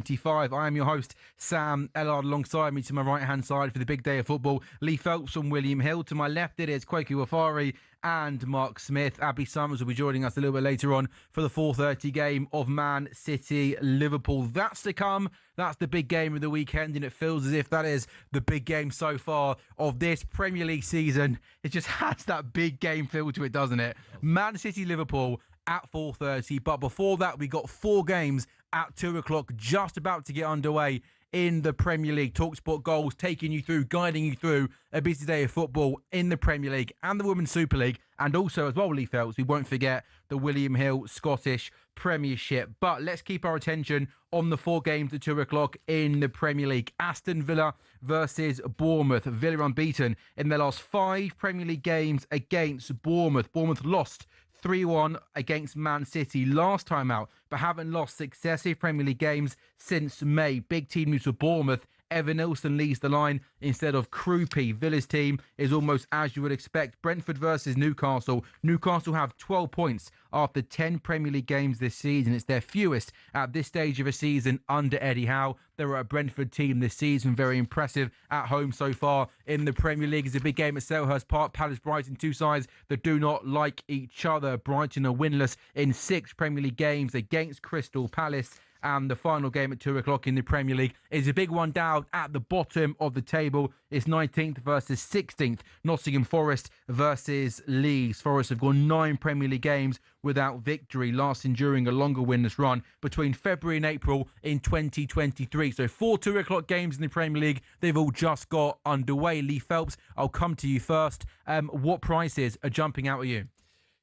25. I am your host, Sam Ellard. Alongside me to my right-hand side for the big day of football, Lee Phelps and William Hill. To my left, it is Kwaku Wafari and Mark Smith. Abby Summers will be joining us a little bit later on for the 4:30 game of Man City Liverpool. That's to come. That's the big game of the weekend, and it feels as if that is the big game so far of this Premier League season. It just has that big game feel to it, doesn't it? Man City Liverpool at 4:30. But before that, we got 4 games at 2 o'clock, just about to get underway in the Premier League. talkSPORT Goals taking you through, guiding you through a busy day of football in the Premier League and the Women's Super League. And also as well, Lee Phelps, we won't forget the William Hill Scottish Premiership. But let's keep our attention on the 4 games at 2 o'clock in the Premier League. Aston Villa versus Bournemouth. Villa unbeaten in their last 5 Premier League games against Bournemouth. Bournemouth lost 3-1 against Man City last time out, but haven't lost successive Premier League games since May. Big team news for Bournemouth. Evan Nilsson leads the line instead of Krupi. Villa's team is almost as you would expect. Brentford versus Newcastle. Newcastle have 12 points after 10 Premier League games this season. It's their fewest at this stage of a season under Eddie Howe. They're a Brentford team this season, very impressive at home so far in the Premier League. It's a big game at Selhurst Park. Palace, Brighton, 2 sides that do not like each other. Brighton are winless in 6 Premier League games against Crystal Palace. And the final game at 2 o'clock in the Premier League is a big one down at the bottom of the table. It's 19th versus 16th. Nottingham Forest versus Leeds. Forest have gone 9 Premier League games without victory, last enduring a longer winless run between February and April in 2023. So 4 2 o'clock games in the Premier League. They've all just got underway. Lee Phelps, I'll come to you first. What prices are jumping out at you?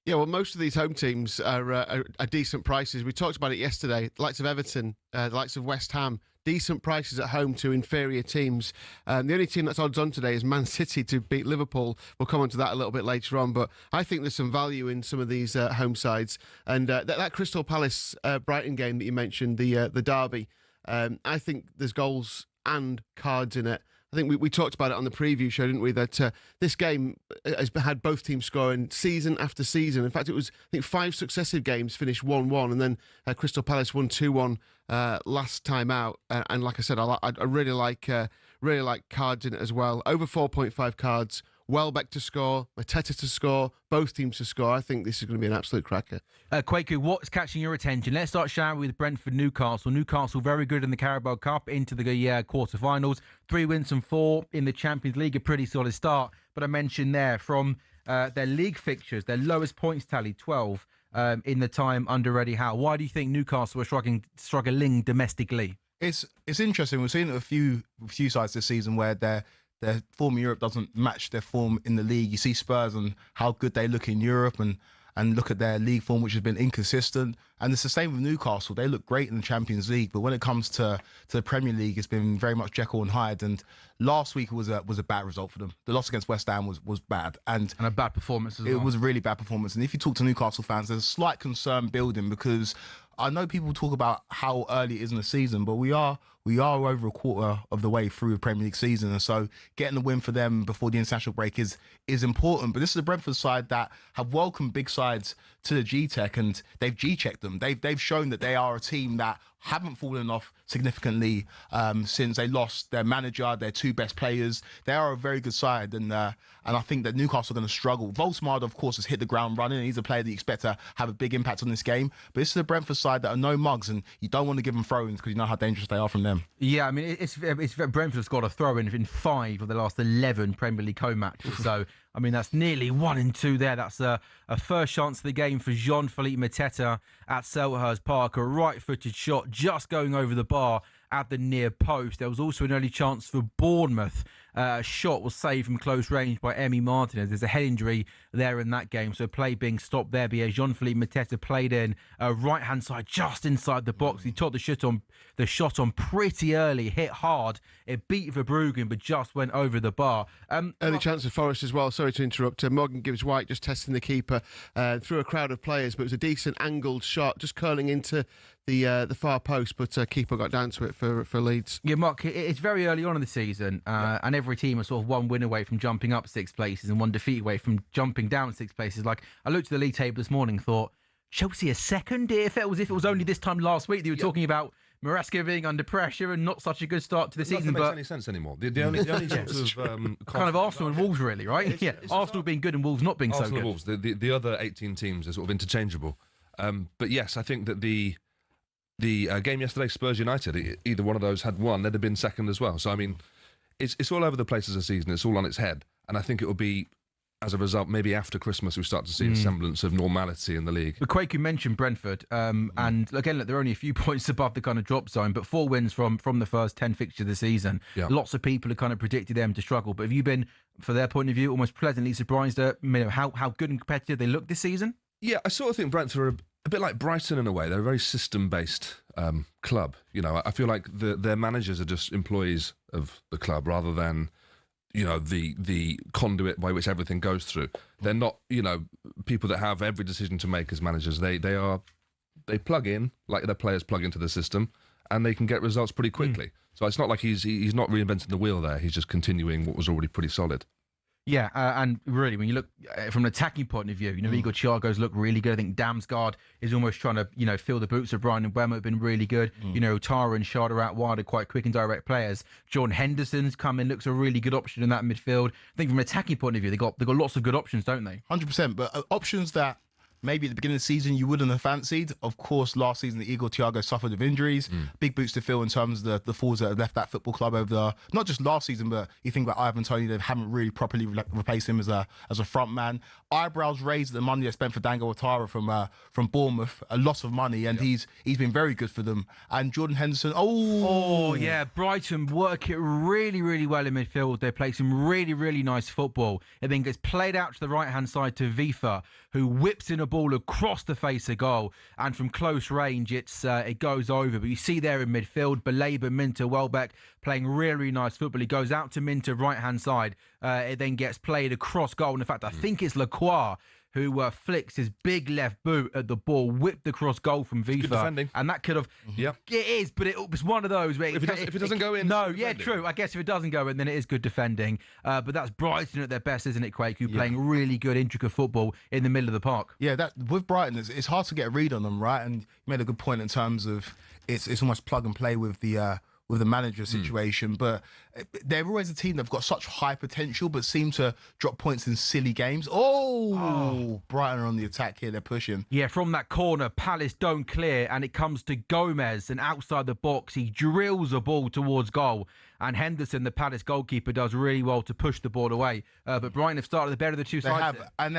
Yeah, well, most of these home teams are decent prices. We talked about it yesterday. The likes of Everton, the likes of West Ham, decent prices at home to inferior teams. The only team that's odds on today is Man City to beat Liverpool. We'll come on to that a little bit later on, but I think there's some value in some of these home sides. And that Crystal Palace Brighton game that you mentioned, the derby, I think there's goals and cards in it. I think we talked about it on the preview show, didn't we, that this game has had both teams scoring season after season. In fact, it was, I think, 5 successive games finished 1-1, and then Crystal Palace won 2-1 last time out. And like I said, I really like cards in it as well. Over 4.5 cards. Welbeck to score, Mateta to score, both teams to score. I think this is going to be an absolute cracker. Kwaku, what's catching your attention? Let's start, shall we, with Brentford Newcastle. Newcastle very good in the Carabao Cup into the quarterfinals. 3 wins and 4 in the Champions League, a pretty solid start. But I mentioned there from their league fixtures, their lowest points tally, 12 in the time under Eddie Howe. Why do you think Newcastle are struggling domestically? It's interesting. We've seen a few sides this season where their form in Europe doesn't match their form in the league. You see Spurs and how good they look in Europe and look at their league form, which has been inconsistent. And it's the same with Newcastle. They look great in the Champions League, but when it comes to the Premier League, it's been very much Jekyll and Hyde. And last week was a bad result for them. The loss against West Ham was bad. And a bad performance as well. It was a really bad performance. And if you talk to Newcastle fans, there's a slight concern building, because I know people talk about how early it is in the season, but we are over a quarter of the way through the Premier League season, and so getting the win for them before the international break is important. But this is a Brentford side that have welcomed big sides to the GTech, and they've G-checked them. They've shown that they are a team that haven't fallen off significantly since they lost their manager, their 2 best players. They are a very good side, and I think that Newcastle are going to struggle. Volsmard, of course, has hit the ground running, and he's a player that you expect to have a big impact on this game. But this is a Brentford side that are no mugs, and you don't want to give them throw-ins because you know how dangerous they are from them. Yeah, I mean, it's Brentford's got a throw-in in 5 of the last 11 Premier League home matches. So, I mean, that's nearly 1 in 2 there. That's a first chance of the game for Jean-Philippe Mateta at Selhurst Park. A right-footed shot just going over the bar at the near post. There was also an early chance for Bournemouth. A shot was saved from close range by Emi Martinez. There's a head injury there in that game, so play being stopped there. But yeah, Jean-Philippe Mateta played in right-hand side, just inside the box. He took the shot on pretty early, hit hard. It beat Verbruggen, but just went over the bar. Early chance for Forest as well. Sorry to interrupt. Morgan Gibbs-White just testing the keeper through a crowd of players, but it was a decent angled shot, just curling into the far post, but keeper got down to it for Leeds. Yeah, Mark, it's very early on in the season, and every team is sort of 1 win away from jumping up 6 places and 1 defeat away from jumping down 6 places. Like, I looked at the league table this morning, thought, Chelsea a second? It felt as if it was only this time last week that you were talking about Maresca being under pressure and not such a good start to the season. Nothing makes But any sense anymore. The only sort of kind of Arsenal and Wolves, really, right? It's Arsenal being good and Wolves not being Arsenal so good. Wolves. The other 18 teams are sort of interchangeable. But yes, I think that the game yesterday, Spurs United, either one of those had won, they'd have been second as well. So I mean, it's all over the place as a season. It's all on its head, and I think it will be. As a result, maybe after Christmas we start to see a semblance of normality in the league. But Quake, you mentioned Brentford, and again, look, they're only a few points above the kind of drop zone, but 4 wins from the first 10 fixtures of the season. Yeah. Lots of people have kind of predicted them to struggle. But have you been, for their point of view, almost pleasantly surprised at how good and competitive they look this season? Yeah, I sort of think Brentford are a bit like Brighton in a way. They're a very system-based club. You know, I feel like their managers are just employees of the club rather than the conduit by which everything goes through. They're not, people that have every decision to make as managers. They plug in like their players plug into the system, and they can get results pretty quickly. So it's not like he's not reinventing the wheel there. He's just continuing what was already pretty solid. Yeah, and really, when you look from an attacking point of view, Igor Thiago's look really good. I think Damsgaard is almost trying to, fill the boots of Brian and Wemmer have been really good. Tara and Shard are out wide, are quite quick and direct players. John Henderson's come in, looks a really good option in that midfield. I think from an attacking point of view, they've got lots of good options, don't they? 100%, but options that maybe at the beginning of the season you wouldn't have fancied. Of course, last season the Igor Thiago suffered of injuries. Big boots to fill in terms of the forwards that have left that football club over not just last season, but you think about Ivan Toney, they haven't really properly replaced him as a front man. Eyebrows raised at the money they spent for Dango Ouattara from Bournemouth, a lot of money, and he's been very good for them. And Jordan Henderson, Brighton work it really, really well in midfield. They play some really, really nice football. It then gets played out to the right-hand side to Vifa, who whips in a ball across the face of goal, and from close range it goes over. But you see there in midfield, Baleba, Minter, Welbeck playing really, really nice football. He goes out to Minter, right-hand side. It then gets played across goal. And in fact, I think it's Lacroix who flicks his big left boot at the ball, whipped across goal from Vifa. Good defending. And that could have... Yeah. It is, but it was one of those where... If it doesn't go in... No, yeah, true. I guess if it doesn't go in, then it is good defending. But that's Brighton at their best, isn't it, Quake? Who playing really good, intricate football in the middle of the park. Yeah, that with Brighton, it's hard to get a read on them, right? And you made a good point in terms of it's almost plug and play with the manager situation, but they're always a team that've got such high potential but seem to drop points in silly games. Brighton are on the attack here, they're pushing. Yeah, from that corner, Palace don't clear, and it comes to Gomez, and outside the box, he drills a ball towards goal, and Henderson, the Palace goalkeeper, does really well to push the ball away. But Brighton have started the better of the two sides. They have, and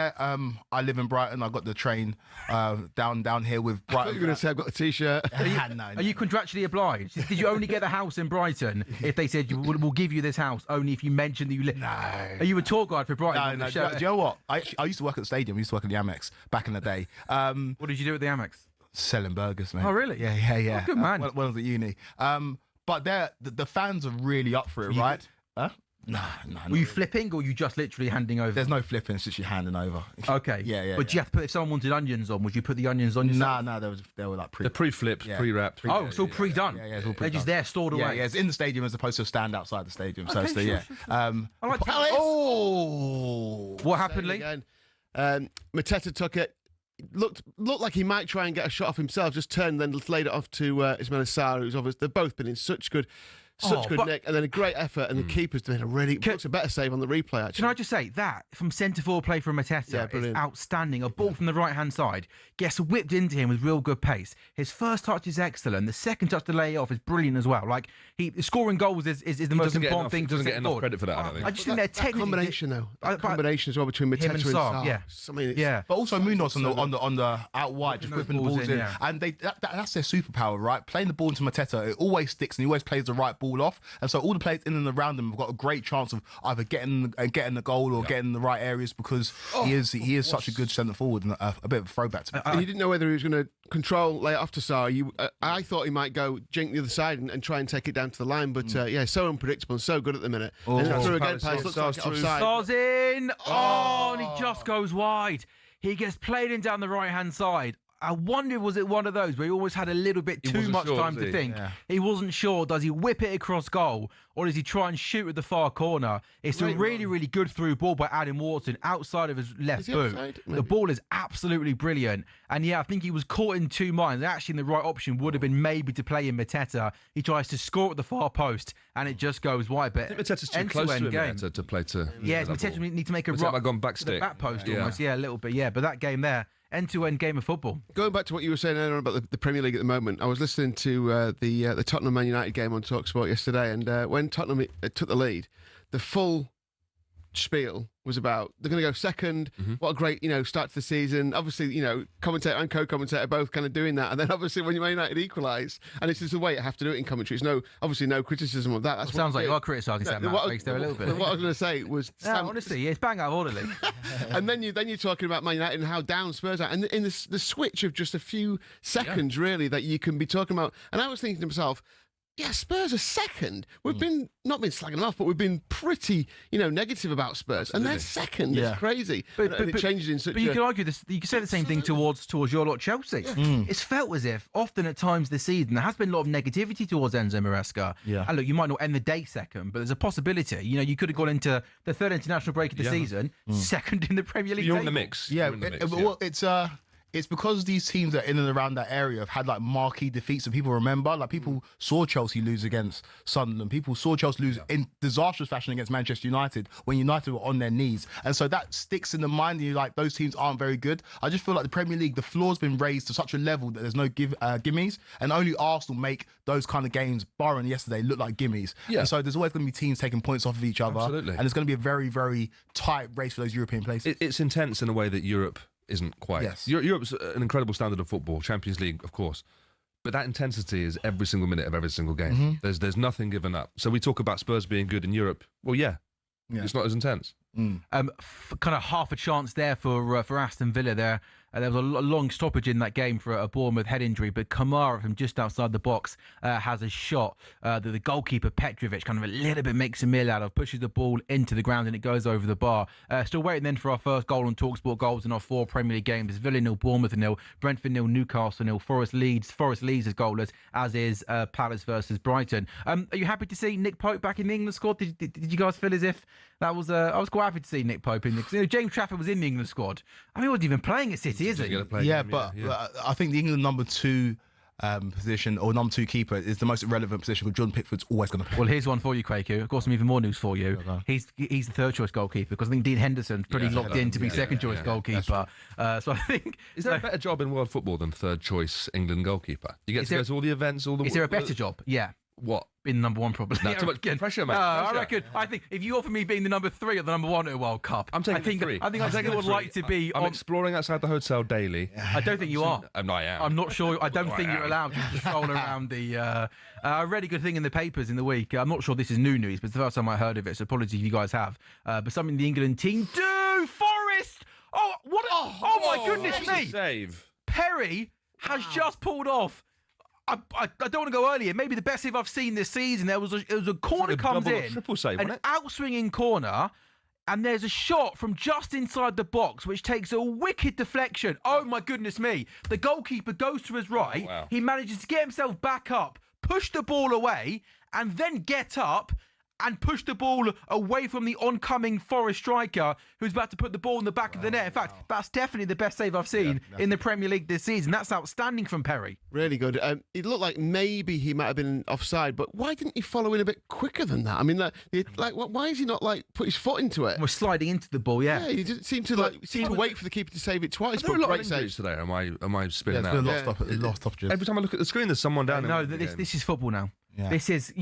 I live in Brighton. I got the train down here with Brighton. I thought you were going to say I've got a T-shirt. Are you contractually obliged? Did you only get the house in Brighton if they said we'll give you this house only if you mentioned that you live? No. Are you a tour guide for Brighton? No. Do you know what? I used to work at the stadium. I used to work at the Amex back in the day. What did you do at the Amex? Selling burgers, man. Oh, really? Yeah. Oh, good man. When I was at uni. But the fans are really up for it, right? Huh? No. Were you flipping, or you just literally handing over? There's no flipping, it's literally handing over. Okay. Yeah. But you have to put, if someone wanted onions on, would you put the onions on yourself? No, they were like They're pre-flipped, pre-wrapped. It's all pre-done. Yeah, it's all pre-done. They're just there, stored away. Yeah, it's in the stadium as opposed to a stand outside the stadium. Okay, sure. I like Palace. What happened, Lee? Again. Mateta took it. Looked like he might try and get a shot off himself. Just turned, then laid it off to Ismail Assar, who's obviously they've both been in such good nick, and then a great effort, and the keeper's doing looks a better save on the replay. Actually, can I just say that from centre forward play from Mateta is outstanding. A ball from the right hand side gets whipped into him with real good pace. His first touch is excellent. The second touch to lay it off is brilliant as well. Like scoring goals is the most important thing. Doesn't get enough credit for that. I don't think. I just think they're technically combination though. That combination as well between Mateta and Sarr. Yeah. But also Munoz on the out wide, just whipping the balls in. And that's their superpower, right? Playing the ball into Mateta, it always sticks, and he always plays the right ball off. And so all the players in and around him have got a great chance of either getting the goal or getting the right areas, because he is such a good centre forward and a bit of a throwback to me. You didn't know whether he was going to control, lay it off to Sarr. I thought he might go jink the other side and try and take it down to the line, but so unpredictable and so good at the minute. And through again, Palace looks like offside. Sarr's in. And he just goes wide. He gets played in down the right-hand side. I wonder, was it one of those where he always had a little bit He too wasn't much sure, time was to he? think? Yeah. He wasn't sure. Does he whip it across goal or does he try and shoot at the far corner? It's a really, really good through ball by Adam Watson outside of his left he boot. offside? The Maybe. ball is absolutely brilliant. And yeah, I think he was caught in two minds. Actually, the right option would have been maybe to play in Mateta. He tries to score at the far post and it just goes wide. But I think Mateta's too close to him there to play to. yeah, that Mateta ball. need to make a Mateta run might have gone back to the stick. back post Yeah. almost. Yeah, a little bit. Yeah, but that game there, end-to-end game of football. Going back to what you were saying earlier about the Premier League at the moment, I was listening to the Tottenham Man United game on talkSPORT yesterday, and when Tottenham took the lead, the full spiel was about they're going to go second. What a great start to the season. Obviously, commentator and co-commentator both kind of doing that, and then obviously when Man United equalise, and it's just the way you have to do it in commentary. It's obviously no criticism of that. That's Sounds what like you are criticising Sam Ellard there a little bit. What I was going to say was, No, honestly, yeah, it's bang out of orderly. and then you're talking about Man United and how down Spurs are, and in the switch of just a few seconds, really, that you can be talking about. And I was thinking to myself, yeah, Spurs are second. We've not been slagging them off, but we've been pretty, negative about Spurs, and they're second. Yeah. It's crazy. But And it changes in such. But you can argue this. You can say the same thing towards your lot Chelsea. It's felt as if often at times this season there has been a lot of negativity towards Enzo Maresca. Yeah. And look, you might not end the day second, but there's a possibility. You could have gone into the third international break of the season, second in the Premier League. You're in the table. mix. Yeah, You're in the mix, well, it's because these teams that are in and around that area have had like marquee defeats that people remember. Like people saw Chelsea lose against Sunderland. People saw Chelsea lose in disastrous fashion against Manchester United when United were on their knees. And so that sticks in the mind. And you're like, those teams aren't very good. I just feel like the Premier League, the floor's been raised to such a level that there's no gimmies. And only Arsenal make those kind of games, barring yesterday, look like gimmies. Yeah. And so there's always going to be teams taking points off of each other. Absolutely. And it's going to be a very, very tight race for those European places. It's intense in a way that Europe isn't quite. Yes. Europe's an incredible standard of football, Champions League, of course. But that intensity is every single minute of every single game. There's nothing given up. So we talk about Spurs being good in Europe. Well, yeah. It's not as intense. Kind of half a chance there for Aston Villa there. There was a long stoppage in that game for a Bournemouth head injury, but Kamara from just outside the box has a shot that the goalkeeper Petrovic kind of a little bit makes a meal out of, pushes the ball into the ground and it goes over the bar. Still waiting then for our first goal on talkSPORT goals in our 4 Premier League games. Villa 0, Bournemouth 0, Brentford 0, Newcastle 0, Forest Leeds is goalless, as is Palace versus Brighton. Are you happy to see Nick Pope back in the England squad? Did you guys feel as if that was? I was quite happy to see Nick Pope in the. James Trafford was in the England squad. I mean, he wasn't even playing at City, is he? I think the England number 2 position or number 2 keeper is the most irrelevant position because Jordan Pickford's always going to play. Well, here's one for you, Kwaku. Of course, some even more news for you. He's the third choice goalkeeper because I think Dean Henderson's pretty locked in to be second choice goalkeeper. So I think Is there a better job in world football than third choice England goalkeeper? You get to go to all the events, all the. Is there a better job? Yeah. What? Being the number 1 probably. No, too much pressure, mate. I think if you offer me being the number 3 or the number 1 at a World Cup, I'm taking 3. I think I still would like to be. I'm exploring outside the hotel daily. I don't think you are. No, I am. I'm not sure. I don't think you're allowed to stroll around the. I read a good thing in the papers in the week. I'm not sure this is new news, but it's the first time I heard of it. So apologies if you guys have. But something the England team do. Forest. Oh, what? Oh my goodness me! Save. Perry has just pulled off. I don't want to go earlier. Maybe the best save I've seen this season. It was a corner like a comes double or in, triple save, an wasn't outswinging corner, and there's a shot from just inside the box, which takes a wicked deflection. Oh my goodness me! The goalkeeper goes to his right. Oh, wow. He manages to get himself back up, push the ball away, and then get up and push the ball away from the oncoming Forest striker who's about to put the ball in the back of the net. In fact, that's definitely the best save I've seen in the Premier League this season. That's outstanding from Perry. Really good. It looked like maybe he might have been offside, but why didn't he follow in a bit quicker than that? I mean, why is he not put his foot into it? We're sliding into the ball, Yeah, he didn't seem to wait for the keeper to save it twice. There are But a lot of great injuries save. today. Am I spitting There's out? been a lot of stoppages. Every time I look at the screen, there's someone down. No, in the game. this is football now. Yeah. This is,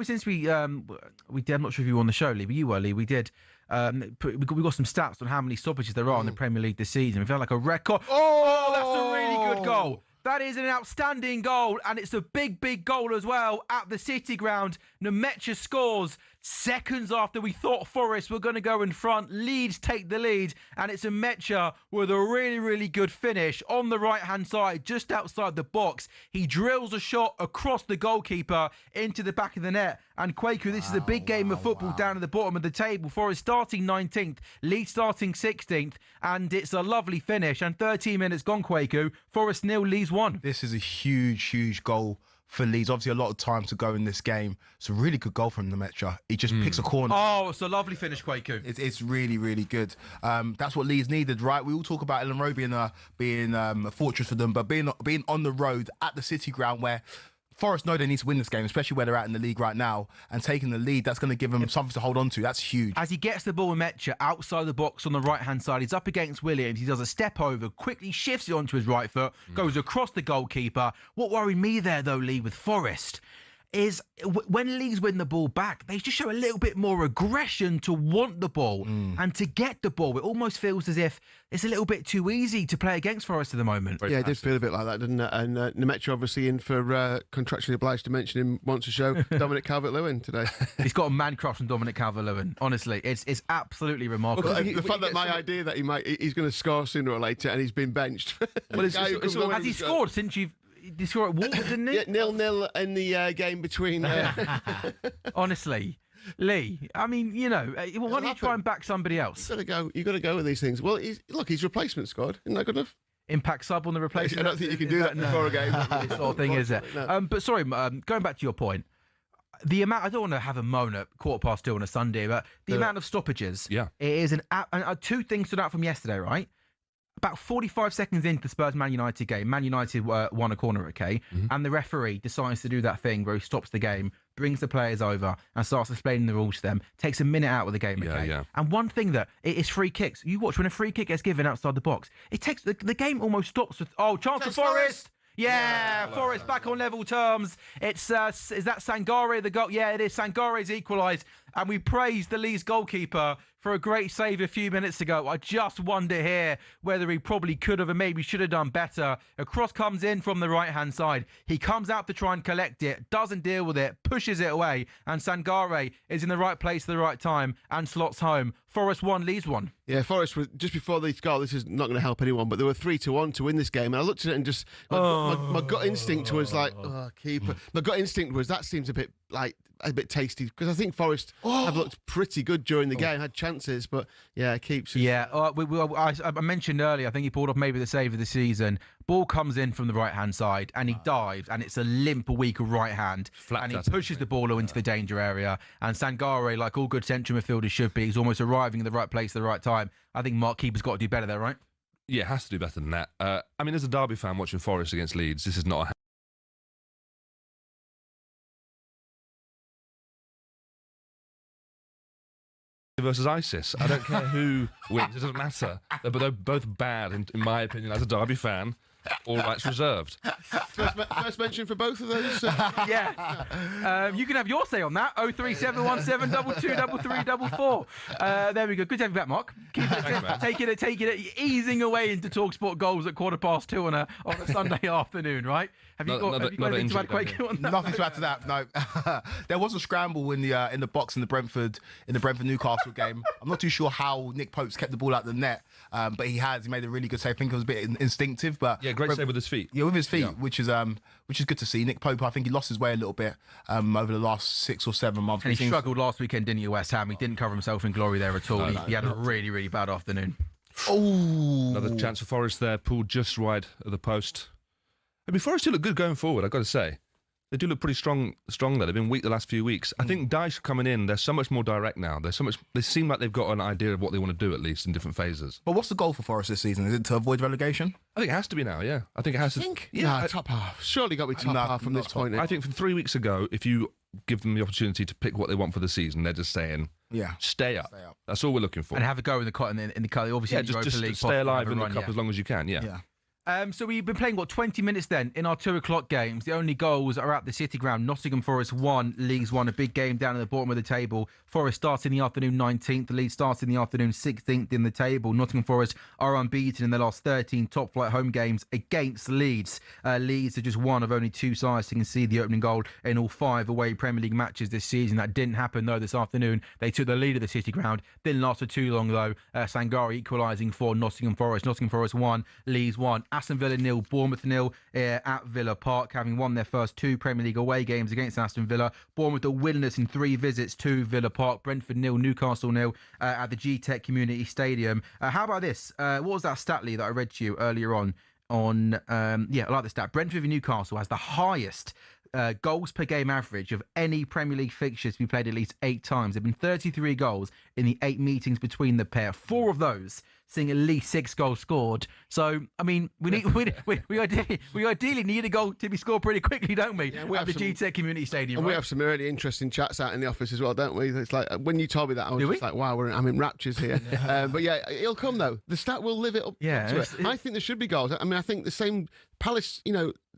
since we did, I'm not sure if you were on the show, Lee, but you were, Lee. We did, we got some stats on how many stoppages there are in the Premier League this season. We felt like a record. Oh, that's a really good goal. That is an outstanding goal, and it's a big, big goal as well at the City Ground. Nemecha scores seconds after we thought Forest were going to go in front. Leeds take the lead, and it's a Nemecha with a really, really good finish on the right-hand side, just outside the box. He drills a shot across the goalkeeper into the back of the net. And Kwaku, this is a big game of football down at the bottom of the table. Forest starting 19th, Leeds starting 16th, and it's a lovely finish. And 13 minutes gone, Kwaku. Forest 0, Leeds 1. This is a huge, huge goal for Leeds. Obviously, a lot of time to go in this game. It's a really good goal from Nemecha. He just picks a corner. Oh, it's a lovely finish, Kwaku. It's really, really good. That's what Leeds needed, right? We all talk about Ellen Rowe being a fortress for them, but being on the road at the City Ground where Forest know they need to win this game, especially where they're at in the league right now, and taking the lead, that's going to give them something to hold on to. That's huge. As he gets the ball with Mecha outside the box on the right-hand side, he's up against Williams. He does a step over, quickly shifts it onto his right foot, goes across the goalkeeper. What worried me there, though, Lee, with Forest, is when Leeds win the ball back, they just show a little bit more aggression to want the ball and to get the ball. It almost feels as if it's a little bit too easy to play against Forest at the moment. Yeah, it did feel a bit like that, didn't it? And Nemecha obviously in for contractually obliged to mention him once a show. Dominic Calvert-Lewin today. He's got a man crush on Dominic Calvert-Lewin. Honestly, it's absolutely remarkable. Well, the fact that my idea that he's going to score sooner or later and he's been benched. Has he scored since you've... Did he score at Wolves, didn't he? Yeah, 0-0 in the game between... Honestly, Lee, I mean, why don't you try and back somebody else? You've got to go with these things. Well, his replacement scored. Isn't that good enough? Impact sub on the replacement? I don't think you can do that before a game. This sort of thing, is it? No. But sorry, going back to your point, the amount, I don't want to have a moan at 2:15 on a Sunday, but the amount of stoppages, it is two things stood out from yesterday, right? About 45 seconds into the Spurs-Man United game, Man United won a corner, okay? And the referee decides to do that thing where he stops the game, brings the players over and starts explaining the rules to them, takes a minute out of the game, okay? Yeah. And one thing that is free kicks. You watch when a free kick gets given outside the box, it takes the game almost stops with, chance for Forest! Yeah, Forest back on level terms. It's is that Sangare the goal? Yeah, it is. Sangare's equalised, and we praised the Leeds goalkeeper for a great save a few minutes ago. I just wonder here whether he probably could have and maybe should have done better. A cross comes in from the right-hand side. He comes out to try and collect it, doesn't deal with it, pushes it away, and Sangare is in the right place at the right time and slots home. Forest 1, Leeds 1. Yeah, Forest were just before they scored. This is not going to help anyone, but they were 3-1 to win this game. And I looked at it and just my gut instinct was like, keeper. My gut instinct was that seems a bit tasty because I think Forest have looked pretty good during the game, had chances, but yeah, keeps. Yeah, I mentioned earlier, I think he pulled off maybe the save of the season. Ball comes in from the right-hand side and he dives, and it's a limp, weak right hand, and he pushes the ball into the danger area. And Sangare, like all good central midfielders should be, he's almost arriving in the right place at the right time. I think Mark Keeper's got to do better there, right? Yeah, has to do better than that. I mean, as a Derby fan watching Forest against Leeds, this is not a versus ISIS. I don't care who wins. It doesn't matter. They're both bad, in my opinion, as a Derby fan. All rights reserved. First mention for both of those. Yeah. You can have your say on that. 03717223344. There we go. Good to have you back, Mark. Taking it, easing away into talkSPORT goals at 2:15 on a Sunday afternoon, right? Have you got anything to add, Quake, on that? Nothing to add to that. No. There was a scramble in the box in the Brentford Newcastle game. I'm not too sure how Nick Pope's kept the ball out the net, but he made a really good save. I think it was a bit instinctive, but yeah, great save with his feet. Yeah, with his feet, which is good to see. Nick Pope, I think he lost his way a little bit over the last 6 or 7 months. And he struggled last weekend, didn't he, at West Ham? He didn't cover himself in glory there at all. He had a really, really bad afternoon. Oh, another chance for Forest there, pulled just wide of the post. I mean, Forest do look good going forward, I've got to say. They do look pretty strong there. They've been weak the last few weeks. I think Dyche coming in, they're so much more direct now. They seem like they've got an idea of what they want to do, at least in different phases. But what's the goal for Forest this season? Is it to avoid relegation? I think it has to be now, yeah. I think it has to. Yeah, top half. Surely got to be top half from this point. I think from 3 weeks ago, if you give them the opportunity to pick what they want for the season, they're just saying, stay up. That's all we're looking for. And have a go in the cup. Obviously, just stay alive in the cup as long as you can, yeah. So we've been playing, 20 minutes then in our 2 o'clock games. The only goals are at the City Ground. Nottingham Forest 1, Leeds 1, a big game down at the bottom of the table. Forest starts in the afternoon 19th, Leeds starts in the afternoon 16th in the table. Nottingham Forest are unbeaten in their last 13 top-flight home games against Leeds. Leeds are just one of only 2 sides to concede the opening goal in all 5 away Premier League matches this season. That didn't happen, though, this afternoon. They took the lead at the City Ground. Didn't last for too long, though. Sangari equalising for Nottingham Forest. Nottingham Forest 1, Leeds 1. Aston Villa 0, Bournemouth 0 at Villa Park, having won their first 2 Premier League away games against Aston Villa. Bournemouth are winless in 3 visits to Villa Park. Brentford 0, Newcastle 0 at the GTech Community Stadium. How about this? What was that stat, Lee, that I read to you earlier on? I like the stat. Brentford v Newcastle has the highest goals per game average of any Premier League fixtures to be played at least 8 times. There have been 33 goals in the 8 meetings between the pair. 4 of those seeing at least 6 goals scored. So, I mean, we ideally need a goal to be scored pretty quickly, don't we? Yeah, at the GTech Community Stadium. And right? we have some really interesting chats out in the office as well, don't we? It's like when you told me that, I was just like, wow, I'm in raptures here. But yeah, it'll come though. The stat will live it up. Yeah, to it. I think there should be goals. I mean, I think the same Palace,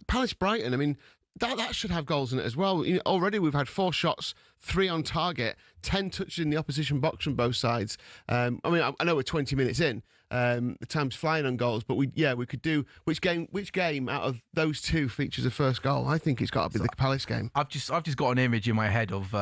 Palace Brighton. I mean, that should have goals in it as well. Already we've had 4 shots, 3 on target, 10 touches in the opposition box from both sides. I know we're 20 minutes in. The time's flying on goals, but we could do which game out of those 2 features a first goal? I think it's got to be the Palace game. I've just got an image in my head of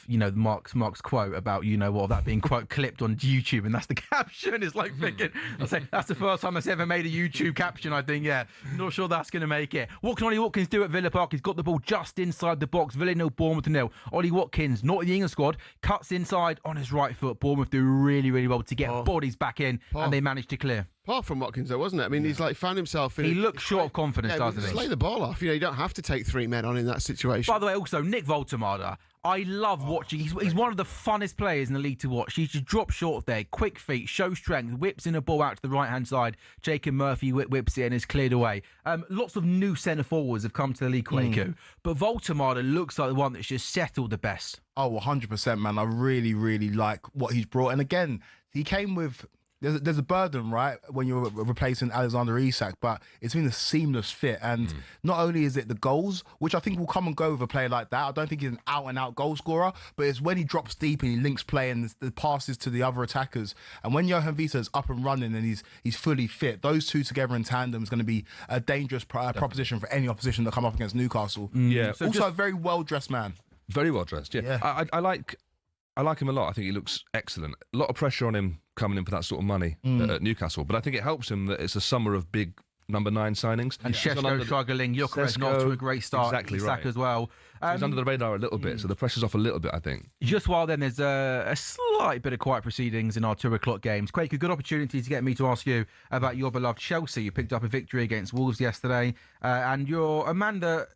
Mark's quote about that being quote clipped on YouTube, and that's the caption. It's like thinking, I say that's the first time that's ever made a YouTube caption. I think, not sure that's going to make it. What can Ollie Watkins do at Villa Park? He's got the ball just inside the box. Villa 0, Bournemouth 0. Ollie Watkins, not in the England squad, cuts inside on his right foot. Bournemouth do really, really well to get bodies back in, and they manage to clear. Apart from Watkins, though, wasn't it? I mean, he's like found himself in. He looks short of confidence, doesn't he? Just lay the ball off. You don't have to take 3 men on in that situation. By the way, also Nick Voltemada, I love watching. He's one of the funnest players in the league to watch. He just drops short there, quick feet, shows strength, whips in a ball out to the right hand side. Jacob Murphy whips it and is cleared away. Lots of new centre forwards have come to the league, Kwaku, but Voltemada looks like the one that's just settled the best. Oh, 100%, man. I really, really like what he's brought. And again, he came with. There's a burden, right, when you're replacing Alexander Isak, but it's been a seamless fit. And not only is it the goals, which I think will come and go with a player like that. I don't think he's an out-and-out goal scorer, but it's when he drops deep and he links play and the passes to the other attackers. And when Johan Vita is up and running and he's fully fit, those 2 together in tandem is going to be a dangerous proposition for any opposition that come up against Newcastle. Yeah. So also a very well-dressed man. Very well-dressed, yeah. I like him a lot. I think he looks excellent. A lot of pressure on him coming in for that sort of money at Newcastle. But I think it helps him that it's a summer of big number 9 signings. And Šeško struggling, Gyökeres not to a great start. Exactly Isak right. as well. He's under the radar a little bit, so the pressure's off a little bit, I think. Just while then, there's a slight bit of quiet proceedings in our 2 o'clock games. Quake, a good opportunity to get me to ask you about your beloved Chelsea. You picked up a victory against Wolves yesterday. And your Amanda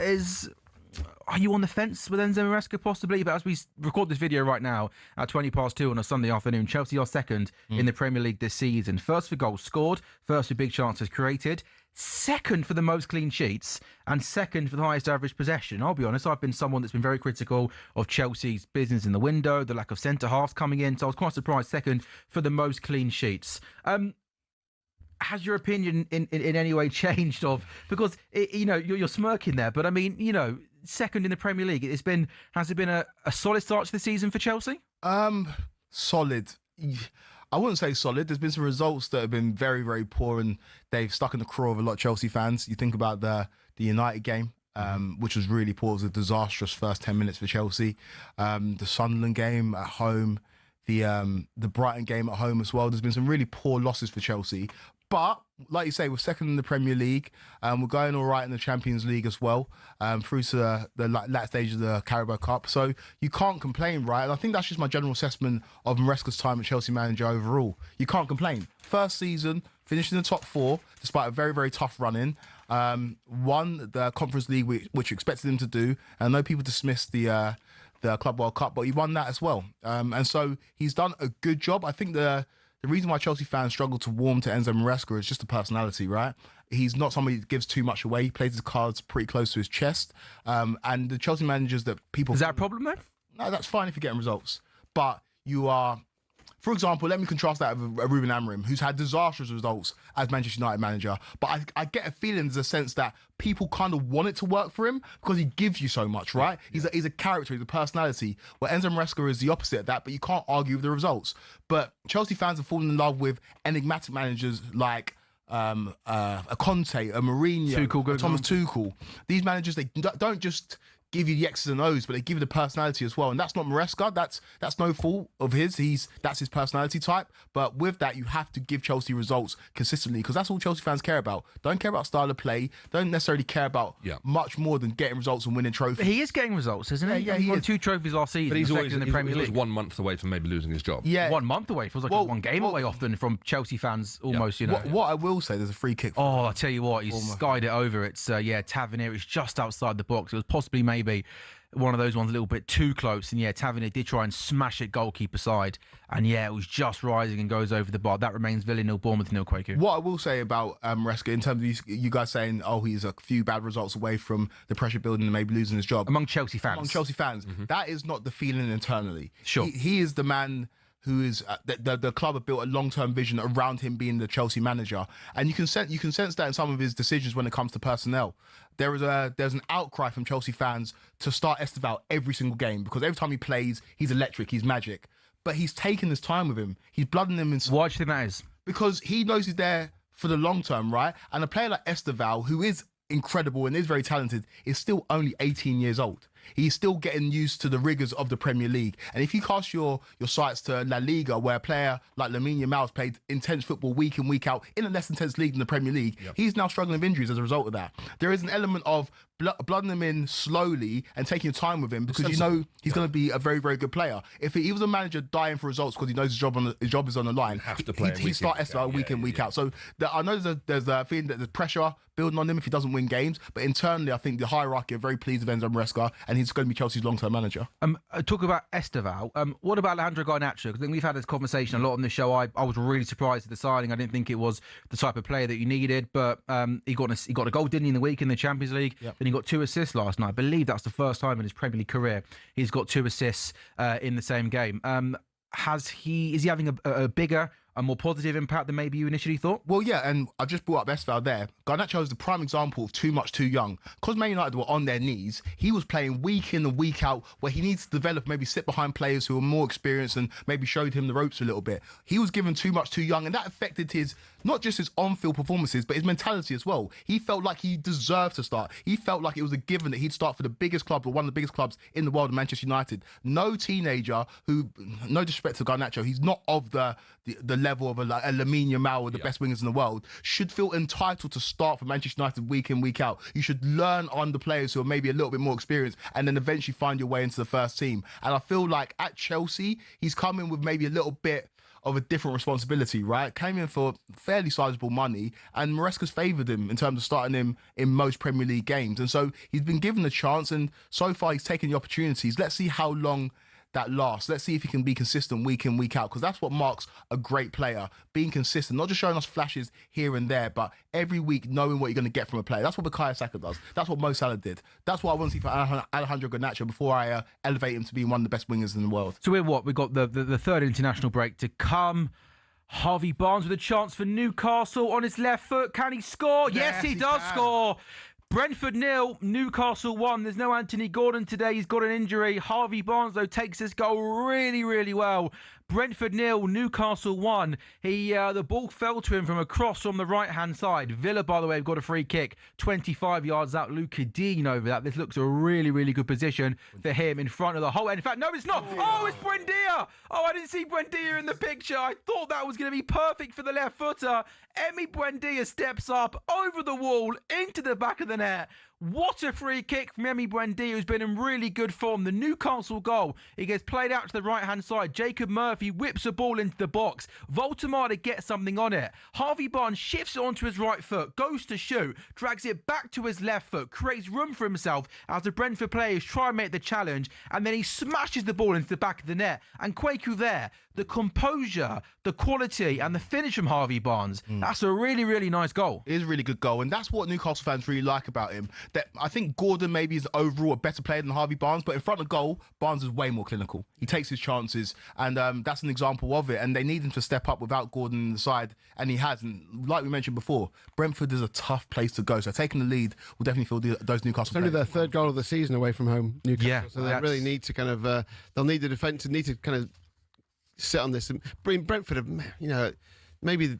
is... Are you on the fence with Enzo Maresca possibly? But as we record this video right now at 2:20 on a Sunday afternoon, Chelsea are second in the Premier League this season. First for goals scored, first for big chances created, second for the most clean sheets, and second for the highest average possession. I'll be honest, I've been someone that's been very critical of Chelsea's business in the window, the lack of centre-halves coming in, so I was quite surprised second for the most clean sheets. Has your opinion in any way changed because you're smirking there, but I mean, second in the Premier League, has it been a solid start to the season for Chelsea? Solid. I wouldn't say solid. There's been some results that have been very, very poor and they've stuck in the craw of a lot of Chelsea fans. You think about the United game, which was really poor. It was a disastrous first 10 minutes for Chelsea. The Sunderland game at home, the Brighton game at home as well. There's been some really poor losses for Chelsea. But, like you say, we're second in the Premier League. We're going all right in the Champions League as well, through to the last stage of the Carabao Cup. So you can't complain, right? And I think that's just my general assessment of Maresca's time as Chelsea manager overall. You can't complain. First season, finished in the top 4, despite a very, very tough run-in. Won the Conference League, which you expected him to do. And I know people dismissed the Club World Cup, but he won that as well. And so he's done a good job. I think the reason why Chelsea fans struggle to warm to Enzo Maresca is just the personality, right? He's not somebody that gives too much away. He plays his cards pretty close to his chest. And the Chelsea managers that people... Is that a problem, though? No, that's fine if you're getting results. But you are For example, let me contrast that with Ruben Amorim, who's had disastrous results as Manchester United manager. But I get a feeling there's a sense that people kind of want it to work for him because he gives you so much, right? He's a character, he's a personality. Where Enzo Maresca is the opposite of that, but you can't argue with the results. But Chelsea fans have fallen in love with enigmatic managers like a Conte, a Mourinho, a Thomas Tuchel. These managers, they don't just give you the X's and O's, but they give you the personality as well. And that's not Maresca. That's no fault of his. That's his personality type. But with that, you have to give Chelsea results consistently because that's all Chelsea fans care about. Don't care about style of play. Don't necessarily care about much more than getting results and winning trophies. He is getting results, isn't he? Yeah, he won 2 trophies last season. But he's always in the Premier League. 1 month away from maybe losing his job. Yeah, 1 month away. Feels like it's 1 game away often from Chelsea fans almost, you know. What I will say, there's a free kick. Oh, I'll tell you what, he's skied it over. It's, Tavernier is just outside the box. It was possibly maybe one of those ones a little bit too close. And Tavernier did try and smash it goalkeeper side. And it was just rising and goes over the bar. That remains Villa 0, Bournemouth 0, Quaker. What I will say about Maresca, in terms of you guys saying, he's a few bad results away from the pressure building and maybe losing his job. Among Chelsea fans, that is not the feeling internally. Sure. He is the man who is the club have built a long-term vision around him being the Chelsea manager, and you can sense that in some of his decisions when it comes to personnel. There's an outcry from Chelsea fans to start Estevao every single game because every time he plays, he's electric, he's magic. But he's taken his time with him. He's blooding him in. Why do you think that is? Because he knows he's there for the long term, right? And a player like Estevao, who is incredible and is very talented, is still only 18 years old. He's still getting used to the rigours of the Premier League. And if you cast your sights to La Liga, where a player like Lamine Yamal has played intense football week in, week out in a less intense league than the Premier League, he's now struggling with injuries as a result of that. There is an element of blooding him in slowly and taking your time with him because you know he's going to be a very, very good player. If he was a manager dying for results because he knows his job is on the line, he'd start Estevao week in, week out. So I know there's a feeling that there's pressure building on him if he doesn't win games, but internally I think the hierarchy are very pleased with Enzo Maresca and he's going to be Chelsea's long-term manager. Talk about Estevao. What about Alejandro Garnacho? Because I think we've had this conversation a lot on this show. I was really surprised at the signing. I didn't think it was the type of player that you needed, but he got a goal, didn't he, in the week in the Champions League? Yep. Then he got 2 assists last night. I believe that's the first time in his Premier League career he's got 2 assists in the same game. Is he having a bigger, a more positive impact than maybe you initially thought? Well, yeah, and I just brought up Estevao there. Garnacho is the prime example of too much too young. Because Man United were on their knees, he was playing week in and week out where he needs to develop, maybe sit behind players who are more experienced and maybe showed him the ropes a little bit. He was given too much too young, and that affected not just his on-field performances, but his mentality as well. He felt like he deserved to start. He felt like it was a given that he'd start for the biggest club, or one of the biggest clubs in the world, Manchester United. No teenager who, no disrespect to Garnacho, he's not of the level of a Lamine Yamal or the best wingers in the world, should feel entitled to start for Manchester United week in, week out. You should learn under players who are maybe a little bit more experienced and then eventually find your way into the first team. And I feel like at Chelsea, he's come in with maybe a little bit of a different responsibility, right? Came in for fairly sizable money and Maresca's favoured him in terms of starting him in most Premier League games. And so he's been given a chance and so far he's taken the opportunities. Let's see how long that lasts. Let's see if he can be consistent week in, week out, because that's what marks a great player, being consistent, not just showing us flashes here and there, but every week knowing what you're going to get from a player. That's what Bukayo Saka does. That's what Mo Salah did. That's what I want to see for Alejandro Garnacho before I elevate him to being one of the best wingers in the world. So we've got the third international break to come. Harvey Barnes with a chance for Newcastle on his left foot. Can he score? Yes, he does score. Brentford 0, Newcastle 1. There's no Anthony Gordon today. He's got an injury. Harvey Barnes, though, takes this goal really, really well. Brentford 0, Newcastle 1. The ball fell to him from across from the right-hand side. Villa, by the way, have got a free kick 25 yards out. Luca Dean over that. This looks a really, really good position for him in front of the hole. In fact, no, it's not. Oh, it's Buendia. Oh, I didn't see Buendia in the picture. I thought that was going to be perfect for the left footer. Emi Buendia steps up over the wall into the back of the net. What a free kick from Emi Buendia, who's been in really good form. The Newcastle goal, he gets played out to the right-hand side. Jacob Murphy whips a ball into the box. Voltemade gets something on it. Harvey Barnes shifts it onto his right foot, goes to shoot, drags it back to his left foot, creates room for himself as the Brentford players try and make the challenge, and then he smashes the ball into the back of the net. And Kwaku there, the composure, the quality, and the finish from Harvey Barnes. That's a really, really nice goal. It is a really good goal, and that's what Newcastle fans really like about him. that I think Gordon maybe is overall a better player than Harvey Barnes, but in front of goal, Barnes is way more clinical. He takes his chances, and that's an example of it. And they need him to step up without Gordon in the side, and he has. And like we mentioned before, Brentford is a tough place to go. So taking the lead will definitely feel those Newcastle. It's only their third goal of the season away from home, Newcastle. Yeah, so they really need to kind of they'll need the defence to need to kind of sit on this and bring Brentford. Maybe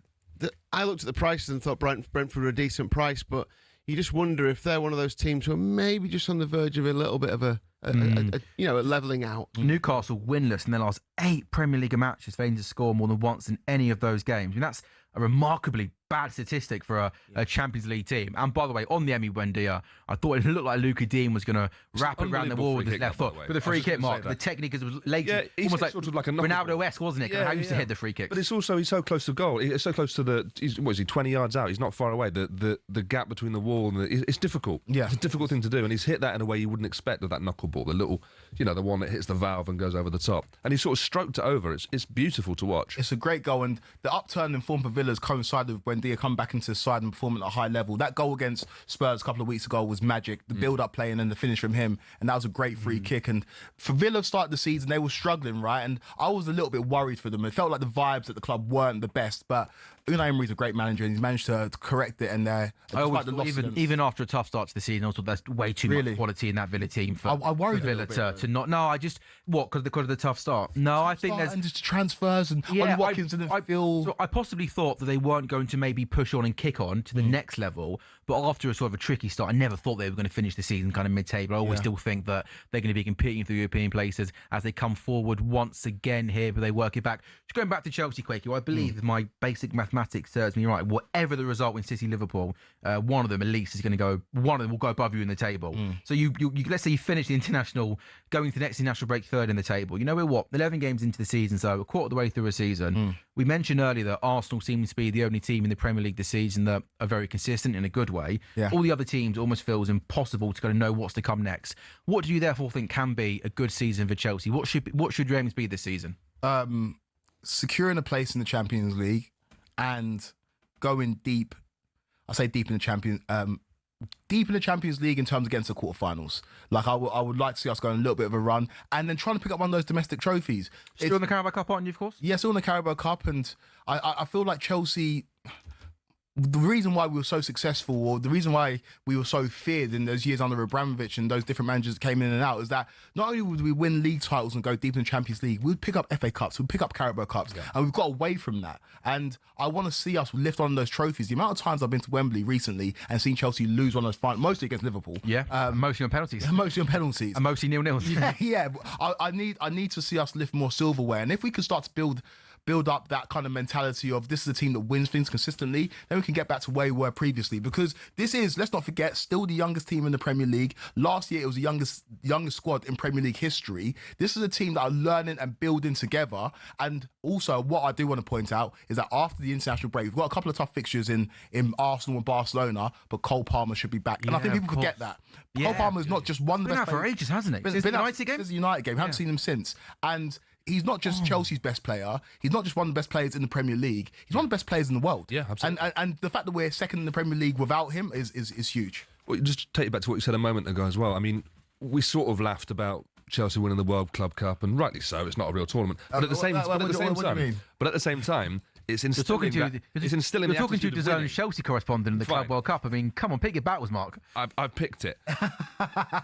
I looked at the prices and thought Brentford were a decent price, but you just wonder if they're one of those teams who are maybe just on the verge of a little bit of a levelling out. Newcastle winless in their last 8 Premier League matches, failing to score more than once in any of those games. I mean, that's a remarkably bad statistic for a Champions League team. And by the way, on the Emi Buendia, I thought it looked like Luka Dean was going to wrap it around the wall with his left foot. With the free kick, Mark, the technique was late, almost like, sort of like a Ronaldo-esque, wasn't it? How he used to hit the free kicks. But it's also, he's so close to goal. He's so close to what is he, 20 yards out? He's not far away. The gap between the wall and it's difficult. Yeah. It's a difficult thing to do. And he's hit that in a way you wouldn't expect with that knuckleball, the little, the one that hits the valve and goes over the top. And he sort of stroked it over. It's beautiful to watch. It's a great goal, and the upturn in form for Villa's coincided with Buendia come back into the side and performing at a high level. That goal against Spurs a couple of weeks ago was magic. The build-up play and then the finish from him, and that was a great free kick. And for Villa started the season, they were struggling, right? And I was a little bit worried for them. It felt like the vibes at the club weren't the best, but Unai Emery's a great manager, and he's managed to correct it. And I always thought, even after a tough start to the season, I thought there's way too much quality in that Villa team for I worried Villa to not. No, I just because of the tough start. No, I think there's and just transfers and Ollie Watkins and Phil. So I possibly thought that they weren't going to maybe push on and kick on to the next level, but after a sort of a tricky start, I never thought they were going to finish the season kind of mid-table. I always still think that they're going to be competing for European places as they come forward once again here, but they work it back. Just going back to Chelsea, Quakey, I believe my basic mathematics serves me right. Whatever the result in City Liverpool, one of them at least is going to go. One of them will go above you in the table. So you let's say you finish the international, going to the next international break third in the table. You know what? 11 games into the season, so a quarter of the way through a season. We mentioned earlier that Arsenal seems to be the only team in the Premier League this season that are very consistent in a good way. Yeah. All the other teams almost feels impossible to kind of know what's to come next. What do you therefore think can be a good season for Chelsea? What should your aims be this season? Securing a place in the Champions League and going deep. I say deep in the Champions League in terms of getting to the quarterfinals. Like I would like to see us going a little bit of a run and then trying to pick up one of those domestic trophies. Still in the Carabao Cup, aren't you, of course? Yes, still in the Carabao Cup, and I feel like Chelsea. The reason why we were so successful, or the reason why we were so feared in those years under Abramovich and those different managers that came in and out, is that not only would we win league titles and go deep in the Champions League, we'd pick up FA Cups, we'd pick up Carabao Cups, and we've got away from that. And I want to see us lift on those trophies. The amount of times I've been to Wembley recently and seen Chelsea lose one of those finals, mostly against Liverpool. Yeah, mostly on penalties. Mostly on penalties. And mostly 0-0. Yeah. I need to see us lift more silverware. And if we can start to build up that kind of mentality of this is a team that wins things consistently, then we can get back to where we were previously. Because this is, let's not forget, still the youngest team in the Premier League. Last year, it was the youngest squad in Premier League history. This is a team that are learning and building together. And also, what I do want to point out is that after the international break, we've got a couple of tough fixtures in Arsenal and Barcelona, but Cole Palmer should be back. And I think people forget that. Cole Palmer is not just one of the best players. Been out for ages, hasn't he? Since the United game? Since the United game. Haven't seen him since. And he's not just Chelsea's best player. He's not just one of the best players in the Premier League. He's one of the best players in the world. Yeah, absolutely. And the fact that we're second in the Premier League without him is huge. Well, just take you back to what you said a moment ago as well. I mean, we sort of laughed about Chelsea winning the World Club Cup, and rightly so. It's not a real tournament. But at the same time, it's instilling. You're talking to DAZN's Chelsea correspondent in the Club World Cup. I mean, come on, pick your battles, Mark. I've picked it. But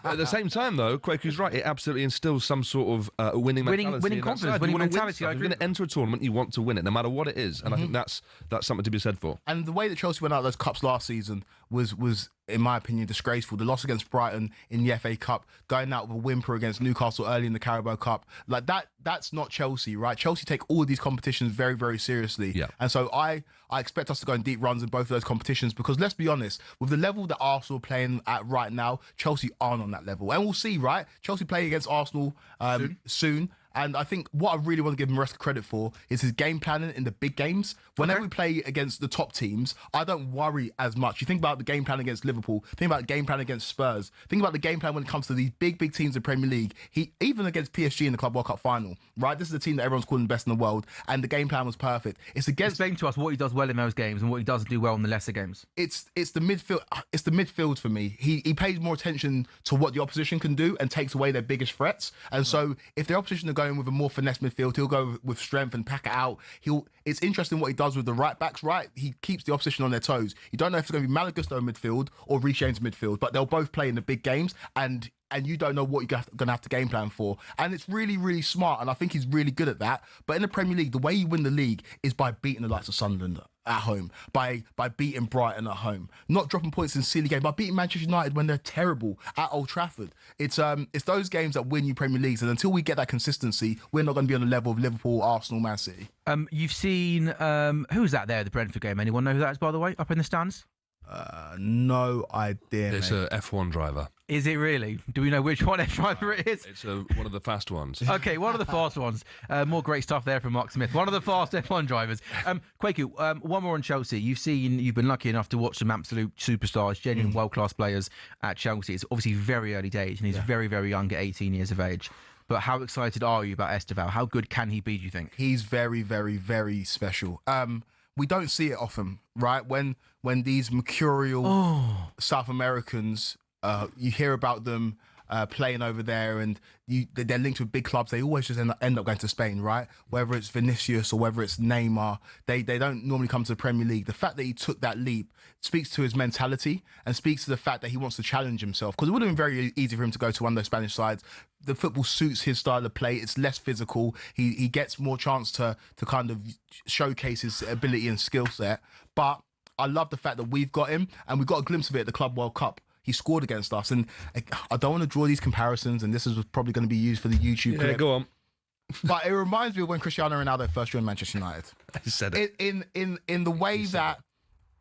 at the same time, though, Quaker's right. It absolutely instills some sort of winning mentality. Winning confidence, winning mentality. If you're going to enter a tournament, you want to win it, no matter what it is. And I think that's something to be said for. And the way that Chelsea went out of those cups last season was, in my opinion, disgraceful. The loss against Brighton in the FA Cup, going out with a whimper against Newcastle early in the Carabao Cup, like that's not Chelsea, right? Chelsea take all of these competitions very, very seriously. Yeah. And so I expect us to go in deep runs in both of those competitions, because let's be honest, with the level that Arsenal are playing at right now, Chelsea aren't on that level. And we'll see, right? Chelsea play against Arsenal soon. And I think what I really want to give Maresca credit for is his game planning in the big games. Whenever we play against the top teams, I don't worry as much. You think about the game plan against Liverpool, think about the game plan against Spurs, think about the game plan when it comes to these big teams in Premier League. Even against PSG in the Club World Cup final, right? This is the team that everyone's calling the best in the world, and the game plan was perfect. It's against. Explain to us what he does well in those games and what he doesn't do well in the lesser games. It's the midfield. It's the midfield for me. He pays more attention to what the opposition can do and takes away their biggest threats. And so if the opposition are going with a more finesse midfield, he'll go with strength and pack it out. It's interesting what he does with the right backs, right? He keeps the opposition on their toes. You don't know if it's going to be Malagusto in midfield or Reece James in midfield, but they'll both play in the big games, and you don't know what you're going to have to game plan for. And it's really, really smart, and I think he's really good at that. But in the Premier League, the way you win the league is by beating the likes of Sunderland at home, by beating Brighton at home, not dropping points in silly games, by beating Manchester United when they're terrible at Old Trafford. It's those games that win you Premier Leagues, and until we get that consistency, we're not going to be on the level of Liverpool, Arsenal, Man City. You've seen who's that there at the Brentford game? Anyone know who that is, by the way, up in the stands? No idea. It's mate. a F1 driver. Is it really? Do we know which one driver it is? It's one of the fast ones. Okay, one of the fast ones. More great stuff there from Mark Smith. One of the fast F1 drivers. Kwaku, one more on Chelsea. You've been lucky enough to watch some absolute superstars, genuine world-class players at Chelsea. It's obviously very early days, and he's very, very young at 18 years of age. But how excited are you about Estevao? How good can he be, do you think? He's very, very, very special. We don't see it often, right? When these mercurial South Americans, you hear about them playing over there, and they're linked with big clubs. They always just end up going to Spain, right? Whether it's Vinicius or whether it's Neymar, they don't normally come to the Premier League. The fact that he took that leap speaks to his mentality and speaks to the fact that he wants to challenge himself. Because it would have been very easy for him to go to one of those Spanish sides. The football suits his style of play. It's less physical. He gets more chance to kind of showcase his ability and skill set. But I love the fact that we've got him, and we got a glimpse of it at the Club World Cup. He scored against us, and I don't want to draw these comparisons, and this is probably going to be used for the YouTube clip. Go on. But it reminds me of when Cristiano Ronaldo first joined Manchester United. I said it. In the way that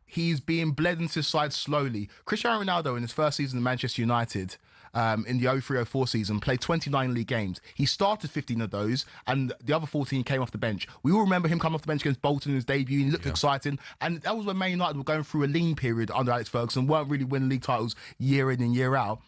he's being bled into his side slowly. Cristiano Ronaldo in his first season in Manchester United, in the 03-04 season, played 29 league games. He started 15 of those, and the other 14 came off the bench. We all remember him coming off the bench against Bolton in his debut, and he looked exciting. And that was when Man United were going through a lean period under Alex Ferguson, weren't really winning league titles year in and year out.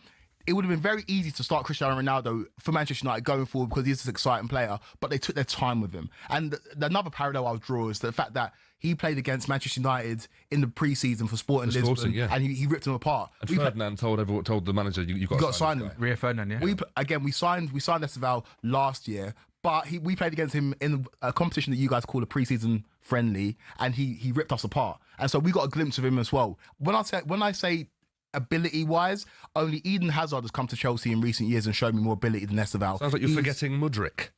It would have been very easy to start Cristiano Ronaldo for Manchester United going forward because he's an exciting player, but they took their time with him. And another parallel I'll draw is the fact that he played against Manchester United in the pre-season for Sporting Lisbon, and he ripped them apart. And Ferdinand told the manager, "You've got to sign him." Rio Ferdinand, yeah. We signed Estevao last year, but we played against him in a competition that you guys call a pre-season friendly, and he ripped us apart. And so we got a glimpse of him as well. When I say ability-wise, only Eden Hazard has come to Chelsea in recent years and showed me more ability than Estevao. Sounds like you're forgetting Mudryk.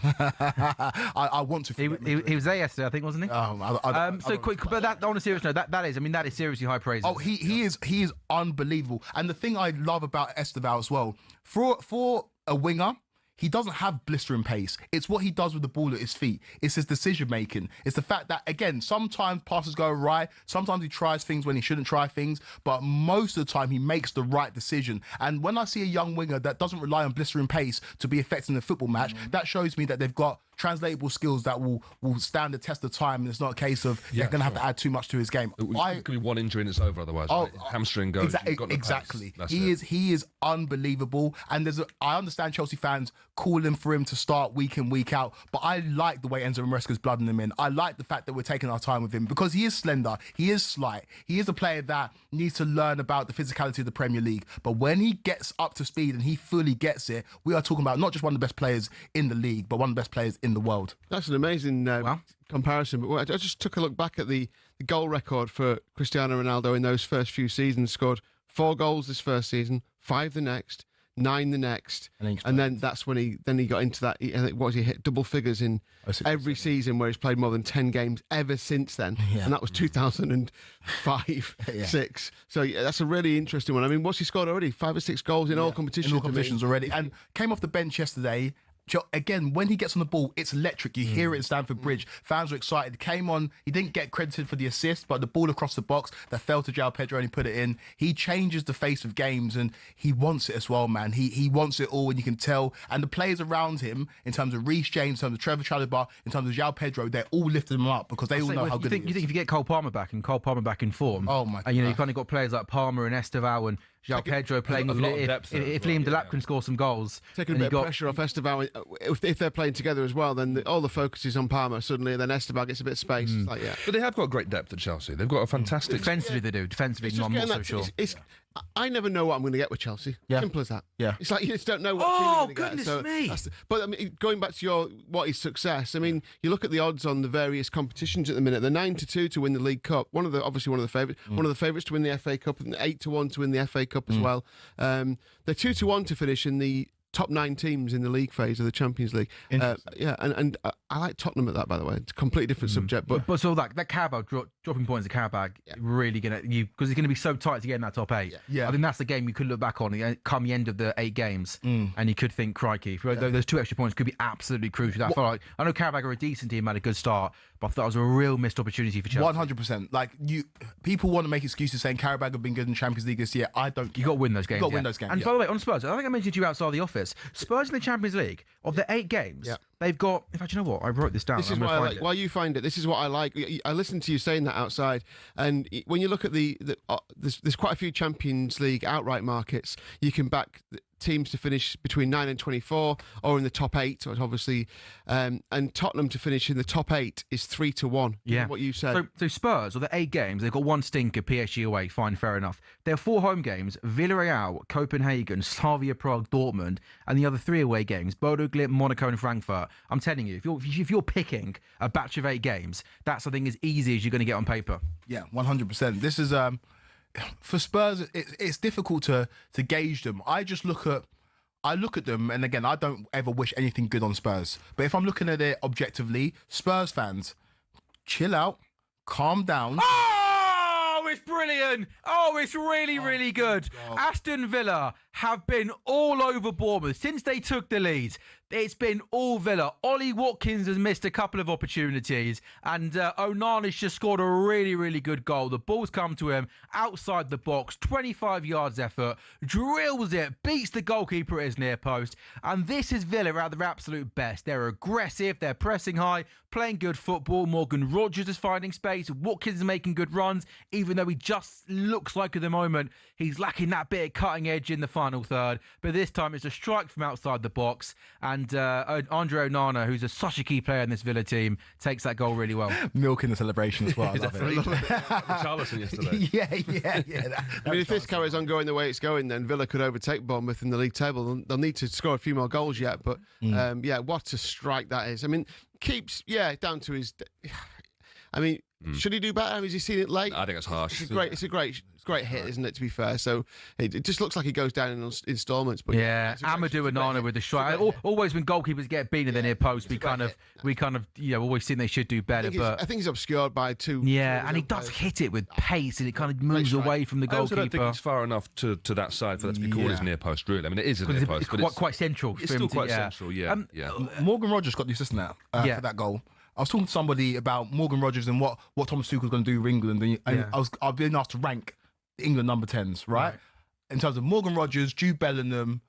I want to. He was there yesterday, I think, wasn't he? But on a serious note, that is seriously high praise. Oh, he is unbelievable. And the thing I love about Estevao as well, for a winger, he doesn't have blistering pace. It's what he does with the ball at his feet. It's his decision making. It's the fact that, again, sometimes passes go awry. Sometimes he tries things when he shouldn't try things. But most of the time, he makes the right decision. And when I see a young winger that doesn't rely on blistering pace to be effective in a football match, that shows me that they've got translatable skills that will stand the test of time, and it's not a case of they're going to have to add too much to his game. It could be one injury and it's over otherwise. Right? Hamstring goes. Exactly. He is unbelievable, and I understand Chelsea fans calling for him to start week in, week out, but I like the way Enzo Maresca's blooding him in. I like the fact that we're taking our time with him because he is slender, he is slight, he is a player that needs to learn about the physicality of the Premier League. But when he gets up to speed and he fully gets it, we are talking about not just one of the best players in the league, but one of the best players in the world. That's an amazing comparison. But I just took a look back at the goal record for Cristiano Ronaldo in those first few seasons. Scored 4 goals this first season, 5 the next, 9 the next, and then that's when he got into that. He hit double figures in every season where he's played more than 10 games ever since then, and that was 2005, 6. So that's a really interesting one. I mean, what's he scored already? 5 or 6 goals in all competitions. Already, and came off the bench yesterday. Again, when he gets on the ball, it's electric. You hear it in Stamford Bridge. Fans were excited. Came on. He didn't get credited for the assist, but the ball across the box that fell to João Pedro and he put it in. He changes the face of games, and he wants it as well, man. He wants it all, and you can tell. And the players around him, in terms of Reece James, in terms of Trevor Chalobah, in terms of João Pedro, they're all lifting him up because they all know how good he is. You think if you get Cole Palmer back and Cole Palmer back in form, oh my God. And you kind of got players like Palmer and Estevao and João Pedro playing with if Liam Delap can score some goals. Taking a bit of pressure off Estevao. If they're playing together as well, then all the focus is on Palmer suddenly, and then Estevao gets a bit of space. But they have got great depth at Chelsea. They've got a fantastic... Defensively they do. Defensively, I'm not so sure. I never know what I'm going to get with Chelsea. Yeah. Simple as that. Yeah. It's like you just don't know what team you're going to get. Goodness me. But I mean, going back to what is success, I mean, you look at the odds on the various competitions at the minute. They're 9-2 to win the League Cup. Obviously one of the favourites. One of the favourites to win the FA Cup, and 8-1 to win the FA Cup as well. They're 2-1 to finish in the top 9 teams in the league phase of the Champions League. And I like Tottenham at that, by the way. It's a completely different subject. But so that Carabao dropping points at Carabao really going to because it's going to be so tight to get in that top 8. Yeah. I think that's the game you could look back on come the end of the 8 games, and you could think, crikey, those 2 extra points could be absolutely crucial. I know Carabao are a decent team, had a good start, but I thought it was a real missed opportunity for Chelsea. 100%. Like people want to make excuses saying Carabao have been good in the Champions League this year. I don't. You got to win those games. You got to win those games. And by the way, on Spurs, I think I mentioned to you outside the office. Spurs in the Champions League, of the 8 games, they've got. In fact, you know what? I wrote this down. This is what I like. While you find it, this is what I like. I listened to you saying that outside, and when you look at there's quite a few Champions League outright markets. You can back teams to finish between 9 and 24, or in the top 8, obviously, and Tottenham to finish in the top 8 is 3-1. Yeah, what you said. So Spurs, of the 8 games, they've got 1 stinker, PSG away. Fine, fair enough. They have 4 home games: Villarreal, Copenhagen, Slavia Prague, Dortmund, and the other 3 away games: Bodo Glimt, Monaco, and Frankfurt. I'm telling you, if you're picking a batch of 8 games, that's, I think, as easy as you're going to get on paper. Yeah, 100%. This is for Spurs. It's difficult to gauge them. I look at them, and again, I don't ever wish anything good on Spurs. But if I'm looking at it objectively, Spurs fans, chill out, calm down. Oh, it's brilliant. Oh, it's really, really good. Aston Villa have been all over Bournemouth since they took the lead. It's been all Villa. Ollie Watkins has missed a couple of opportunities, and Onana's just scored a really, really good goal. The ball's come to him outside the box, 25 yards effort, drills it, beats the goalkeeper at his near post, and this is Villa at their absolute best. They're aggressive, they're pressing high, playing good football. Morgan Rogers is finding space. Watkins is making good runs, even though he just looks like at the moment he's lacking that bit of cutting edge in the final third. But this time it's a strike from outside the box, and Andre Onana, who's such a key player in this Villa team, takes that goal really well. Milking the celebration as well. I love it. Richarlison yesterday. Yeah. I mean, if this carries on going the way it's going, then Villa could overtake Bournemouth in the league table. They'll need to score a few more goals yet, but what a strike that is. I mean, keeps down to his. I mean, should he do better? Has he seen it late? I think it's harsh. It's a great hit, isn't it? To be fair, so it just looks like he goes down in instalments. But Amadou Onana with the strike. Always when goalkeepers get beaten in the near post, we kind of always think they should do better. I think he's obscured by 2. Yeah, and he does hit it with pace, and it kind of moves away from the goalkeeper. I also don't think he's far enough to that side for that to be called his near post. Really, I mean, it is a near post, but it's quite central. It's still quite central. Yeah. Morgan Rogers got the assist now for that goal. I was talking to somebody about Morgan Rogers and what Thomas Tuchel's going to do with England, and I've been asked to rank the England number 10s, right? In terms of Morgan Rogers, Jude Bellingham,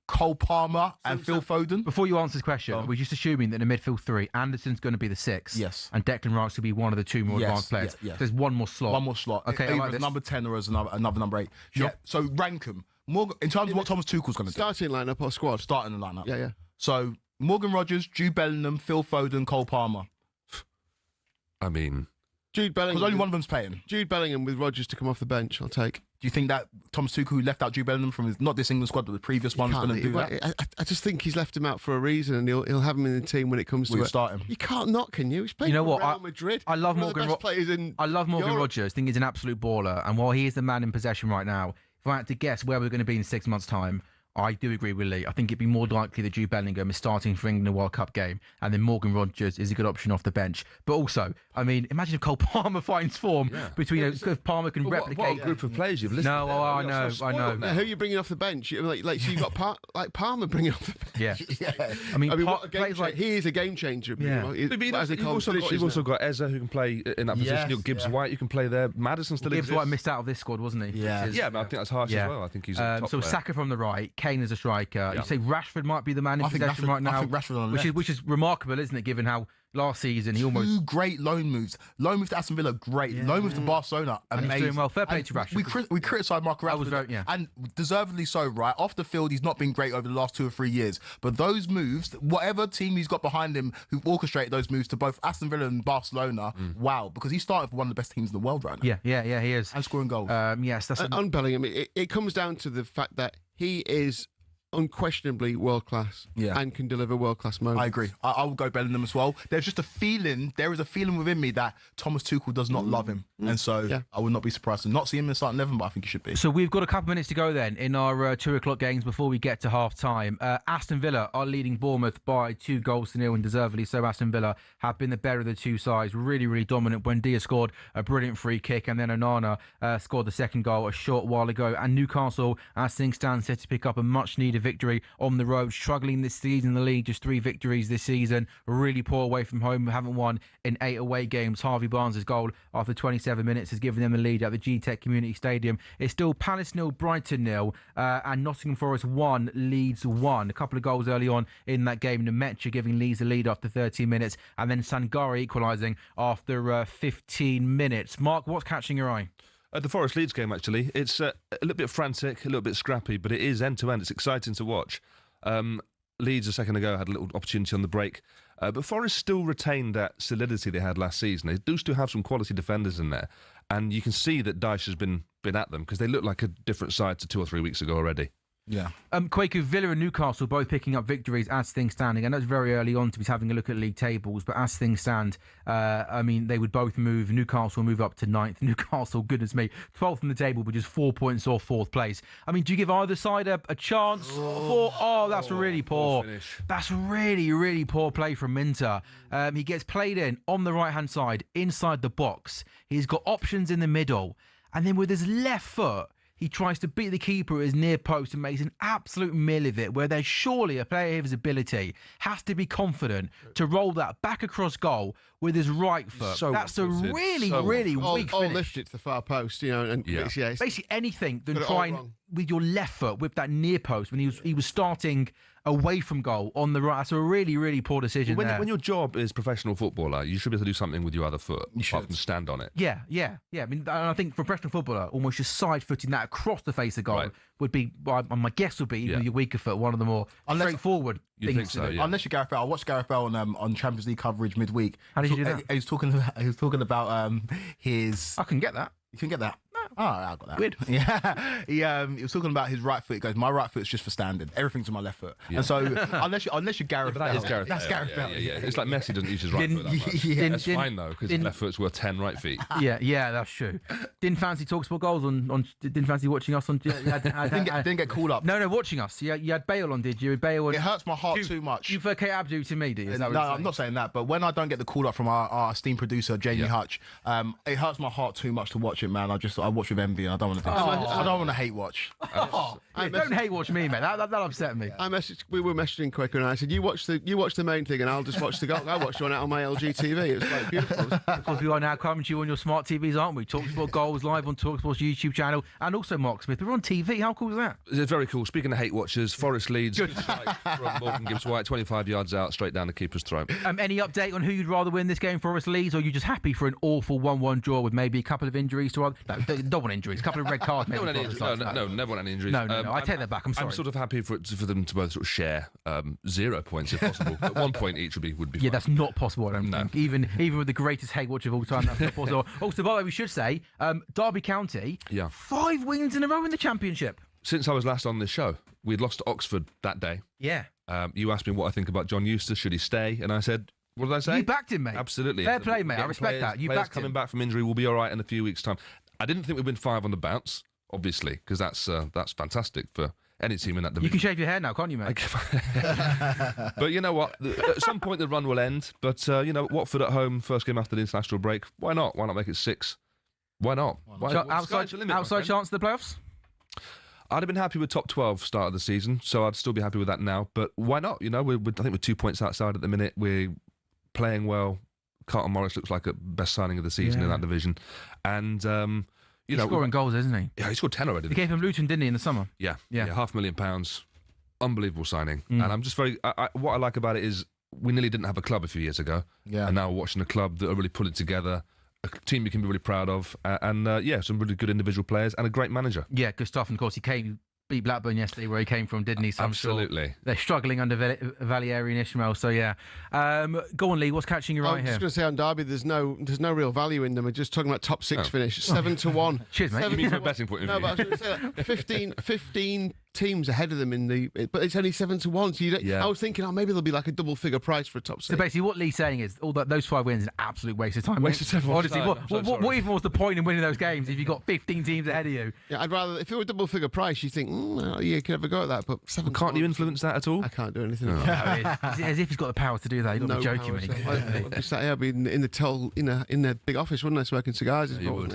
Cole Palmer, and Phil Foden. Before you answer this question, we're just assuming that in the midfield 3, Anderson's going to be the 6. Yes. And Declan Rice will be one of the 2 more advanced players. Yes. There's one more slot. Okay, either as number 10 or as another number 8. Sure. Yeah. So rank them. Morgan, in terms of what Thomas Tuchel's going to do. Starting lineup or squad? Starting the lineup. Yeah. So Morgan Rogers, Jude Bellingham, Phil Foden, Cole Palmer. I mean, Jude Bellingham. Because only one of them's playing. Jude Bellingham with Rodgers to come off the bench, I'll take. Do you think that Thomas Tuchel, who left out Jude Bellingham from not this England squad but the previous one, is going to do that? I just think he's left him out for a reason, and he'll have him in the team when it comes to it. Start him. You can't not, can you? He's playing for Real Madrid. I love Morgan Rogers. Rogers. I think he's an absolute baller, and while he is the man in possession right now, if I had to guess where we're going to be in 6 months' time, I do agree with Lee. I think it'd be more likely that Jude Bellingham is starting for England in a World Cup game, and then Morgan Rogers is a good option off the bench. But also, I mean, imagine if Cole Palmer finds form between if Palmer can replicate. What a group of players you've listed. No, there. I know. Now, who are you bringing off the bench? So you got Palmer bringing off the bench. Yeah. I mean, what a game he is a game changer. Yeah. You've also got Eze who can play in that position. You've got Gibbs White, you can play there. Maddison still exists. Gibbs White missed out of this squad, wasn't he? Yeah, but I think that's harsh as well. I think he's a top so player. Saka from the right, Kane as a striker. You say Rashford might be the man in possession right now. I think Rashford on the left. Which is remarkable, isn't it, given how last season he almost... Two great loan moves. Loan move to Aston Villa, great. Loan move to Barcelona, amazing. And he's doing well. Fair play to Rashford. We criticised Marco Rashford, and deservedly so, right? Off the field, he's not been great over the last 2 or 3 years. But those moves, whatever team he's got behind him who've orchestrated those moves to both Aston Villa and Barcelona, wow, because he started for one of the best teams in the world right now. Yeah, he is. And scoring goals. Yes, that's... On Bellingham, it comes down to the fact that he is unquestionably world class and can deliver world class moments. I agree. I will go Bellingham as well. There's just a feeling, there is a feeling within me that Thomas Tuchel does not love him. And so I would not be surprised to not see him in the starting 11, but I think he should be. So we've got a couple of minutes to go then in our 2 o'clock games before we get to half time. Aston Villa are leading Bournemouth by 2-0, and deservedly so. Aston Villa have been the better of the two sides, really, really dominant. Buendia scored a brilliant free kick, and then Onana scored the second goal a short while ago. And Newcastle, as things stand, set to pick up a much needed victory on the road, struggling this season in the league, just 3 victories this season, really poor away from home, haven't won in 8 away games. Harvey Barnes' goal after 27 minutes has given them the lead at the GTech Community Stadium. It's still Palace 0, Brighton 0, and Nottingham Forest 1, Leeds 1. A couple of goals early on in that game, Mateta giving Leeds the lead after 13 minutes, and then Sangare equalising after 15 minutes. Mark, what's catching your eye? The Forest Leeds game, actually. It's a little bit frantic, a little bit scrappy, but it is end-to-end. It's exciting to watch. Leeds a second ago had a little opportunity on the break, but Forest still retained that solidity they had last season. They do still have some quality defenders in there, and you can see that Dyche has been at them because they look like a different side to 2 or 3 weeks ago already. Yeah. Kwaku, Villa and Newcastle both picking up victories as things standing. I know it's very early on to be having a look at league tables, but as things stand, I mean, they would both move. Newcastle move up to 9th. Newcastle, goodness me, 12th in the table, but just 4 points off 4th place. I mean, do you give either side a chance? That's really poor. That's really, really poor play from Minter. He gets played in on the right-hand side, inside the box. He's got options in the middle. And then with his left foot, he tries to beat the keeper at his near post and makes an absolute mill of it, where there's surely a player of his ability has to be confident to roll that back across goal with his right foot. That's a really, really weak finish. Or lift it to the far post, and basically anything than trying with your left foot with that near post when he was starting away from goal on the right. That's a really, really poor decision. When your job is professional footballer, you should be able to do something with your other foot apart from stand on it. Yeah. I mean, I think for a professional footballer, almost just side-footing that across the face of goal would be, my guess would be, with your weaker foot, one of the more straightforward things. Think so, yeah. Unless you're Gareth Bale. I watched Gareth Bale on Champions League coverage midweek. How did you do that? He was talking about his... I can get that. You can get that? Oh, I got that. Weird. Yeah. He was talking about his right foot. He goes, my right foot's just for standing. Everything's on my left foot. Yeah. And so, unless you're Gareth Bale, that's Gareth Bale. Yeah. It's like Messi doesn't use his right foot that much. That's fine, though, because his left foot's worth 10 right feet. Yeah, that's true. Didn't fancy talkSPORT goals on didn't fancy watching us on... Didn't get called up. No, watching us. You had Bale on, did you? Bale on... It hurts my heart too much. You prefer Kate Abdu to me, do you? No, I'm not saying that, but when I don't get the call up from our esteemed producer, Jamie Hutch, it hurts my heart too much to watch it, man. I watch with envy, and I don't want to I don't want to hate watch. Don't hate watch me, mate. That upset me. We were messaging Kwaku, and I said, you watch the main thing, and I'll just watch the goal. I watched one out on my LG TV. It was like beautiful. Because we are now coming to you on your smart TVs, aren't we? talkSPORT Goals live on talkSPORT's YouTube channel, and also Mark Smith. We're on TV. How cool is that? It's very cool. Speaking of hate watchers, Forest Leeds, good strike from Morgan Gibbs White, 25 yards out, straight down the keeper's throat. Any update on who you'd rather win this game, Forest Leeds, or are you just happy for an awful 1-1 draw with maybe a couple of injuries to other? No, don't want injuries. A couple of red cards. Maybe No, never want any injuries. No, I take that back. I'm sorry. I'm sort of happy for them to both sort of share 0 points if possible. But 1 point each would be fine. Yeah, that's not possible, I don't think. Even with the greatest hate watch of all time, that's not possible. Also, by the way, we should say, Derby County, 5 wins in a row in the Championship. Since I was last on this show, we'd lost to Oxford that day. Yeah. You asked me what I think about John Eustace. Should he stay? And I said, what did I say? You backed him, mate. Absolutely. Fair play, mate. I respect that. You backed him. Coming back from injury will be all right in a few weeks' time. I didn't think we'd win 5 on the bounce, obviously, because that's fantastic for any team in that division. You can shave your hair now, can't you, mate? But you know what? At some point the run will end. But Watford at home, first game after the international break. Why not? Why not make it 6? Why not? Outside chance of the playoffs? I'd have been happy with top 12 start of the season, so I'd still be happy with that now. But why not? I think we're 2 points outside at the minute. We're playing well. Carlton Morris looks like a best signing of the season in that division. And, he's scoring goals, isn't he? Yeah, he scored 10 already. He gave him Luton, didn't he, in the summer? Yeah, £500,000. Unbelievable signing. And I'm just what I like about it is we nearly didn't have a club a few years ago. Yeah. And now we're watching a club that are really pulling together. A team you can be really proud of, and some really good individual players and a great manager. Yeah, good stuff. And of course, he beat Blackburn yesterday, where he came from, didn't he? So absolutely. Sure they're struggling under Valerian Ismail. So yeah, go on, Lee. What's catching your eye here? I'm just going to say on Derby, there's no real value in them. We're just talking about top 6 finish, 7-1. Cheers, mate. You mean from a betting point of view? No, but I was going to say that 15 teams ahead of them but it's only 7-1. So I was thinking, maybe there'll be like a double figure price for a top 6. So basically, what Lee's saying is those 5 wins is an absolute waste of time. Waste of time. Honestly, what even was the point in winning those games if you got 15 teams ahead of you? Yeah, I'd rather, if it were a double figure price, you think, you can have a go at that. But 7. Can't you influence that at all? I can't do anything. As if he's got the power to do that. You've got to be joking me. I'd be in the big office, wouldn't I, smoking cigars? You would.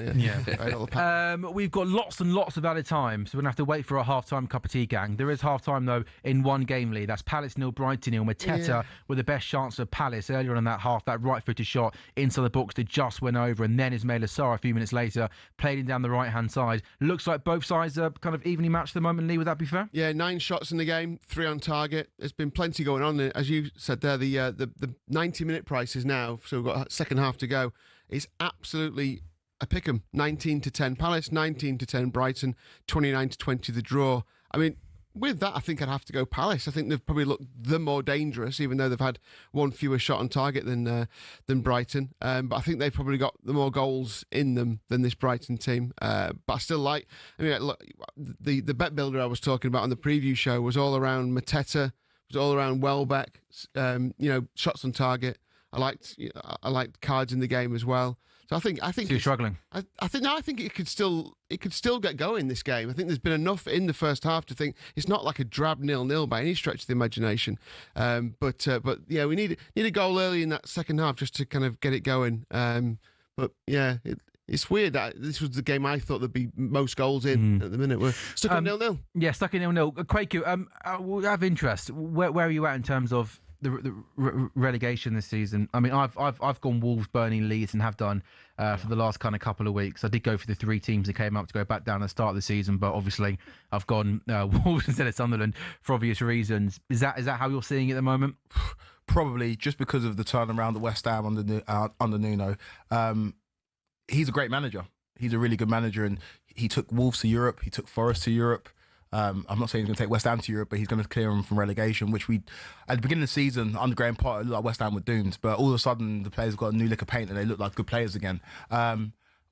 We've got lots and lots of added time, so we're going to have to wait for a half-time cup of tea, gang. There is half-time, though, in one game, Lee. That's Palace 0, Brighton 0. Mateta with the best chance of Palace earlier on in that half, that right-footed shot inside the box that just went over, and then Ismail Assar a few minutes later played him down the right-hand side. Looks like both sides are kind of evenly matched at the moment, Lee. Would that be fair? Yeah, 9 shots in the game, 3 on target. There's been plenty going on. As you said there, the 90-minute prices now, so we've got a second half to go, is absolutely a pick'em. 19-10 Palace, 19-10 Brighton, 29-20 the draw. I mean, with that, I think I'd have to go Palace. I think they've probably looked the more dangerous, even though they've had 1 fewer shot on target than Brighton. But I think they've probably got the more goals in them than this Brighton team. But I still look, the bet builder I was talking about on the preview show was all around Mateta, was all around Welbeck. Shots on target. I liked cards in the game as well. So I think so you're struggling. I think it could still get going, this game. I think there's been enough in the first half to think it's not like a drab 0-0 by any stretch of the imagination. But we need a goal early in that second half just to kind of get it going. It's weird that this was the game I thought there'd be most goals in at the minute. We're stuck at 0-0. Yeah, stuck in 0-0. Kwaku, I have interest. Where are you at in terms of the relegation this season? I mean, I've gone Wolves, Burnley, Leeds, and have done for the last kind of couple of weeks. I did go for the 3 teams that came up to go back down at the start of the season, but obviously I've gone Wolves instead of Sunderland for obvious reasons. Is that how you're seeing it at the moment? Probably just because of the turnaround at West Ham under Nuno. He's a great manager. He's a really good manager, and he took Wolves to Europe. He took Forest to Europe. I'm not saying he's going to take West Ham to Europe, but he's going to clear them from relegation, which at the beginning of the season, under Graham Potter, it looked like West Ham were doomed. But all of a sudden, the players got a new lick of paint and they look like good players again.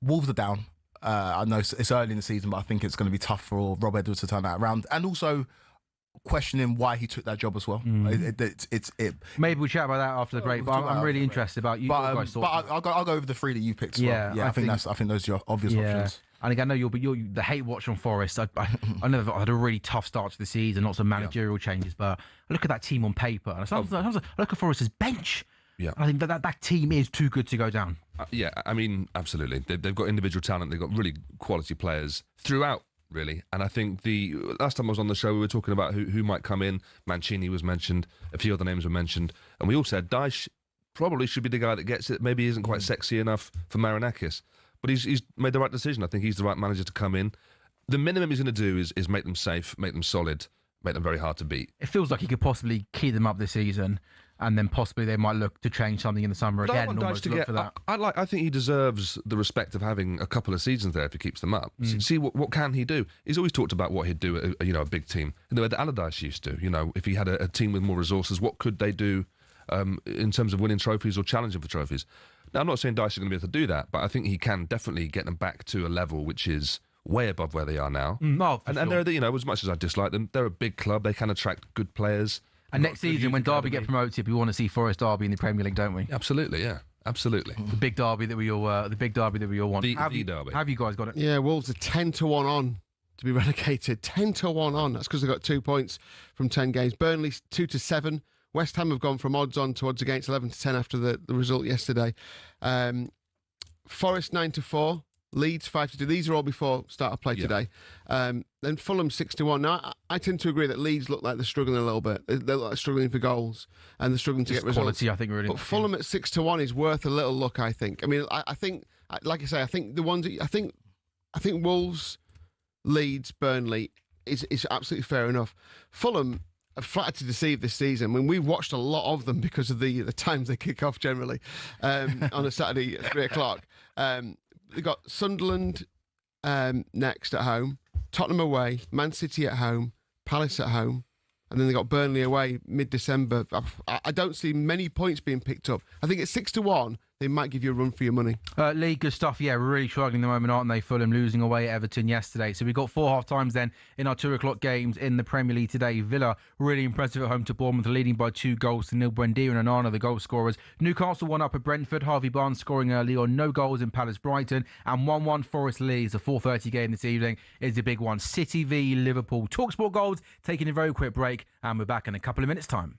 Wolves are down. I know it's early in the season, but I think it's going to be tough for Rob Edwards to turn that around. And also questioning why he took that job as well. Maybe we'll chat about that after the break, but I'm really interested about you guys. But I'll go over the 3 that you picked as well. I think those are your obvious options. And again, I know you're the hate watch on Forest. I know they've had a really tough start to the season, lots of managerial changes, but I look at that team on paper, and I look at Forest's bench. Yeah, I think that team is too good to go down. I mean, absolutely. They've got individual talent. They've got really quality players throughout, really. And I think the last time I was on the show, we were talking about who might come in. Mancini was mentioned. A few other names were mentioned. And we all said Dyche probably should be the guy that gets it. Maybe he isn't quite sexy enough for Marinakis. But he's made the right decision. I think he's the right manager to come in. The minimum he's going to do is make them safe, make them solid, make them very hard to beat. It feels like he could possibly key them up this season, and then possibly they might look to change something in the summer again. And almost look for that. I think he deserves the respect of having a couple of seasons there if he keeps them up. See what can he do? He's always talked about what he'd do at a big team, in the way that Allardyce used to. If he had a team with more resources, what could they do in terms of winning trophies or challenging for trophies? Now, I'm not saying Dyche is going to be able to do that, but I think he can definitely get them back to a level which is way above where they are now. And they're, as much as I dislike them, they're a big club. They can attract good players. And next season, when Derby get promoted, we want to see Forest Derby in the Premier League, don't we? Absolutely, yeah. Absolutely. The big derby that we all want. The derby. Have you guys got it? Yeah, Wolves are 10-1 on to be relegated. 10-1 on. That's because they've got 2 points from 10 games. Burnley 2-7. West Ham have gone from odds on to odds against 11-10 after the result yesterday. Forest 9-4. Leeds 5-2. These are all before start of play today. Then Fulham 6-1. Now I tend to agree that Leeds look like they're struggling a little bit. They look like they're struggling for goals and they're struggling to get results. Quality, I think, really. But Fulham at 6-1 is worth a little look. I think. I mean, I think, like I say, I think the ones that, I think Wolves, Leeds, Burnley is absolutely fair enough. Fulham are flattered to deceive this season. When we've watched a lot of them because of the times they kick off generally on a Saturday at 3:00. They've got Sunderland next at home, Tottenham away, Man City at home, Palace at home, and then they've got Burnley away mid-December. I don't see many points being picked up. I think at 6-1, they might give you a run for your money. League, good stuff. Yeah, really struggling at the moment, aren't they? Fulham losing away at Everton yesterday. So we've got 4 half-times then in our 2:00 games in the Premier League today. Villa, really impressive at home to Bournemouth, leading by 2 goals to nil. Buendia and Onana, the goal scorers. Newcastle 1 up at Brentford. Harvey Barnes scoring early on. No goals in Palace Brighton. And 1-1 Forest Leeds. The 4:30 game this evening is the big one. City v Liverpool. talkSPORT Gold, taking a very quick break. And we're back in a couple of minutes' time.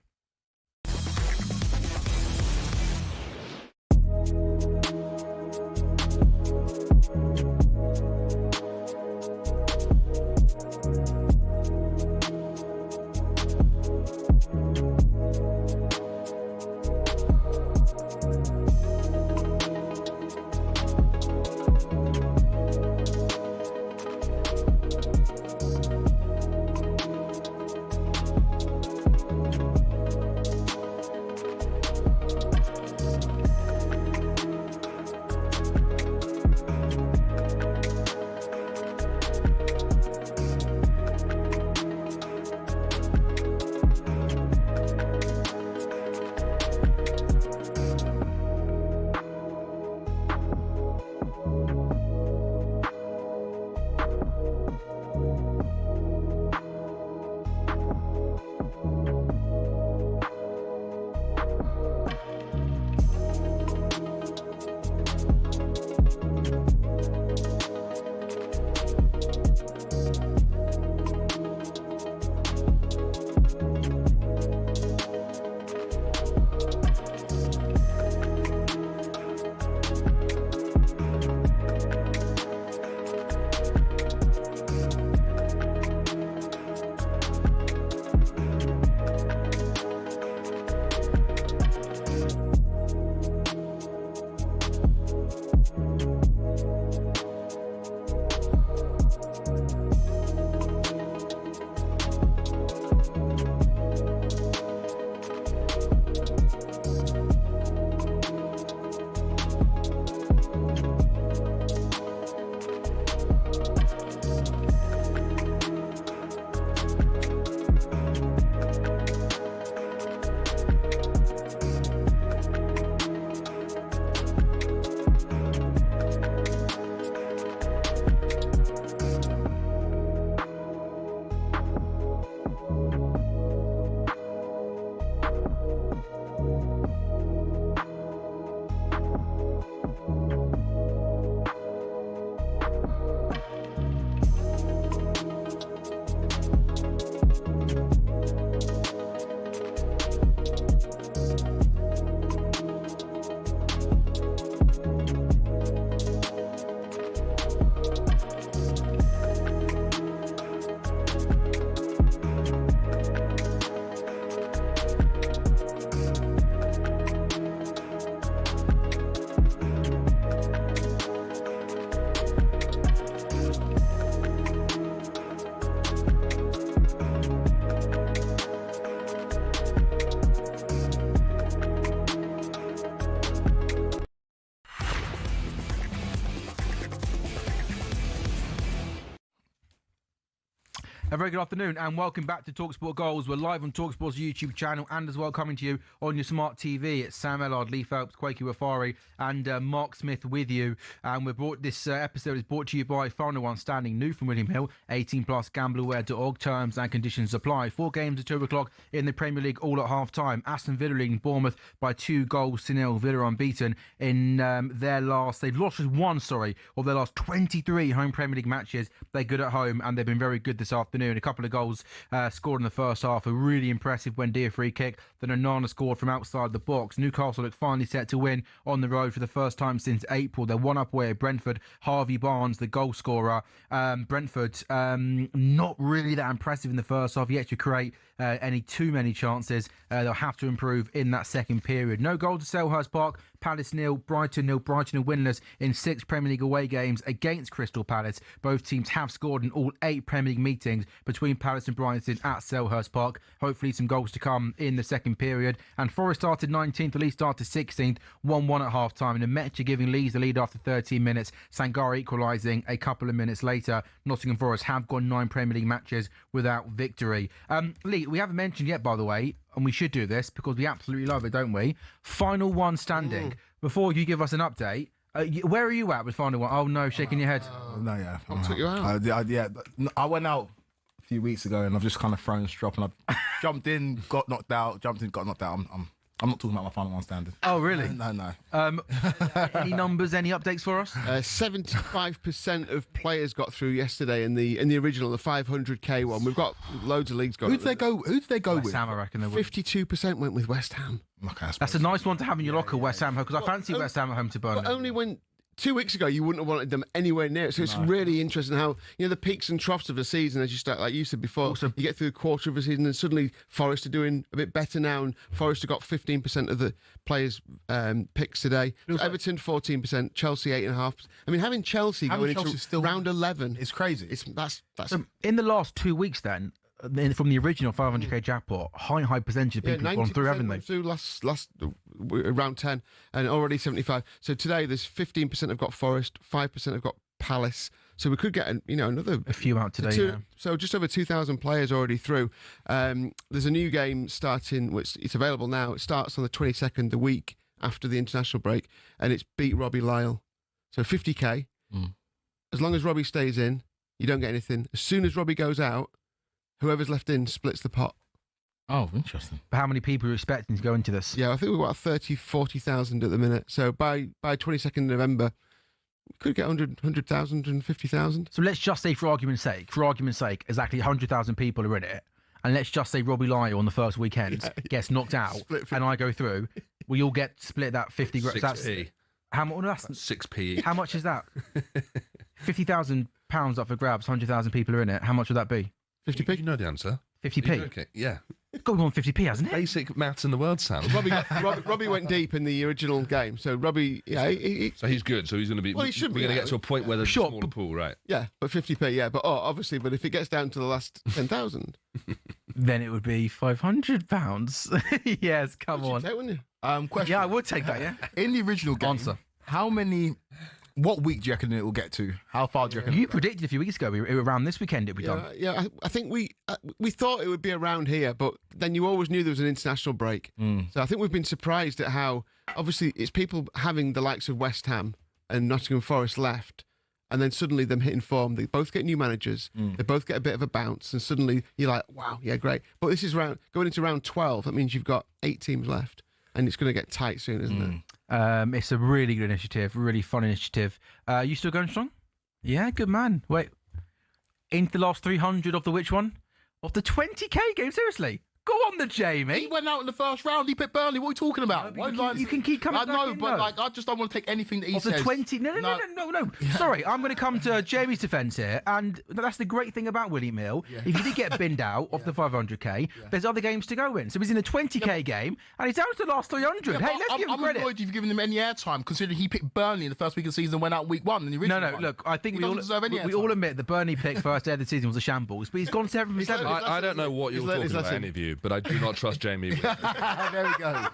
A very good afternoon and welcome back to talkSPORT Goals. We're live on talkSPORT's YouTube channel and as well coming to you on your smart TV. It's Sam Ellard, Lee Phelps, Kwesi Wafari and Mark Smith with you. And this episode is brought to you by Final One Standing, new from William Hill, 18 plus gambleaware.org. Terms and conditions apply. 4 games at 2 o'clock in the Premier League, all at half time. Aston Villa leading Bournemouth by 2-0. Villa unbeaten in they've lost just one, of their last 23 home Premier League matches. They're good at home and they've been very good this afternoon. A couple of goals scored in the first half, a really impressive Wendia free kick. Then Onana scored from outside the box. Newcastle look finally set to win on the road for the first time since April. They're one up away at Brentford. Harvey Barnes, the goal scorer. Brentford, not really that impressive in the first half yet to create too many chances. They'll have to improve in that second period. No goal to Selhurst Park. Palace 0, Brighton 0. Brighton are winless in 6 Premier League away games against Crystal Palace. Both teams have scored in all 8 Premier League meetings between Palace and Brighton at Selhurst Park. Hopefully some goals to come in the second period. And Forest started 19th, Leeds started 16th, 1-1 at half-time. And Mateta giving Leeds the lead after 13 minutes. Sangare equalising a couple of minutes later. Nottingham Forest have gone 9 Premier League matches without victory. Lee, we haven't mentioned yet, by the way, and we should do this because we absolutely love it, don't we? Final One Standing. Before you give us an update, where are you at with Final One? Oh, no, shaking your head. No, yeah. I took you out. I went out a few weeks ago and I've just kind of thrown a strop and I jumped in, got knocked out, jumped in, got knocked out. I'm not talking about my Final One Standing. Oh, really? No. Any numbers, any updates for us? 75% of players got through yesterday in the original, the 500k one. We've got loads of leagues going. Who did they go with? West Ham, I reckon they would. 52% went with West Ham. Okay, that's a nice one to have in your locker, West Ham, because I fancy West Ham at home to Burnley. But only when 2 weeks ago you wouldn't have wanted them anywhere near it. So it's really interesting how, the peaks and troughs of the season, as you start, like you said before, you get through a quarter of the season and suddenly Forest are doing a bit better now, and Forest have got 15% of the players' picks today. So Everton 14%, Chelsea 8.5%. I mean, having Chelsea going into round 11, it's crazy. That's so in the last 2 weeks then, from the original 500k jackpot, high percentage of people have gone through, haven't they? Through last round 10 and already 75. So today there's 15% have got Forest, 5% have got Palace. So we could get another a few out today. So just over 2,000 players already through. There's a new game starting, which it's available now. It starts on the 22nd, the week after the international break, and it's Beat Robbie Lyle. So 50k. As long as Robbie stays in, you don't get anything. As soon as Robbie goes out, whoever's left in splits the pot. Oh, interesting. But how many people are expecting to go into this? Yeah, I think we've got 40,000 at the minute. So by 22nd November, we could get 100,000, 150,000. So let's just say, for argument's sake, exactly 100,000 people are in it. And let's just say Robbie Lyle on the first weekend gets knocked out and I go through. We all get split that 50 grand. 6p. How much? That's 6p. How much is that? £50,000 up for grabs, 100,000 people are in it. How much would that be? 50p? You know the answer. 50p? Okay, yeah. It's got to go on 50p, hasn't it? Basic maths in the world, Sam. Robbie went deep in the original game. So Robbie, so he's good. So he's going to be. Well, he should be. We're going to get to a point where there's a smaller pool, right? Yeah, but 50p, yeah. But obviously, but if it gets down to the last 10,000. Then it would be £500. Yes, come on. Take, wouldn't you? Question. Yeah, I would take that, yeah. In the original game, Answer. What week do you reckon it will get to? How far do you reckon? You predicted a few weeks ago around this weekend it'd be done. Yeah, I think we thought it would be around here, but then you always knew there was an international break. So I think we've been surprised at how, obviously, it's people having the likes of West Ham and Nottingham Forest left, and then suddenly them hitting form. They both get new managers. They both get a bit of a bounce, and suddenly you're like, wow, yeah, great. But this is going into round 12. That means you've got 8 teams left, and it's going to get tight soon, isn't it? It's a really good initiative, really fun initiative. You still going strong? Yeah, good man. Wait, into the last 300 of the which one? Of the 20k game? Seriously? Go on, Jamie. He went out in the first round. He picked Burnley. What are you talking about? You can keep coming back. I know, in, but though. I just don't want to take anything that he of says. The 20. No. Sorry, I'm going to come to Jamie's defence here, and that's the great thing about William Hill. Yeah. If you did get binned out of the 500k, there's other games to go in. So he's in a 20k game, and he's down to the last 300. Hey, let's give him credit. I'm annoyed you've given him any airtime, considering he picked Burnley in the first week of the season and went out week 1 in the original one. Look, I think we all admit the Burnley pick first day of the season was a shambles, but he's gone 7 from 7. I don't know what you're talking about, any of you, but I do not trust Jamie. There we go.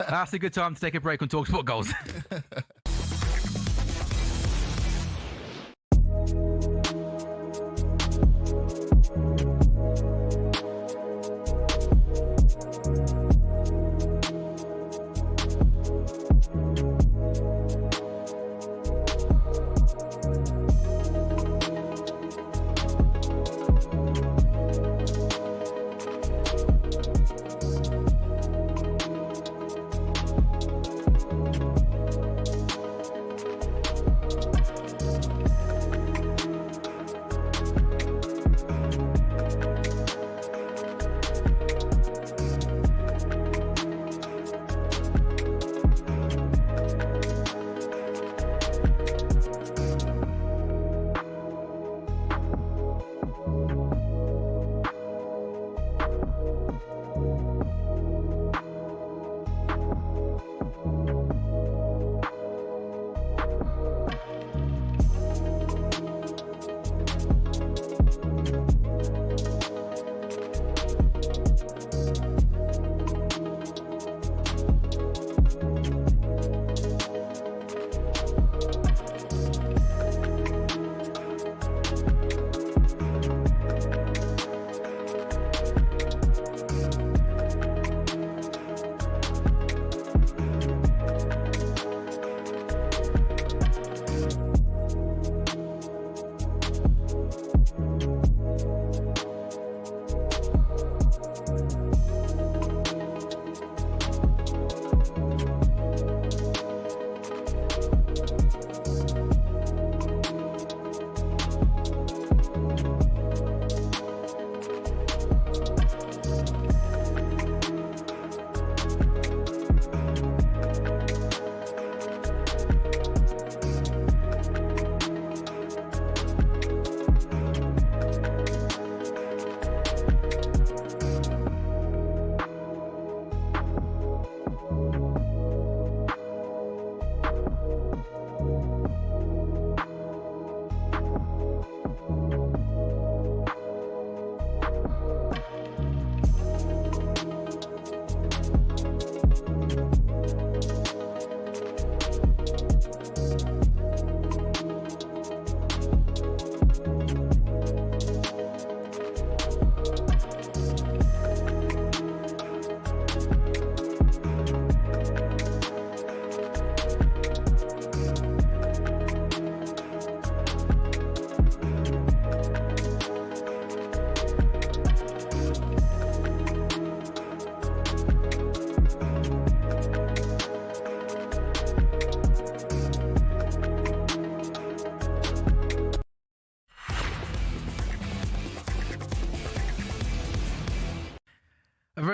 That's a good time to take a break on talkSPORT Goals.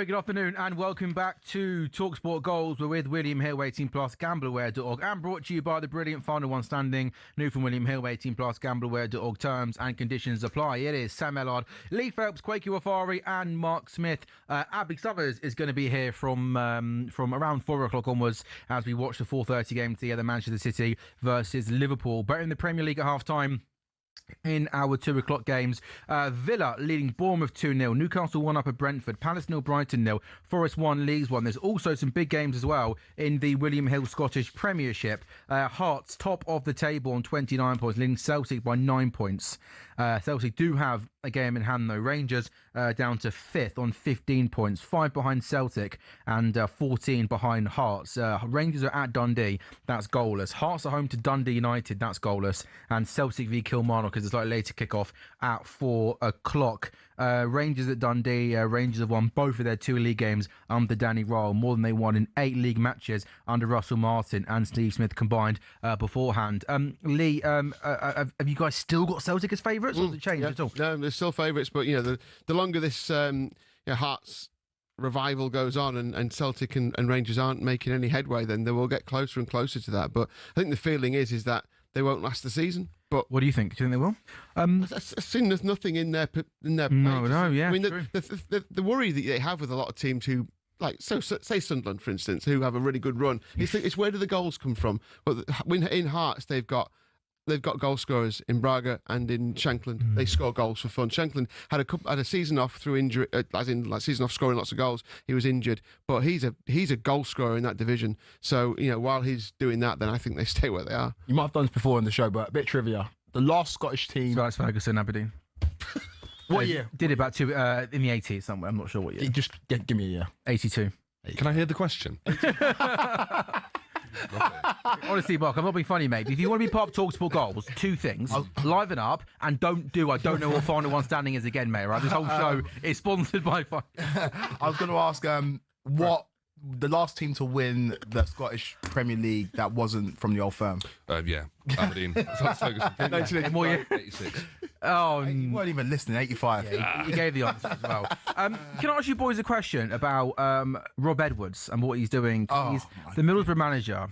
Very good afternoon and welcome back to talkSPORT Goals. We're with William Hill, 18 plus, gamblerware.org, and brought to you by the brilliant Final One Standing. New from William Hill, 18 plus, gamblerware.org. Terms and conditions apply. It is Sam Ellard, Lee Phelps, Quakey Wafari, and Mark Smith. Abby Summers is going to be here from around 4 o'clock onwards as we watch the 4:30 game together, Manchester City versus Liverpool. Better in the Premier League at half time. In our 2 o'clock games, Villa leading Bournemouth 2-0, Newcastle 1 up at Brentford, Palace 0, Brighton 0, Forest 1, Leeds 1. There's also some big games as well in the William Hill Scottish Premiership. Hearts top of the table on 29 points, leading Celtic by 9 points. Celtic do have a game in hand though. Rangers down to 5th on 15 points, 5 behind Celtic and 14 behind Hearts. Rangers are at Dundee, that's goalless. Hearts are home to Dundee United, that's goalless. And Celtic v Kilmarnock because it's like later kick-off at 4 o'clock. Rangers at Dundee, Rangers have won both of their 2 league games under Danny Ryle, more than they won in 8 league matches under Russell Martin and Steve Smith combined beforehand. Lee, have you guys still got Celtic as favourites or has it changed at all? No, they're still favourites, but the longer this Hearts revival goes on and Celtic and Rangers aren't making any headway, then they will get closer and closer to that. But I think the feeling is that they won't last the season. But what do you think? Do you think they will? I've seen there's nothing in their yeah. I mean, true. the worry that they have with a lot of teams who, like, say Sunderland, for instance, who have a really good run, it's where do the goals come from? Well, in Hearts, they've got goal scorers in Braga and in Shankland. They score goals for fun. Shankland had a season off through injury, as in like season off scoring lots of goals. He was injured, but he's a goal scorer in that division. So while he's doing that, then I think they stay where they are. You might have done this before in the show, but a bit trivia. The last Scottish team. So that's Ferguson, Aberdeen. What year? Did it about 2 in the 80s somewhere. I'm not sure what year. Just give me a year. 82. Can I hear the question? Honestly, Mark, I'm not being funny, mate. If you want to be part of talkSPORT Goals, 2 things: liven up and I don't know what Final One Standing is again, mate. Right? This whole show is sponsored by. I was going to ask what the last team to win the Scottish Premier League that wasn't from the old firm. Yeah, Aberdeen. That's Ferguson. More year. 86. Oh, you weren't even listening. 85. Yeah, he gave the answer as well. Can I ask you boys a question about Rob Edwards and what he's doing? He's the Middlesbrough manager.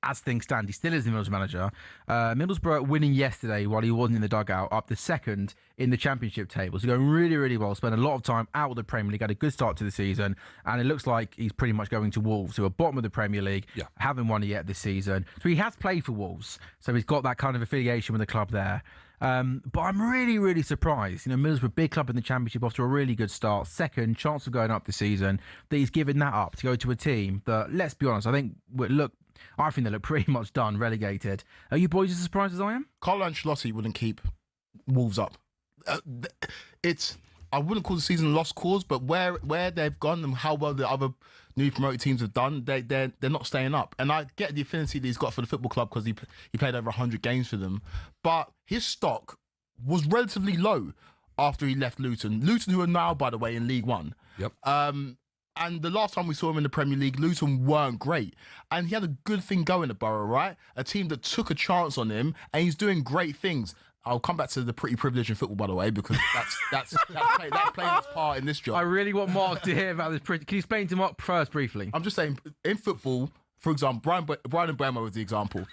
As things stand, he still is the Middlesbrough manager. Middlesbrough winning yesterday while he wasn't in the dugout, up to 2nd in the Championship table. So going really, really well. Spent a lot of time out of the Premier League, had a good start to the season, and it looks like he's pretty much going to Wolves, who are bottom of the Premier League, haven't won it yet this season. So he has played for Wolves, so he's got that kind of affiliation with the club there. But I'm really, really surprised. Middlesbrough, big club in the Championship, off to a really good start. 2nd, chance of going up this season, that he's given that up to go to a team that, let's be honest, I think they look pretty much done, relegated. Are you boys as surprised as I am? Carlo Ancelotti wouldn't keep Wolves up. I wouldn't call the season a lost cause, but where they've gone and how well the other new promoted teams have done, they're not staying up. And I get the affinity that he's got for the football club because he played over 100 games for them. But his stock was relatively low after he left Luton. Luton, who are now, by the way, in League One. Yep. And the last time we saw him in the Premier League, Luton weren't great. And he had a good thing going at Borough, right? A team that took a chance on him, and he's doing great things. I'll come back to the pretty privilege in football, by the way, because that's playing its part in this job. I really want Mark to hear about this. Can you explain to Mark first briefly? I'm just saying, in football, for example, Brian Mbeumo was the example.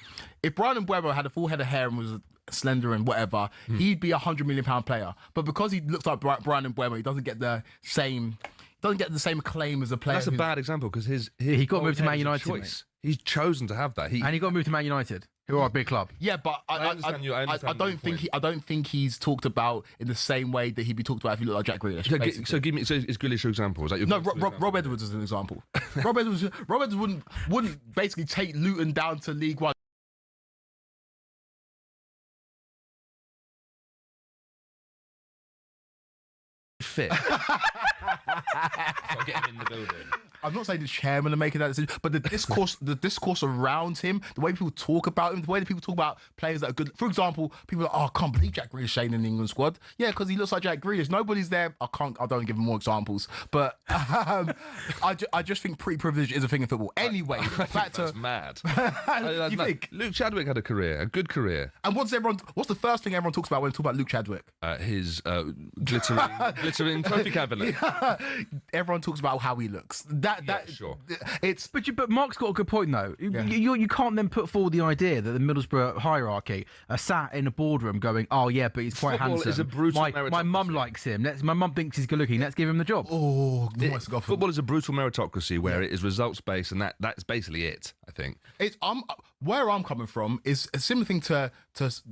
If Brian Mbeumo had a full head of hair and was slender and whatever, he'd be £100 million player. But because he looks like Brian Mbeumo, he doesn't get the same acclaim as a player. That's a bad example because he got moved to Man United. Choice. He's chosen to have that. And he got moved to Man United, who are a big club. Yeah, but I don't think he's talked about in the same way that he'd be talked about if you look like Jack Grealish. So is Grealish your example? Is that your Rob Edwards is an example. Rob Edwards wouldn't basically take Luton down to League One. Fit. Got to get him in the building. I'm not saying the chairman are making that decision, but the discourse around him, the way people talk about him, the way that people talk about players that are good. For example, people are like, oh, I can't believe Jack Grealish staying in the England squad. Yeah, because he looks like Jack Grealish. Nobody's there. I don't give him more examples, but I just think pretty privilege is a thing in football. Anyway, That's mad. You think? Luke Chadwick had a good career. And what's the first thing everyone talks about when they talk about Luke Chadwick? His glittering trophy cabinet. Everyone talks about how he looks. Sure. But Mark's got a good point though. You can't then put forward the idea that the Middlesbrough hierarchy are sat in a boardroom going, oh yeah, but he's quite Football handsome. is a brutal my mum likes him. My mum thinks he's good looking. Let's give him the job. Oh, Football is a brutal meritocracy where it is results based, and that's basically it. I think where I'm coming from is a similar thing to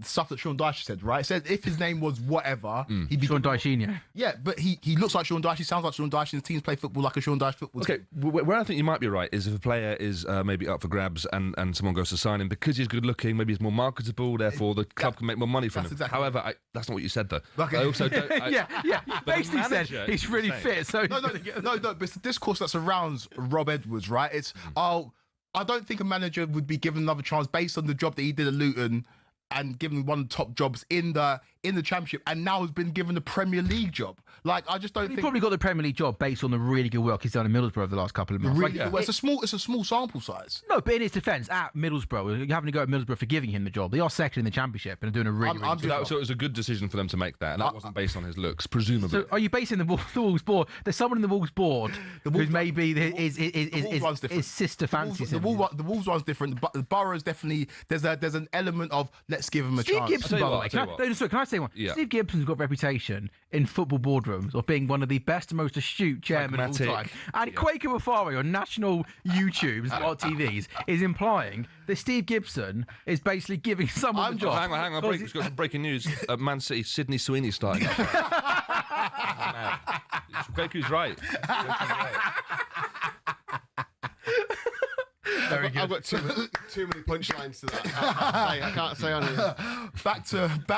stuff that Sean Dyche said. Right, it said if his name was whatever, he'd be Sean Dyche. Yeah, but he looks like Sean Dyche. He sounds like Sean Dyche. And his teams play football like a Sean Dyche football team. Okay, where I think you might be right is if a player is maybe up for grabs and someone goes to sign him because he's good looking, maybe he's more marketable, therefore the club can make more money from him. Exactly However, that's not what you said though. Okay. I also don't. You basically said he's really fit. So No, but it's the discourse that surrounds Rob Edwards, right? It's I don't think a manager would be given another chance based on the job that he did at Luton and given one of the top jobs in the Championship, and now has been given the Premier League job. Like, I just don't think he probably got the Premier League job based on the really good work he's done in Middlesbrough over the last couple of months. really good. It's a small sample size. No, but in his defence, at Middlesbrough, you're having to go at Middlesbrough for giving him the job. They are second in the Championship and are doing a really good job. So it was a good decision for them to make that, and that wasn't based on his looks, presumably. So are you basing the Wolves board? There's someone in the Wolves board who's maybe his sister fancies him. The Wolves one's different. The Borough's definitely there's an element of let's give him a Steve chance. Gibson, by the way, can I say one? Yeah. Steve Gibson's got a reputation in football boardrooms of being one of the best and most astute chairmen of all time. And Quaker Wafari on national YouTubes, TVs, is implying that Steve Gibson is basically giving someone the job. Hang on, we've got some breaking news. Man City, Sydney Sweeney starting. Quaker's right. Very good. I've got too many punchlines to that. I can't say on here. Back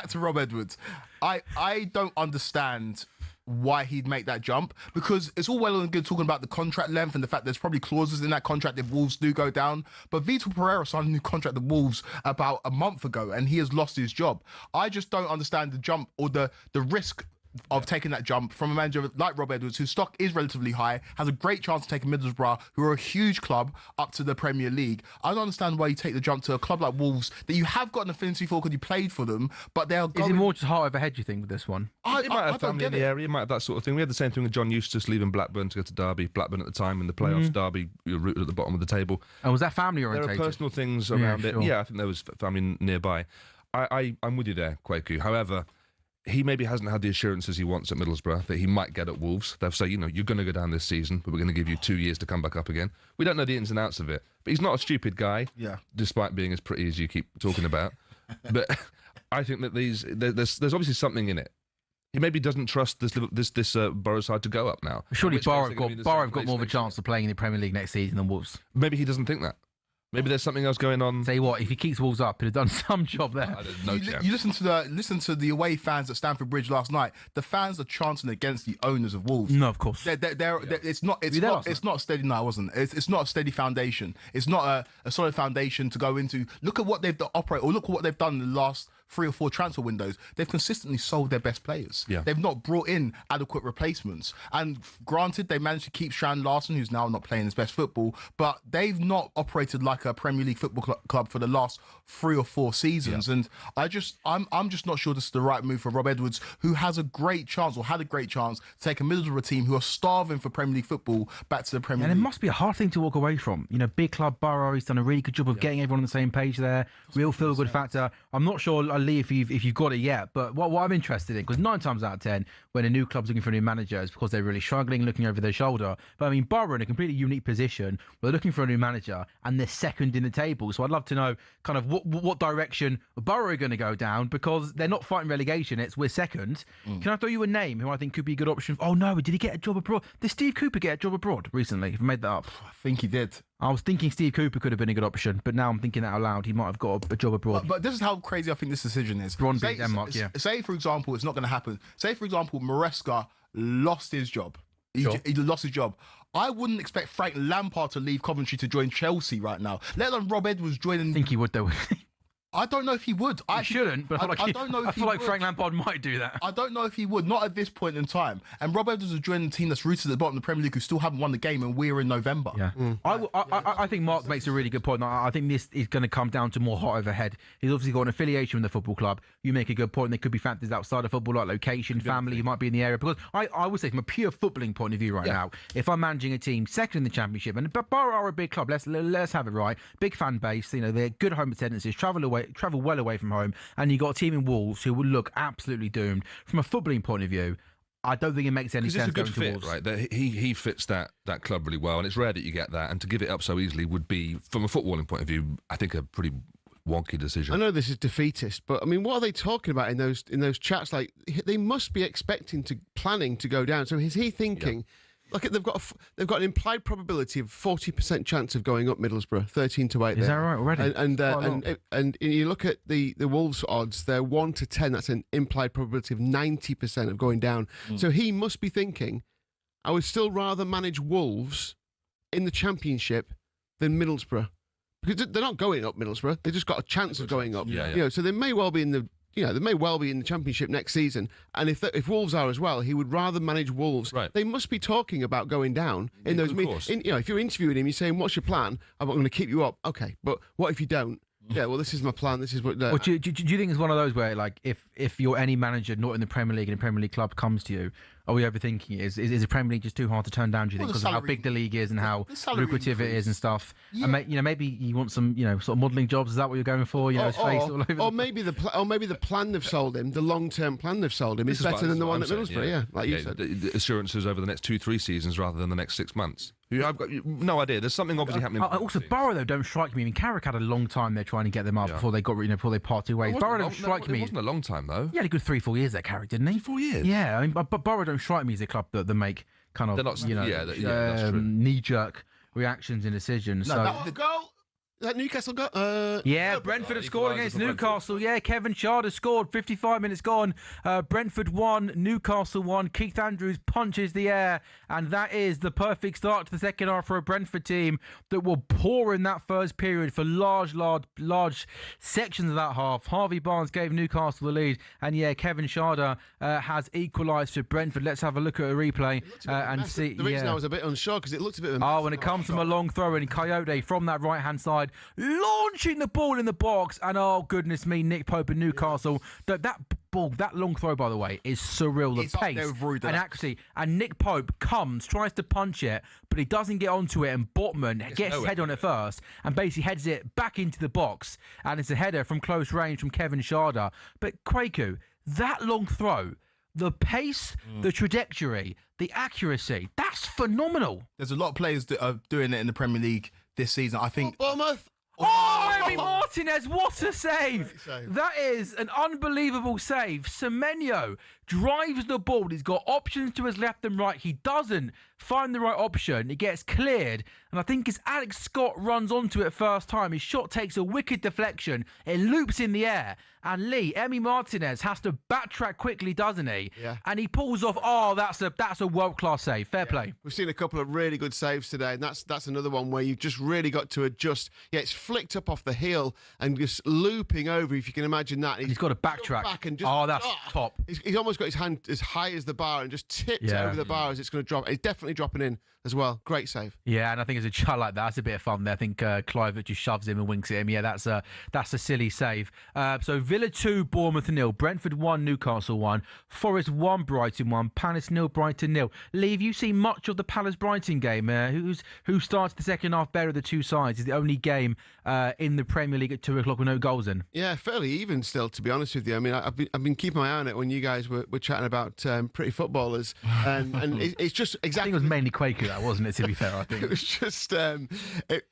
to Rob Edwards. I don't understand why he'd make that jump, because it's all well and good talking about the contract length and the fact there's probably clauses in that contract if Wolves do go down. But Vitor Pereira signed a new contract with Wolves about a month ago and he has lost his job. I just don't understand the jump or the risk of taking that jump from a manager like Rob Edwards, whose stock is relatively high, has a great chance of taking Middlesbrough, who are a huge club, up to the Premier League. I don't understand why you take the jump to a club like Wolves that you have got an affinity for because you played for them, but they're going... Is it more just heart over head, you think, with this one? He might have family in the area, he might have that sort of thing. We had the same thing with John Eustace leaving Blackburn to go to Derby. Blackburn at the time in the playoffs, Derby, you're rooted at the bottom of the table. And was that family There orientated? are personal things around it. Sure. Yeah, I think there was family nearby. I'm with you there, Kwaku. However, he maybe hasn't had the assurances he wants at Middlesbrough that he might get at Wolves. They'll say, you're going to go down this season, but we're going to give you 2 years to come back up again. We don't know the ins and outs of it, but he's not a stupid guy, despite being as pretty as you keep talking about. But I think that there's obviously something in it. He maybe doesn't trust this Borough side to go up now. Surely Borough have got more of a chance of playing in the Premier League next season than Wolves. Maybe he doesn't think that. Maybe there's something else going on. Say what? If he keeps Wolves up, he'd have done some job there. You listen to the away fans at Stamford Bridge last night. The fans are chanting against the owners of Wolves. No, of course. It's not steady. No, it wasn't. It's not a steady foundation. It's not a solid foundation to go into. Look at what they've operated, or look at what they've done in the last 3 or 4 transfer windows. They've consistently sold their best players. Yeah. They've not brought in adequate replacements. And granted, they managed to keep Strand Larson, who's now not playing his best football, but they've not operated like a Premier League football club for the last 3 or 4 seasons. Yeah. And I'm just not sure this is the right move for Rob Edwards, who has a great chance, or had a great chance, to take a Middlesbrough team who are starving for Premier League football back to the Premier League. And it must be a hard thing to walk away from. Big club Borough, he's done a really good job of getting everyone on the same page there. Real feel-good factor. I'm not sure, Lee, if you've got it yet, but what I'm interested in, because 9 times out of 10, when a new club's looking for a new manager, it's because they're really struggling, looking over their shoulder. But I mean, Borough are in a completely unique position. We're looking for a new manager, and they're second in the table. So I'd love to know kind of what direction Borough are going to go down, because they're not fighting relegation. We're second. Can I throw you a name who I think could be a good option? Oh no, did he get a job abroad? Did Steve Cooper get a job abroad recently? I've made that up. I think he did. I was thinking Steve Cooper could have been a good option, but now I'm thinking that out loud. He might have got a job abroad. But this is how crazy I think this decision is. Brøndby, Denmark, Say, for example, it's not going to happen. Say, for example, Maresca lost his job. He lost his job. I wouldn't expect Frank Lampard to leave Coventry to join Chelsea right now, let alone Rob Edwards joining. I think he would, though. I don't know if he would. He shouldn't, but I don't know if I feel like Frank Lampard might do that. I don't know if he would, not at this point in time. And Rob Edwards is joining the team that's rooted at the bottom of the Premier League, who still haven't won the game, and we're in November. Yeah, I think Mark makes a really good point. I think this is going to come down to more hot overhead. He's obviously got an affiliation with the football club. You make a good point. There could be factors outside of football, like location, family. You might be in the area. Because I would say, from a pure footballing point of view, right now, if I'm managing a team second in the Championship, and Borough are a big club, let's have it right. Big fan base. They're good home attendances. Travel well away from home, and you got a team in Wolves who would look absolutely doomed. From a footballing point of view, I don't think it makes any sense. It's a good going fit, towards. right? That he fits that club really well, and it's rare that you get that. And to give it up so easily would be, from a footballing point of view, I think a pretty wonky decision. I know this is defeatist, but I mean, what are they talking about in those chats? Like, they must be planning to go down. So is he thinking? Yeah. Look, they've got an implied probability of 40% chance of going up. Middlesbrough 13-8. Is that right already? And you look at the Wolves odds, they're 1 to 10. That's an implied probability of 90% of going down. So he must be thinking, I would still rather manage Wolves in the Championship than Middlesbrough, because they're not going up. Middlesbrough, they just got a chance of going up. Yeah. So they may well be in the. They may well be in the Championship next season, and if Wolves are as well, he would rather manage Wolves. Right. They must be talking about going down in those meetings. If you're interviewing him, you're saying, "What's your plan?" I'm not going to keep you up. Okay, but what if you don't? Yeah, well, this is my plan. This is what. Well, do you think it's one of those where, like, if you're any manager not in the Premier League and a Premier League club comes to you, are we overthinking it? Is the Premier League just too hard to turn down? Do you think, because of how big the league is and how lucrative it is and stuff? Yeah. And maybe you want some, sort of modelling jobs. Is that what you're going for? His face all over. Or maybe the plan they've sold him, the long-term plan they've sold him, is better than the one at Middlesbrough. Yeah, like you said. The assurances over the next 2-3 seasons rather than the next 6 months. I've got no idea. There's something obviously happening. Also, Borough, though, don't strike me. I mean, Carrick had a long time there trying to get them up before they got, before they parted ways. Borough don't strike me. It wasn't a long time, though. He had a good 3-4 years there, Carrick, didn't he? 4 years. Yeah, I mean, but Borough don't strike me as a club that make kind of, that's true. knee-jerk reactions and decisions. The goal. That Newcastle got. Brentford have scored against Newcastle. Yeah, Kevin Sharder scored. 55 minutes gone. Brentford 1, Newcastle 1. Keith Andrews punches the air, and that is the perfect start to the second half for a Brentford team that will pour in that first period for large sections of that half. Harvey Barnes gave Newcastle the lead, and Kevin Sharder has equalised for Brentford. Let's have a look at a replay and see. The reason I was a bit unsure because it looked a bit of a mess. When it comes from a long throw in, Coyote from that right-hand side, launching the ball in the box, and oh goodness me, Nick Pope and Newcastle. That ball, that long throw, by the way, is surreal. The pace and accuracy, and Nick Pope tries to punch it, but he doesn't get onto it, and Botman gets his head on it first and basically heads it back into the box, and it's a header from close range from Kevin Sharder. But Kwaku, that long throw, the pace, the trajectory, the accuracy, that's phenomenal. There's a lot of players that are doing it in the Premier League this season. I think. Bournemouth. Emi Martinez, what a save. That is an unbelievable save. Semenyo drives the ball. He's got options to his left and right. He doesn't find the right option. It gets cleared. And I think as Alex Scott runs onto it first time, his shot takes a wicked deflection. It loops in the air. And Emi Martinez has to backtrack quickly, doesn't he? Yeah. And he pulls off, that's a world-class save. Fair play. We've seen a couple of really good saves today, and that's another one where you've just really got to adjust. Yeah, it's flicked up off the heel and just looping over, if you can imagine that. He's got to backtrack. Back and just, that's top. He's almost got his hand as high as the bar and just tipped it over the bar as it's going to drop. It's definitely dropping in as well. Great save. Yeah, and I think as a child like that, that's a bit of fun there. I think Clive just shoves him and winks at him. Yeah, that's a silly save. So Villa 2, Bournemouth 0, Brentford 1, Newcastle 1, Forest 1, Brighton 1, Palace 0, Brighton 0. Lee, have you seen much of the Palace-Brighton game? Who started the second half better of the two sides? Is the only game in the Premier League at 2 o'clock with no goals in. Yeah, fairly even still, to be honest with you. I mean, I've been keeping my eye on it when you guys were chatting about pretty footballers, and it's just exactly. I think it was mainly Quaker, that wasn't it? To be fair, I think it was just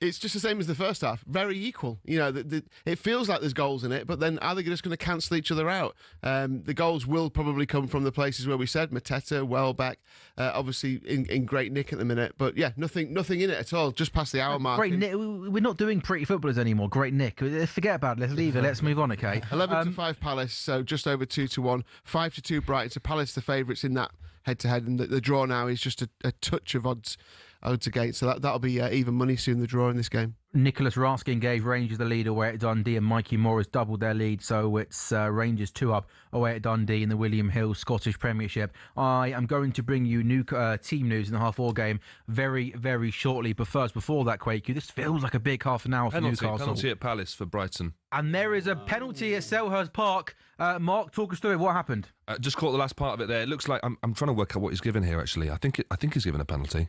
it's just the same as the first half, very equal. It feels like there's goals in it, but then are they just going to cancel each other out? The goals will probably come from the places where we said Mateta, Welbeck, obviously in great nick at the minute, but yeah, nothing in it at all. Just past the hour mark. Great nick. We're not doing pretty footballers anymore. Great nick. Forget about it. Let's leave it. Let's move on. Okay. 11-5 Palace, so just over 2-1. 5-2 Brighton. So Palace the favourites in that head-to-head, and the draw now is just a touch of odds odds against. So that'll be even money soon, the draw in this game. Nicholas Raskin gave Rangers the lead away at Dundee, and Mikey Morris doubled their lead. So it's Rangers 2 up away at Dundee in the William Hill Scottish Premiership. I am going to bring you new team news in the half-hour game very, very shortly. But first, before that, Quakey, this feels like a big half an hour for Newcastle. Penalty at Palace for Brighton. And there is a penalty at Selhurst Park. Mark, talk us through it. What happened? Just caught the last part of it there. It looks like I'm trying to work out what he's given here. Actually, I think he's given a penalty.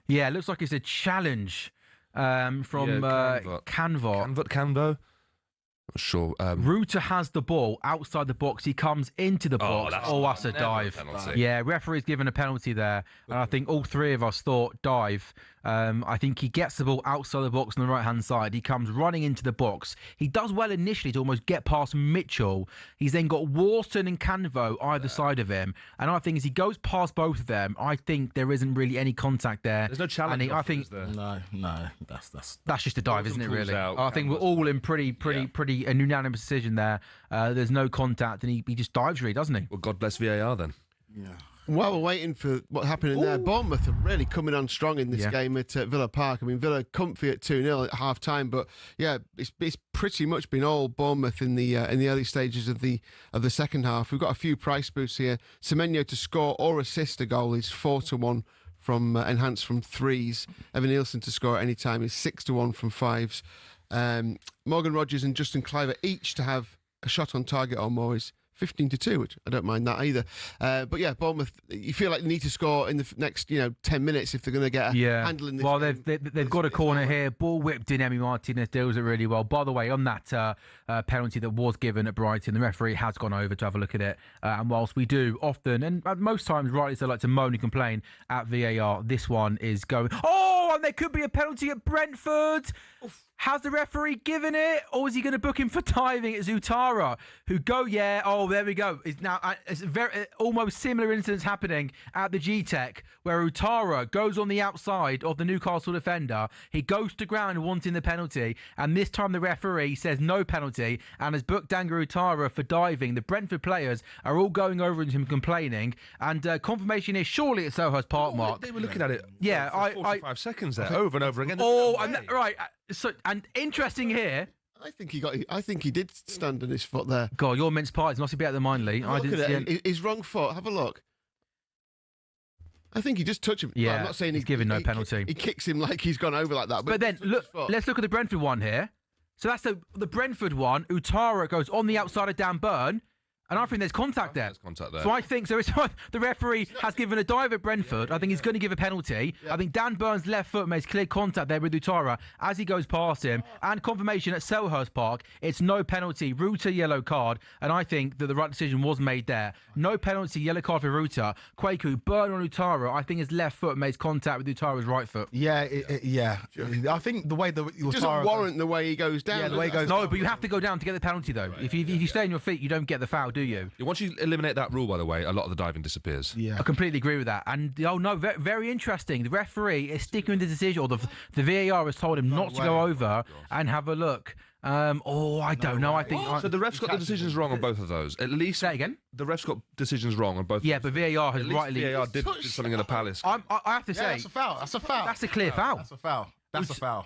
Yeah, it looks like it's a challenge from Canvo. Not sure. Ruta has the ball outside the box. He comes into the box. That's a dive. Yeah, referee's given a penalty there. And I think all three of us thought dive. I think he gets the ball outside the box on the right-hand side. He comes running into the box. He does well initially to almost get past Mitchell. He's then got Wharton and Canvo either side of him. And I think as he goes past both of them, I think there isn't really any contact there. There's no challenge. I think No, that's just a dive, isn't it? Really, I think we're all in pretty a unanimous decision there. There's no contact, and he just dives, really, doesn't he? Well, God bless VAR then. Yeah. While we're waiting for what happened in there, Bournemouth are really coming on strong in this game at Villa Park. I mean, Villa comfy at 2-0 at half time, but yeah, it's pretty much been all Bournemouth in the early stages of the second half. We've got a few price boosts here. Semenyo to score or assist a goal is 4-1 from enhanced from threes. Evan Nielsen to score at any time is 6-1 from fives. Morgan Rogers and Justin Cliver each to have a shot on target or more is 15-2, which I don't mind that either. But yeah, Bournemouth, you feel like they need to score in the next 10 minutes if they're going to get a handle in this game. They've got a corner here. Ball whipped in. Emi Martinez deals it really well. By the way, on that penalty that was given at Brighton, the referee has gone over to have a look at it. And whilst we do often, and most times rightly so, like to moan and complain at VAR, this one is going, and there could be a penalty at Brentford. Has the referee given it, or is he going to book him for diving at Zutara? There we go. It's now it's very almost similar incidents happening at the GTech where Utara goes on the outside of the Newcastle defender. He goes to ground wanting the penalty, and this time the referee says no penalty and has booked Dango Utara for diving. The Brentford players are all going over to him complaining, and confirmation is surely at Selhurst Park, Mark. They were looking at it. Yeah, for 45 seconds there, over and over again. Right. So, and interesting here. I think he did stand on his foot there. God, your mince pies must be at the Mindley. I didn't see his wrong foot. Have a look. I think he just touched him. Yeah, I'm not saying he's given no penalty. He kicks him like he's gone over like that. But then let's look at the Brentford one here. So that's the Brentford one. Utara goes on the outside of Dan Burn. And I think there's contact there. So I think the referee has given a dive at Brentford. I think he's going to give a penalty. I think Dan Burns' left foot makes clear contact there with Utara as he goes past him. And confirmation at Selhurst Park, it's no penalty. Ruta yellow card. And I think that the right decision was made there. No penalty, yellow card for Ruta. Kwaku, Burn on Utara. I think his left foot makes contact with Utara's right foot. Yeah. I think the way that Utara doesn't warrant the way he goes down. Yeah, the way he goes. No, but you have to go down to get the penalty though. If you stay on your feet, you don't get the foul, do you? Once you eliminate that rule, by the way, a lot of the diving disappears. Yeah, I completely agree with that. And very, very interesting. The referee is sticking with the decision, or the VAR has told him not to go over and have a look. I don't know. I think so. The refs got the decisions wrong on both of those. At least say again. The refs got decisions wrong on both. Yeah, but VAR has rightly. VAR did something in the Palace. I have to say, that's a foul. That's a foul. That's a clear foul. That's a foul. That's a foul.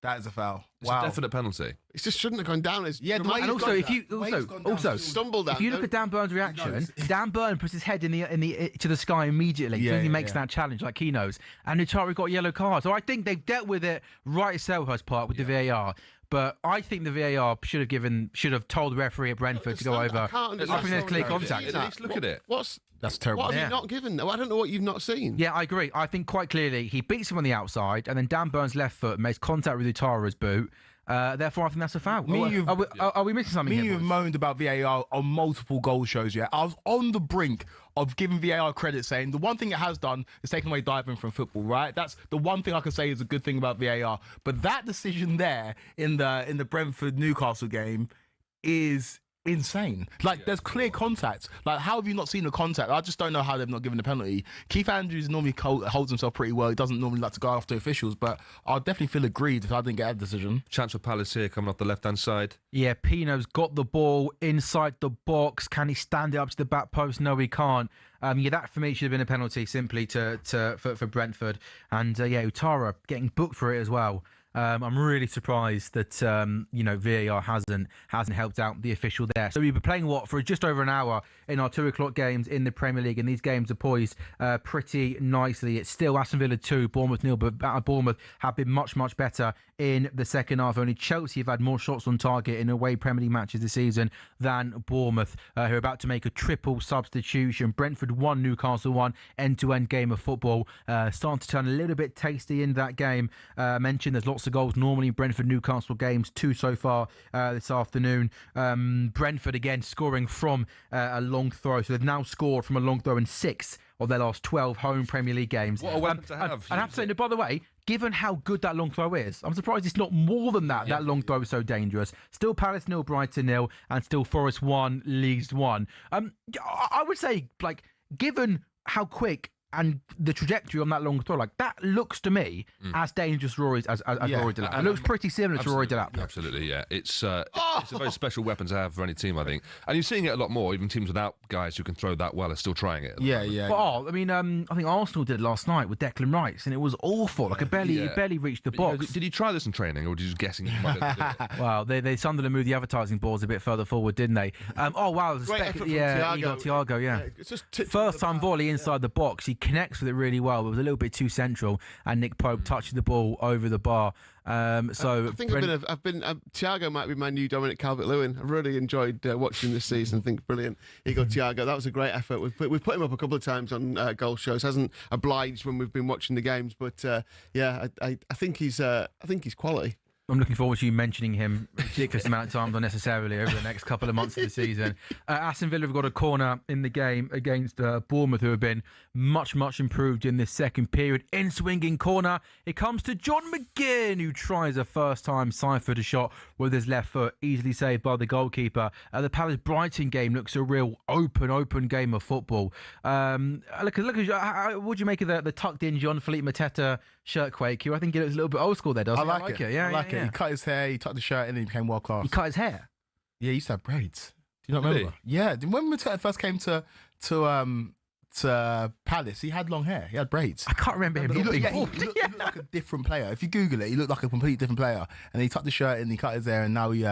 That is a foul. It's a definite penalty. It just shouldn't have gone down. And also, if you stumbled, if you look at Dan Burns' reaction, Dan Burns puts his head in the to the sky immediately as he makes that challenge, like he knows. And Utara got a yellow card, so I think they've dealt with it right at Selhurst Park with the VAR. But I think the VAR should have told the referee at Brentford to go over. I think there's clear contact. At least look at it. That's terrible. What have you not given? I don't know what you've not seen. Yeah, I agree. I think quite clearly he beats him on the outside, and then Dan Burns' left foot makes contact with Utara's boot. Therefore, I think that's a foul. Are we missing something? You've moaned about VAR on multiple goal shows. Yeah, I was on the brink of giving VAR credit, saying the one thing it has done is taken away diving from football. Right, that's the one thing I can say is a good thing about VAR. But that decision there in the Brentford Newcastle game is insane. Like, there's clear contact. Like, how have you not seen the contact? I just don't know how they've not given the penalty. Keith Andrews normally holds himself pretty well. He doesn't normally like to go after officials, but I'll definitely feel aggrieved if I didn't get a decision. Chance for Palace here coming off the left-hand side. Yeah, Pino's got the ball inside the box. Can he stand it up to the back post? No, he can't. Yeah, that for me should have been a penalty simply for Brentford. And Utara getting booked for it as well. I'm really surprised that VAR hasn't helped out the official there. So we've been playing for just over an hour in our 2:00 games in the Premier League, and these games are poised pretty nicely. It's still Aston Villa 2, Bournemouth 0, but Bournemouth have been much better in the second half. Only Chelsea have had more shots on target in away Premier League matches this season than Bournemouth, who are about to make a triple substitution. Brentford 1, Newcastle 1, end-to-end game of football. Starting to turn a little bit tasty in that game. Mentioned there's lots of goals normally in Brentford-Newcastle games, 2 so far this afternoon. Brentford again scoring from a long throw. So they've now scored from a long throw in 6 of their last 12 home Premier League games. What a weapon to have. And I have to say, by the way, given how good that long throw is, I'm surprised it's not more than that. That long throw is so dangerous. Still Palace 0, Brighton 0, and still Forest 1, Leeds 1. I would say, like, given how quick and the trajectory on that long throw, like, that looks to me as dangerous as Rory Delap. It looks pretty similar to Rory Delap. Absolutely, yeah. It's a very special weapon to have for any team, I think. And you're seeing it a lot more. Even teams without guys who can throw that well are still trying it. Yeah. Well, I mean, I think Arsenal did it last night with Declan Rice, and it was awful. Like, it barely reached the box. Did you try this in training, or were you just guessing you might be able to do it? Well, they Sunderland moved the advertising boards a bit further forward, didn't they? Thiago, yeah. It's just First time volley inside the box. He connects with it really well. It was a little bit too central, and Nick Pope touched the ball over the bar. I think Thiago might be my new Dominic Calvert-Lewin. I've really enjoyed watching this season. I think brilliant. Here you go, Thiago. That was a great effort. We've put him up a couple of times on goal shows. Hasn't obliged when we've been watching the games, but I think he's quality. I'm looking forward to you mentioning him a ridiculous amount of times unnecessarily over the next couple of months of the season. Aston Villa have got a corner in the game against Bournemouth, who have been much improved in this second period. In swinging corner, it comes to John McGinn, who tries a first-time side-footed shot with his left foot, easily saved by the goalkeeper. The Palace-Brighton game looks a real open game of football. What do you make of the tucked-in Jean-Philippe Mateta shirt, Quake? I think it looks a little bit old school there, doesn't it? I like it. Yeah, I like it. He cut his hair, he tucked the shirt in, and he became world class. He cut his hair? Yeah, he used to have braids. Do you not remember? Yeah, when Mateta first came to Palace, he had long hair. He had braids. I can't remember him. He looked like a different player. If you Google it, he looked like a completely different player. And he tucked the shirt in, he cut his hair, and now he's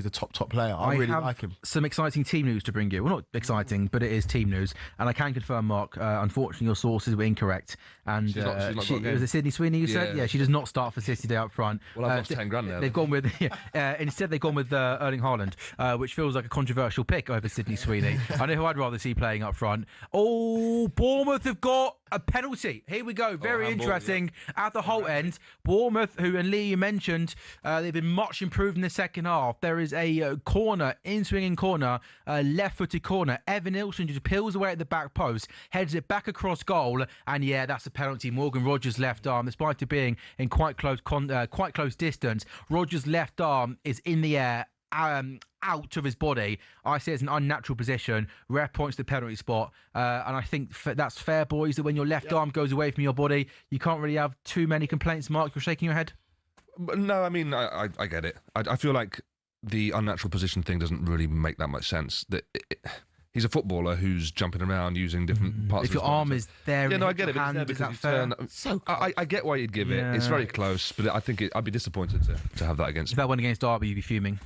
a top player. I really like him. Some exciting team news to bring you. Well, not exciting, but it is team news. And I can confirm, Mark, unfortunately, your sources were incorrect. And was it Sydney Sweeney you said? Yeah, she does not start for City Day up front. Well, I've lost 10 grand there. They've gone with, instead they've gone with Erling Haaland, which feels like a controversial pick over Sydney Sweeney. I know who I'd rather see playing up front. Oh, Bournemouth have got a penalty. Here we go. Very interesting. At the whole end, Bournemouth, who, and Lee, you mentioned, they've been much improved in the second half. There is a corner, in-swinging corner, left-footed corner. Evan Ilson just peels away at the back post, heads it back across goal, and that's a penalty. Morgan Rogers' left arm, despite it being in quite close distance, Rogers' left arm is in the air, out of his body. I see it as an unnatural position. Ref points to the penalty spot, and I think that's fair, boys, that when your left arm goes away from your body, you can't really have too many complaints. Mark, you're shaking your head? No, I mean, I get it. I feel like the unnatural position thing doesn't really make that much sense. He's a footballer who's jumping around using different parts of his body. If your arm is there, I get it. Hand, is that fair? I get why you'd give it. It's very close, but I think I'd be disappointed to have that against. If that went against Derby, you'd be fuming.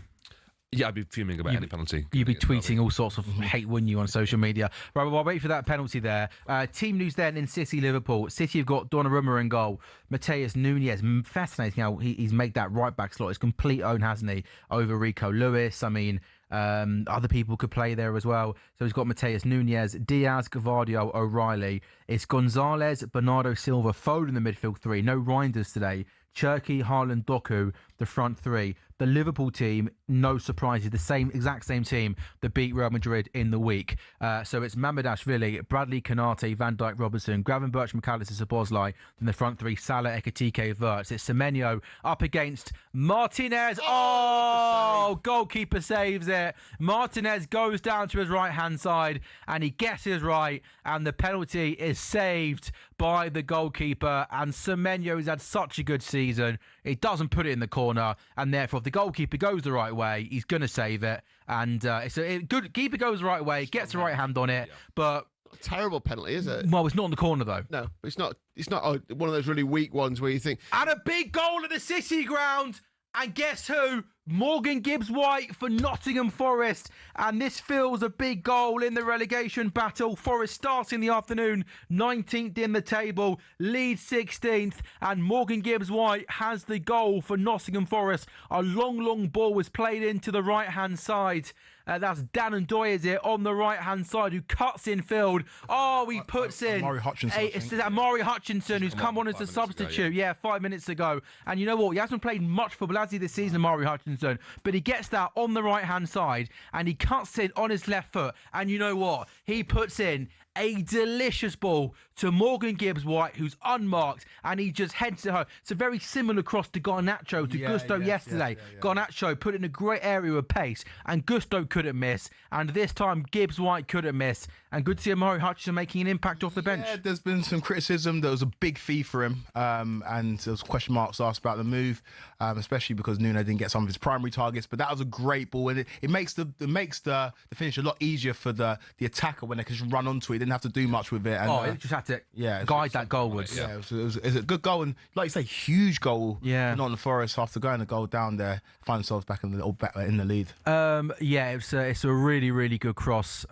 Yeah, I'd be fuming about any penalty. You'd be tweeting all sorts of hate, wouldn't you, on social media? Right, well, I'll wait for that penalty there. Team news then in Liverpool. City have got Donnarumma in goal. Mateus Nunes, fascinating how he's made that right back slot his complete own, hasn't he, over Rico Lewis. I mean, other people could play there as well. So he's got Mateus Nunes, Diaz, Gavardio, O'Reilly. It's Gonzalez, Bernardo Silva, Foden in the midfield three. No Reinders today. Cherki, Haaland, Doku, the front three. The Liverpool team, no surprises, the exact same team that beat Real Madrid in the week. So it's Mamardashvili, Bradley, Kanate, Van Dijk, Robertson, Gravenberch, McAllister, Szoboszlai. Then the front three, Salah, Ekitike, Wirtz. It's Semenyo up against Martinez. Oh, goalkeeper saves it. Martinez goes down to his right-hand side and he guesses right. And the penalty is saved by the goalkeeper. And Semenyo has had such a good season. He doesn't put it in the corner. And therefore, if the goalkeeper goes the right way, he's going to save it. And it's a good keeper goes the right way, gets the right hand on it. But terrible penalty, is it? Well, it's not in the corner though. No, it's not. It's not one of those really weak ones where you think. And a big goal at the City ground. And guess who? Morgan Gibbs-White for Nottingham Forest. And this feels a big goal in the relegation battle. Forest starts in the afternoon, 19th in the table, Leeds 16th. And Morgan Gibbs-White has the goal for Nottingham Forest. A long ball was played into the right-hand side. That's Dan and Doy, is it, on the right-hand side, who cuts in field. Oh, he puts in... Amari Hutchinson. It's Amari Hutchinson, who's come on as a substitute. Yeah, 5 minutes ago. And you know what? He hasn't played much football, has he, this season, Amari Hutchinson? But he gets that on the right-hand side, and he cuts in on his left foot. And you know what? He puts in a delicious ball to Morgan Gibbs-White, who's unmarked, and he just heads it home. It's a very similar cross to Garnacho, to Gusto yesterday. Garnacho put it in a great area of pace, and Gusto couldn't miss. And this time, Gibbs-White couldn't miss. And good to see Amari Hutchinson making an impact off the bench. Yeah, there's been some criticism. There was a big fee for him, and there was question marks asked about the move, especially because Nuno didn't get some of his primary targets. But that was a great ball, and it makes the finish a lot easier for the attacker when they can just run onto it. Didn't have to do much with it. And, it just had to guide that goalwards. Yeah, it was a good goal, and like you say, huge goal. Yeah, not in the Forest after going a goal down there, find themselves back in the lead. It's a really good cross.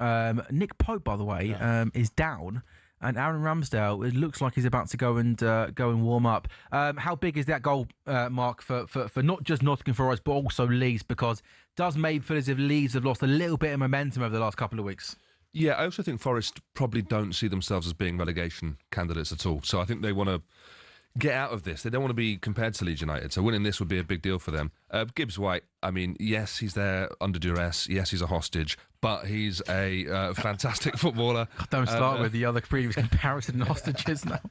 Nick Pope, by the way, is down. And Aaron Ramsdale, it looks like he's about to go and warm up. How big is that goal, Mark, for not just Nottingham Forest, but also Leeds? Because it does maybe feel as if Leeds have lost a little bit of momentum over the last couple of weeks. Yeah, I also think Forest probably don't see themselves as being relegation candidates at all. So I think they want to get out of this. They don't want to be compared to Leeds United. So winning this would be a big deal for them. Gibbs-White, I mean, yes, he's there under duress. Yes, he's a hostage. But he's a fantastic footballer. Don't start with the other previous comparison hostages now.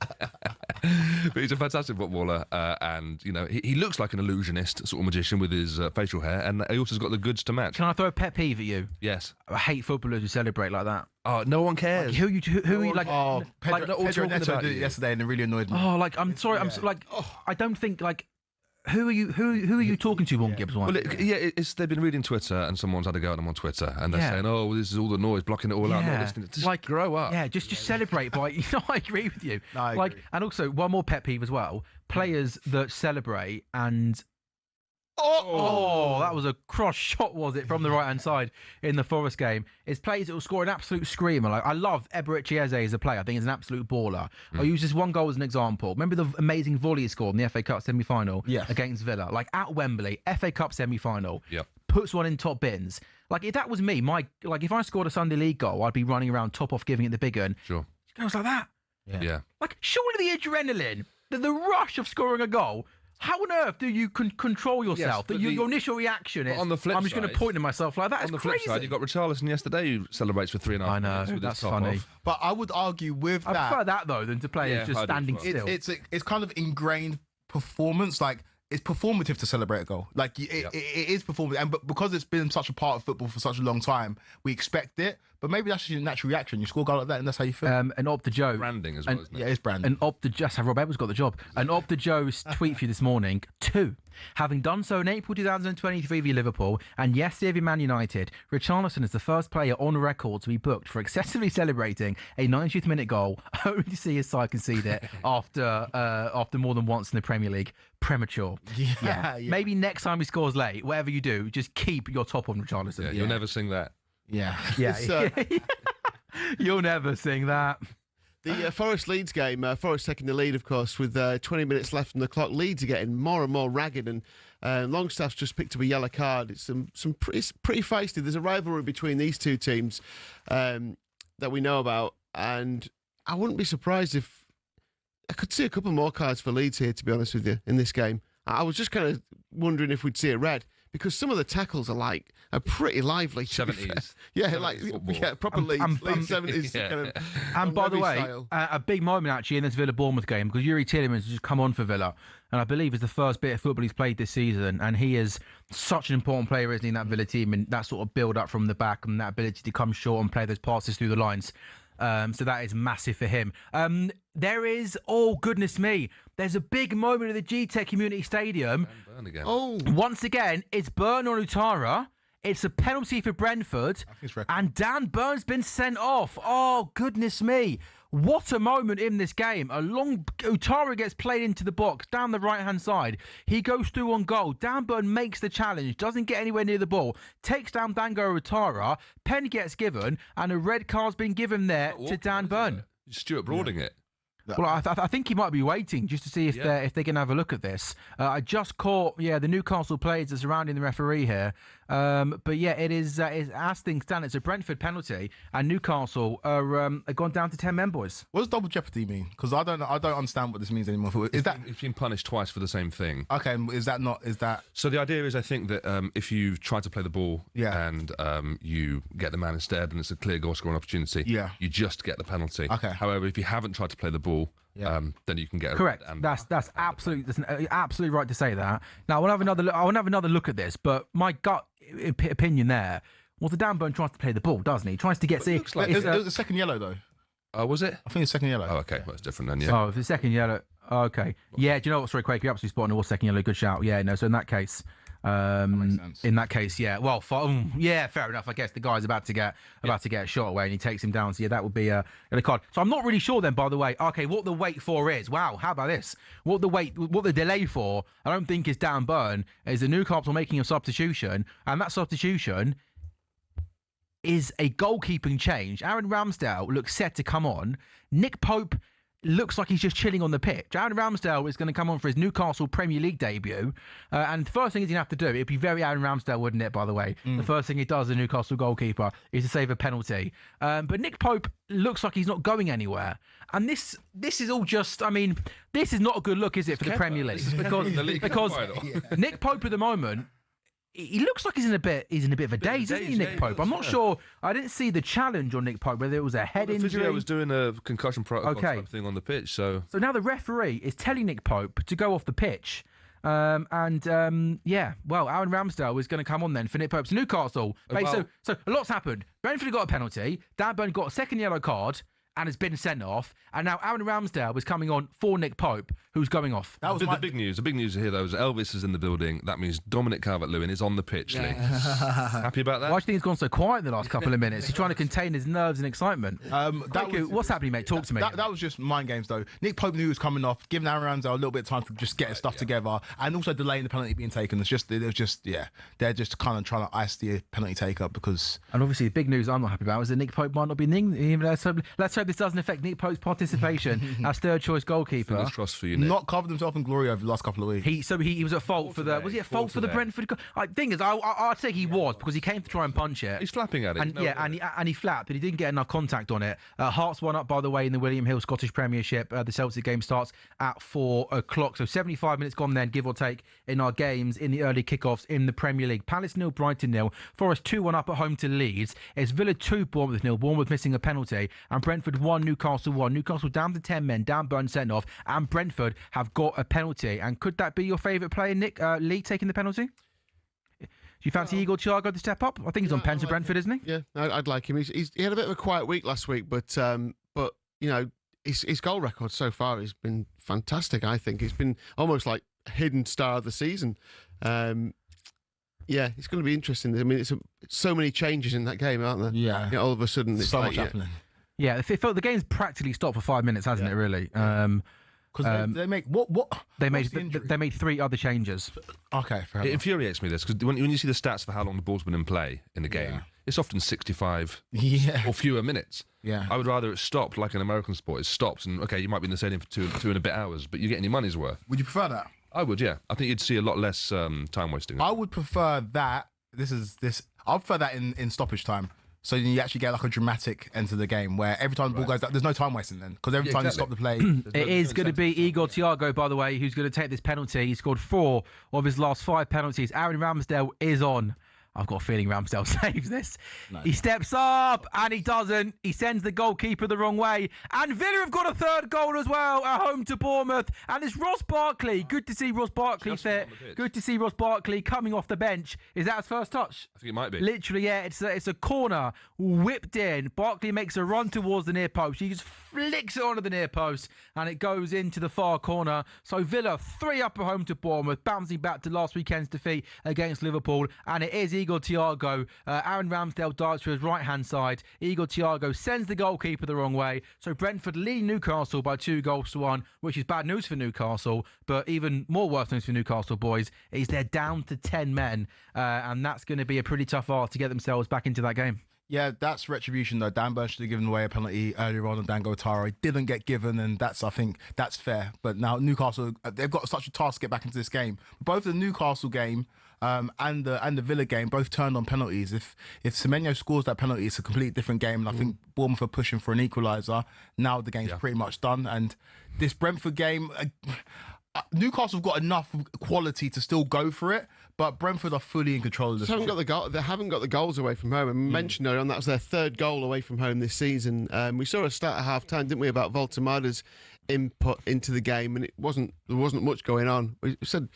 But he's a fantastic footballer, and you know he looks like an illusionist, sort of magician with his facial hair, and he also has got the goods to match. Can I throw a pet peeve at you? Yes. I hate footballers who celebrate like that. Oh, no one cares. Like, who are you like? Oh, Pedro Neto did it you. yesterday, and it really annoyed me. Oh, like I'm sorry, I don't think like. Who are you talking to, Morgan Gibbs-White? Well, they've been reading Twitter, and someone's had a go at them on Twitter, and they're saying, "Oh, this is all the noise blocking it all out." Not listening. Just like grow up. Yeah, just celebrate by. You know, I agree with you. No, I agree. And also one more pet peeve as well: players that celebrate and. Oh, that was a cross shot, was it, from the right-hand side in the Forest game. It's players that will score an absolute screamer. Like I love Eberechi Eze as a player. I think he's an absolute baller. I'll use this one goal as an example. Remember the amazing volley he scored in the FA Cup semi-final against Villa? Like at Wembley, FA Cup semi-final. Yep. Puts one in top bins. Like if that was me, if I scored a Sunday League goal, I'd be running around top off giving it the big one. Sure. Goes like that. Yeah. Like surely the adrenaline, the rush of scoring a goal. How on earth do you control yourself? Yes, your initial reaction is, on the flip I'm just going to point at myself like that. On it's the crazy. flip side, you got Richarlison yesterday who celebrates for 3.5 minutes with that's his top funny. off. But I would argue with that. I prefer that though than to players just standing still. It's kind of ingrained performance. Like it's performative to celebrate a goal. Like it is performative, and but because it's been such a part of football for such a long time, we expect it. But maybe that's just your natural reaction. You score a goal like that, and that's how you feel. And Opta Joe Branding as well, isn't it? Yeah, it's branding. And Opta just have Rob Edwards got the job. And Opta Joe's tweet for you this morning: 2. Having done so in April 2023 via Liverpool and yesterday via Man United, Richarlison is the first player on record to be booked for excessively celebrating a 90th minute goal, only to see his side concede it after more than once in the Premier League. Premature. Yeah. Maybe next time he scores late, whatever you do, just keep your top on Richarlison. Yeah, you'll never sing that. Yeah. You'll never sing that. The Forest Leeds game, Forest taking the lead, of course, with 20 minutes left on the clock. Leeds are getting more and more ragged, and Longstaff's just picked up a yellow card. It's it's pretty feisty. There's a rivalry between these two teams that we know about, and I wouldn't be surprised if I could see a couple more cards for Leeds here, to be honest with you, in this game. I was just kind of wondering if we'd see a red, because some of the tackles are pretty lively. 70s. Yeah, 70s football. proper Leeds 70s kind of. And by the way, style. a big moment actually in this Villa-Bournemouth game, because Yuri Tielemans has just come on for Villa, and I believe it's the first bit of football he's played this season, and he is such an important player, isn't he, in that Villa team, and that sort of build-up from the back and that ability to come short and play those passes through the lines. So that is massive for him. There is, oh goodness me, there's a big moment at the GTech Community Stadium. Again. Oh, Once again, it's Burn on Utara. It's a penalty for Brentford. And Dan Burn's been sent off. Oh, goodness me. What a moment in this game. Utara gets played into the box down the right-hand side. He goes through on goal. Dan Burn makes the challenge, doesn't get anywhere near the ball, takes down Dango Utara. Pen gets given, and a red card's been given there to Dan Burn. Stuart Broading it. Well, I think he might be waiting just to see if they're going to have a look at this. I just caught, the Newcastle players are surrounding the referee here. But yeah, it is as things stand. It's a Brentford penalty, and Newcastle are gone down to 10 men, boys. What does double jeopardy mean? Because I don't understand what this means anymore. It's been punished twice for the same thing. Okay? Is that? So the idea is, I think that if you try to play the ball and you get the man instead, and it's a clear goal scoring opportunity, you just get the penalty. Okay. However, if you haven't tried to play the ball, then you can get correct. That's absolutely right to say that. Now I want to have another look at this, but my gut opinion there was the Dan Burn tries to play the ball, doesn't he? He tries to get. It was a second yellow though. Oh, was it? I think it's second yellow. Oh, okay. Well, it's different then. Yeah. Oh, if it's second yellow. Okay. Yeah. Do you know what? Sorry, Craig. You're absolutely spot on. It was second yellow. Good shout. Yeah. No. So in that case. In that case, yeah. Well, fair enough. I guess the guy's about to get a shot away, and he takes him down. So yeah, that would be a card. So I'm not really sure then. By the way, okay, what the wait for is? Wow, how about this? What the delay for? I don't think is Dan Burn. Is the Newcastle making a substitution, and that substitution is a goalkeeping change. Aaron Ramsdale looks set to come on. Nick Pope looks like he's just chilling on the pitch. Aaron Ramsdale is going to come on for his Newcastle Premier League debut. And the first thing he's going to have to do, it'd be very Aaron Ramsdale, wouldn't it, by the way? The first thing he does, the Newcastle goalkeeper, is to save a penalty. But Nick Pope looks like he's not going anywhere. And this is all just, this is not a good look, is it, for the Premier League? Because Nick Pope at the moment, he looks like he's in a bit of a daze, isn't he, Nick Pope? I'm not sure. I didn't see the challenge on Nick Pope, whether it was a head injury. I was doing a concussion protocol type thing on the pitch. So now the referee is telling Nick Pope to go off the pitch. Aaron Ramsdale is going to come on then for Nick Pope's Newcastle. So a lot's happened. Brentford got a penalty. Dan Burn got a second yellow card and has been sent off. And now Aaron Ramsdale is coming on for Nick Pope, who's going off. That was the big news. The big news here, though, is Elvis is in the building. That means Dominic Calvert-Lewin is on the pitch, Lee. Happy about that? Why do you think he's gone so quiet in the last couple of minutes? He's trying to contain his nerves and excitement. What's happening, mate? Talk to me. That was just mind games, though. Nick Pope knew he was coming off, giving Aaron Ramsdale a little bit of time to just get his stuff together, and also delaying the penalty being taken. They're just kind of trying to ice the penalty take up because. And obviously, the big news I'm not happy about is that Nick Pope might not be in. Let's hope this doesn't affect Nick Pope's participation as third choice goalkeeper. Fingers crossed for you, Nick. Not covered himself in glory over the last couple of weeks. He was at fault for the. Was he at fault for the Brentford goal? Thing is, I'd say he was because he came to try and punch it. He's flapping at it. And he flapped, but he didn't get enough contact on it. Hearts 1 up, by the way, in the William Hill Scottish Premiership. The Celtic game starts at 4 o'clock, so 75 minutes gone then, give or take, in our games in the early kickoffs in the Premier League. Palace 0, Brighton 0. Forest 2-1 up at home to Leeds. It's Villa 2, Bournemouth 0. Bournemouth missing a penalty, and Brentford 1, Newcastle 1. Newcastle down to 10 men. Dan Burn sent off, and Brentford have got a penalty. And could that be your favourite player, Nick Lee, taking the penalty? Do you fancy Igor Thiago to step up? I think he's on pen to Brentford, isn't he? Yeah, I'd like him. He had a bit of a quiet week last week, but you know, his goal record so far has been fantastic. I think it's been almost like hidden star of the season. Yeah, it's going to be interesting. I mean, it's so many changes in that game, aren't there? Yeah. All of a sudden, it's so much happening. Yeah, it felt the game's practically stopped for 5 minutes, hasn't it? Really. Because they make what? They made 3 other changes. Okay, fair it enough. infuriates me this because when you see the stats for how long the ball's been in play in the game, it's often 65 or fewer minutes. Yeah, I would rather it stopped like an American sport. It stops and okay, you might be in the stadium for two and a bit hours, but you're getting your money's worth. Would you prefer that? I would, yeah. I think you'd see a lot less time wasting. I would prefer that. I prefer that in stoppage time. So you actually get like a dramatic end to the game where every time the ball goes out, there's no time wasting then because every time you stop the play. It is going to be Igor Thiago, by the way, who's going to take this penalty. He scored 4 of his last 5 penalties. Aaron Ramsdale is on. I've got a feeling Ramsdale saves this. No. He steps up and he doesn't. He sends the goalkeeper the wrong way. And Villa have got a 3rd goal as well at home to Bournemouth. And it's Ross Barkley. Good to see Ross Barkley fit. Good to see Ross Barkley coming off the bench. Is that his first touch? I think it might be. Literally, yeah. It's a corner whipped in. Barkley makes a run towards the near post. He just flicks it onto the near post and it goes into the far corner. So Villa 3 up at home to Bournemouth, bouncing back to last weekend's defeat against Liverpool. And it is Igor Thiago. Aaron Ramsdale darts to his right-hand side. Igor Thiago sends the goalkeeper the wrong way. So Brentford lead Newcastle by 2-1, which is bad news for Newcastle. But even more worse news for Newcastle, boys, is they're down to 10 men. And that's going to be a pretty tough ask to get themselves back into that game. Yeah, that's retribution though. Dan Burn should have given away a penalty earlier on, and Dango Taro didn't get given, and I think that's fair. But now Newcastle, they've got such a task to get back into this game. Both the Newcastle game and the Villa game both turned on penalties. If Semenyo scores that penalty, it's a completely different game. And I think Bournemouth are pushing for an equaliser. Now the game's pretty much done. And this Brentford game, Newcastle have got enough quality to still go for it, but Brentford are fully in control of this. They haven't got the goals away from home. And we mentioned earlier on that was their 3rd goal away from home this season. We saw a stat at half-time, didn't we, about Voltemada's input into the game, and there wasn't much going on. We said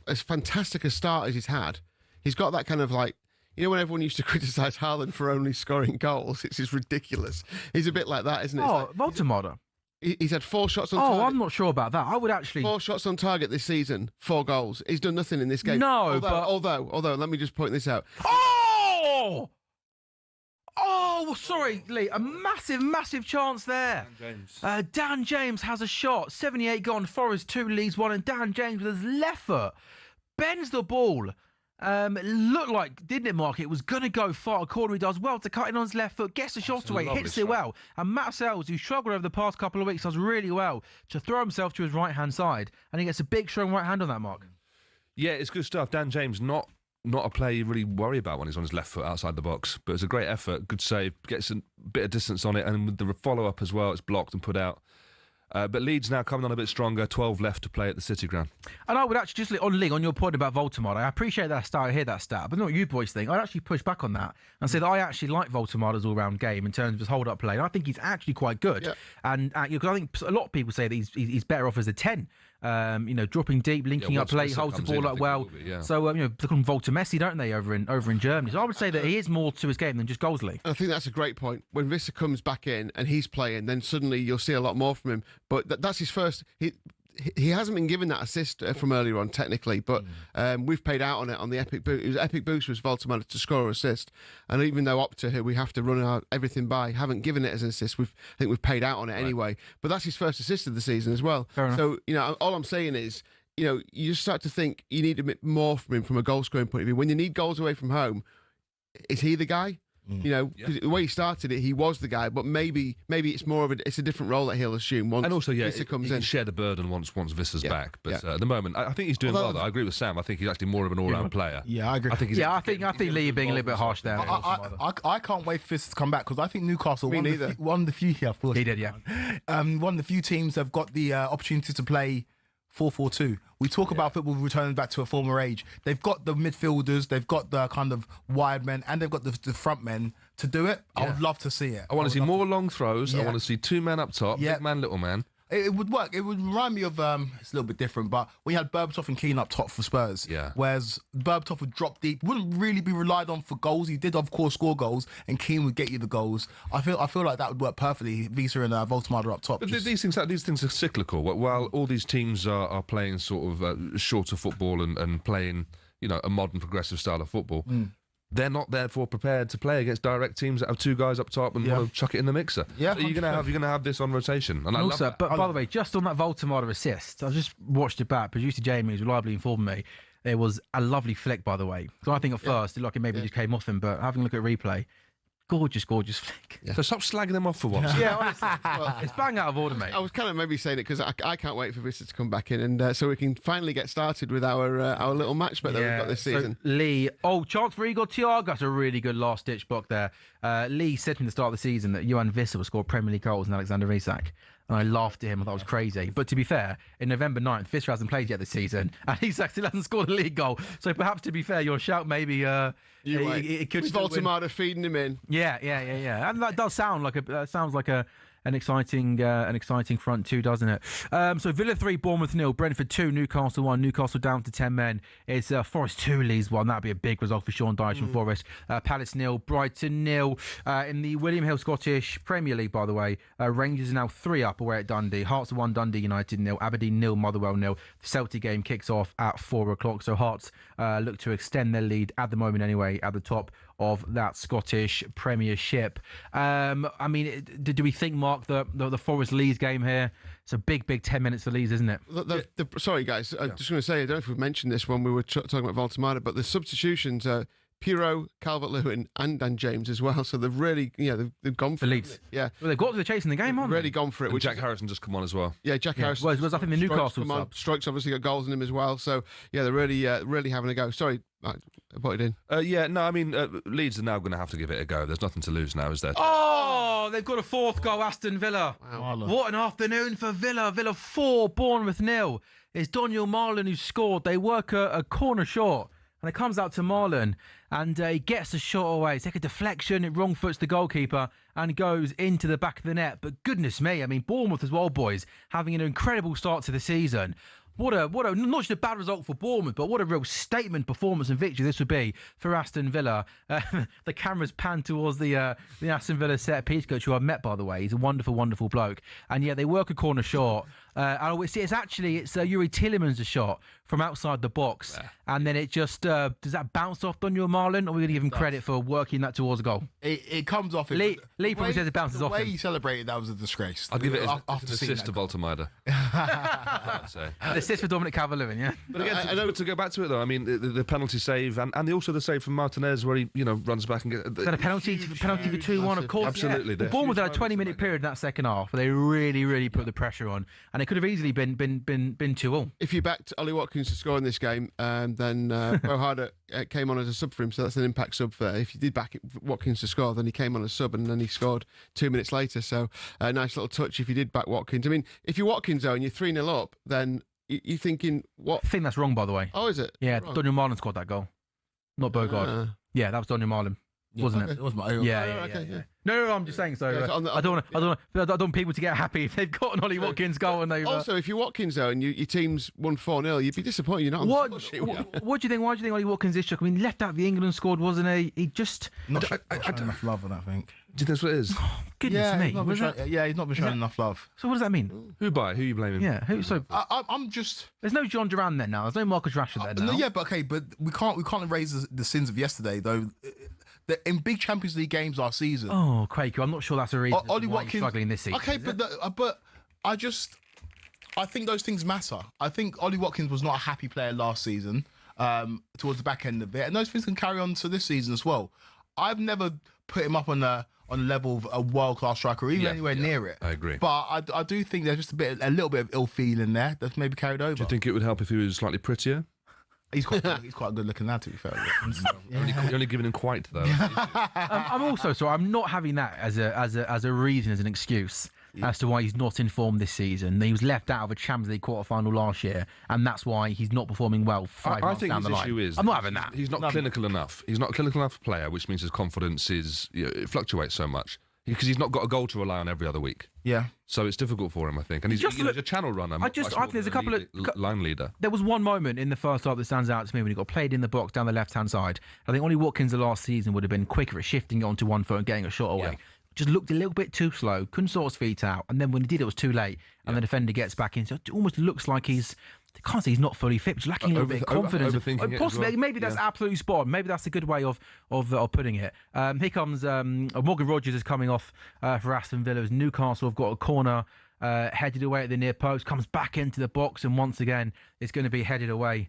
as fantastic a start as he's had, he's got that kind of like, you know, when everyone used to criticise Haaland for only scoring goals, it's just ridiculous. He's a bit like that, isn't it? Oh, Voltemada. He's had 4 shots on target. Oh, I'm not sure about that. I would actually... 4 shots on target this season, 4 goals. He's done nothing in this game. No, although, let me just point this out. Oh! Oh, sorry, Lee. A massive chance there. Dan James has a shot. 78 gone. Forest 2, Leeds 1. And Dan James with his left foot bends the ball. It looked like, didn't it, Mark? It was going to go far. A corner, he does well to cut in on his left foot, gets the shot away, hits it well. And Matt Sells, who struggled over the past couple of weeks, does really well to throw himself to his right-hand side. And he gets a big, strong right hand on that, Mark. Yeah, it's good stuff. Dan James, not a player you really worry about when he's on his left foot outside the box, but it's a great effort, good save, gets a bit of distance on it, and with the follow-up as well, it's blocked and put out. But Leeds now coming on a bit stronger, 12 left to play at the City Ground. And I would actually, just on Lee, on your point about Voltemada, I appreciate that stat, I hear that stat, but not what you boys think. I'd actually push back on that and say that I actually like Voltemada's all-round game in terms of his hold-up play. And I think he's actually quite good. Yeah. And I think a lot of people say that he's better off as a 10. Dropping deep, linking up play, holds the ball up well. So, they call him Volta Messi, don't they, over in Germany? So I would say that he is more to his game than just goals, Lee. I think that's a great point. When Visser comes back in and he's playing, then suddenly you'll see a lot more from him. But that's his first... He hasn't been given that assist from earlier on, technically, but we've paid out on it on the Epic Boost. It was Epic Boost was Voltemada to score or assist, and even though Opta, who we have to run everything by, haven't given it as an assist, I think we've paid out on it anyway. But that's his first assist of the season as well. So all I'm saying is, you just start to think you need a bit more from him from a goal scoring point of view. When you need goals away from home, is he the guy? Because the way he started it, he was the guy, but maybe it's more of it's a different role that he'll assume once Visser comes in. He share the burden once Visser's back. But at the moment, I think he's doing well, though. I agree with Sam. I think he's actually more of an all-round player. Yeah, I agree. I think Lee being a little bit harsh there. I can't wait for Visser to come back because I think Newcastle one of the few. Yeah, of course. He did, yeah. One of the few teams that have got the opportunity to play 4-4-2. We talk about football returning back to a former age. They've got the midfielders, they've got the kind of wide men, and they've got the front men to do it. I would love to see it. I want to see more long throws. I want to see 2 men up top, big man, little man. It would work. It would remind me of, it's a little bit different, but we had Berbatov and Keane up top for Spurs. Yeah. Whereas Berbatov would drop deep, wouldn't really be relied on for goals. He did, of course, score goals, and Keane would get you the goals. I feel like that would work perfectly. Visser and Voltemada up top. But these things are cyclical. While all these teams are playing sort of shorter football and playing, a modern progressive style of football. They're not therefore prepared to play against direct teams that have 2 guys up top and want to chuck it in the mixer. Yeah, so you're gonna have this on rotation. And I love that. But by the way, just on that Voltemada assist, I just watched it back. Producer Jamie has reliably informed me it was a lovely flick, by the way. So I think at first it maybe just came off him, but having a look at replay, Gorgeous flick. So stop slagging them off for once. Yeah, honestly. Well, it's bang out of order, mate. I was kind of maybe saying it because I can't wait for Vista to come back in, and so we can finally get started with our little match bet that we've got this season. So Lee, chance for Igor Thiago. That's a really good last-ditch block there. Lee said from the start of the season that Johan Vista would score Premier League goals and Alexander Isak. And I laughed at him. I thought it was crazy. But to be fair, in November 9th, Vista hasn't played yet this season, and Isak still hasn't scored a league goal. So perhaps, to be fair, your shout maybe it could still win. Baltimore feeding him in. Yeah. And that does sound like an exciting front two, doesn't it? So Villa 3, Bournemouth 0, Brentford 2, Newcastle 1, Newcastle down to 10 men. It's Forest 2, Leeds 1. That'd be a big result for Sean Dyche and Forest. Palace 0, Brighton 0. In the William Hill Scottish Premier League, by the way, Rangers are now 3 up away at Dundee. Hearts 1, Dundee United 0, Aberdeen 0, Motherwell 0. The Celtic game kicks off at 4 o'clock. So Hearts look to extend their lead at the moment anyway, at the top of that Scottish Premiership. I mean, do we think, Mark, the Forest Leeds game here? It's a big 10 minutes for Leeds, isn't it? Sorry, guys. I'm just going to say, I don't know if we've mentioned this when we were talking about Baltimore, but the substitutions are Pirro, Calvert-Lewin, and Dan James as well. So they've really, they've gone for Leeds. Yeah. Well, they've got to the chase in the game, haven't they? Really gone for it. And Jack Harrison just come on as well. Yeah, Jack Harrison. Was I think the Newcastle sub. Strikes obviously got goals in him as well. So, yeah, they're really having a go. Sorry, I put it in. Leeds are now going to have to give it a go. There's nothing to lose now, is there? Oh, they've got a 4th goal, Aston Villa. Wow. What an afternoon for Villa. Villa 4, Bournemouth 0. It's Daniel Marlon who scored. They work a corner short. And it comes out to Marlon, and he gets the shot away. It's like a deflection. It wrong foots the goalkeeper and goes into the back of the net. But goodness me, I mean, Bournemouth as well, boys, having an incredible start to the season. What a not just a bad result for Bournemouth, but what a real statement performance and victory this would be for Aston Villa. The cameras pan towards the Aston Villa set piece coach, who I've met, by the way. He's a wonderful bloke. And yeah, they work a corner short. It's Yuri Tillemans' shot from outside the box, and then it just does that bounce off Daniel Marlon, or are we going to give him credit for working that towards a goal? It comes off. Lee probably says it bounces off. The way him. he celebrated, that was a disgrace. I'd give it an after assist to Baltimore. An assist for Dominic Calvert-Lewin, yeah. But again, to go back to it though, I mean the penalty save and also the save from Martinez where he runs back and gets. Is that a penalty for 2-1? Of course, absolutely. Yeah. Bournemouth had a 20-minute period in that second half where they really put the pressure on, and it could have easily been 2-all. If you backed Ollie Watkins to score in this game, then Bo Harder came on as a sub for him, so that's an impact sub for. If you did back Watkins to score, then he came on as sub and then he scored 2 minutes later. So a nice little touch if you did back Watkins. I mean, if you're Watkins though and you're 3-0 up, then you're thinking what? I think that's wrong, by the way. Oh, is it? Yeah, wrong. Daniel Marlon scored that goal, not Bogard. Yeah, that was Daniel Marlon. Wasn't it? It was my Yeah. No, I'm just saying. So I don't want people to get happy if they've got an Ollie Watkins goal and they've. Also, if you're Watkins though and your team's won 4-0, you'd be disappointed. You're not. What do you think? Why do you think Ollie Watkins is shook? I mean, left out the England squad, wasn't he? He just not enough love on that, I think. Do you think that's what it is? Goodness me. He's not been showing enough love. So what does that mean? Who are you blaming? Yeah, who? So I'm just. There's no John Duran there now. There's no Marcus Rashford there now. Yeah, but we can't erase the sins of yesterday though. In big Champions League games last season. Oh, Quaker, I'm not sure that's a reason Ollie why Watkins he's struggling this season. Okay, but I think those things matter. I think Ollie Watkins was not a happy player last season, towards the back end of it, and those things can carry on to this season as well. I've never put him up on a level of a world class striker, or even anywhere near it. I agree. But I do think there's just a little bit of ill feeling there that's maybe carried over. Do you think it would help if he was slightly prettier? He's quite a good looking lad, to be fair. You're only giving him quite though. I'm also sorry. I'm not having that as a reason, as an excuse as to why he's not in form this season. He was left out of a Champions League quarter-final last year, and that's why he's not performing well 5 months down the line. I think his issue is I'm not having that. He's not clinical enough. He's not a clinical enough player, which means his confidence it fluctuates so much. Because he's not got a goal to rely on every other week. Yeah. So it's difficult for him, I think. And he's a channel runner. I think there's a couple of line leader. There was one moment in the first half that stands out to me when he got played in the box down the left-hand side. I think Ollie Watkins the last season would have been quicker at shifting it onto one foot and getting a shot away. Yeah. Just looked a little bit too slow, couldn't sort his feet out, and then when he did, it was too late, and the defender gets back in. So it almost looks like I can't say he's not fully fit, just lacking a little bit of confidence. Possibly, maybe that's absolutely spot on. Maybe that's a good way of putting it. Here comes Morgan Rogers is coming off for Aston Villa. Newcastle have got a corner headed away at the near post, comes back into the box, and once again, it's going to be headed away.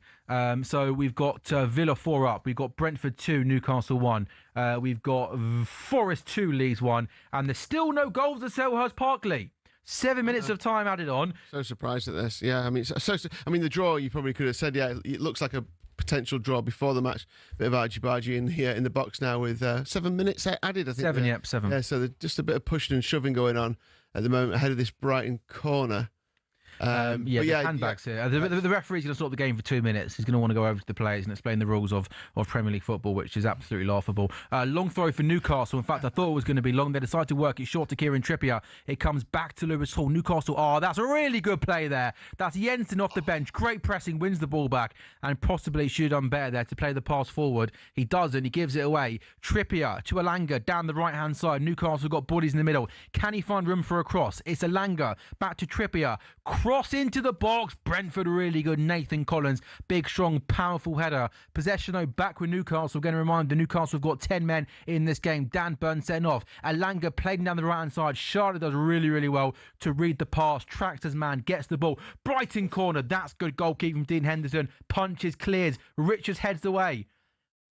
So we've got Villa 4 up. We've got Brentford 2, Newcastle 1. We've got Forest 2, Leeds 1. And there's still no goals at Selhurst Park, Lee. 7 minutes of time added on. So surprised at this. Yeah, I mean, the draw, you probably could have said, yeah, it looks like a potential draw before the match. Bit of argy-bargy in the box now with 7 minutes added, I think. 7, 7. Yeah, so there's just a bit of pushing and shoving going on at the moment ahead of this Brighton corner. Handbags here. The referee's going to sort the game for 2 minutes. He's going to want to go over to the players and explain the rules of Premier League football, which is absolutely laughable. Long throw for Newcastle. In fact, I thought it was going to be long. They decided to work it short to Kieran Trippier. It comes back to Lewis Hall. Newcastle, that's a really good play there. That's Jensen off the bench. Great pressing, wins the ball back, and possibly should have done better there to play the pass forward. He doesn't. He gives it away. Trippier to Elanga down the right-hand side. Newcastle got bullies in the middle. Can he find room for a cross? It's Elanga. Back to Trippier. Cross into the box. Brentford really good. Nathan Collins. Big, strong, powerful header. Possession though back with Newcastle. Going to remind the Newcastle have got 10 men in this game. Dan Burn setting off. Elanga playing down the right hand side. Charlotte does really, really well to read the pass. Tracks his man. Gets the ball. Brighton corner. That's good goalkeeping from Dean Henderson. Punches, clears. Richards heads away.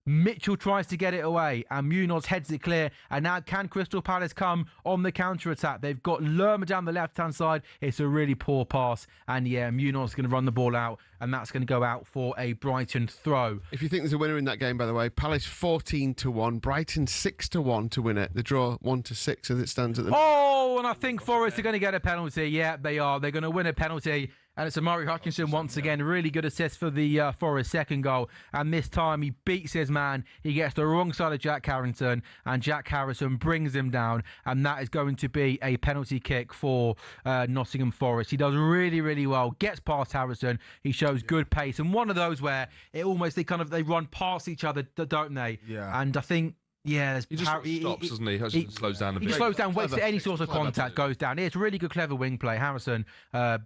Mitchell tries to get it away and Munoz heads it clear. And now can Crystal Palace come on the counter-attack? They've got Lerma down the left-hand side. It's a really poor pass. And yeah, Munoz is going to run the ball out and that's going to go out for a Brighton throw. If you think there's a winner in that game, by the way, Palace 14-1, Brighton 6-1 to win it. The draw 1-6 as it stands at the moment. Oh, and I think Forest are going to get a penalty. Yeah, they are. They're going to win a penalty. And it's Amari Hutchinson once again. Really good assist for the Forest second goal. And this time he beats his man. He gets the wrong side of Jack Harrison. And Jack Harrison brings him down. And that is going to be a penalty kick for Nottingham Forest. He does really, really well. Gets past Harrison. He shows good pace. And one of those where it almost, they run past each other, don't they? Yeah. And I think... Yeah, he just stops, doesn't he? He slows down a bit. He slows down, waits for any sort of contact, goes down. It's really good, clever wing play. Harrison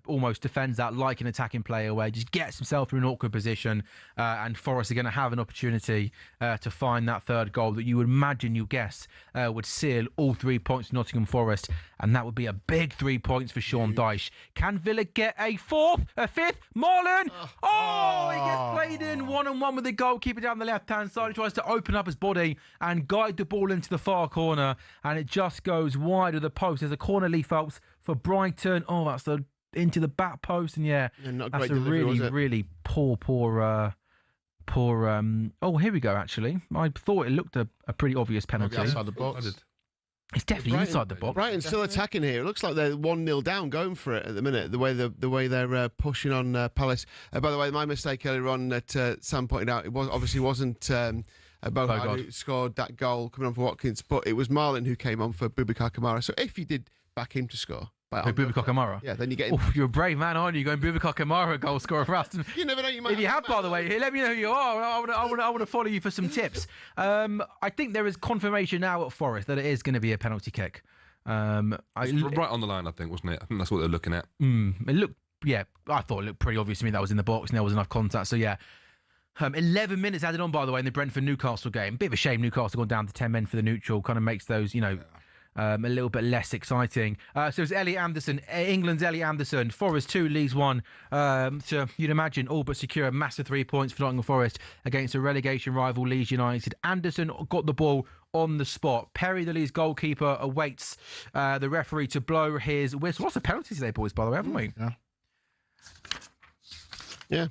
almost defends that like an attacking player where he just gets himself in an awkward position and Forest are going to have an opportunity to find that third goal that you would imagine, you guess, would seal all 3 points to Nottingham Forest. And that would be a big 3 points for Sean Dyche. Can Villa get a fourth, a fifth? Marlon! He gets played in one-on-one with the goalkeeper down the left-hand side. He tries to open up his body and guide the ball into the far corner. And it just goes wide of the post. There's a corner, Lee Phelps, for Brighton. Oh, that's into the back post. And not that's great a delivery, really, really poor... oh, here we go, actually. I thought it looked a pretty obvious penalty. Outside the box. It's definitely inside the box. Brighton's still attacking here. It looks like they're 1-0 down, going for it at the minute. The way they're pushing on Palace. By the way, my mistake earlier on that Sam pointed out, it wasn't Bogard who scored that goal coming on for Watkins, but it was Marlon who came on for Boubacar Kamara. So if you did back him to score, Boubacar Kamara? Yeah, then you get. You're a brave man, aren't you? Going Boubacar Kamara, goal scorer for Aston. You never know. You might. If you have, by the way, let me know who you are. I want to follow you for some tips. I think there is confirmation now at Forest that it is going to be a penalty kick. Right on the line, I think, wasn't it? I think that's what they're looking at. It looked, I thought it looked pretty obvious to me that was in the box and there was enough contact. So yeah. 11 minutes added on, by the way, in the Brentford-Newcastle game. Bit of a shame Newcastle gone down to 10 men for the neutral. Kind of makes those, a little bit less exciting. So it's Elliot Anderson, England's Elliot Anderson. Forest 2, Leeds 1. So you'd imagine all but secure a massive 3 points for Nottingham Forest against a relegation rival, Leeds United. Anderson got the ball on the spot. Perry, the Leeds goalkeeper, awaits the referee to blow his whistle. Lots of penalties today, boys, by the way, haven't we? Yeah.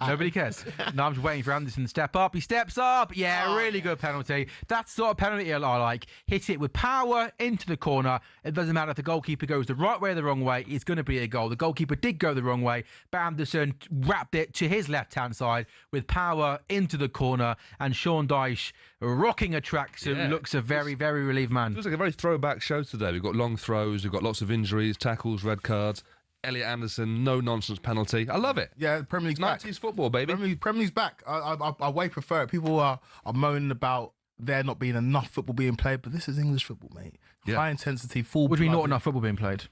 Nobody cares. No, I'm just waiting for Anderson to step up. He steps up. Really good penalty. That's the sort of penalty I like. Hit it with power into the corner. It doesn't matter if the goalkeeper goes the right way or the wrong way. It's going to be a goal. The goalkeeper did go the wrong way, but Anderson wrapped it to his left-hand side with power into the corner. And Sean Dyche, rocking a tracksuit, looks a very, very relieved man. It feels like a very throwback show today. We've got long throws. We've got lots of injuries, tackles, red cards. Elliot Anderson, no nonsense penalty. I love it. Yeah, Premier League's back. 90s football, baby. Premier League's back. I way prefer it. People are moaning about there not being enough football being played, but this is English football, mate. High intensity, full. Would be not enough football being played?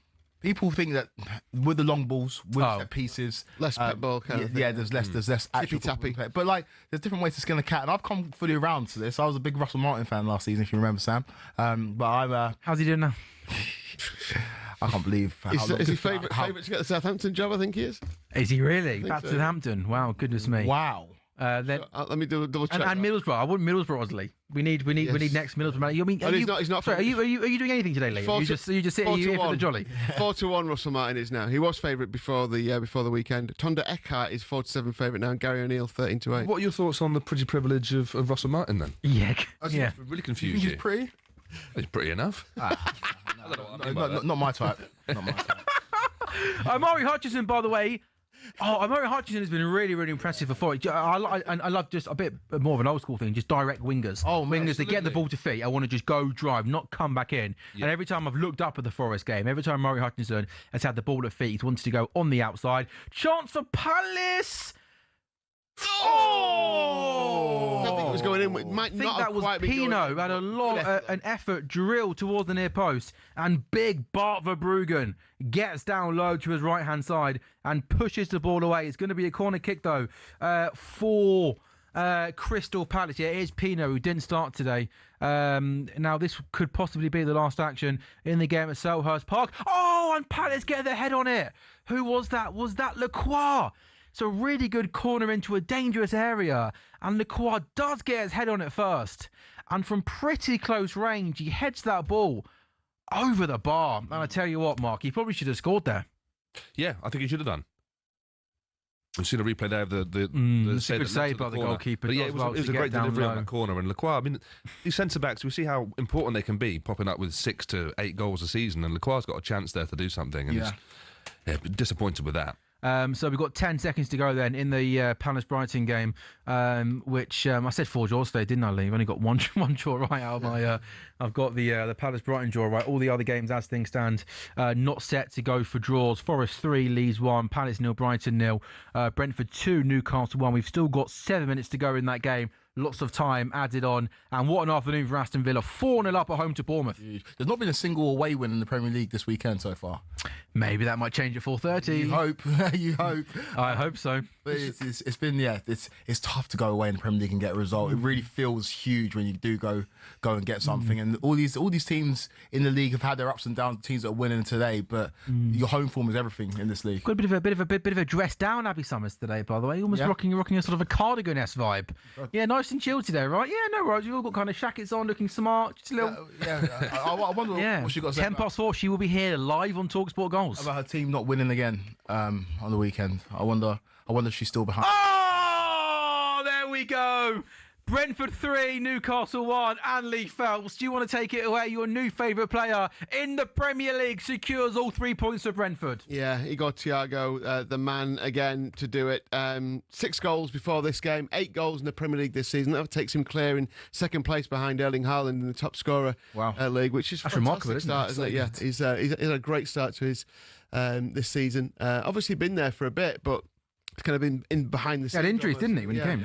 People think that with the long balls, with set pieces, less pet ball kind of thing. Yeah, there's less actual tappy. But like, there's different ways to skin a cat, and I've come fully around to this. I was a big Russell Martin fan last season, if you remember, Sam. But I'm. How's he doing now? I can't believe. Is he favourite to get the Southampton job? I think he is. Is he really? Back so. to Southampton. Wow, goodness me. Wow. Let me double check. And Middlesbrough. I want Middlesbrough, Osley. We need next Middlesbrough. He's not. Sorry, are you doing anything today, Lee? Are you just sitting here for the jolly? 4-1 Russell Martin is now. He was favourite before the weekend. Tonda Eckhart is 4-7 favourite now, and Gary O'Neill 13-8. What are your thoughts on the pretty privilege of Russell Martin then? Yeah. Really confused you. He's pretty. He's pretty enough. Not my type. Not my type. Amari Hutchinson, by the way. Amari Hutchinson has been really, really impressive for Forest. I love just a bit more of an old school thing, just direct wingers. Wingers, they get the ball to feet. I want to just go drive, not come back in. Yeah. And every time I've looked up at the Forest game, every time Amari Hutchinson has had the ball at feet, he's wanted to go on the outside. Chance for Palace. I think it was going in. It might I think not that have was quite been Pino going had a long an effort drill towards the near post, and big Bart Verbruggen gets down low to his right hand side and pushes the ball away. It's going to be a corner kick though for Crystal Palace. Yeah, it is Pino who didn't start today. Now this could possibly be the last action in the game at Selhurst Park. And Palace get their head on it. Who was that? Was that Lacroix? It's a really good corner into a dangerous area, and Lacroix does get his head on it first. And from pretty close range, he heads that ball over the bar. And I tell you what, Mark, he probably should have scored there. Yeah, I think he should have done. We've seen a replay there of the good save by the goalkeeper. But yeah, it was a great delivery on that corner. And Lacroix, I mean, these centre-backs, we see how important they can be, popping up with 6 to 8 goals a season. And Lacroix's got a chance there to do something. And disappointed with that. So we've got 10 seconds to go then in the Palace-Brighton game, which I said 4 draws today, didn't I, Lee? I've only got one draw right out of my... I've got the Palace-Brighton draw right. All the other games, as things stand, not set to go for draws. Forest 3, Leeds 1, Palace 0, Brighton 0, Brentford 2, Newcastle 1. We've still got 7 minutes to go in that game. Lots of time added on. And what an afternoon for Aston Villa. 4-0 up at home to Bournemouth. There's not been a single away win in the Premier League this weekend so far. Maybe that might change at 4:30. You hope. You hope. I hope so. But it's been it's tough to go away in the Premier League and get a result. It really feels huge when you do go and get something. And all these teams in the league have had their ups and downs. Teams that are winning today, but your home form is everything in this league. Got a bit of a dress down Abby Summers today, by the way. Almost rocking a sort of a cardigan-esque vibe. Yeah, nice and chill today, right? Yeah, no worries. You've all got kind of jackets on, looking smart. Just a little. I wonder what she got to say. 4:10. She will be here live on talkSPORT Goals. About her team not winning again on the weekend. I wonder if she's still behind. Oh, there we go. Brentford 3, Newcastle 1, and Lee Phelps. Do you want to take it away? Your new favourite player in the Premier League secures all 3 points for Brentford. Yeah, Igor Thiago, the man again to do it. 6 goals before this game, 8 goals in the Premier League this season. That takes him clear in second place behind Erling Haaland in the top scorer league, which is that's remarkable, isn't it? Yeah, he's had a great start to his this season. Obviously been there for a bit, but it's kind of been in behind the scenes. He had injuries, didn't he, when he came?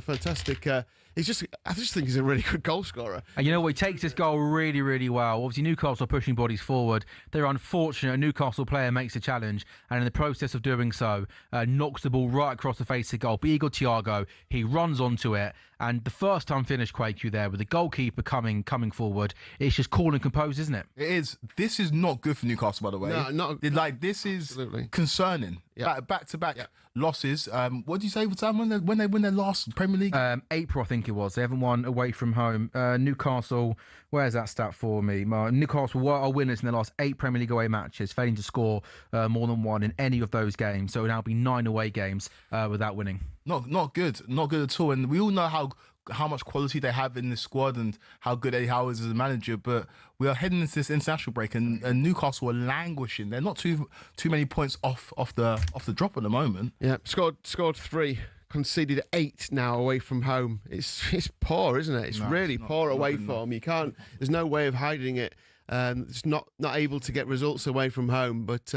Fantastic. I just think he's a really good goal scorer. And you know what? He takes this goal really, really well. Obviously, Newcastle are pushing bodies forward. They're unfortunate. A Newcastle player makes a challenge, and in the process of doing so, knocks the ball right across the face of goal. But Igor Thiago, he runs onto it, and the first time finish, Quake, there with the goalkeeper coming forward. It's just cool and composed, isn't it? It is. This is not good for Newcastle, by the way. No, not this is absolutely concerning. Yeah. Back-to-back losses. What do you say, Sam, when they win their last Premier League? April, I think it was. They haven't won away from home. Newcastle, where's that stat for me? Newcastle are winners in their last 8 Premier League away matches, failing to score more than 1 in any of those games. So it'll now be 9 away games without winning. Not good at all. And we all know how much quality they have in this squad and how good Eddie Howe is as a manager, but we are heading into this international break and Newcastle are languishing. They're not too many points off the drop at the moment. Yeah, scored 3, conceded 8 now away from home. It's poor, isn't it? It's really poor away form. You can't. There's no way of hiding it. It's not able to get results away from home, but.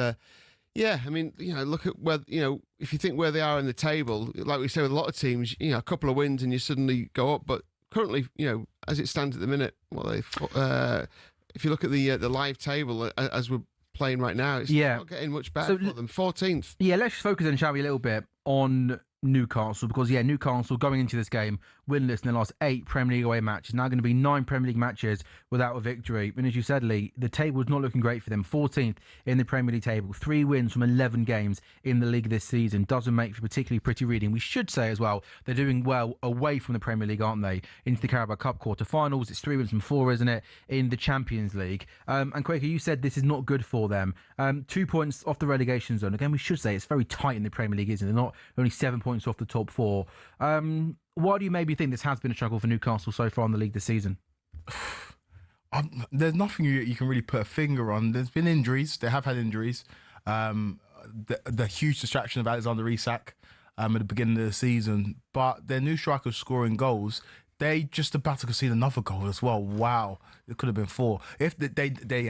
Yeah, I mean, look at where, if you think where they are in the table, like we say with a lot of teams, a couple of wins and you suddenly go up. But currently, as it stands at the minute, if you look at the live table as we're playing right now, it's not getting much better for them. 14th. Yeah, let's focus then, shall we, a little bit on Newcastle, because Newcastle going into this game winless in their last 8 Premier League away matches. Now going to be 9 Premier League matches without a victory. And as you said, Lee, the table is not looking great for them. 14th in the Premier League table, 3 wins from 11 games in the league this season. Doesn't make for particularly pretty reading. We should say as well, they're doing well away from the Premier League, aren't they? Into the Carabao Cup quarter-finals. It's 3 wins from 4, isn't it? In the Champions League. And Quaker, you said this is not good for them. 2 points off the relegation zone. Again, we should say it's very tight in the Premier League, isn't it? They're not only 7 points off the top 4. Why do you maybe think this has been a struggle for Newcastle so far in the league this season? There's nothing you can really put a finger on. There's been injuries. They have had injuries. The huge distraction of Alexander Isak at the beginning of the season. But their new strikers scoring goals, they just about to concede another goal as well. Wow. It could have been 4. If they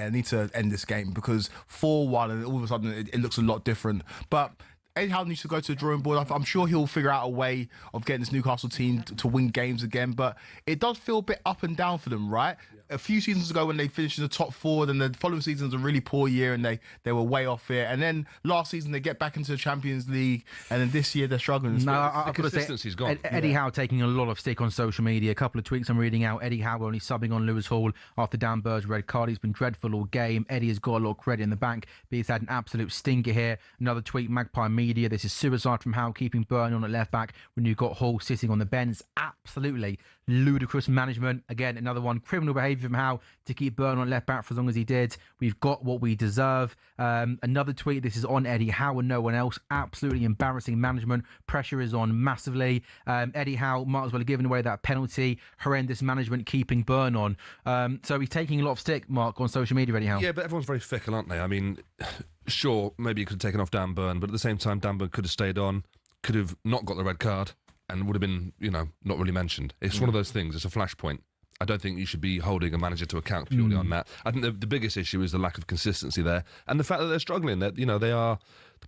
need to end this game, because 4-1 and all of a sudden it looks a lot different. But Eddie Howe needs to go to the drawing board. I'm sure he'll figure out a way of getting this Newcastle team to win games again. But it does feel a bit up and down for them, right? A few seasons ago when they finished in the top 4, then the following season was a really poor year and they were way off it. And then last season they get back into the Champions League, and then this year they're struggling. No, I've got to say, consistency's gone. Eddie Howe taking a lot of stick on social media. A couple of tweets I'm reading out. Eddie Howe only subbing on Lewis Hall after Dan Bird's red card. He's been dreadful all game. Eddie has got a lot of credit in the bank, but he's had an absolute stinker here. Another tweet, Magpie Media. This is suicide from Howe, keeping Byrne on at left back when you've got Hall sitting on the bench. Absolutely ludicrous management. Again, another one, criminal behaviour from Howe to keep Byrne on left back for as long as he did. We've got what we deserve. Another tweet, this is on Eddie Howe and no one else. Absolutely embarrassing management. Pressure is on massively. Eddie Howe might as well have given away that penalty. Horrendous management keeping Byrne on. So he's taking a lot of stick, Mark, on social media, Eddie Howe. Yeah, but everyone's very fickle, aren't they? I mean, sure, maybe you could have taken off Dan Byrne, but at the same time, Dan Byrne could have stayed on, could have not got the red card, and would have been, not really mentioned. It's one of those things. It's a flashpoint. I don't think you should be holding a manager to account purely on that. I think the biggest issue is the lack of consistency there, and the fact that they're struggling. That they are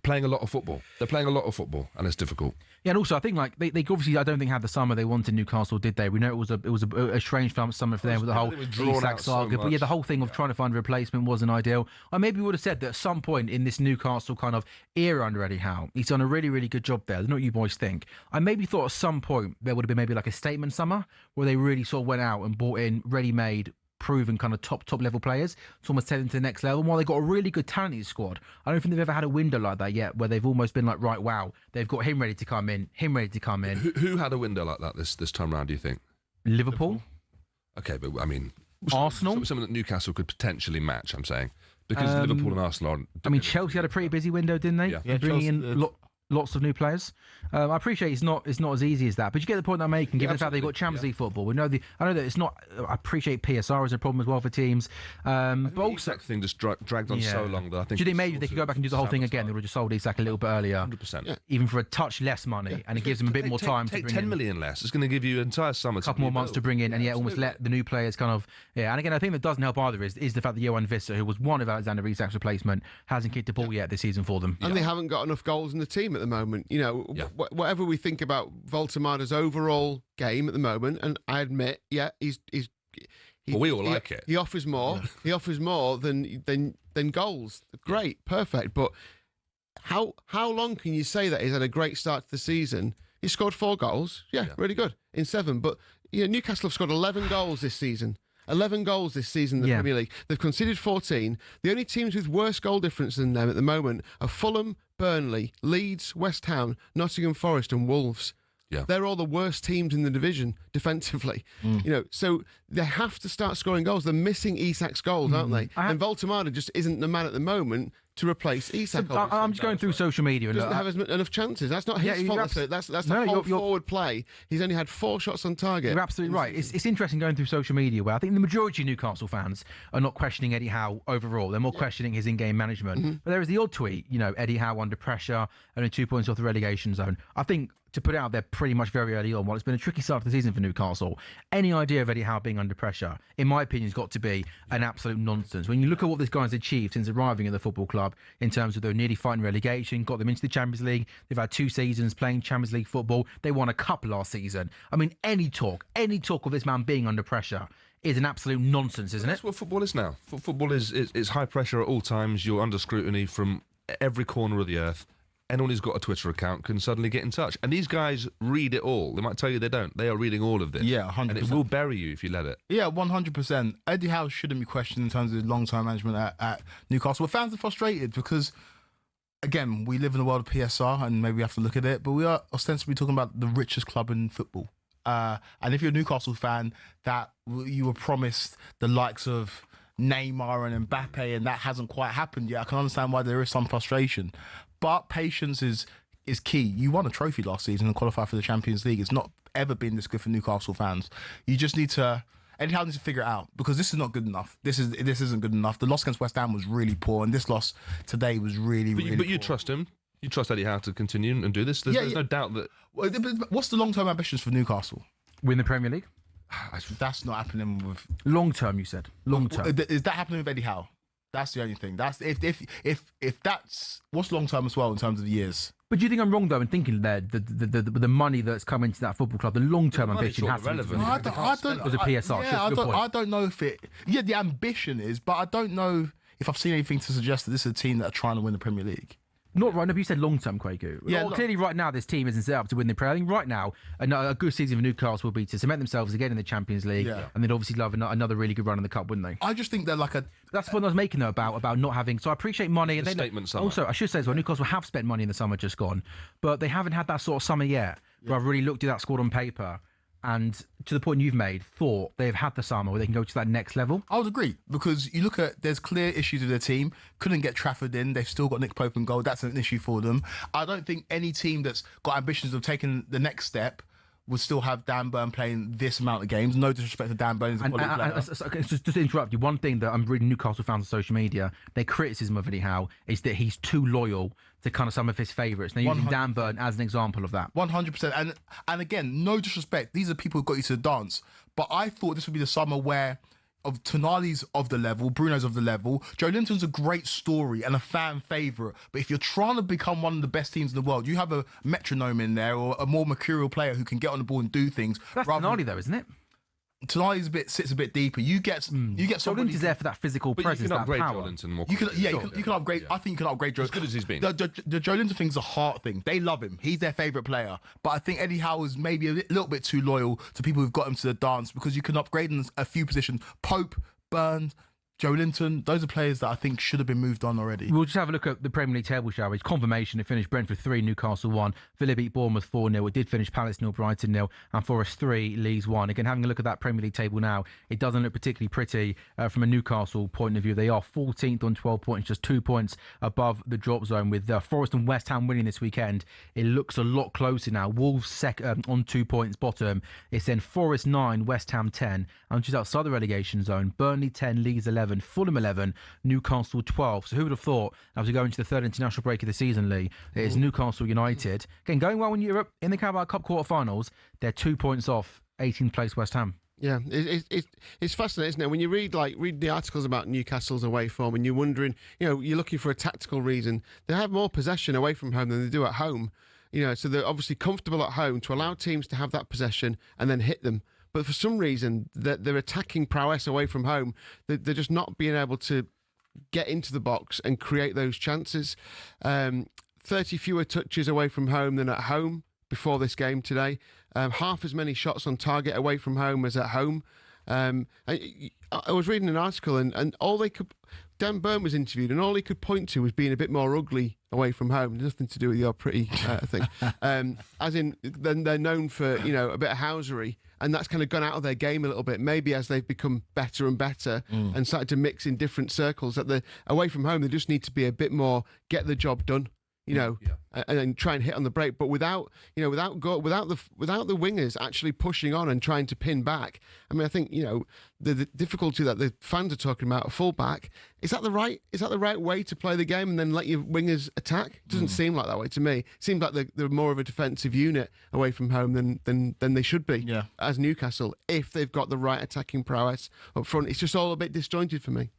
playing a lot of football. They're playing a lot of football, and it's difficult. Yeah, and also I think they obviously I don't think had the summer they wanted Newcastle, did they? We know it was a strange summer for them with the whole Isak saga, but the whole thing of trying to find a replacement wasn't ideal. I maybe would have said that at some point in this Newcastle kind of era under Eddie Howe, he's done a really, really good job there. I don't know what you boys think. I maybe thought at some point there would have been maybe like a statement summer where they really sort of went out and bought in ready-made, proven kind of top level players to almost take them to the next level. And while they've got a really good talented squad, I don't think they've ever had a window like that yet where they've almost been like, right, wow, they've got him ready to come in. Who had a window like that this time round, do you think? Liverpool. Okay, but I mean, Arsenal. Something that Newcastle could potentially match, I'm saying. Because Liverpool and Arsenal aren't... I mean, Chelsea had a pretty busy window, didn't they? Yeah, bringing in lots of new players. I appreciate it's not as easy as that, but you get the point I'm making. Given the fact they've got Champions League football, I know that it's not. I appreciate PSR is a problem as well for teams. But also, Isak thing just dragged on so long that I think. Do you think maybe they could go back and do the whole thing again? They would have just sold Isak a little bit earlier, 100%, even for a touch less money, and it gives them a bit more time to bring 10 million less. It's going to give you an entire summer, a couple more months to bring in, and almost let the new players kind of. And again, I think that doesn't help either. Is the fact that Johan Visser, who was one of Alexander Isak's replacement, hasn't kicked the ball yet this season for them, and they haven't got enough goals in the team at the moment. Whatever we think about Voltemada's overall game at the moment, and I admit, we all like it. He offers more. He offers more than goals. Great, perfect. But how long can you say that he's had a great start to the season? He scored 4 goals. Yeah, really good in 7. But Newcastle have scored 11 goals this season. 11 goals this season in the Premier League. They've conceded 14. The only teams with worse goal difference than them at the moment are Fulham, Burnley, Leeds, West Ham, Nottingham Forest and Wolves. Yeah. They're all the worst teams in the division defensively. So they have to start scoring goals. They're missing Isak's goals, aren't they? And Voltemada just isn't the man at the moment to replace Isak. So I'm just going through social media. And doesn't have enough chances. That's not his fault. That's the whole forward play. He's only had 4 shots on target. You're absolutely right. It's interesting going through social media where I think the majority of Newcastle fans are not questioning Eddie Howe overall. They're more questioning his in-game management. But there is the odd tweet, Eddie Howe under pressure, only 2 points off the relegation zone. I think to put it out there pretty much very early on, while it's been a tricky start to the season for Newcastle, any idea of Eddie Howe being under pressure, in my opinion, has got to be an absolute nonsense. When you look at what this guy's achieved since arriving at the football club in terms of their nearly fighting relegation, got them into the Champions League, they've had 2 seasons playing Champions League football, they won a cup last season. I mean, any talk of this man being under pressure is an absolute nonsense, isn't it? That's what football is now. Football is high pressure at all times. You're under scrutiny from every corner of the earth. anyone who's got a Twitter account can suddenly get in touch. And these guys read it all. They might tell you they don't. They are reading all of this. Yeah, 100%. And it will bury you if you let it. Yeah, 100%. Eddie Howe shouldn't be questioned in terms of long-term management at Newcastle. But fans are frustrated because, again, we live in the world of PSR and maybe we have to look at it, but we are ostensibly talking about the richest club in football. And if you're a Newcastle fan, that you were promised the likes of Neymar and Mbappe, and that hasn't quite happened yet. I can understand why there is some frustration, but patience is key. You won a trophy last season and qualified for the Champions League. It's not ever been this good for Newcastle fans. You just need to. Eddie Howe needs to figure it out because this is not good enough. This isn't good enough. The loss against West Ham was really poor, and this loss today was really But poor. you trust him. You trust Eddie Howe to continue and do this. There's no doubt that. What's the long-term ambitions for Newcastle? Win the Premier League? That's not happening with Long term, you said. Long term. Is that happening with Eddie Howe? That's the only thing. That's if that's what's long term as well in terms of years. But do you think I'm wrong though in thinking that the money that's come into that football club, the long term ambition has to be relevant. I don't. It was a PSR. Yeah, Good point. I don't know if it. Yeah, the ambition is, but I don't know if I've seen anything to suggest that this is a team that are trying to win the Premier League. Not right now, but you said long term, Quaku. Yeah, Well, clearly right now this team isn't set up to win the Premier League. Right now, a good season for Newcastle will be to cement themselves again in the Champions League, Yeah. and they'd obviously love another really good run in the Cup, wouldn't they? I just think they're like a. That's the point I was making though about not having. So I appreciate money. And The then statement summer. also, I should say as well, Newcastle have spent money in the summer just gone, but they haven't had that sort of summer yet. Where I've really looked at that squad on paper, and to the point you've made, thought they've had the summer where they can go to that next level. I would agree because you look at there's clear issues with their team. Couldn't get Trafford in. They've still got Nick Pope in goal. That's an issue for them. I don't think any team that's got ambitions of taking the next step would still have Dan Burn playing this amount of games. No disrespect to Dan Burn. He's a quality player. Just to interrupt you, one thing that I'm reading Newcastle fans on social media, their criticism of Eddie Howe is that he's too loyal to kind of some of his favourites. They're using 100%. Dan Burn as an example of that. 100%. And again, no disrespect. These are people who got you to the dance. But I thought this would be the summer where of Tonali's of the level, Bruno's of the level. Joe Linton's a great story and a fan favourite. But if you're trying to become one of the best teams in the world, you have a metronome in there or a more mercurial player who can get on the ball and do things. That's Tonali though, isn't it? Tonali sits a bit deeper. You get Joe somebody. Linton's there for that physical But presence, you can that upgrade power. Joe Linton more You can, quickly. you can upgrade. I think you can upgrade Joe. As good as he's been. The Joe Linton thing's a heart thing. They love him. He's their favourite player. But I think Eddie Howe is maybe a little bit too loyal to people who've got him to the dance because you can upgrade in a few positions. Pope, Burns, Joe Linton, those are players that I think should have been moved on already. We'll just have a look at the Premier League table, shall we? It's confirmation. It finished Brentford 3, Newcastle 1. Villa beat Bournemouth 4-0. It did finish Palace 0, Brighton 0, and Forest 3, Leeds 1. Again, having a look at that Premier League table now, it doesn't look particularly pretty from a Newcastle point of view. They are 14th on 12 points, just 2 points above the drop zone. With Forest and West Ham winning this weekend, it looks a lot closer now. Wolves on 2 points bottom. It's then Forest 9, West Ham 10, and just outside the relegation zone, Burnley 10, Leeds 11, Fulham 11, Newcastle 12. So who would have thought, as we go into the third international break of the season, Lee, it is Newcastle United. Again, going well in Europe, in the Carabao Cup quarter-finals, they're 2 points off 18th place West Ham. Yeah, it's fascinating, isn't it? When you read the articles about Newcastle's away form and you're wondering, you're looking for a tactical reason. They have more possession away from home than they do at home. So they're obviously comfortable at home to allow teams to have that possession and then hit them. But for some reason, their attacking prowess away from home, they're just not being able to get into the box and create those chances. 30 fewer touches away from home than at home before this game today. Half as many shots on target away from home as at home. I was reading an article and all they could... Dan Burn was interviewed and all he could point to was being a bit more ugly away from home. Nothing to do with your pretty thing. As in, then they're known for, a bit of housery, and that's kind of gone out of their game a little bit. Maybe as they've become better and better and started to mix in different circles, that the away from home, they just need to be a bit more get the job done. And try and hit on the break, but without the wingers actually pushing on and trying to pin back. I mean, I think the difficulty that the fans are talking about, a fullback, is that the right way to play the game and then let your wingers attack? It doesn't seem like that way to me. It seems like they're more of a defensive unit away from home than they should be. Yeah. As Newcastle, if they've got the right attacking prowess up front. It's just all a bit disjointed for me.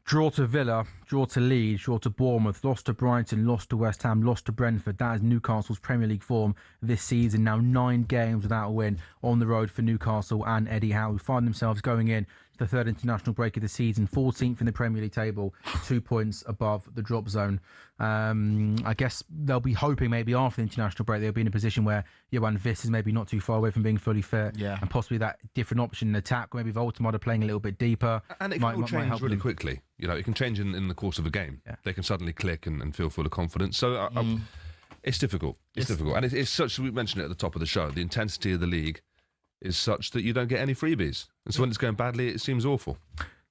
Draw to Villa, draw to Leeds, draw to Bournemouth, lost to Brighton, lost to West Ham, lost to Brentford. That is Newcastle's Premier League form this season. Now 9 games without a win on the road for Newcastle and Eddie Howe, who find themselves going in the third international break of the season, 14th in the Premier League table, 2 points above the drop zone. I guess they'll be hoping maybe after the international break they'll be in a position where Johan Viss is maybe not too far away from being fully fit, and possibly that different option in attack, maybe Voltemade playing a little bit deeper. And it can all change really quickly. You know, it can change in the course of a game. Yeah. They can suddenly click and feel full of confidence. So it's difficult. It's difficult. And it's such, we mentioned it at the top of the show, the intensity of the league is such that you don't get any freebies. And so when it's going badly, it seems awful.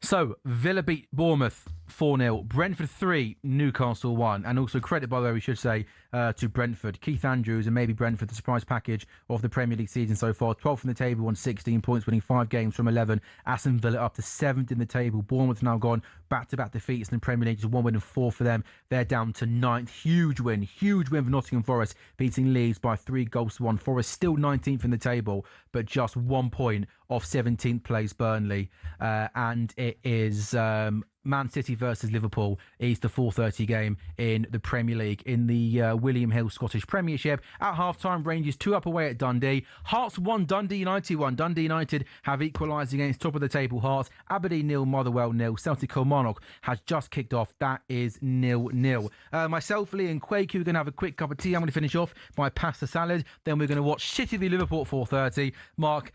So, Villa beat Bournemouth 4-0, Brentford 3, Newcastle 1, and also credit, by the way, we should say, to Brentford. Keith Andrews and maybe Brentford, the surprise package of the Premier League season so far. 12th from the table on 16 points, winning 5 games from 11. Aston Villa up to 7th in the table. Bournemouth now gone back-to-back defeats in the Premier League, just 1 win and 4 for them. They're down to 9th. Huge win for Nottingham Forest, beating Leeds by 3 goals to 1. Forest still 19th in the table, but just 1 point off 17th place Burnley. And it is Man City versus Liverpool is the 4:30 game in the Premier League in the William Hill Scottish Premiership. At half-time, Rangers 2 up away at Dundee. Hearts 1, Dundee United 1. Dundee United have equalised against top of the table Hearts. Aberdeen 0, Motherwell 0. Celtic Kilmarnock has just kicked off. That is 0-0. Myself, Lee and Quakey, we're going to have a quick cup of tea. I'm going to finish off my pasta salad. Then we're going to watch City v Liverpool at 4:30. Mark,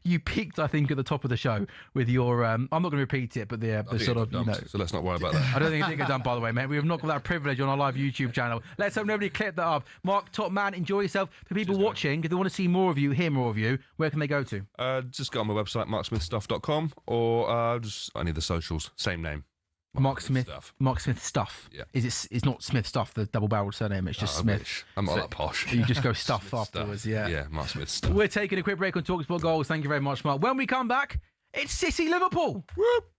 you peaked, I think, at the top of the show with your... I'm not going to repeat it, but the sort of... So let's not worry about that. I don't think it's done, by the way, mate. We have not got that privilege on our live YouTube channel. Let's hope nobody clipped that up. Mark, top man, enjoy yourself. For people watching, if they want to see more of you, hear more of you, where can they go to? Just go on my website, marksmithstuff.com, or just any of the socials, same name. Mark Smith Stuff. Yeah. It's not Smith Stuff, the double-barreled surname. It's just Smith. I'm not that posh. You just go Stuff afterwards. Stuff. Yeah, Mark Smith Stuff. We're taking a quick break on talkSPORT Goals. Thank you very much, Mark. When we come back, it's City Liverpool. Whoop.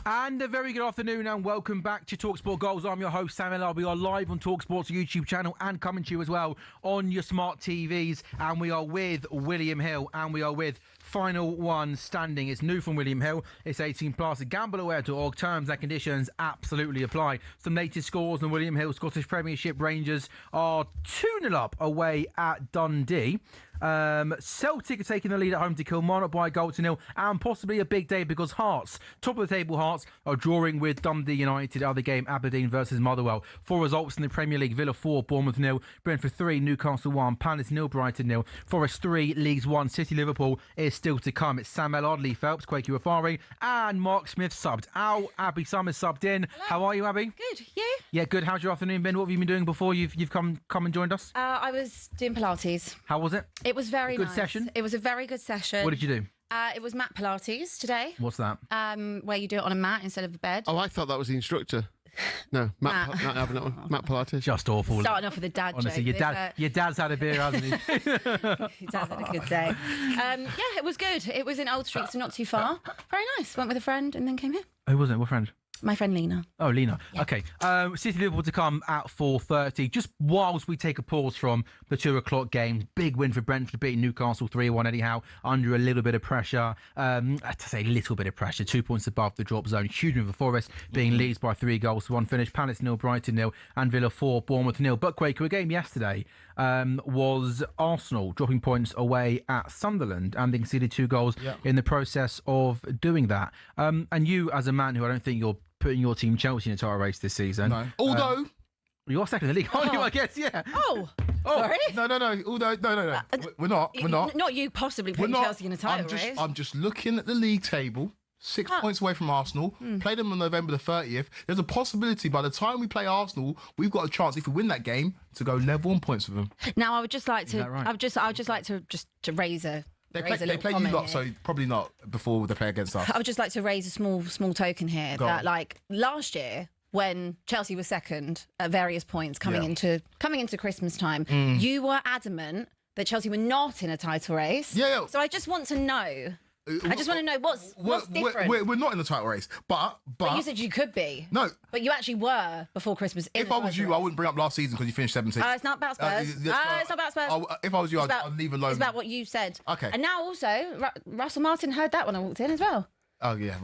And a very good afternoon and welcome back to talkSPORT Goals. I'm your host, Sam Ellard. We are live on talkSPORT's YouTube channel and coming to you as well on your smart TVs. And we are with William Hill and we are with Final One Standing. It's new from William Hill. It's 18 plus. Gambleaware.org. Terms and conditions absolutely apply. Some latest scores on William Hill. Scottish Premiership. Rangers are 2-0 up away at Dundee. Celtic are taking the lead at home to Kilmarnock by a goal to 0, and possibly a big day because Hearts, top of the table Hearts, are drawing with Dundee United. Other game, Aberdeen versus Motherwell. 4 results in the Premier League: Villa 4, Bournemouth 0, Brentford 3, Newcastle 1, Palace 0, Brighton 0, Forest 3, Leeds 1, City Liverpool is still to come. It's Sam Ellard, Lee Phelps, Quakey Wafari, and Mark Smith subbed out. Abby Summers subbed in. Hello. How are you, Abby? Good. You? Yeah, good. How's your afternoon been? What have you been doing before you've come and joined us? I was doing Pilates. How was it? It was very Good nice. session? It was a very good session. What did you do? It was mat Pilates today. What's that? Where you do it on a mat instead of a bed. Oh, I thought that was the instructor. No, Matt. Matt. Not having that one. Matt Pilates. Just awful. Starting off with a dad Honestly, joke. your dad's had a beer, hasn't he? He does had a good day. Yeah, it was good. It was in Old Street, so not too far. Very nice. Went with a friend and then came here. Who was it? What friend? My friend Lena. Oh, Lena. Yeah. Okay. City Liverpool to come at 4:30. Just whilst we take a pause from the 2 o'clock games, big win for Brentford, beating Newcastle 3-1 anyhow, under a little bit of pressure. To say little bit of pressure, 2 points above the drop zone. Huge win for Forest, being Leeds by 3 goals to 1 finish. Palace 0, Brighton 0, and Villa 4, Bournemouth 0. But Quaker, a game yesterday was Arsenal dropping points away at Sunderland, and they conceded 2 goals in the process of doing that. And you, as a man who I don't think you're putting your team Chelsea in a title race this season. No. Although you're second in the league, aren't you? I guess, yeah. Oh, sorry. no. Although no. We're not. Not you possibly putting Chelsea in a title race. I'm just looking at the league table. 6 points away from Arsenal. Play them on November the 30th. There's a possibility by the time we play Arsenal, we've got a chance, if we win that game, to go level on points with them. Now, I would just like to. that right? I would just like to raise a. They raise a play little you comment lot, here. so probably not before they play against us. I would just like to raise a small token here Go that, on. like, last year when Chelsea was second at various points coming into Christmas time, you were adamant that Chelsea were not in a title race. Yeah. So I just want to know. I just want to know what's different. We're not in the title race, but you said you could be. No. But you actually were before Christmas. If I was you, I wouldn't bring up last season because you finished 17th. It's not about Spurs. It's not about Spurs. If I was you, I'd leave alone. It's about what you said. Okay. And now also, Russell Martin heard that when I walked in as well. Oh yeah,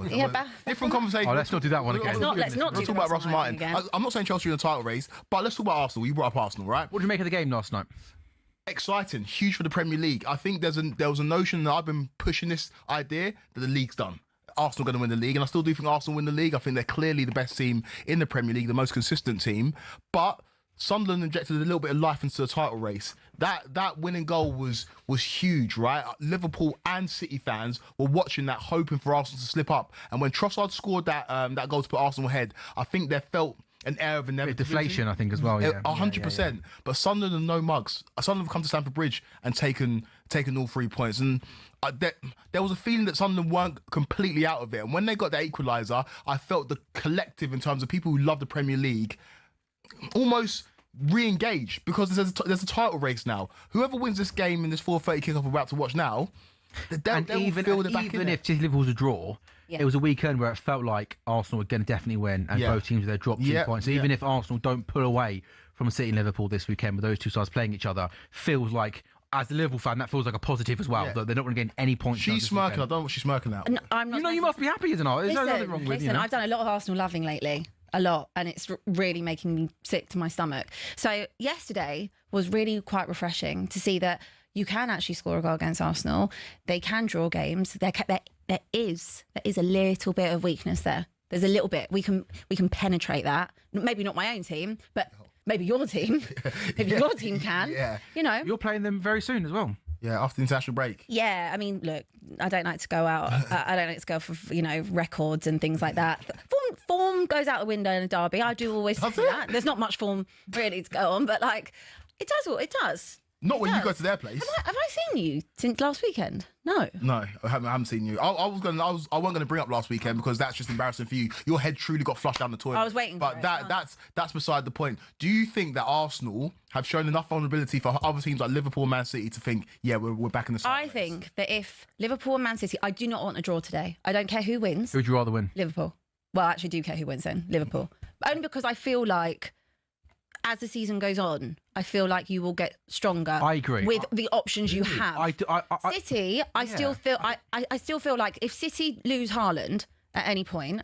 Different conversation. Oh, let's not do that one again. Let's not We'll do talk about Russell Martin. again. I'm not saying Chelsea are in the title race, but let's talk about Arsenal. You brought up Arsenal, right? What did you make of the game last night? Exciting, huge for the Premier League. I think there was a notion that I've been pushing this idea that the league's done. Arsenal going to win the league, and I still do think Arsenal win the league. I think they're clearly the best team in the Premier League, the most consistent team. But Sunderland injected a little bit of life into the title race. That winning goal was huge, right? Liverpool and City fans were watching that, hoping for Arsenal to slip up. And when Trossard scored that goal to put Arsenal ahead, I think they felt an air of inevitability. Deflation, I think, as well. Yeah, 100%. But Sunderland are no mugs. Sunderland have come to Stamford Bridge and taken all 3 points. And there was a feeling that Sunderland weren't completely out of it. And when they got that equalizer, I felt the collective, in terms of people who love the Premier League, almost re-engage, because there's a title race now. Whoever wins this game in this 4:30 kickoff we're about to watch now, they'll feel the back in even if City Liverpool was a draw, it was a weekend where it felt like Arsenal were going to definitely win, and both teams they dropped 2 points. So even if Arsenal don't pull away from City and Liverpool this weekend with those two sides playing each other, feels like, as a Liverpool fan, that feels like a positive as well. That they're not going to gain any points. She's smirking. I don't know what she's smirking at. No, I'm not. You must be happy, isn't it? There's nothing wrong with you. Listen, I've done a lot of Arsenal loving lately. A lot, and it's really making me sick to my stomach. So yesterday was really quite refreshing to see that you can actually score a goal against Arsenal. They can draw games. There is a little bit of weakness there. There's a little bit. We can penetrate that. Maybe not my own team, but maybe your team. Maybe your team can. Yeah. You know. You're playing them very soon as well. Yeah, after the international break. Yeah, I mean, look, I don't like to go out. I don't like to go for records and things like that. Form goes out the window in a derby. I do always say that. There's not much form really to go on, but like, it does what it does. Not when you go to their place. Have I seen you since last weekend? No. No, I haven't seen you. I wasn't going to bring up last weekend because that's just embarrassing for you. Your head truly got flushed down the toilet. I was waiting but for that it. that's beside the point. Do you think that Arsenal have shown enough vulnerability for other teams like Liverpool and Man City to think, yeah, we're back in the I think that if Liverpool and Man City, I do not want a draw today. I don't care who wins. Who would you rather win? Liverpool. Well, I actually do care who wins then, Liverpool. Only because I feel like as the season goes on, I feel like you will get stronger. I agree. With the options you have. City, I still feel like if City lose Haaland at any point,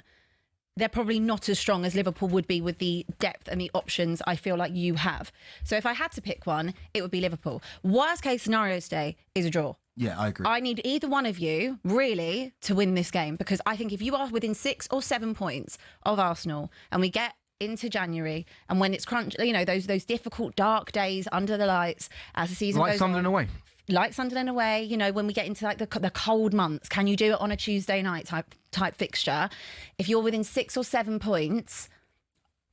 they're probably not as strong as Liverpool would be with the depth and the options I feel like you have. So if I had to pick one, it would be Liverpool. Worst case scenario today is a draw. Yeah, I agree. I need either one of you really to win this game, because I think if you are within 6 or 7 points of Arsenal and we get into January and when it's crunch, those difficult dark days under the lights as the season goes Sunderland on. away. Like Sunderland away, when we get into like the cold months, can you do it on a Tuesday night type fixture? If you're within 6 or 7 points,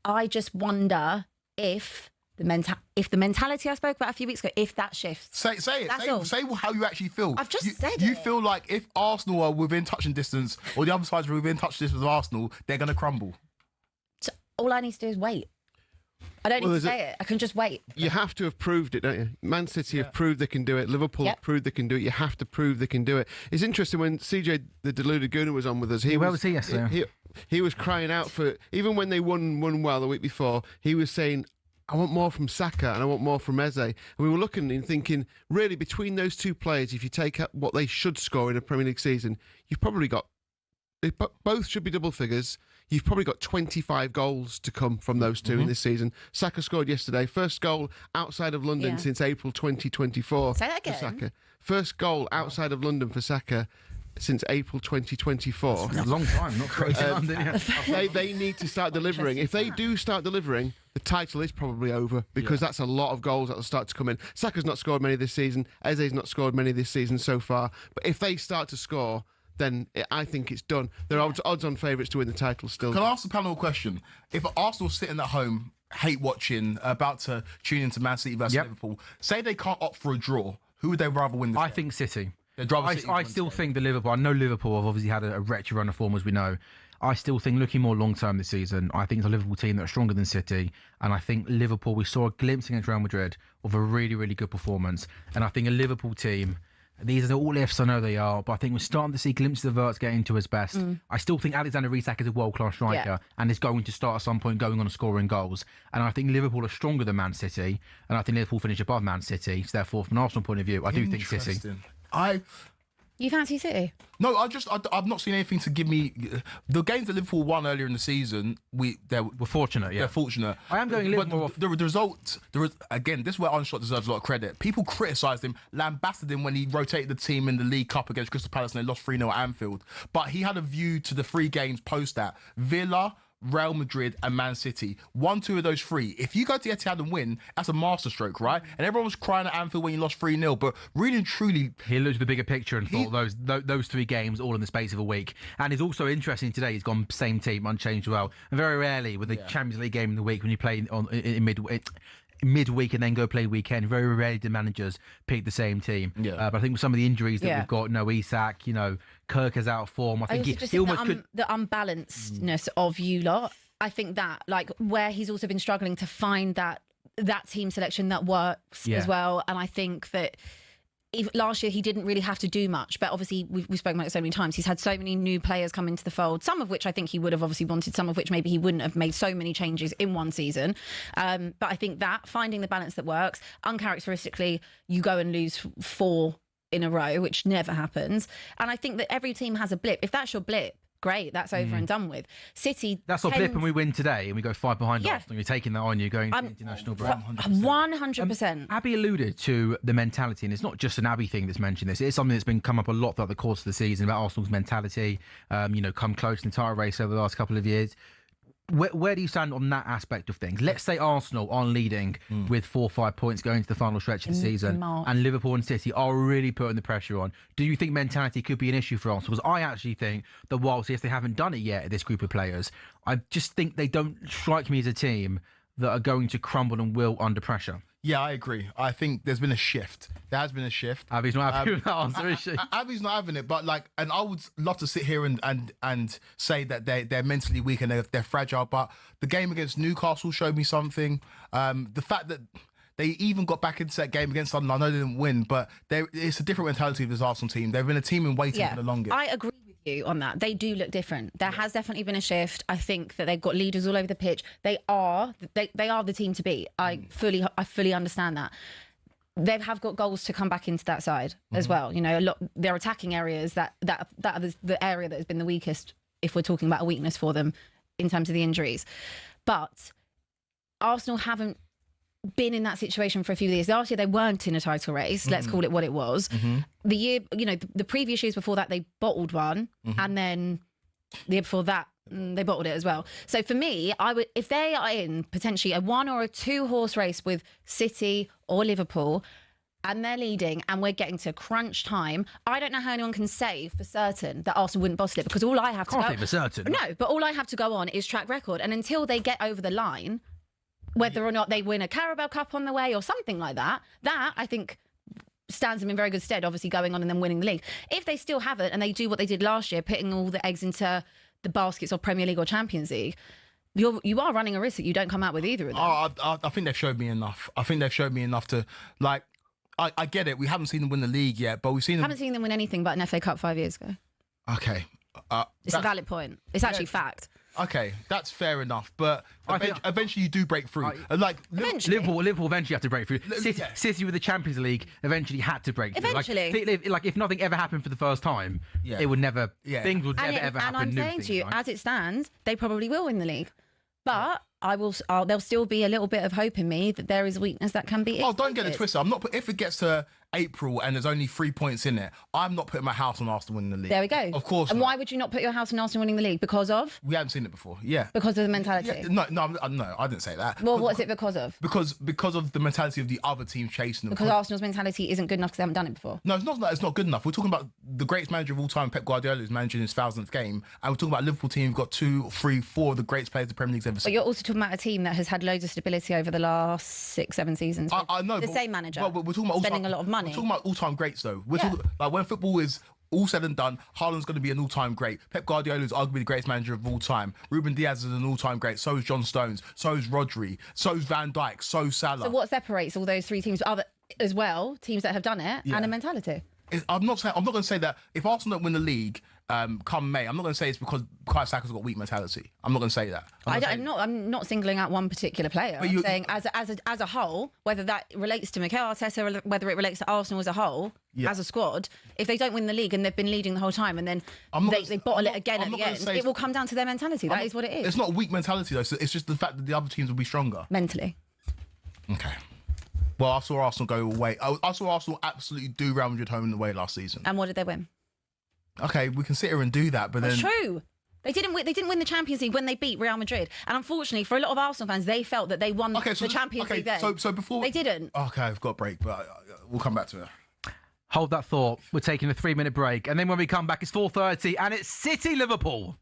I just wonder if the mentality I spoke about a few weeks ago, if that shifts. Say it. Say how you actually feel. I've just said it. You feel like if Arsenal are within touching distance or the other sides are within touching distance of Arsenal, they're going to crumble. So all I need to do is wait. I don't need to say it. I can just wait. You have to have proved it, don't you? Man City have proved they can do it. Liverpool have proved they can do it. You have to prove they can do it. It's interesting when CJ, the deluded Gooner, was on with us. Where was he yesterday? He was crying out for, even when they won well the week before, he was saying, I want more from Saka and I want more from Eze. And we were looking and thinking, really, between those two players, if you take up what they should score in a Premier League season, you've probably got, both should be double figures. You've probably got 25 goals to come from those two in this season. Saka scored yesterday. First goal outside of London since April 2024. Say that again. For Saka. First goal outside of London for Saka since April 2024. A long time, not crazy. They need to start delivering. If they do start delivering, the title is probably over, because that's a lot of goals that will start to come in. Saka's not scored many this season. Eze's not scored many this season so far. But if they start to score, then I think it's done. They're odds-on favourites to win the title still. Can I ask the panel a question? If Arsenal sitting at home, hate watching, about to tune into Man City versus Liverpool, say they can't opt for a draw, who would they rather win this game? I think City. I still think the Liverpool. I know Liverpool have obviously had a wretched run of form, as we know. I still think, looking more long term this season, I think it's a Liverpool team that's stronger than City, and I think Liverpool. We saw a glimpse against Real Madrid of a really, really good performance, and I think a Liverpool team. These are all ifs, I know they are, but I think we're starting to see glimpses of Wirtz getting to his best. I still think Alexander Isak is a world-class striker and is going to start at some point going on and scoring goals. And I think Liverpool are stronger than Man City, and I think Liverpool finish above Man City. So therefore, from an Arsenal point of view, I do think City. You fancy City? No, I've not seen anything to give me the games that Liverpool won earlier in the season. We're fortunate, They're fortunate. I am going a little more off. The result, again, this is where Arnshot deserves a lot of credit. People criticised him, lambasted him when he rotated the team in the League Cup against Crystal Palace and they lost 3-0 at Anfield. But he had a view to the 3 games post that. Villa, Real Madrid and Man City. 1-2 of those 3. If you go to Etihad and win, that's a masterstroke, right? And everyone was crying at Anfield when you lost 3-0, but really and truly... He looked at the bigger picture and thought those 3 games all in the space of a week. And it's also interesting today, he's gone same team, unchanged well. And very rarely with the Champions League game in the week, when you play in midweek and then go play weekend, very rarely do managers pick the same team. But I think with some of the injuries that we've got, Isak, Kirk is out of form. I think he almost could... The unbalancedness of you lot, I think that, like, where he's also been struggling to find that team selection that works as well. And I think that last year he didn't really have to do much, but obviously we've spoken about it so many times. He's had so many new players come into the fold, some of which I think he would have obviously wanted, some of which maybe he wouldn't have made so many changes in one season. But I think that finding the balance that works, uncharacteristically, you go and lose 4 in a row, which never happens. And I think that every team has a blip. If that's your blip, great, that's over and done with. City... That's our blip, and we win today, and we go 5 behind Arsenal. You're taking that on, you're going to the international break. 100%. Abby alluded to the mentality, and it's not just an Abby thing that's mentioned this. It's something that's been come up a lot throughout the course of the season about Arsenal's mentality, come close in the entire race over the last couple of years. Where do you stand on that aspect of things? Let's say Arsenal are leading with 4 or 5 points going into the final stretch of the season, and Liverpool and City are really putting the pressure on. Do you think mentality could be an issue for Arsenal? Because I actually think that whilst, yes, they haven't done it yet, this group of players, I just think they don't strike me as a team that are going to crumble and will under pressure. Yeah, I agree. I think there's been a shift. There has been a shift. Abby's not happy with that answer, is she? Abby's not having it, but and I would love to sit here and say that they're mentally weak and they're fragile. But the game against Newcastle showed me something. The fact that they even got back into that game against Sunderland, I know they didn't win, but it's a different mentality of this Arsenal team. They've been a team in waiting for the longest. I agree with you on that. They do look different. There has definitely been a shift. I think that they've got leaders all over the pitch. They are the team to beat. I fully understand that. They have got goals to come back into that side as well. You know, their attacking areas that is the area that has been the weakest, if we're talking about a weakness for them in terms of the injuries. But Arsenal haven't been in that situation for a few years. Last year they weren't in a title race. Let's call it what it was. The year, you know, the previous years before that they bottled one, and then the year before that they bottled it as well. So for me, I would, if they are in potentially a 1 or a 2 horse race with City or Liverpool, and they're leading and we're getting to crunch time, I don't know how anyone can say for certain that Arsenal wouldn't bottle it, because all I have to Can't go say for certain. No, but all I have to go on is track record, and until they get over the line, whether or not they win a Carabao Cup on the way or something like that, that I think stands them in very good stead, obviously going on and then winning the league. If they still haven't and they do what they did last year, putting all the eggs into the baskets of Premier League or Champions League, you are running a risk that you don't come out with either of them. I think they've showed me enough. I think they've showed me enough to, like, I get it. We haven't seen them win the league yet, but we've seen them. Haven't seen them win anything but an FA Cup 5 years ago. Okay. It's a valid point. It's actually fact. Okay, that's fair enough. But eventually you do break through. Eventually. Liverpool eventually have to break through. City with the Champions League eventually had to break through. Eventually. Like if nothing ever happened for the first time, it would never. Things would never ever happen. And I'm saying to you, as it stands, they probably will win the league. But there'll still be a little bit of hope in me that there is a weakness that can be. Oh, don't get it twisted. I'm not. If it gets to April and there's only 3 points in it, I'm not putting my house on Arsenal winning the league. There we go. Of course. And not. why would you not put your house on Arsenal winning the league? Because of? We haven't seen it before. Yeah. Because of the mentality. Yeah, no, I didn't say that. Well, what's it because of? Because of the mentality of the other team chasing them. Because Arsenal's mentality isn't good enough because they haven't done it before. No, it's not that it's not good enough. We're talking about the greatest manager of all time, Pep Guardiola, is managing his 1000th game, and we're talking about a Liverpool team who've got 2, 3, 4 of the greatest players the Premier League's ever seen. But you're also talking about a team that has had loads of stability over the last 6, 7 seasons. I know. The same manager. Well, we're talking about spending a lot of money. We're talking about all-time greats, though. We're talking like when football is all said and done, Haaland's going to be an all-time great. Pep Guardiola is arguably the greatest manager of all time. Ruben Diaz is an all-time great. So is John Stones. So is Rodri. So is Van Dijk. So is Salah. So what separates all those 3 teams as well, teams that have done it, and a mentality? I'm not going to say that if Arsenal don't win the league come May, I'm not going to say it's because Bukayo Saka's got weak mentality. I'm not going to say that. I'm not singling out one particular player. I'm saying as a whole, whether that relates to Mikel Arteta or whether it relates to Arsenal as a whole, as a squad, if they don't win the league and they've been leading the whole time and then they bottle it again at the end, it will come down to their mentality. That is what it is. It's not a weak mentality, though. So it's just the fact that the other teams will be stronger. Mentally. Okay. Well, I saw Arsenal go away. I saw Arsenal absolutely do Real Madrid home and away last season. And what did they win? Okay, we can sit here and do that, but That's true. They didn't win the Champions League when they beat Real Madrid. And unfortunately, for a lot of Arsenal fans, they felt that they won the Champions League then. So before... They didn't. Okay, I've got a break, but we'll come back to it. Hold that thought. We're taking a 3-minute break. And then when we come back, it's 4:30 and it's City Liverpool.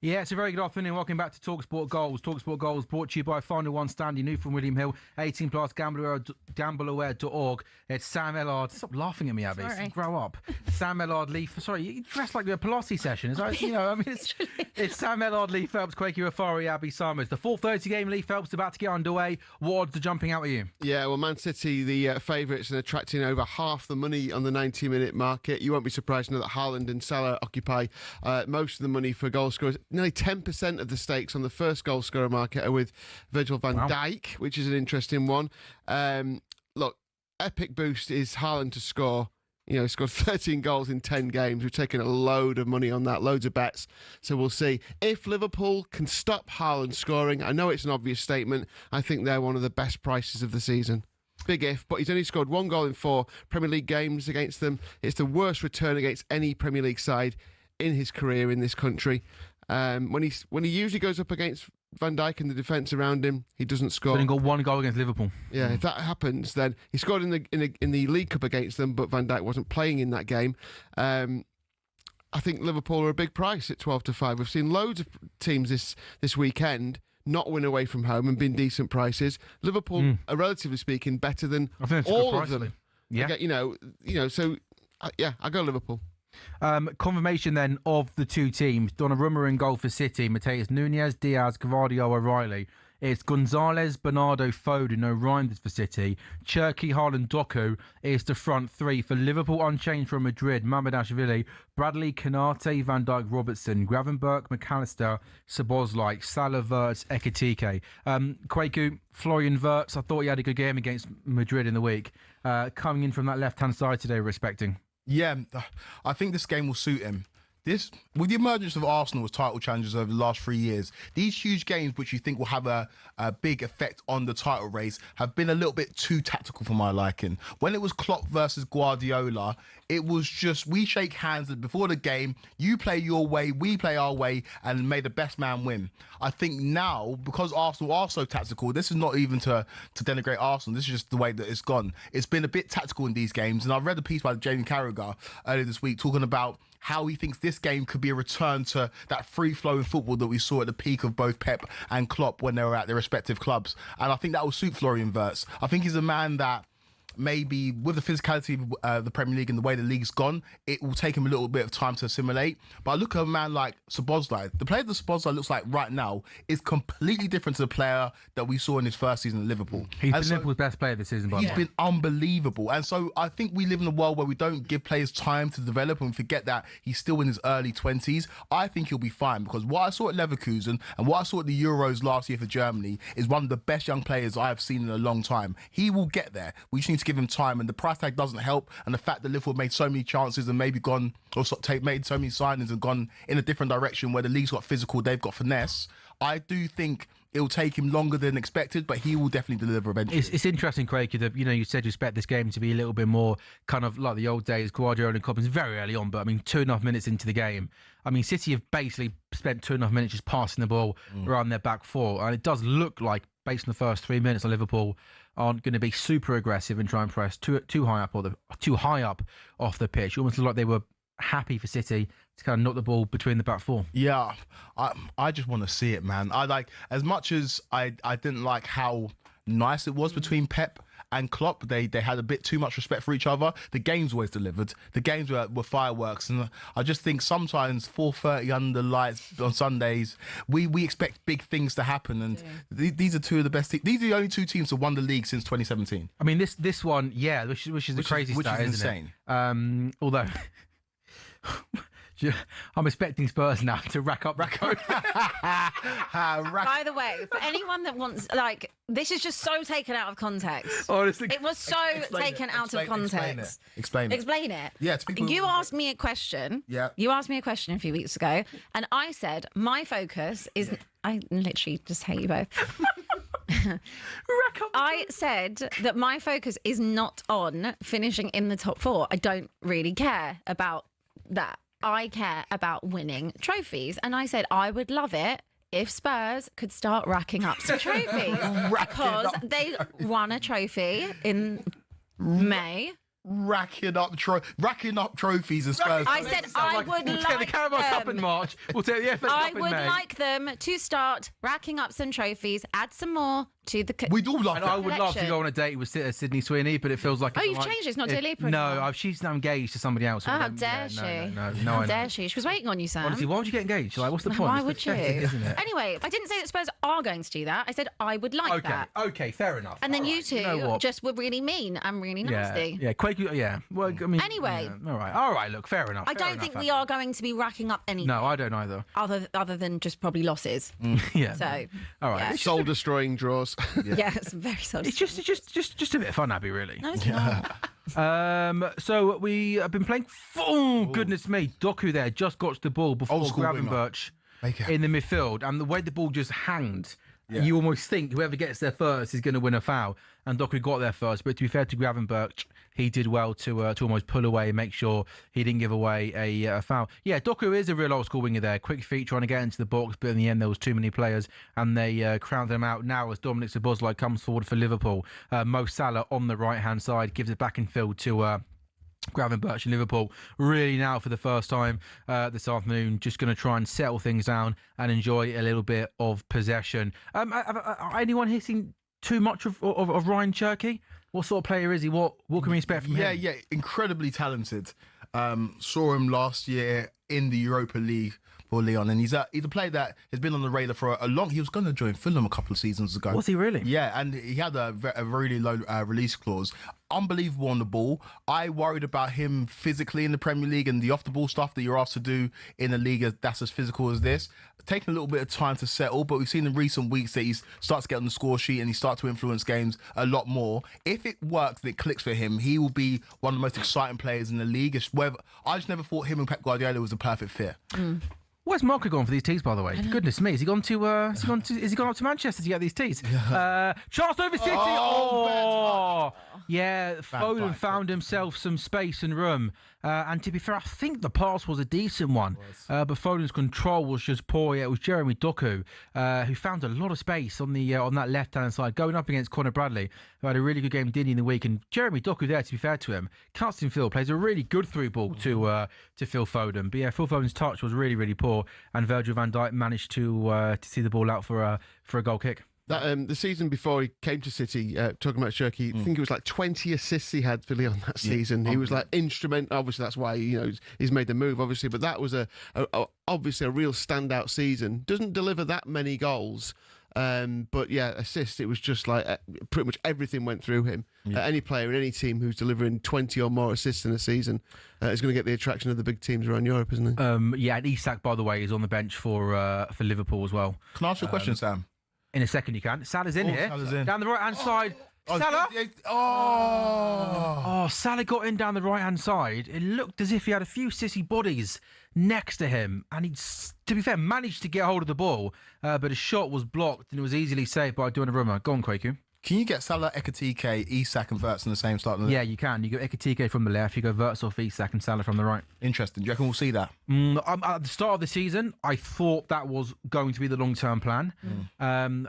Yeah, it's a very good afternoon. Welcome back to talkSPORT Goals. talkSPORT Goals brought to you by Final One Stanley, new from William Hill, 18 plus, gambleaware.org. It's Sam Ellard. Stop laughing at me, Abby. Sorry. Grow up. Sam Ellard, Lee. Sorry, you dressed like a Pilates session. Is that, it's Sam Ellard, Lee Phelps, Quakey Afari, Abby Summers. The 4:30 game, Lee Phelps, about to get underway. What odds are jumping out at you? Yeah, well, Man City, the favourites, and attracting over half the money on the 90-minute market. You won't be surprised to know that Haaland and Salah occupy most of the money for goal scorers. Nearly 10% of the stakes on the first goal scorer market are with Virgil van Dijk, which is an interesting one. Look, epic boost is Haaland to score. You know, he scored 13 goals in 10 games. We've taken a load of money on that, loads of bets. So we'll see. If Liverpool can stop Haaland scoring, I know it's an obvious statement, I think they're one of the best prices of the season. Big if, but he's only scored 1 goal in 4 Premier League games against them. It's the worst return against any Premier League side in his career in this country. When he usually goes up against Van Dijk and the defence around him, he doesn't score. He's only got 1 goal against Liverpool. Yeah, if that happens, then he scored in the League Cup against them, but Van Dijk wasn't playing in that game. I think Liverpool are a big price at 12-5. We've seen loads of teams this weekend not win away from home and been decent prices. Liverpool are, relatively speaking, better than all of them. Yeah, So I go Liverpool. Confirmation then of the two teams. Donnarumma in goal for City. Mateus Nunez, Diaz, Gvardiol, O'Reilly. It's Gonzalez, Bernardo, Foden, no Reinders for City. Cherki, Haaland, Doku is the front three. For Liverpool, unchanged from Madrid, Mamardashvili, Bradley, Kanate, Van Dijk, Robertson, Gravenberch, McAllister, Szoboszlai, Salah, Wirtz, Ekitike. Kwaku, Florian Wirtz, I thought he had a good game against Madrid in the week. Coming in from that left-hand side today, respecting. Yeah, I think this game will suit him. With the emergence of Arsenal as title challengers over the last 3 years, these huge games, which you think will have a big effect on the title race, have been a little bit too tactical for my liking. When it was Klopp versus Guardiola, it was just, we shake hands before the game, you play your way, we play our way, and may the best man win. I think now, because Arsenal are so tactical, this is not even to denigrate Arsenal, this is just the way that it's gone. It's been a bit tactical in these games, and I read a piece by Jamie Carragher earlier this week talking about how he thinks this game could be a return to that free-flowing football that we saw at the peak of both Pep and Klopp when they were at their respective clubs. And I think that will suit Florian Wirtz. I think he's a man that maybe with the physicality of the Premier League and the way the league's gone, it will take him a little bit of time to assimilate. But I look at a man like Szoboszlai. The player that Szoboszlai looks like right now is completely different to the player that we saw in his first season at Liverpool. He's been Liverpool's best player this season, by the way. He's been unbelievable. And so I think we live in a world where we don't give players time to develop and forget that he's still in his early 20s. I think he'll be fine because what I saw at Leverkusen and what I saw at the Euros last year for Germany is one of the best young players I have seen in a long time. He will get there. We just need to give him time, and the price tag doesn't help, and the fact that Liverpool made so many chances and maybe gone or made so many signings and gone in a different direction where the league's got physical, they've got finesse. I do think it'll take him longer than expected, but he will definitely deliver eventually. It's interesting, Craig, that you said you expect this game to be a little bit more kind of like the old days, Guardiola and Klopp. It's very early on, but I mean 2.5 minutes into the game, I mean City have basically spent 2.5 minutes just passing the ball around their back four, and it does look like, based on the first 3 minutes, on Liverpool aren't going to be super aggressive and try and press too high up off the pitch. It almost looked like they were happy for City to kind of knock the ball between the back four. Yeah, I just want to see it, man. I like, as much as I didn't like how nice it was between Pep and Klopp, they had a bit too much respect for each other. The games always delivered. The games were fireworks, and I just think sometimes 4:30 under lights on Sundays, we expect big things to happen, and these are two of the best teams. These are the only two teams that won the league since 2017. I mean, this one, yeah, which is a crazy stat, which is isn't insane. It? Although I'm expecting Spurs now to rack up. By the way, for anyone that wants, like, this is just so taken out of context. Honestly, it was so taken out of context. Explain it. Yeah, to people. You asked me a question. Yeah. You asked me a question a few weeks ago, and I said my focus is. I literally just hate you both. I said that my focus is not on finishing in the top four. I don't really care about that. I care about winning trophies. And I said I would love it if Spurs could start racking up some trophies. Because they won a trophy in May racking up trophies as Spurs. I said I would We'll take the Carabao Cup in March. We'll take the FA I Cup in would May. like them to start racking up some trophies, add some more to the. We'd all love And that. I would love to go on a date with Sydney Sweeney, but it feels like... Oh, it's you've like- changed it. It's not Dua Lipa No, anymore. she's now engaged to somebody else. Oh, how Yeah, dare she? No, How I know. dare she? She was waiting on you, Sam. Honestly, why would you get engaged? Like, what's the point? Why It's would you? pathetic, isn't it? Anyway, I didn't say that Spurs are going to do that. I said I would like that. Okay, fair enough. And then All you right, two know what? just were really mean and really nasty. Yeah, Quake, yeah. Well, I mean, Anyway. yeah, all right. Look, fair enough. I don't think we are going to be racking up anything No, I don't either. other than just probably losses. Yeah. So, all right. yeah. It's Soul destroying draws. Yeah, it's very sad. It's just a bit of fun, Abby. Really. No, it's not. So we have been playing. Oh, goodness me, Doku there just got the ball before Old school winger. Gravenberch Make it. in the midfield, and the way the ball just hanged. You almost think whoever gets there first is going to win a foul, and Doku got there first. But to be fair to Gravenberch, he did well to almost pull away and make sure he didn't give away a foul. Yeah, Doku is a real old school winger there. Quick feet trying to get into the box, but in the end there was too many players, and they crowned him out now as Dominic Szoboszlai comes forward for Liverpool. Mo Salah on the right hand side gives it back in field to Gravenberch in Liverpool. Really now for the first time this afternoon, just going to try and settle things down and enjoy a little bit of possession. Anyone here seen too much of Ryan Cherky? What sort of player is he? What can we expect from him? Yeah, incredibly talented. Saw him last year in the Europa League for Lyon, and he's a player that has been on the radar for a long. He was going to join Fulham a couple of seasons ago. Was he really? Yeah, and he had a really low release clause. Unbelievable on the ball. I worried about him physically in the Premier League and the off-the-ball stuff that you're asked to do in a league that's as physical as this. Taking a little bit of time to settle, but we've seen in recent weeks that he starts to get on the score sheet and he starts to influence games a lot more. If it works and it clicks for him, he will be one of the most exciting players in the league. I just never thought him and Pep Guardiola was a perfect fit. Where's Marco gone for these tees, by the way? Goodness me, has he gone up to Manchester to get these tees? Chance over City. Yeah, Foden found himself some space and room. And to be fair, I think the pass was a decent one. But Foden's control was just poor. Yeah, it was Jeremy Doku who found a lot of space on that left-hand side, going up against Conor Bradley, who had a really good game, didn't he, in the week. And Jeremy Doku there, to be fair to him, cuts in field, plays a really good through ball to Phil Foden. But yeah, Phil Foden's touch was really, really poor, and Virgil van Dijk managed to see the ball out for a goal kick. That the season before he came to City, talking about Cherky, I think it was like 20 assists he had for Lyon that season. He was like instrumental. Obviously, that's why he's made the move. Obviously, but that was obviously a real standout season. Doesn't deliver that many goals, but yeah, assists. It was just like pretty much everything went through him. Any player in any team who's delivering 20 or more assists in a season is going to get the attraction of the big teams around Europe, isn't he? Yeah, and Isak, by the way, is on the bench for Liverpool as well. Can I ask you a question, Sam? In a second, you can. Salah's in here. Salah's in. Down the right-hand side. Salah? Salah got in down the right-hand side. It looked as if he had a few sissy bodies next to him. And he, to be fair, managed to get hold of the ball. But his shot was blocked and it was easily saved by Donnarumma. Go on, Kwaku. Can you get Salah, Ekitike, Isak and Wirtz in the same starting? Yeah, you can. You go Ekitike from the left. You go Wirtz off Isak and Salah from the right. Interesting. Do you reckon we'll see that? At the start of the season, I thought that was going to be the long-term plan.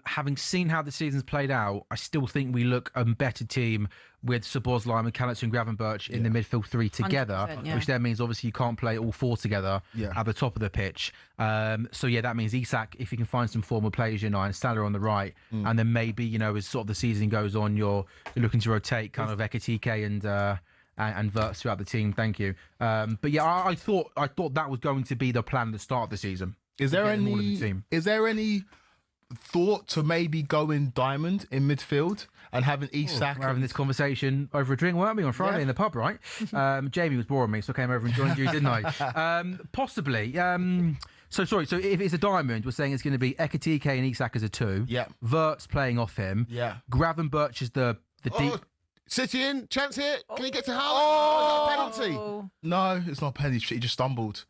Having seen how the season's played out, I still think we look a better team with Szoboszlai, McAllister and Gravenberch in the midfield three together, which then means obviously you can't play all four together at the top of the pitch. So yeah, that means Isak, if you can find some form of players, and Salah on the right, and then maybe, as sort of the season goes on, you're looking to rotate kind of Ekitike and Wirtz throughout the team. Thank you. But yeah, I thought that was going to be the plan at the start of the season. Is there any thought to maybe going diamond in midfield and having Isak? We're having this conversation over a drink, weren't we, on Friday in the pub, right? Jamie was boring me, so I came over and joined you, didn't I? Possibly. So if it's a diamond, we're saying it's going to be Ekitike and Isak as a 2. Yeah. Wirtz playing off him. Yeah. Gravenberch is the deep. City in, chance here. Can he get to Haaland? Is that a penalty? No, it's not a penalty. He just stumbled.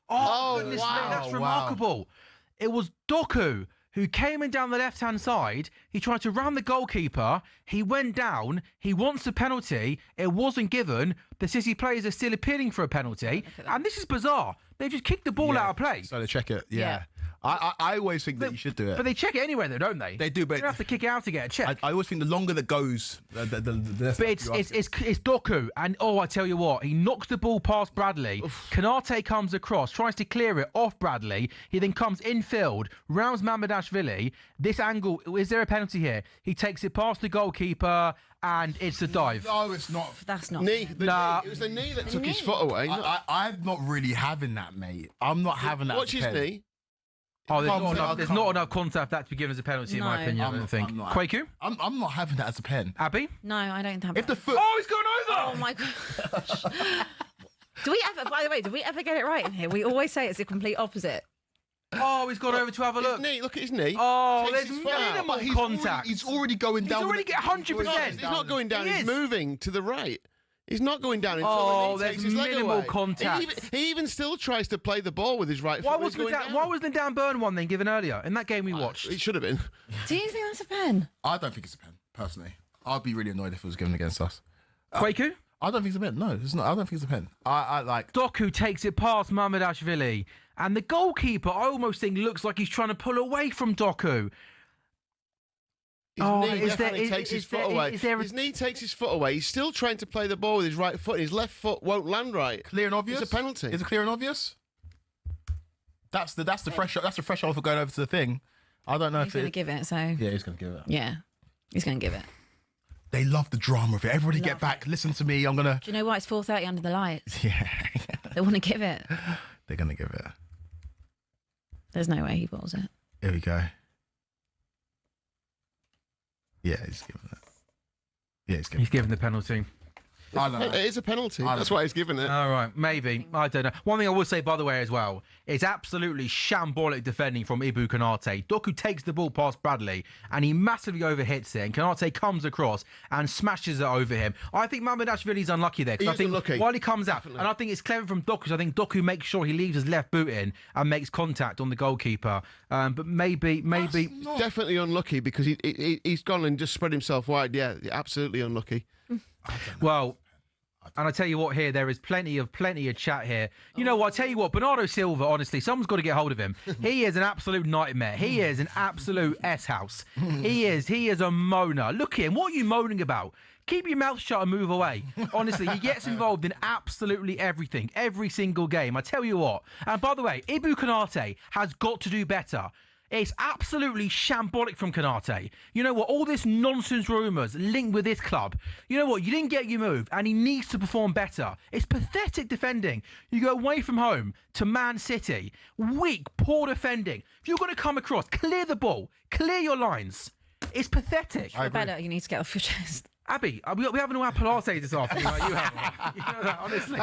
Goodness me, that's remarkable. It was Doku who came in down the left-hand side. He tried to round the goalkeeper. He went down. He wants a penalty. It wasn't given. The City players are still appealing for a penalty. And this is bizarre. They've just kicked the ball out of play. So they check it. Yeah. I always think that you should do it. But they check it anyway, though, don't they? They do, but They have to kick it out to get a check. I always think the longer that goes, the less. But it's Doku, and I tell you what, he knocks the ball past Bradley. Kanate comes across, tries to clear it off Bradley. He then comes infield, rounds Mamadashvili. This angle, is there a penalty here? He takes it past the goalkeeper, and it's a dive. No, it's not. That's not. Knee. Nah. It was the knee that took his foot away. I'm not really having that, mate. I'm not having that. Watch his pen. knee. Oh, there's can't. not enough contact for that to be given as a penalty, in my No. opinion. I don't think. Kwaku, I'm not having that as a pen. Abby. No, I don't have If the that. foot. Oh, he's gone over. Oh my gosh. Do we ever, by the way, do we ever get it right in here? We always say it's the complete opposite. Oh, he's gone over to have a His look. knee. Look at his knee. Oh, Takes there's his foot out. minimal He's contact. He's already going down. He's already get 100%. He's not going down. He He's is. moving to the right. He's not going down until Oh, the knee there's takes his leg minimal away. contact. He even still tries to play the ball with his right Why foot. was the Dan Burn one then given earlier in that game we watched? It should have been. Do you think that's a pen? I don't think it's a pen, personally. I'd be really annoyed if it was given against us. Kwaku? I don't think it's a pen. No, it's not. I don't think it's a pen. I like. Doku takes it past Mamadashvili, and the goalkeeper, I almost think, looks like he's trying to pull away from Doku. His Oh, knee is there- definitely is- takes his is foot there- away. is there a- His knee takes his foot away. He's still trying to play the ball with his right foot. His left foot won't land right. Clear and obvious. It's a penalty. Is it clear and obvious? That's the threshold. That's the threshold for going over to the thing. I don't know He's if going to it. give it, so Yeah, he's gonna give it. yeah, he's going to give it. They love the drama of it. Everybody Love get back. Listen to me. I'm gonna. Do you know why it's 4:30 under the lights? Yeah, They want to give it. they're gonna give it. There's no way he balls it. Here we go. Yeah, he's giving it. Yeah, he's giving He's given the penalty. I don't It know. is a penalty. I That's don't- why he's given it. All right, maybe. I don't know. One thing I will say, by the way, as well, is absolutely shambolic defending from Ibu Kanate. Doku takes the ball past Bradley, and he massively overhits it, and Kanate comes across and smashes it over him. I think Mamadashvili's unlucky there, He because I is think unlucky. while he comes out, Definitely. and I think it's clever from Doku, 'cause I think Doku makes sure he leaves his left boot in and makes contact on the goalkeeper. But maybe... Definitely unlucky because he's gone and just spread himself wide. Yeah, absolutely unlucky. Well, and I tell you what, here there is plenty of chat here. You know what? I tell you what, Bernardo Silva. Honestly, someone's got to get hold of him. He is an absolute nightmare. He is an absolute S-house. He is a moaner. Look at him. What are you moaning about? Keep your mouth shut and move away. Honestly, he gets involved in absolutely everything, every single game. I tell you what. And by the way, Ibu Kanate has got to do better. It's absolutely shambolic from Kanate. You know what? All this nonsense rumours linked with this club. You know what? You didn't get your move, and he needs to perform better. It's pathetic defending. You go away from home to Man City. Weak, poor defending. If you're going to come across, clear the ball. Clear your lines. It's pathetic. Better, you need to get off your chest. Abby, we haven't all had Pilates this afternoon like you have. You know that, honestly.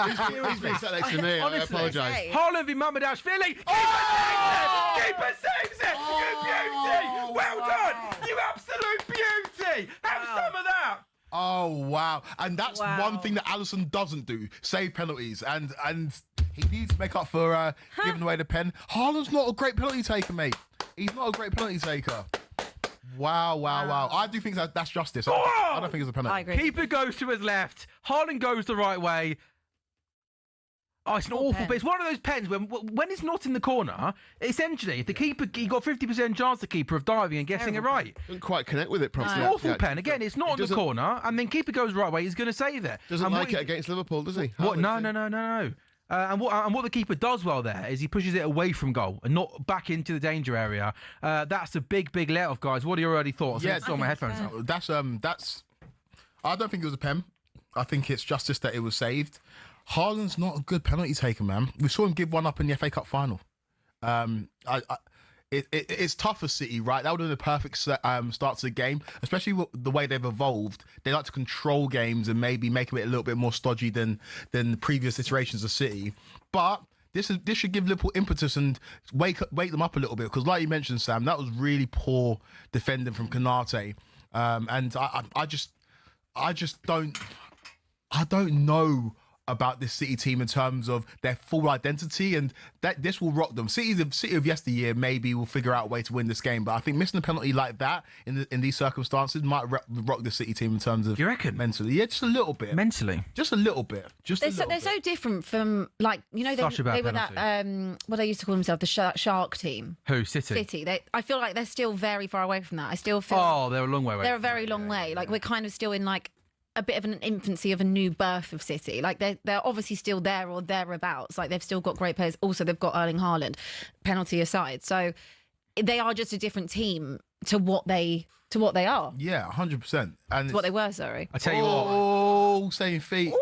He's been sat next to me. I Honestly. apologise. Hey. Haaland v Mamadashvili. Keeper saves it. You beauty. Well done. You absolute beauty. Have some of that. Oh wow! And that's Wow. one thing that Alisson doesn't do: save penalties. And he needs to make up for giving away the pen. Haaland's not a great penalty taker, mate. He's not a great penalty taker. Wow. I do think that's justice. I don't think it's a penalty. I agree. Keeper goes to his left. Haaland goes the right way. Oh, it's an awful, pen. but it's one of those pens when it's not in the corner. Essentially, if the keeper, he got 50% chance, the keeper, of diving and guessing it right. Didn't quite connect with it properly. It's an awful Yeah. pen. Again, it's not He in the doesn't- corner, and then keeper goes the right way. He's going to save it. Doesn't And what like he- it against Liverpool, does he? What? No. Haaland, And what the keeper does well there is he pushes it away from goal and not back into the danger area. That's a big let off, guys. What are your early thoughts? Yeah, I saw my headphones fair. out. That's. I don't think it was a pen. I think it's justice that it was saved. Haaland's not a good penalty taker, man. We saw him give one up in the FA Cup final. It's tough for City, right? That would have been the perfect start to the game, especially with the way they've evolved. They like to control games and maybe make it a little bit more stodgy than the previous iterations of City. But this should give Liverpool impetus and wake them up a little bit, because, like you mentioned, Sam, that was really poor defending from Kanate, and I just don't know about this City team in terms of their full identity, and that this will rock them. City of yesteryear maybe will figure out a way to win this game, but I think missing a penalty like that in these circumstances might rock the City team in terms of You reckon? mentally. Yeah, just a little bit. Mentally, Just a little bit. They're so different from, like, you know, Such a bad they were that what they used to call themselves, the shark team. who City? City. I feel like they're still very far away from that. I still feel Oh, they're a long way away. they're a very long way. Like, we're kind of still in like a bit of an infancy of a new birth of City. Like, they're obviously still there or thereabouts. Like, they've still got great players. Also, they've got Erling Haaland, penalty aside. So they are just a different team to what they are. Yeah, 100%. And To what they were, sorry. I tell you what. Oh, same feet.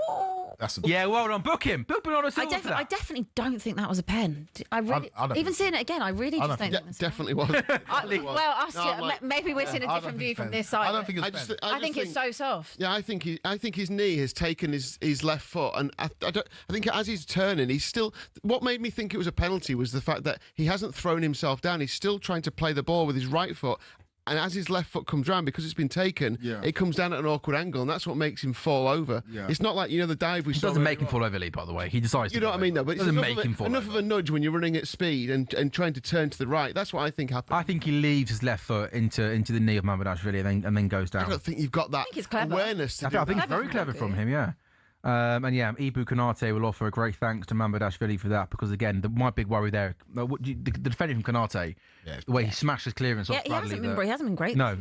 That's a Yeah, well done. Book him. Book Bernardo Silva for that. I definitely don't think that was a pen. I really, I don't even think- seeing it again, I really just don't think it was a pen. Definitely was. Maybe we're seeing a different view from this side. I don't think it's just pen. I think it's so soft. Yeah, I think his knee has taken his left foot, and I think as he's turning, he's still. What made me think it was a penalty was the fact that he hasn't thrown himself down. He's still trying to play the ball with his right foot. And as his left foot comes round, because it's been taken, it comes down at an awkward angle, and that's what makes him fall over. Yeah. It's not like, the dive we He saw. doesn't make him fall over, Lee, by the way. He decides to. You know what I mean, though? But It doesn't enough make of him fall enough over. of a nudge when you're running at speed and trying to turn to the right. That's what I think happened. I think he leaves his left foot into the knee of Managerial and then goes down. I don't think you've got that think it's clever. awareness to I do think that. it's very clever from him, yeah. And yeah, Ibu Konate will offer a great thanks to Mamardashvili for that, because again, my big worry there, the defending from Konate, the way he smashed his clearance off Yeah, he Bradley. hasn't been great. No.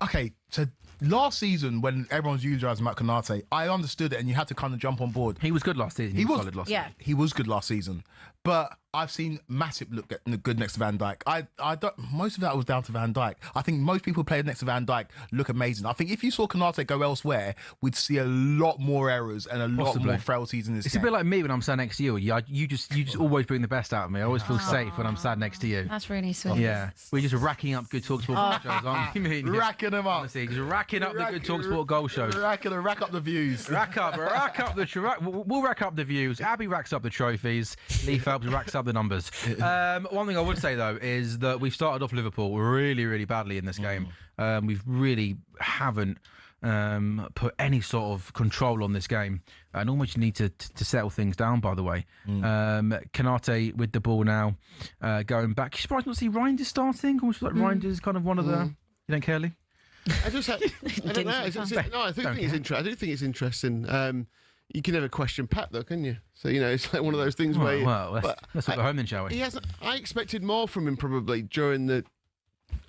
Okay, so last season when everyone's eulogizing Matt Konate, I understood it, and you had to kind of jump on board. He was good last season. He was solid last Yeah. season. He was good last season, but I've seen Matip look good next to Van Dijk. I don't. Most of that was down to Van Dijk. I think most people who play next to Van Dijk look amazing. I think if you saw Konate go elsewhere, we'd see a lot more errors and a lot more frailties in this It's game. a bit like me when I'm sat next to you. You just always bring the best out of me. I always feel safe when I'm sat next to you. That's really sweet. Yeah, we're just racking up good talkSPORT shows, aren't we? Racking them up. Honestly, just racking up the good talkSPORT goal shows. Rack up the views. Rack up we'll rack up the views. Abby racks up the trophies. Lee Phelps racks up the numbers. One thing I would say though is that we've started off Liverpool really, really badly in this game. We've really haven't put any sort of control on this game, and almost need to settle things down. By the way, Konate with the ball now, going back. You surprised not to see Reinders starting? Almost like Reinders kind of one of the. You don't care, Lee? I don't know. I do think it's interesting. You can never question Pep, though, can you? So it's like one of those things where. Let's go home then, shall we? He hasn't. I expected more from him probably during the.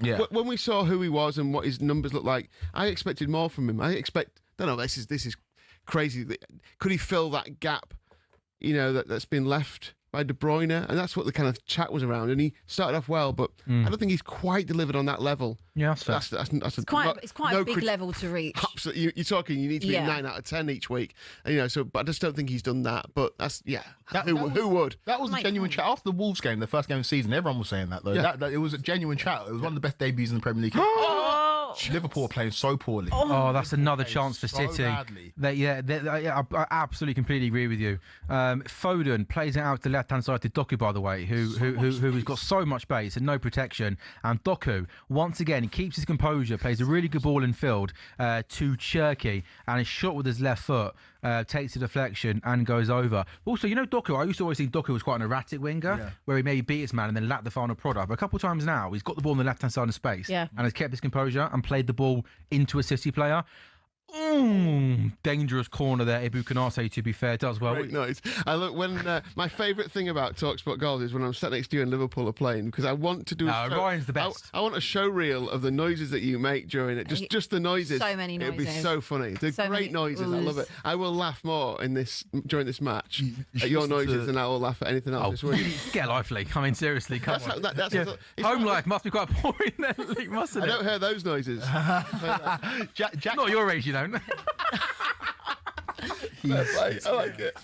Yeah. When we saw who he was and what his numbers looked like, I expected more from him. Don't know. This is crazy. Could he fill that gap? That's been left by De Bruyne, and that's what the kind of chat was around. And he started off well, but I don't think he's quite delivered on that level. Yeah, that's fair. It's quite a big level to reach. Absolutely, you're talking. You need to be 9 out of 10 each week, and but I just don't think he's done that. But that's who would? That was a genuine chat after the Wolves game, the first game of the season. Everyone was saying that though. Yeah. That it was a genuine chat. It was one of the best debuts in the Premier League. Liverpool are playing so poorly. Oh, that's another chance for so City. badly. I absolutely completely agree with you. Foden plays it out to the left-hand side to Doku, by the way, who's got so much base and no protection. And Doku, once again, he keeps his composure, plays a really good ball in field to Cherky, and is shot with his left foot. Takes a deflection and goes over. Also, Doku, I used to always think Doku was quite an erratic winger, where he maybe beat his man and then lacked the final product. But a couple of times now, he's got the ball on the left-hand side of space and has kept his composure and played the ball into a City player. Dangerous corner there. Ibu Konate, to be fair, does well. Great noise. I look when my favourite thing about talkSPORT goals is when I'm sat next to you and Liverpool are playing, because I want to do. Ryan's the best. I want a show reel of the noises that you make during it. Just the noises. So many noises. It'd be so funny. They're great noises. I love it. I will laugh more during this match at your noises than I will laugh at anything else this week. Get lively. I mean, seriously, come on. Home life must be quite boring then, Lee, mustn't it? I don't hear those noises. Jack, Not your age, I like it.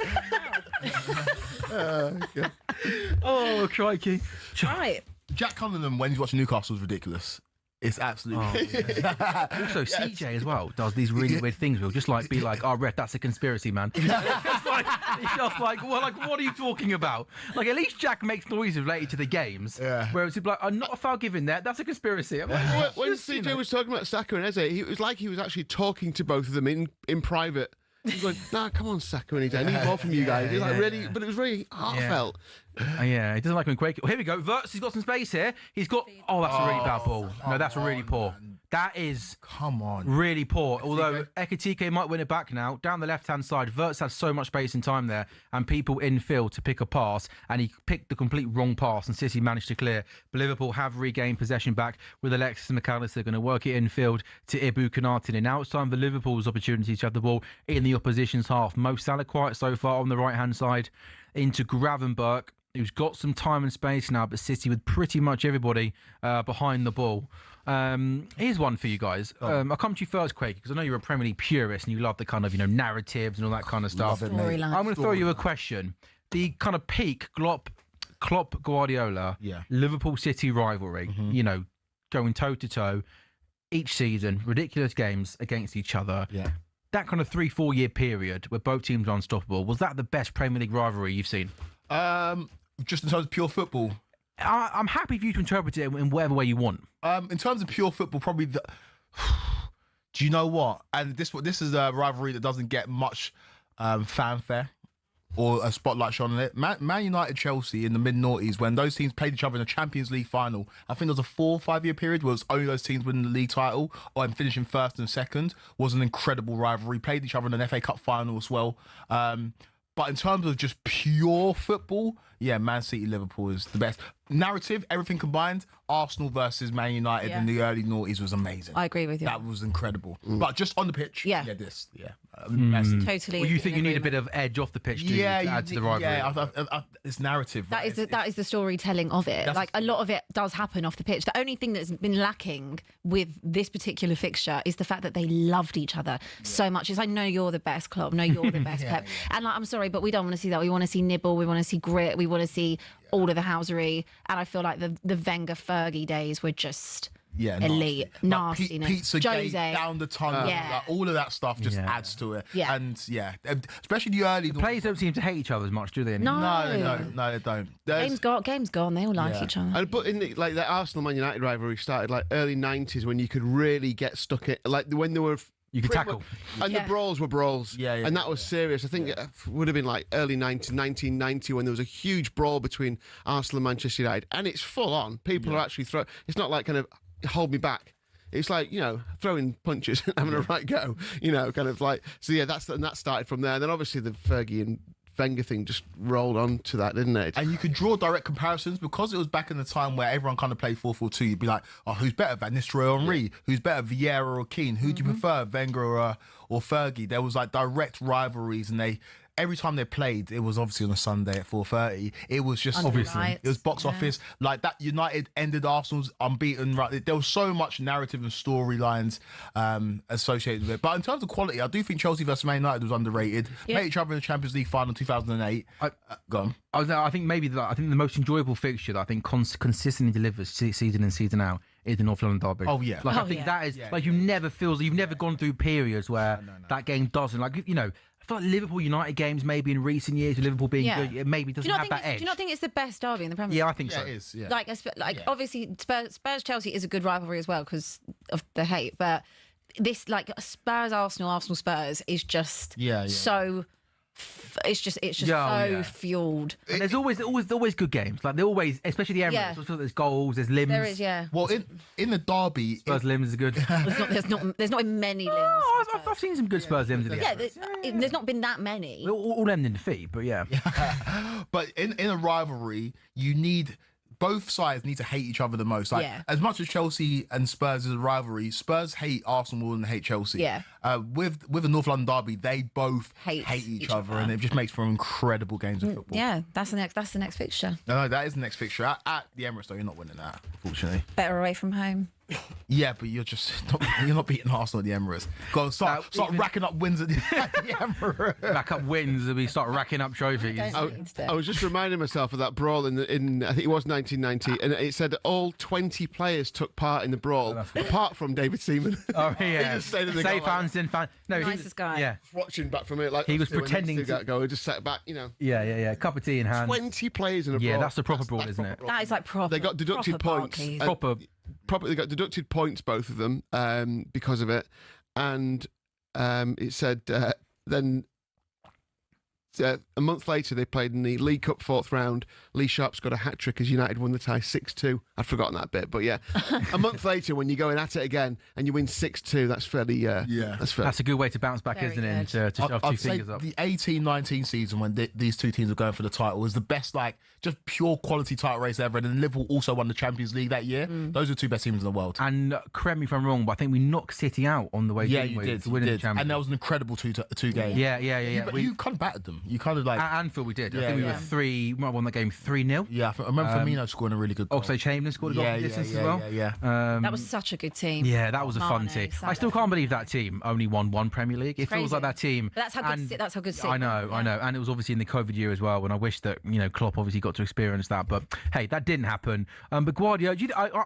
Oh, crikey. Right. Jack Cunningham, when he's watching Newcastle, is ridiculous. It's absolutely. Also, CJ as well does these really weird things. We'll just be like, "Oh, Ref, that's a conspiracy, man." It's just like, what are you talking about? Like, at least Jack makes noises related to the games. Yeah. Whereas he'd be like, "I'm not a foul given there. That's a conspiracy." I'm like, When CJ was talking about Saka and Eze, he was like he was actually talking to both of them in private. He's going, nah, come on, Saka, and I need more from you guys. He's like really, but it was really heartfelt. Yeah, he doesn't like when Quake. Here we go. Verts, he's got some space here. He's got. Oh, that's a really bad ball. No, that's really poor. Man. That is Come on. really poor. Although Ekitike might win it back now. Down the left-hand side, Verts had so much space and time there, and people infield to pick a pass, and he picked the complete wrong pass, and City managed to clear. But Liverpool have regained possession back with Alexis McAllister going to work it infield to Ibu Konate. And now it's time for Liverpool's opportunity to have the ball in the opposition's half. Mo Salah quiet so far on the right-hand side into Gravenberch, who's got some time and space now, but City with pretty much everybody behind the ball. Here's one for you guys. I'll come to you first, Craig, because I know you're a Premier League purist and you love the kind of, narratives and all that kind of stuff. I'm going to throw you a question. The kind of peak Klopp Guardiola, Liverpool City rivalry, going toe-to-toe each season, ridiculous games against each other. Yeah. That kind of 3-4 year period where both teams are unstoppable, was that the best Premier League rivalry you've seen? Just in terms of pure football. I'm happy for you to interpret it in whatever way you want. In terms of pure football, probably the. Do you know what? And this is a rivalry that doesn't get much fanfare or a spotlight shone on it. Man United Chelsea in the mid-noughties, when those teams played each other in a Champions League final, I think there was a 4 or 5 year period where it was only those teams winning the league title or finishing first and second, was an incredible rivalry. Played each other in an FA Cup final as well. But in terms of just pure football, Man City, Liverpool is the best. Narrative, everything combined, Arsenal versus Man United in the early noughties was amazing. I agree with you. That was incredible. But just on the pitch, Totally. Well, you think you need a bit of edge off the pitch to add to the rivalry? Yeah, it's narrative. That is the storytelling of it. Like, a lot of it does happen off the pitch. The only thing that's been lacking with this particular fixture is the fact that they loved each other so much. It's like, no, you're the best, Klopp. No, you're the best, Pep. And I'm sorry, but we don't want to see that. We want to see nibble. We want to see grit. We want to see all of the housery. And I feel like the Wenger Fergie days were just elite, nastiness. Pizza Jose down the tongue, like, all of that stuff just adds to it. Yeah. And especially the early. The players don't seem to hate each other as much, do they? No, they don't. Game's gone. They all like each other. But in the Arsenal Man United rivalry started like early 90s, when you could really get stuck in, like when there were. You could tackle. And the brawls were brawls. And that was yeah. serious. I think it would have been like early 1990 when there was a huge brawl between Arsenal and Manchester United. And it's full on. People are actually throwing. It's not like kind of hold me back. It's like, throwing punches and having a right go. Kind of like. So, that started from there. And then obviously the Fergie and Wenger thing just rolled on to that, didn't it? And you could draw direct comparisons because it was back in the time where everyone kind of played 4-4-2. You'd be like, who's better, Van Nistelrooy or Henry? Who's better, Vieira or Keane? Who do you prefer, Wenger or Fergie? There was like direct rivalries, and every time they played, it was obviously on a Sunday at 4:30. It was just obviously it was box office. Like that United ended Arsenal's unbeaten. Right, there was so much narrative and storylines associated with it. But in terms of quality, I do think Chelsea versus Man United was underrated. Played each other in the Champions League final in 2008. Go on. I think the most enjoyable fixture that I think consistently delivers season in, season out is the North London derby. Oh yeah. I think that is you've never gone through periods where that game doesn't I feel like Liverpool United games maybe in recent years with Liverpool being good, it maybe doesn't have that edge. Do you not think it's the best derby in the Premier League? Yeah, I think so. It is. Yeah. Obviously Spurs Chelsea is a good rivalry as well because of the hate, but this Spurs Arsenal Spurs is just so. It's just fueled. And there's always good games. Like they're always, especially the Emirates. There's goals, there's limbs. There is, Well, in the derby, Spurs limbs are good. there's not many limbs. Oh, I've seen some good Spurs limbs. There's not been that many. All end in defeat, but But in a rivalry, you need. Both sides need to hate each other the most. As much as Chelsea and Spurs is a rivalry, Spurs hate Arsenal more than they hate Chelsea. Yeah. With the North London derby, they both hate each other, and it just makes for incredible games of football. Yeah, that's the next fixture. No, that is the next fixture. At the Emirates, though, you're not winning that, unfortunately. Better away from home. Yeah, but you're not beating Arsenal at the Emirates. Go start racking up wins at the Emirates. Rack up wins and we start racking up trophies. I was just reminding myself of that brawl in I think it was 1990, and it said all 20 players took part in the brawl, apart from David Seaman. Oh yeah, he just stayed in the safe goal, hands in fan. No, nicest guy. Yeah, watching back from it like he was pretending to go. He just sat back, Yeah. Cup of tea in hand. 20 players in a brawl. Yeah, that's the proper brawl, isn't it? That is like proper. They got deducted points. They got deducted points, both of them, because of it. And it said Then a month later, they played in the League Cup 4th round. Lee Sharp scored a hat-trick as United won the tie 6-2. I'd forgotten that bit, but yeah. A month later, when you're going at it again and you win 6-2, that's fairly... That's a good way to bounce back, Very isn't it? good. To shove two I'd say fingers up. the 18-19 season when these two teams were going for the title was the best, like, just pure quality title race ever. And then Liverpool also won the Champions League that year. Those are the two best teams in the world. And correct me if I'm wrong, but I think we knocked City out on the way Yeah, didn't you we, did. to win the Champions. And that was an incredible two games. Yeah. But you kind of battered them. You kind of like... At Anfield we did. I Yeah, think we yeah. we might have won that game 3-0. Yeah, I remember Firmino scoring a really good goal. Oxlade-Chamberlain scored a goal from distance as well. Yeah. That was such a good team. Yeah, that was a fun Mane, team. Salah. I still can't believe that team only won one Premier League. It feels Crazy. like that team. But that's how good City. I know. And it was obviously in the COVID year as well. When I wish that Klopp obviously got to experience that. But hey, that didn't happen. But Guardiola,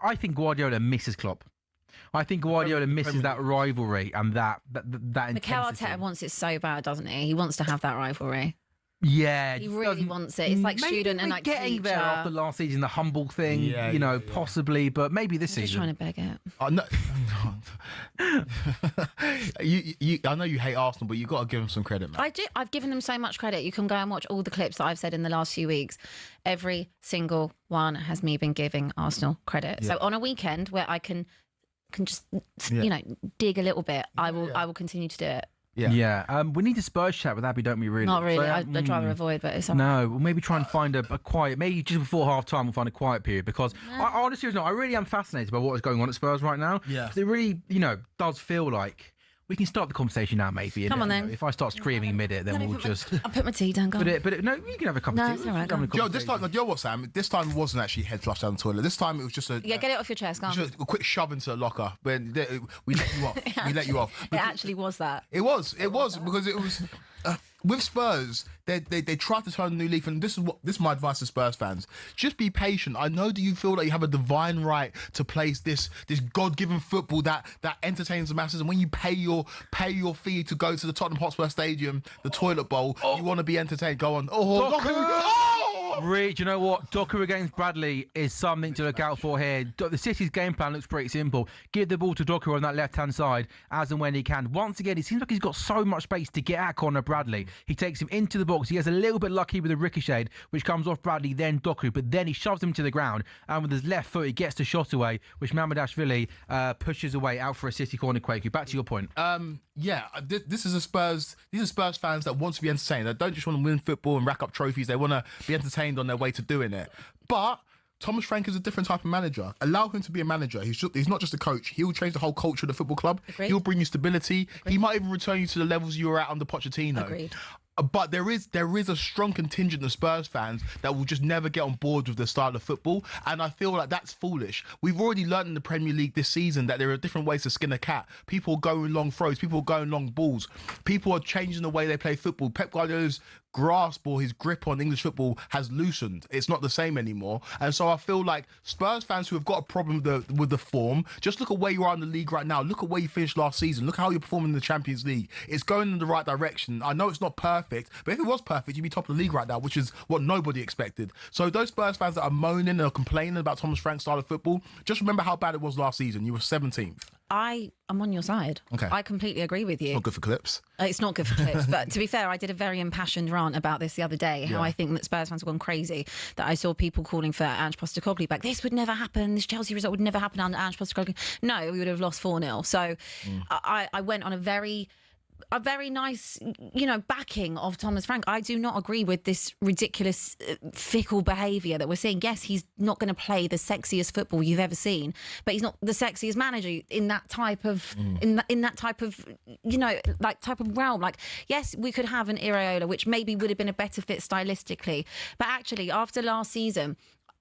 I think Guardiola misses Klopp. I think Guardiola misses that rivalry and that Mikel intensity. Arteta wants it so bad, doesn't he? He wants to have that rivalry. Yeah, He really wants it. It's like maybe student and we're like getting teacher. there after last season, the humble thing. Yeah, possibly, but maybe this I'm just season. trying to beg it. No. I know you hate Arsenal, but you got to give them some credit, man. I do. I've given them so much credit. You can go and watch all the clips that I've said in the last few weeks. Every single one has me been giving Arsenal credit. So on a weekend where I can just dig a little bit, I will continue to do it. Yeah. We need a Spurs chat with Abby, don't we? Really? Not really. So, I'd rather avoid, but it's no. We'll maybe try and find a quiet. Maybe just before half time, we'll find a quiet period because I honestly, I really am fascinated by what is going on at Spurs right now. Yeah. 'Cause it really, does feel like. We can start the conversation now, maybe. Come on, then. If I start screaming mid it, then we'll just. I'll put my tea down. Go on. No, you can have a cup No, of tea. it's all right, We can have a Joe, this conversation. time, you know what, Sam? This time it wasn't actually head flush down the toilet. This time it was just a Yeah, get it off your chest. Go on. just a quick shove into a locker. But we let you off. We let you off. It actually was that. It was because it was with Spurs. They tried to turn a new leaf, and this is my advice to Spurs fans: just be patient. I know that you feel like you have a divine right to play this God-given football that entertains the masses, and when you pay your fee to go to the Tottenham Hotspur Stadium, the toilet bowl, you want to be entertained. Go on. Do you know what? Doku against Bradley is something to look out for here. The City's game plan looks pretty simple. Give the ball to Doku on that left-hand side as and when he can. Once again, it seems like he's got so much space to get at Conor Bradley. He takes him into the box. He gets a little bit lucky with a ricochet, which comes off Bradley, then Doku, but then he shoves him to the ground, and with his left foot, he gets the shot away, which Mamadashvili pushes away out for a City corner. Quakey, back to your point. This is these are Spurs fans that want to be entertained. They don't just want to win football and rack up trophies. They want to be entertained on their way to doing it. But Thomas Frank is a different type of manager. Allow him to be a manager. He's not just a coach. He'll change the whole culture of the football club. Agreed. He'll bring you stability. Agreed. He might even return you to the levels you were at under Pochettino. Agreed. But there is a strong contingent of Spurs fans that will just never get on board with the style of football, and I feel like that's foolish. We've already learned in the Premier League this season that there are different ways to skin a cat. People are going long throws, people are going long balls, people are changing the way they play football. Pep Guardiola's grasp or his grip on English football has loosened. It's not the same anymore, and so I feel like Spurs fans who have got a problem with the form, just look at where you are in the league right now. Look at where you finished last season. Look how you're performing in the Champions League. It's going in the right direction. I know it's not perfect, but if it was perfect, you'd be top of the league right now, which is what nobody expected. So those Spurs fans that are moaning and are complaining about Thomas Frank's style of football, just remember how bad it was last season. You were 17th. I'm on your side. Okay. I completely agree with you. Not good for clips. It's not good for clips, but to be fair, I did a very impassioned rant about this the other day, how I think that Spurs fans have gone crazy, that I saw people calling for Ange Postecoglou back. This would never happen. This Chelsea result would never happen under Ange Postecoglou. No, we would have lost 4-0. So I went on a very nice, backing of Thomas Frank. I do not agree with this ridiculous, fickle behaviour that we're seeing. Yes, he's not going to play the sexiest football you've ever seen, but he's not the sexiest manager in that type of in that type of type of realm. Like, yes, we could have an Iraola, which maybe would have been a better fit stylistically, but actually after last season,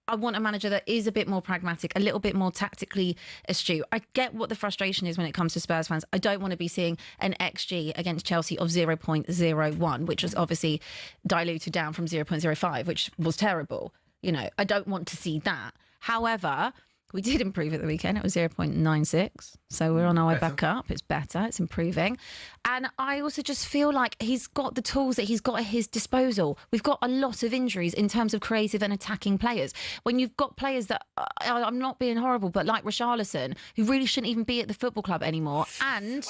I want a manager that is a bit more pragmatic, a little bit more tactically astute. I get what the frustration is when it comes to Spurs fans. I don't want to be seeing an XG against Chelsea of 0.01, which was obviously diluted down from 0.05, which was terrible. I don't want to see that. However, we did improve at the weekend. It was 0.96. So we're on our way back up. It's better. It's improving. And I also just feel like he's got the tools that he's got at his disposal. We've got a lot of injuries in terms of creative and attacking players. When you've got players that, I'm not being horrible, but like Richarlison, who really shouldn't even be at the football club anymore. And...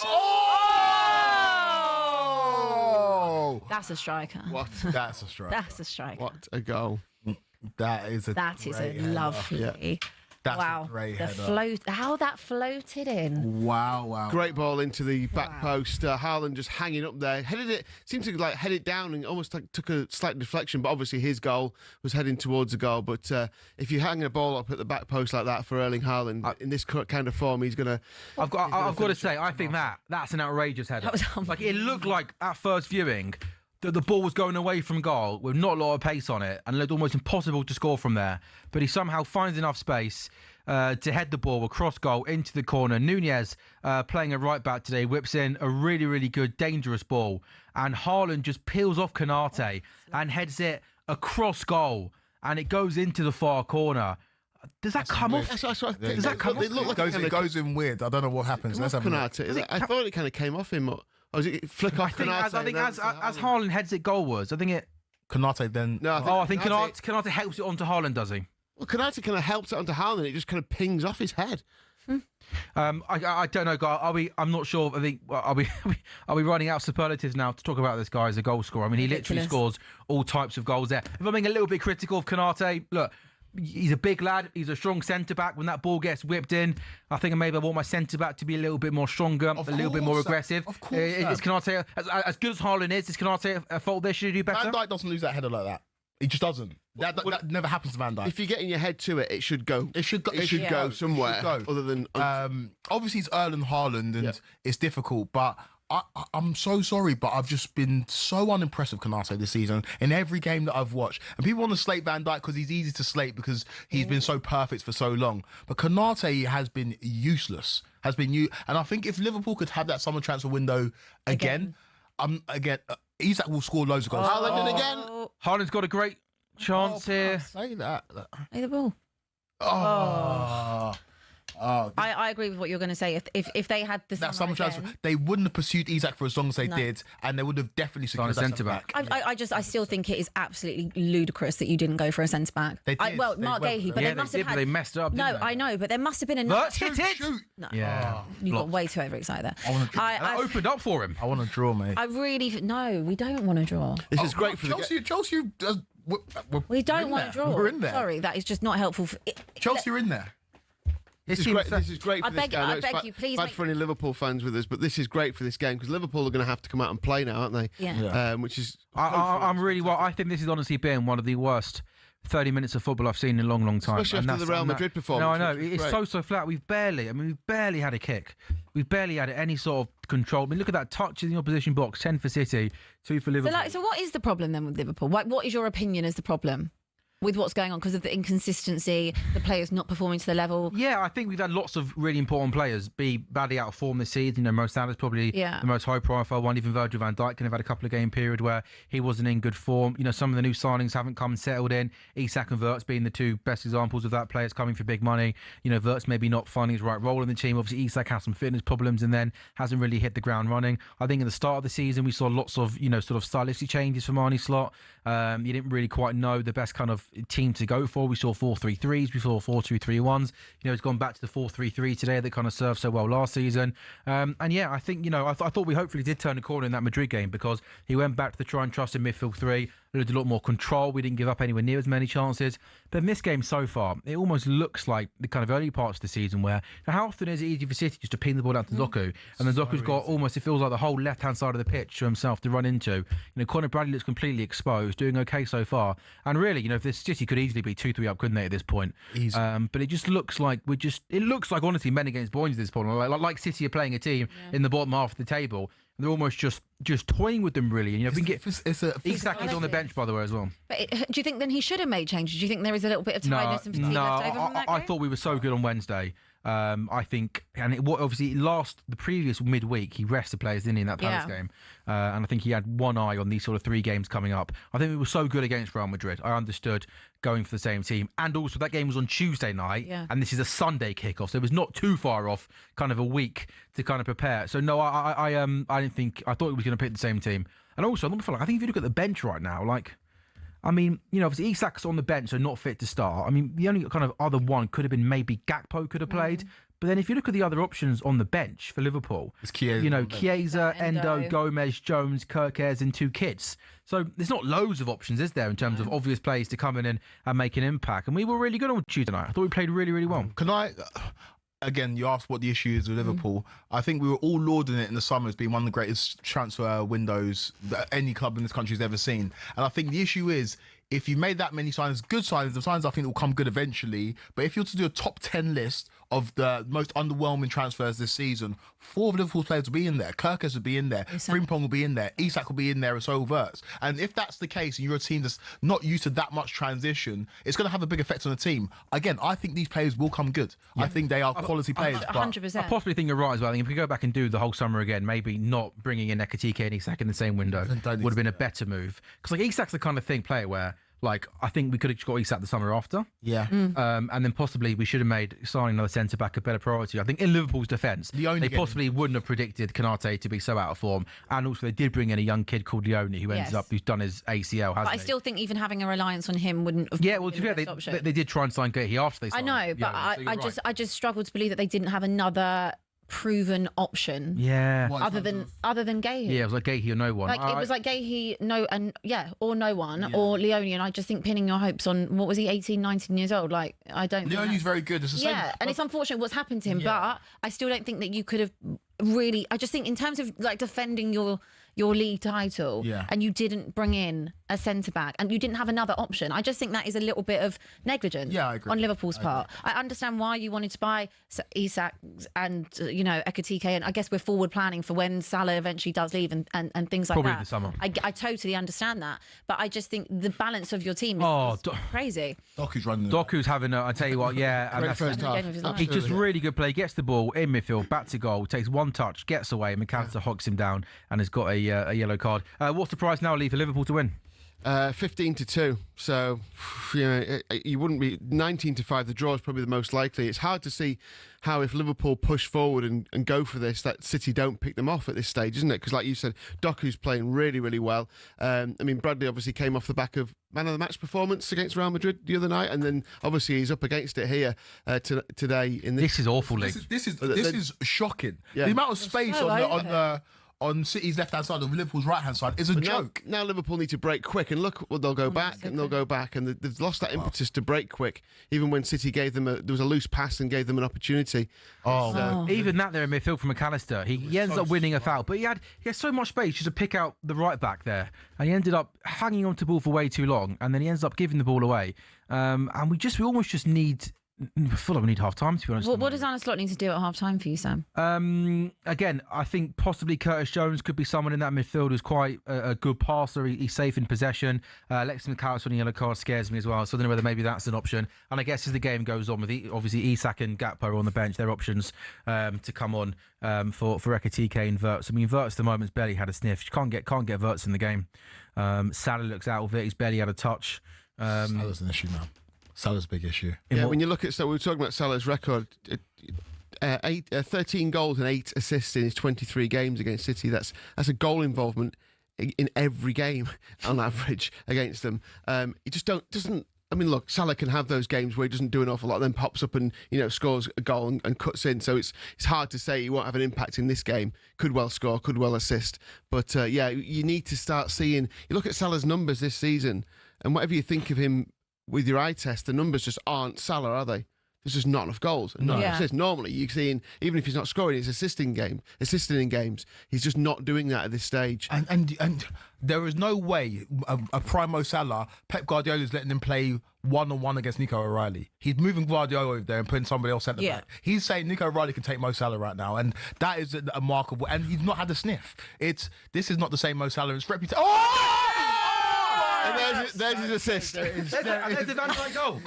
That's a striker. What? That's a strike. That's a striker. What a goal. That is a a lovely. Yeah. That's wow. a great The header. float. How that floated in. Wow. Great ball into the back post. Haaland just hanging up there. Seemed to head it down and almost took a slight deflection, but obviously his goal was heading towards the goal. But if you hang a ball up at the back post like that for Erling Haaland, in this kind of form, he's going to... I've got to say, I think that's an outrageous header. That was like, it looked like, at first viewing, that the ball was going away from goal with not a lot of pace on it and it looked almost impossible to score from there. But he somehow finds enough space to head the ball across goal into the corner. Nunez, playing a right back today, whips in a really, really good, dangerous ball. And Haaland just peels off Konate and heads it across goal. And it goes into the far corner. Does that come off? Does that come off? It goes in weird. I don't know what happens. Let's have a look. I thought it kind of came off him. Or was it flick off Konate? I think as Haaland heads it goalwards, I think it... Konate then... No, I think Konate helps it onto Haaland, does he? Well, Konate kind of helps it onto Haaland. It just kind of pings off his head. I don't know, guy. I'm not sure. I think are we running out of superlatives now to talk about this guy as a goal scorer? I mean, he literally scores all types of goals there. If I'm being a little bit critical of Konate, look, he's a big lad. He's a strong centre back. When that ball gets whipped in, I think maybe I want my centre back to be a little bit more stronger, little bit more aggressive. Of course, is Konate as good as Haaland is Konate a fault there? Should he do better? Van Dijk doesn't lose that header like that. He just doesn't. That never happens to Van Dijk. If you're getting your head to it, it should go. It should go somewhere other than. Obviously, it's Erling Haaland, and it's difficult. But I'm so sorry, but I've just been so unimpressed with Konate this season in every game that I've watched. And people want to slate Van Dijk because he's easy to slate because he's been so perfect for so long. But Konate has been useless. And I think if Liverpool could have that summer transfer window again, Isak will score loads of goals. Haaland again. Haaland's got a great chance here. Say that. Play the ball. I agree with what you're going to say. If they had the summer transfer, they wouldn't have pursued Isak for as long as they did, and they would have definitely secured that centre back. I still think it is absolutely ludicrous that you didn't go for a centre back. They did. Mark Gahey, but they must have had. They messed it up. No, I know, but there must have been another. Hit it. No. Yeah, you got way too overexcited there. I opened up for him. I want to draw, mate. No, we don't want to draw. This is great for Chelsea. We don't want to draw. We're in there. Sorry, that is just not helpful. Chelsea are in there. This is great for this game. I beg you, please. Bad for any Liverpool fans with us, but this is great for this game because Liverpool are going to have to come out and play now, aren't they? Yeah. Which is. I'm really well. I think this has honestly been one of the worst 30 minutes of football I've seen in a long, long time. Especially after the Real Madrid performance. No, I know. It's so flat. We've barely had a kick. We've barely had any sort of control. I mean, look at that touch in the opposition box. 10 for City, 2 for Liverpool. So what is the problem then with Liverpool? What is your opinion as the problem? With what's going on because of the inconsistency, the players not performing to the level. Yeah, I think we've had lots of really important players be badly out of form this season. You know, Mo Salah's probably the most high-profile one. Even Virgil van Dijk can have had a couple of game period where he wasn't in good form. You know, some of the new signings haven't come and settled in. Isak and Wirtz being the two best examples of that. Players coming for big money. You know, Wirtz maybe not finding his right role in the team. Obviously, Isak has some fitness problems and then hasn't really hit the ground running. I think at the start of the season we saw lots of sort of stylistic changes from Arne Slot. You didn't really quite know the best kind of team to go for. We saw 4-3-3s, we saw 4-2-3-1s. It's gone back to the 4-3-3 today that kind of served so well last season. And yeah, I think I thought we hopefully did turn a corner in that Madrid game because he went back to the try and trust in midfield three. There was a lot more control. We didn't give up anywhere near as many chances. But in this game so far, it almost looks like the kind of early parts of the season where how often is it easy for City just to pin the ball down to Zoku? And then Zoku's got almost, it feels like the whole left-hand side of the pitch to himself to run into. Conor Bradley looks completely exposed, doing okay so far. And really, if this City could easily be 2-3 up, couldn't they, at this point? But it just looks like it looks like honestly men against boys at this point. Like City are playing a team in the bottom half of the table. They're almost just toying with them, really. Isak is on the bench, by the way, as well. But do you think then he should have made changes? Do you think there is a little bit of tiredness and fatigue left over from that game? I thought we were so good on Wednesday. I think, and obviously the previous midweek, he rested players, didn't he, in that Palace game? And I think he had one eye on these sort of 3 games coming up. I think we were so good against Real Madrid. I understood going for the same team. And also that game was on Tuesday night, and this is a Sunday kickoff, so it was not too far off kind of a week to kind of prepare. So no, I didn't think, I thought he was going to pick the same team. And also, I think if you look at the bench right now, obviously Isak's on the bench, so not fit to start. I mean, the only kind of other one could have been maybe Gakpo could have played, But then if you look at the other options on the bench for Liverpool, It's Chiesa you know, on the bench. Chiesa, Endo. Endo, Gomez, Jones, Kirkers and 2 kids. So there's not loads of options, is there, in terms of obvious players to come in and make an impact. And we were really good on Tuesday night. I thought we played really, really well. Can I? Again, you asked what the issue is with Liverpool. I think we were all lauding it in the summer as being one of the greatest transfer windows that any club in this country has ever seen. And I think the issue is, if you made that many signings, good signings, the signings I think will come good eventually. But if you were to do a top 10 list of the most underwhelming transfers this season, 4 of Liverpool's players will be in there. Kirkers will be in there. Frimpong will be in there. Isak will be in there, and so Verts. And if that's the case, and you're a team that's not used to that much transition, it's going to have a big effect on the team. Again, I think these players will come good. Yeah. I think they are quality players. 100%. I possibly think you're right as well. I think if we go back and do the whole summer again, maybe not bringing in Ekatike and Isak in the same window would have been a better move. Because like Isak's the kind of player where, like, I think we could have got Isak the summer after. Yeah. And then possibly we should have made signing another centre-back a better priority. I think in Liverpool's defence, they possibly wouldn't have predicted Konate to be so out of form. And also they did bring in a young kid called Leone who's done his ACL, hasn't But I he? still think even having a reliance on him wouldn't have Yeah, well, been to be the fair, best option. they did try and sign Gahey after they I signed. know, but I just struggle to believe that they didn't have another proven option. Yeah. Other than Gahey. Yeah, it was like Gahey or no one. Like, it was like Gahey, or no one, or Leone, and I just think pinning your hopes on, what was he, 18, 19 years old? Like, I don't think Leone's very good. It's the same. Yeah, and it's unfortunate what's happened to him, but I still don't think that you could have really, I just think in terms of like defending your league title, and you didn't bring in a centre-back and you didn't have another option, I just think that is a little bit of negligence on Liverpool's part. I understand why you wanted to buy Isak and, Ekatike, and I guess we're forward planning for when Salah eventually does leave and things like Probably that. in the summer. I totally understand that, but I just think the balance of your team is crazy. Doku's having I tell you what, and Great first half. he's just really good play. Gets the ball in midfield, back to goal, takes one touch, gets away, Mateta hocks him down and has got a yellow card. What's the price now, Lee, for Liverpool to win? 15-2. So, you wouldn't be 19-5. The draw is probably the most likely. It's hard to see how, if Liverpool push forward and go for this, that City don't pick them off at this stage, isn't it? Because, like you said, Doku's playing really, really well. Bradley obviously came off the back of man of the match performance against Real Madrid the other night, and then obviously he's up against it here today. This is awful, Lee. This is shocking. Yeah. The amount of space on City's left-hand side of Liverpool's right-hand side is a joke. Now Liverpool need to break quick, and look, they'll go back, and they'll go back, and they've lost that impetus to break quick. Even when City gave them there was a loose pass and gave them an opportunity. Even that there in midfield from McAllister, he ends up winning a foul, but he had so much space just to pick out the right back there, and he ended up hanging on to the ball for way too long, and then he ends up giving the ball away. And we almost just need. I feel like we need half time, to be honest. What does Anna Slot need to do at half time for you, Sam? Again, I think possibly Curtis Jones could be someone in that midfield who's quite a good passer. He's safe in possession. Lexington McAllister on the yellow card scares me as well. So I don't know whether maybe that's an option. And I guess as the game goes on, with obviously Isak and Gakpo on the bench, they're options to come on for Ekatike and Verts. Verts at the moment's barely had a sniff. You can't get Verts in the game. Salah looks out of it. He's barely had a touch. Salah's an issue, man. Salah's a big issue. When you look at, so we were talking about Salah's record, 13 goals and 8 assists in his 23 games against City. That's a goal involvement in every game on average against them. He just doesn't. Look, Salah can have those games where he doesn't do an awful lot, then pops up and scores a goal and cuts in. So it's hard to say he won't have an impact in this game. Could well score, could well assist. But you need to start seeing. You look at Salah's numbers this season, and whatever you think of him with your eye test, the numbers just aren't Salah, are they? There's just not enough goals. Normally, you're seeing, even if he's not scoring, he's assisting in games. He's just not doing that at this stage. And there is no way a primo Salah, Pep Guardiola's letting him play one-on-one against Nico O'Reilly. He's moving Guardiola over there and putting somebody else centre back. He's saying Nico O'Reilly can take Mo Salah right now, and that is a mark of, and he's not had a sniff. This is not the same Mo Salah. It's reputation. And there's his assist. There's the Van Dijk goal.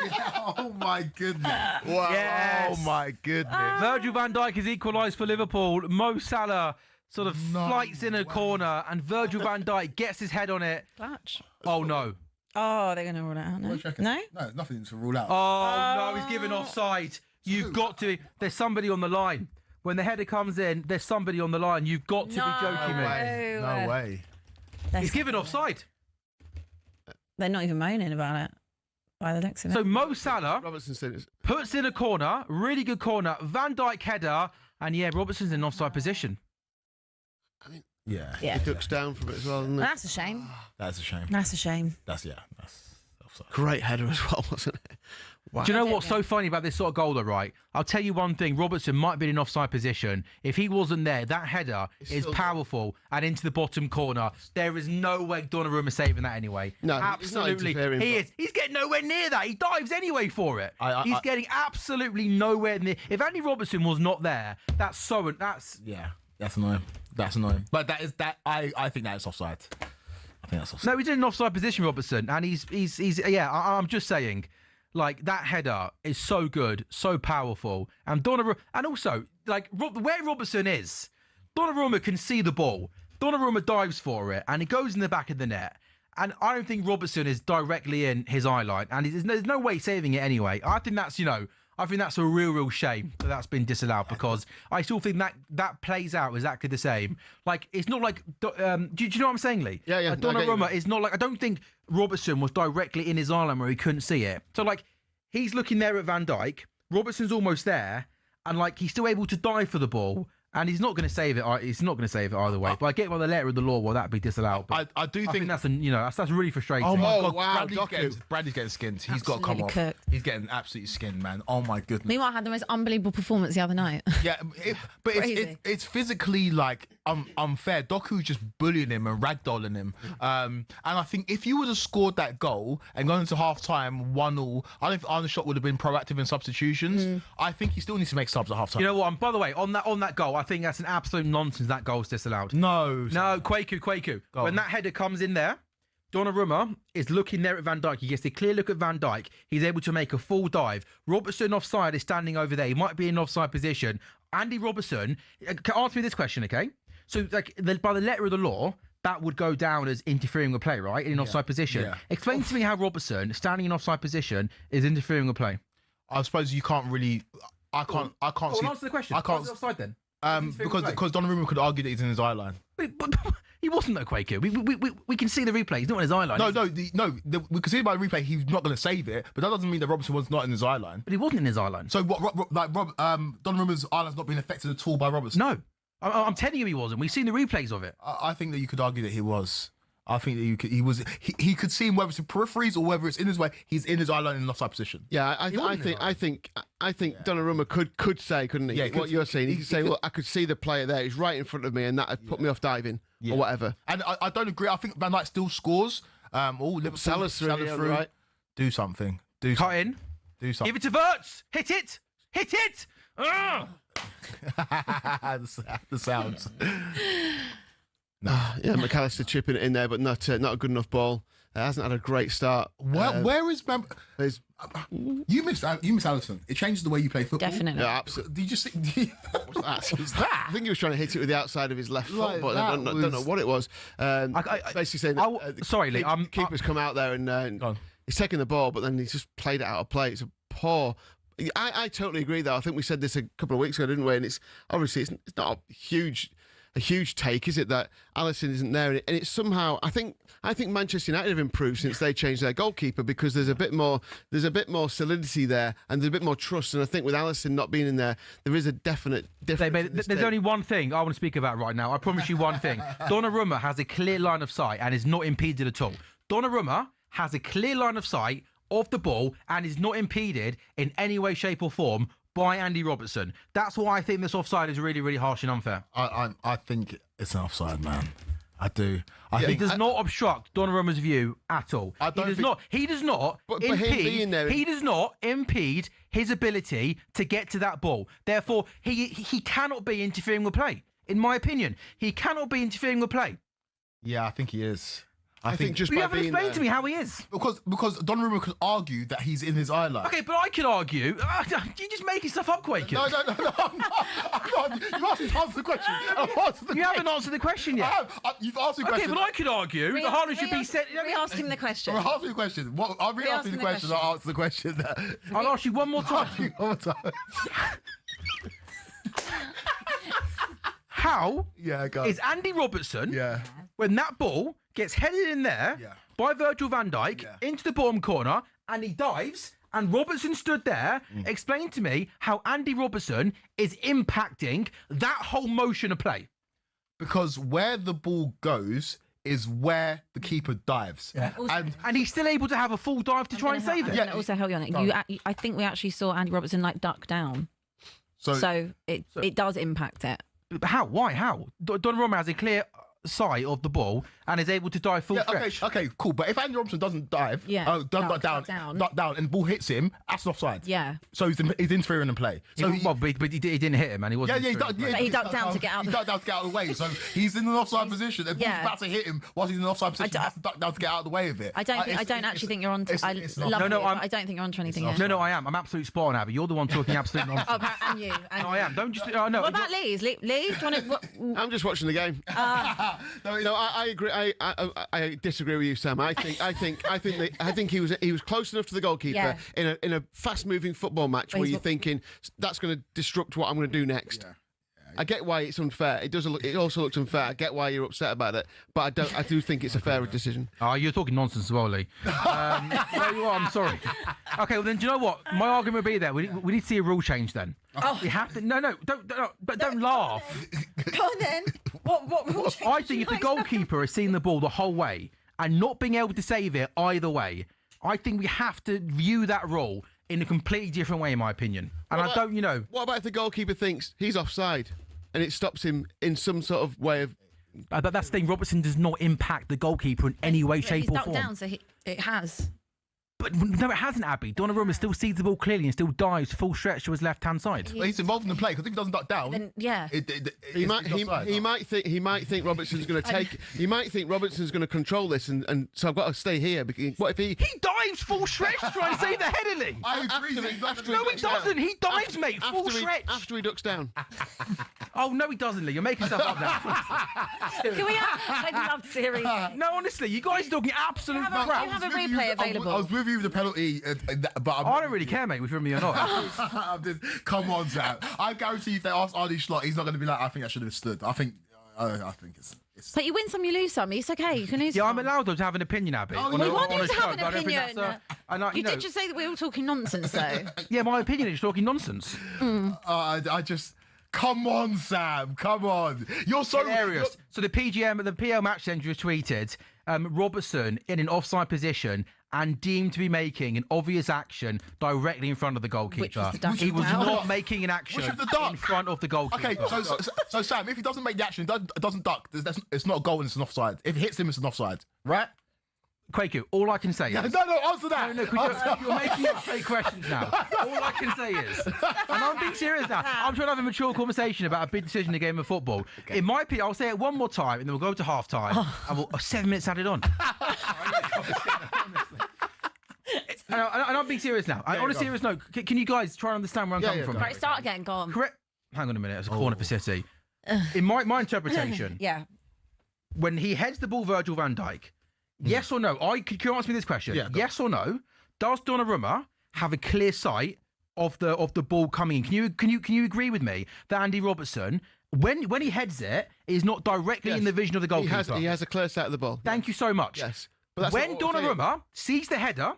Oh my goodness! Wow! Yes. Oh my goodness! Virgil van Dijk is equalised for Liverpool. Mo Salah sort of flights in a corner, and Virgil van Dijk gets his head on it. Clutch. Oh no! Oh, they're going to rule it out. No, no, nothing to rule out. Oh no! He's given offside. You've got to. There's somebody on the line. When the header comes in, there's somebody on the line. You've got to be joking me. No way. He's given offside. They're not even moaning about it. by the looks of it. So Mo Salah Robertson said it's... puts in a corner, really good corner, Van Dijk header, and yeah, Robertson's in offside position. Yeah. Yeah. He ducks down from it as well, doesn't it? That's a shame. That's a shame. That's a shame. That's offside. Great header as well, wasn't it? Wow. Do you know what's so funny about this sort of goal, though, right? I'll tell you one thing. Robertson might be in offside position. If he wasn't there, that header is powerful and into the bottom corner. There is no way Donnarumma saving that anyway. No, absolutely. he's not interfering, He is. He's getting nowhere near that. He dives anyway for it. He's getting absolutely nowhere near. If Andy Robertson was not there, that's Yeah, that's annoying. That's annoying. But I think that is offside. I think that's offside. No, he's in an offside position, Robertson, and he's I'm just saying, like, that header is so good, so powerful, and Donnarumma, and also like where Robertson is, Donnarumma can see the ball. Donnarumma dives for it, and it goes in the back of the net. And I don't think Robertson is directly in his eye line, and there's no way saving it anyway. I think that's a real shame that's been disallowed, because I still think that plays out exactly the same. Like, it's not like, do you know what I'm saying, Lee? Yeah. Donnarumma is not like, I don't think Robertson was directly in his eye line where he couldn't see it. So, like, he's looking there at Van Dijk, Robertson's almost there, and, like, he's still able to dive for the ball. And he's not going to save it. He's not going to save it either way. But I get by the letter of the law, well, that'd be disallowed. But I think that's that's really frustrating. Oh my God! Wow, Bradley's getting skinned. He's got to come off. Cooked. He's getting absolutely skinned, man. Oh my goodness. Meanwhile, I had the most unbelievable performance the other night. Yeah, but it's physically like unfair. Doku's just bullying him and ragdolling him. And I think if you would have scored that goal and gone into half time 1-0, I don't think Arneschot would have been proactive in substitutions. I think he still needs to make subs at half time. You know what? By the way, on that goal, I think that's an absolute nonsense. That goal's disallowed. No, Kwaku. When that header comes in there, Donnarumma is looking there at Van Dijk. He gets a clear look at Van Dijk. He's able to make a full dive. Robertson offside is standing over there. He might be in offside position. Andy Robertson, answer me this question, okay? So, like, by the letter of the law, that would go down as interfering with play, right? In an offside position. Yeah. Explain to me how Robertson, standing in offside position, is interfering with play. I suppose you can't really. I can't see. Answer the question. I can't. Why is it offside then? Because Donnarumma could argue that he's in his eye line. But he wasn't though, Kwaku. We can see the replay. He's not in his eye line. We can see by the replay he's not going to save it, but that doesn't mean that Robertson was not in his eye line. But he wasn't in his eye line. So Donnarumma's eye line's not been affected at all by Robertson. No, I'm telling you he wasn't. We've seen the replays of it. I think that you could argue that he was. I think that he was. He could see him whether it's in peripheries or whether it's in his way. He's in his eye line in an offside position. Yeah, I think Donnarumma could say, couldn't he? Yeah, what you're saying, he could say, "Well, I could see the player there. He's right in front of me, and that had put me off diving or whatever." And I don't agree. I think Van Dijk still scores. Liverpool Salah's through, right? Do something. Cut in. Do something. Give it to Wirtz. Hit it. The sounds. Yeah, McAllister chipping it in there, but not a good enough ball. Hasn't had a great start. Where is you missed Alisson? It changes the way you play football. Definitely. Yeah, absolutely. Did you see? What was that? I think he was trying to hit it with the outside of his left foot, but I don't know what it was. Basically saying that, sorry, Lee. the keeper's come out there and he's taken the ball, but then he's just played it out of play. It's a poor. I totally agree, though. I think we said this a couple of weeks ago, didn't we? And it's obviously it's not a huge take, is it, that Alisson isn't there? And it's somehow, I think Manchester United have improved since they changed their goalkeeper, because there's a bit more solidity there and there's a bit more trust. And I think with Alisson not being in there is a definite difference. There's only one thing I want to speak about right now. I promise you one thing. Donnarumma has a clear line of sight and is not impeded at all. Donnarumma has a clear line of sight of the ball and is not impeded in any way, shape or form by Andy Robertson. That's why I think this offside is really, really harsh and unfair. I think it's an offside, man. I do. I think he does not obstruct Donnarumma's view at all. He does not impede his ability to get to that ball. Therefore, he cannot be interfering with play. In my opinion, he cannot be interfering with play. Yeah, I think he is. I think just you by haven't being explained there, to me how he is. Because Donnarumma could argue that he's in his eye line. Okay, but I could argue. You're just making stuff up, Quaker. No, I'm not. You asked me to answer the question. You haven't answered the question yet. You've asked the question. Okay, but I could argue the harness should be set. Re-ask him the question. I'll ask you the question. I'll re-ask you the question. I'll answer the question. I'll ask you one more time. How is Andy Robertson, when that ball gets headed in there by Virgil van Dijk into the bottom corner, and he dives, and Robertson stood there. Explain to me how Andy Robertson is impacting that whole motion of play. Because where the ball goes is where the keeper dives. Yeah. And he's still able to have a full dive to try and save it. I'm gonna also help you on it. I think we actually saw Andy Robertson like duck down. So it does impact it. But how? Why? How? Donnarumma has a clear sight of the ball and is able to dive full stretch. Okay, cool. But if Andy Robertson doesn't dive, doesn't duck down, and the ball hits him, that's an offside. Yeah. So he's interfering in the play. So but he didn't hit him, and he wasn't. But he ducked down to get out. He ducked down to get out of the way. So he's in an offside position. The ball's about to hit him whilst he's in an offside position. He has to duck down to get out of the way of it. I don't actually think you're on. I don't think you're onto anything here. No, I am. I'm absolutely spot on, Abby. You're the one talking absolute nonsense. And you. No, I am. Don't just. No. What about Leeds? Leeds, do you want to? I'm just watching the game. No, I agree. I disagree with you, Sam. I think he was close enough to the goalkeeper in a fast-moving football match where you're thinking that's going to disrupt what I'm going to do next. Yeah. I get why it's unfair. It also looks unfair. I get why you're upset about it, but I do think it's a fair decision. Oh, you're talking nonsense as well, Lee. No, you are. I'm sorry. Okay, well then, do you know what? My argument would be there. We need to see a rule change then. We have to. No, don't laugh. Go on then. What rule change? I think if the goalkeeper has seen the ball the whole way and not being able to save it either way, I think we have to view that rule in a completely different way, in my opinion. And What about if the goalkeeper thinks he's offside and it stops him in some sort of way of... But that's the thing. Robertson does not impact the goalkeeper in any way, shape or form. He's ducked down, so it has. But no, it hasn't, Abby. Donnarumma still sees the ball clearly and still dives full stretch to his left-hand side. Well, he's involved in the play because if he doesn't duck down, then, yeah, he might think Robertson's going to take. He might think Robertson's going to control this, and so I've got to stay here. Because what if he dives full stretch to try and save the header, Lee? I agree. No, he doesn't. He dives, mate, full stretch after he ducks down. Oh no, he doesn't, Lee. You're making stuff up now. Can we have a love series? No, honestly, you guys are talking absolute crap. Do you have a replay available? I was with you with the penalty. But I don't really care, mate, with me or not. Come on, Sam. I guarantee if they ask Arnie Schlott, he's not going to be like, I think I should have stood. I think it's... But you win some, you lose some. It's okay. You can lose some. I'm allowed to have an opinion, Abby. We want you to have an opinion. You did just say that we were all talking nonsense, though. Yeah, my opinion is talking nonsense. I just... Come on, Sam. Come on. You're so... Hilarious. So the PL Match Centre tweeted Robertson in an offside position and deemed to be making an obvious action directly in front of the goalkeeper. He was not making an action in front of the goalkeeper. Okay, so Sam, if he doesn't make the action, doesn't duck, it's not a goal and it's an offside. If it hits him, it's an offside, right? Kwaku, all I can say is... No, answer that. No, you're making up fake questions now. All I can say is... And I'm being serious now. I'm trying to have a mature conversation about a big decision in a game of football. Okay. In my opinion, I'll say it one more time and then we'll go to half-time and we'll 7 minutes added on. And I'm being serious now. On a serious note, can you guys try and understand where I'm coming from? Right, start again, go on. Correct. Hang on a minute, it's a corner for City. In my interpretation, when he heads the ball Virgil van Dijk, yes or no? Can you answer me this question? Yeah, yes or no? Does Donnarumma have a clear sight of the ball coming in? Can you agree with me that Andy Robertson, when he heads it, is not directly in the vision of the goalkeeper? He has a clear sight of the ball. Thank you so much. Yes. When Donnarumma sees the header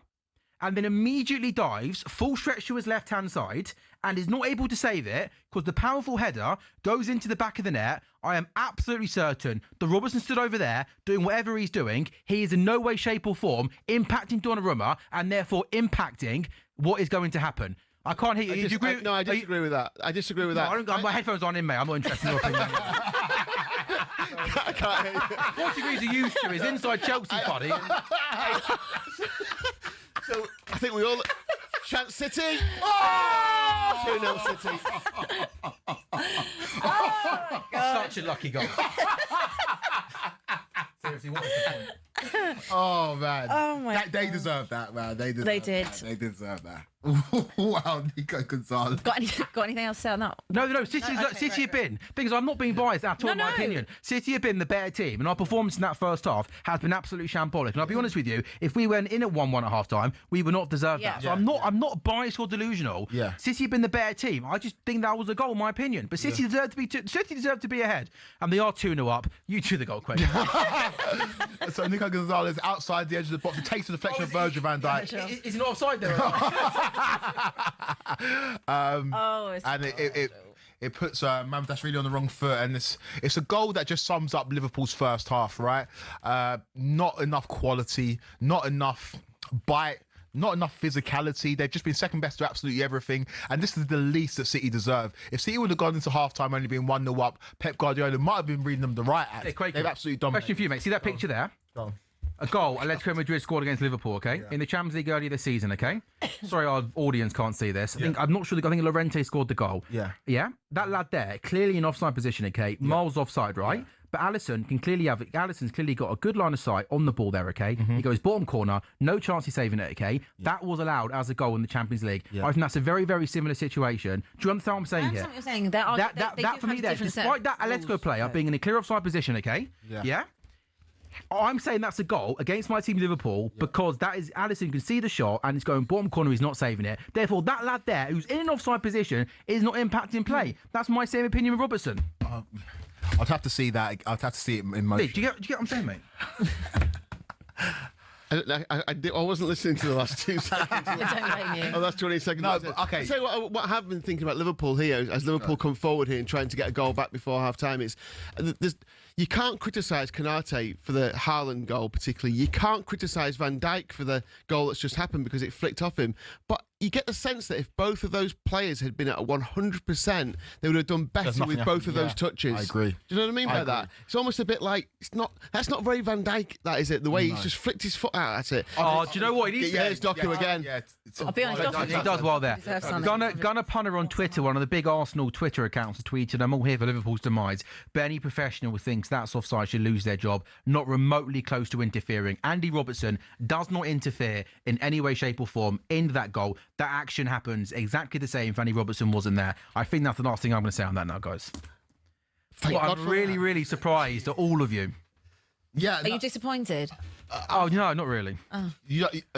and then immediately dives full stretch to his left-hand side and is not able to save it because the powerful header goes into the back of the net, I am absolutely certain that Robertson stood over there doing whatever he's doing. He is in no way, shape or form impacting Donnarumma and therefore impacting what is going to happen. I can't hear you. I disagree with that. I disagree with that. My headphones aren't in, mate. I'm not interested in your opinion. I can't hear you. 40 degrees are used to is inside Chelsea, buddy. So I think we all chance City. Oh! 2-0 City. Oh, God. Such a lucky goal. Seriously, what was the point? Oh man. Oh my They deserve that, man. They did. They deserve that. Wow, Nico Gonzalez. Got anything else to say on that? No, City have been. Thing is, I'm not being biased at all, in my No. opinion. City have been the better team, and our performance in that first half has been absolutely shambolic. And I'll be honest with you, if we went in at 1-1 at half time, we would not deserve that. So I'm not biased or delusional. Yeah. City have been the better team. I just think that was a goal, in my opinion. But City deserved to be ahead, and they are 2-0 up. You two the goal, Quake. So Nico Gonzalez outside the edge of the box, takes the deflection of Virgil van Dijk. Is he not offside there? It puts Mamdashvili on the wrong foot, and it's a goal that just sums up Liverpool's first half, right? Not enough quality, not enough bite, not enough physicality. They've just been second best to absolutely everything, and this is the least that City deserve. If City would have gone into half-time only being 1-0 up, Pep Guardiola might have been reading them the right act. They've absolutely dominated. Question for you, mate. See that picture there? Go on. A goal Atletico Madrid scored against Liverpool, okay? In the Champions League earlier this season, okay? Sorry, our audience can't see this. I'm not sure. I think Llorente scored the goal. Yeah? That lad there, clearly in offside position, okay? Miles offside, right? Yeah. But Alison's clearly got a good line of sight on the ball there, okay? He goes bottom corner, no chance he's saving it, okay? That was allowed as a goal in the Champions League. I think that's a very, very similar situation. Do you understand what I'm saying here? I understand what you're saying. That for me there, despite that Atletico player being in a clear offside position, okay? Yeah? I'm saying that's a goal against my team Liverpool because that is Alisson can see the shot and it's going bottom corner, he's not saving it. Therefore, that lad there who's in an offside position is not impacting play. That's my same opinion with Robertson. I'd have to see that. I'd have to see it in motion. Do you get what I'm saying, mate? I wasn't listening to the last 2 seconds. I don't blame you. Oh, that's 20 seconds. No, but, okay. I'll tell you what I have been thinking about Liverpool here, as Liverpool come forward here and trying to get a goal back before half-time, is you can't criticise Konate for the Haaland goal particularly. You can't criticise Van Dijk for the goal that's just happened because it flicked off him. But you get the sense that if both of those players had been at 100%, they would have done better with both of those touches. I agree. Do you know what I mean by that? It's almost a bit like, that's not very Van Dijk, that is it? The way he's just flicked his foot out at it. Oh, do you know what? Here's Doku again. I'll be honest, He does well there. Gunnar Punter on Twitter, one of the big Arsenal Twitter accounts, tweeted, "I'm all here for Liverpool's demise. But any professional who thinks that's offside should lose their job. Not remotely close to interfering. Andy Robertson does not interfere in any way, shape or form into that goal. That action happens exactly the same if Andy Robertson wasn't there." I think that's the last thing I'm going to say on that now, guys. I'm really, really surprised at all of you. Yeah. Are you disappointed? Oh, no, not really. I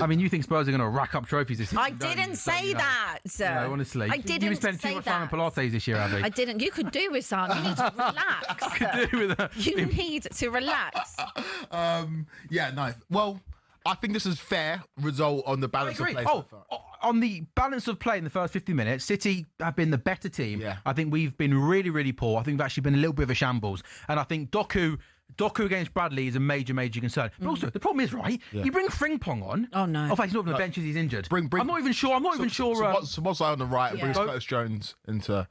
mean, you think Spurs are going to rack up trophies this season? I didn't say that. No, honestly. I didn't You've been spending too much time on Pilates this year, Abby. I didn't. You could do with some. You need to relax. You need to relax. Yeah, no. Well, I think this is fair result on the balance of play. On the balance of play in the first 50 minutes, City have been the better team. Yeah. I think we've been really, really poor. I think we've actually been a little bit of a shambles. And I think Doku against Bradley is a major, major concern. But also, the problem is, right, you bring Frimpong on. Oh, no. In fact, he's not on the bench as he's injured. I'm not even sure. So what's on the right and brings Curtis Jones into...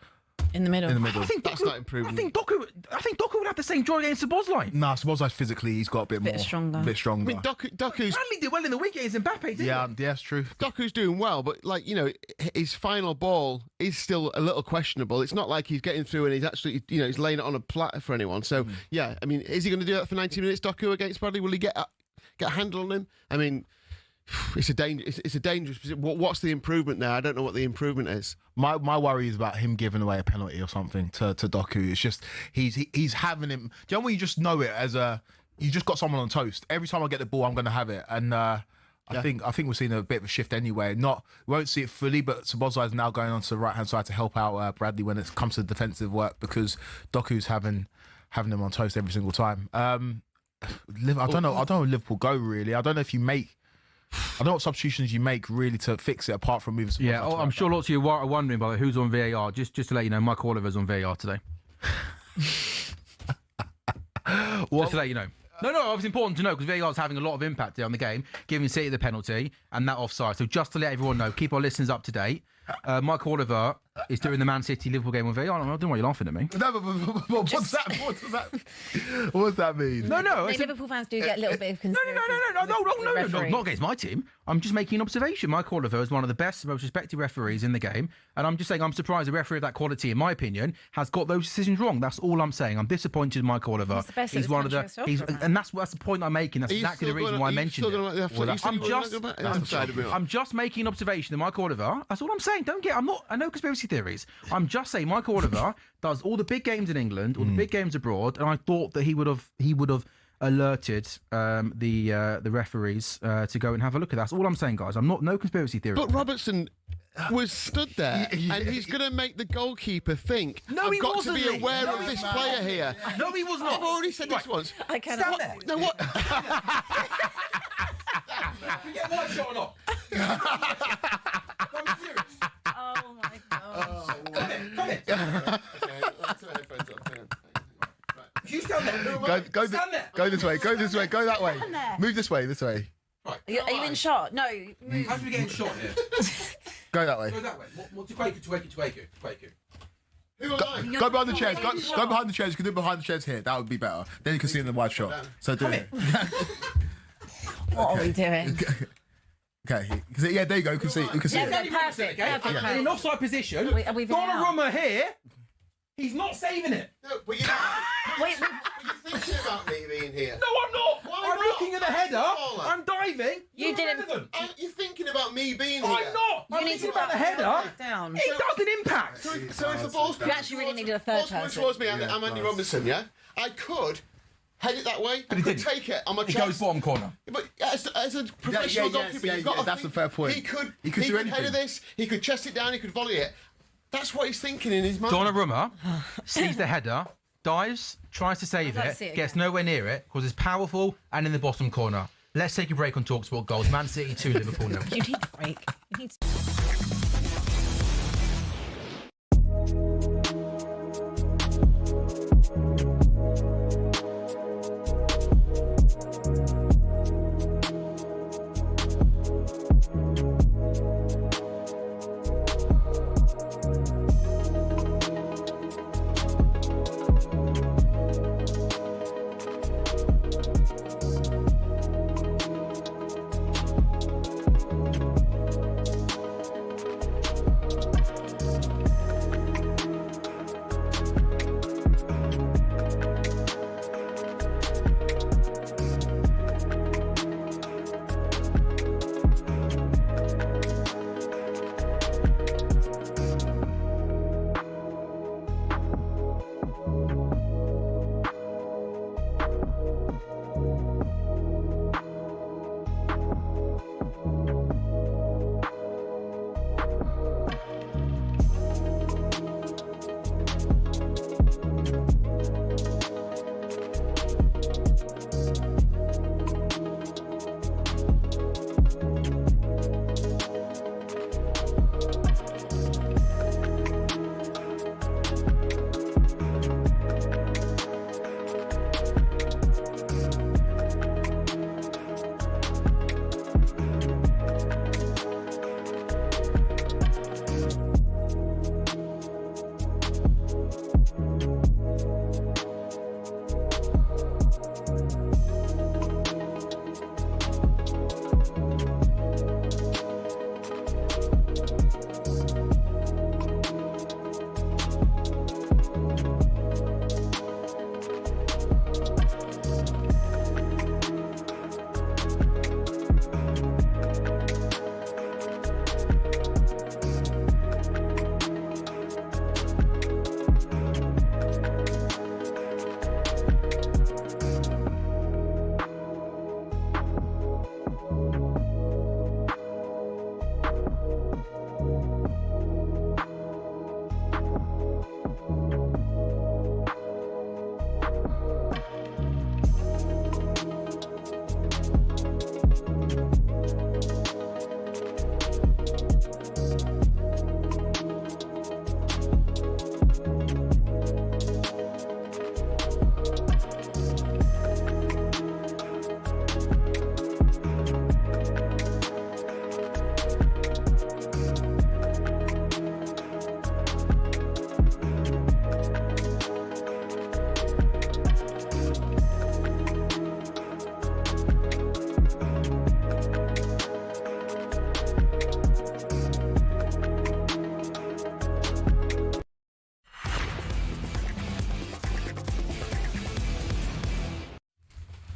In the middle. I think that's not improving. I think Doku would have the same joy against Szoboszlai. Nah, Szoboszlai physically, he's got a bit more. Stronger. A bit stronger. I mean, Doku's... Bradley did well in the week against Mbappe, didn't he? Yeah, it's true. Doku's doing well, but, like, you know, his final ball is still a little questionable. It's not like he's getting through and he's actually, you know, he's laying it on a platter for anyone. So, yeah, I mean, is he going to do that for 90 minutes, Doku, against Bradley? Will he get a handle on him? I mean... It's a dangerous position. What's the improvement there? I don't know what the improvement is. My worry is about him giving away a penalty or something to Doku. It's just he's having him. Do you know when you just know it as you just got someone on toast? Every time I get the ball, I'm going to have it, and I think we're seeing a bit of a shift anyway. We won't see it fully, but Szoboszlai is now going on to the right hand side to help out Bradley when it comes to defensive work because Doku's having him on toast every single time. I don't know where Liverpool go really. I don't know if you make. I don't know what substitutions you make really to fix it apart from moving. Yeah, I'm sure lots of you are wondering by the way, who's on VAR. Just to let you know, Michael Oliver's on VAR today. Just to let you know. No, it's important to know because VAR is having a lot of impact on the game, giving City the penalty and that offside. So just to let everyone know, keep our listeners up to date. Michael Oliver is during the Man City Liverpool game on VAR. I don't know why you're laughing at me. No, but what's that? What does that mean? No. Liverpool fans do get a little bit of conspiracy. No, not against my team. I'm just making an observation. Mike Oliver is one of the best, most respected referees in the game, and I'm just saying I'm surprised a referee of that quality, in my opinion, has got those decisions wrong. That's all I'm saying. I'm disappointed in Mike Oliver. He's the best He's that one of the the, country has to offer, and that's the point I'm making. That's exactly the reason why I mentioned it. I'm just making an observation of Mike Oliver. That's all I'm saying. I know conspiracy theories. I'm just saying Mike Oliver does all the big games in England, all the big games abroad, and I thought that he would have alerted the referees to go and have a look at that. That's all I'm saying, guys. I'm no conspiracy theory. But Robertson was stood there, and he's going to make the goalkeeper think, I've got to be aware of this player here. No, he was not. I've already said this once. I cannot. Stand there. No, what? You get my shot or not? I'm serious. Oh my god. Come here. You stand there. Stand there. Go this way. Go this way. Go that way. Stand there. Move this way. This way. Right. Are you in shot? No. Move. How do we get in shot here? Go that way. Go that way. What to Quaker. Who am I? Go behind the chairs. Go behind the chairs. You can do it behind the chairs here. That would be better. Then you can see in the wide shot. So do it. What are we doing? Okay. Yeah, there you go. You can see. You can see. Yeah, it. perfect. In an offside position, Are we out? Donnarumma here, he's not saving it. No, but you're thinking about me being here. No, I'm not. I'm looking at the header. Footballer. I'm diving. You You're didn't- irrelevant. You're thinking about me being here. I'm not. I'm need thinking to about the header. down. It doesn't impact. So if the ball's You actually really needed a third ball's coming person. towards me, I'm Andy Robinson, yeah? I could head it that way. I he could didn't. take it on my He chest. goes bottom corner. But as a professional goalkeeper, you've got to that's think, a fair point. He could do head anything. of this, he could chest it down, he could volley it. That's what he's thinking in his mind. Donnarumma sees the header, dives, tries to save I'd like to see it, it gets again. nowhere near it because it's powerful and in the bottom corner. Let's take a break on talkSPORT goals. Man City 2, Liverpool 0. You need a break. You need to...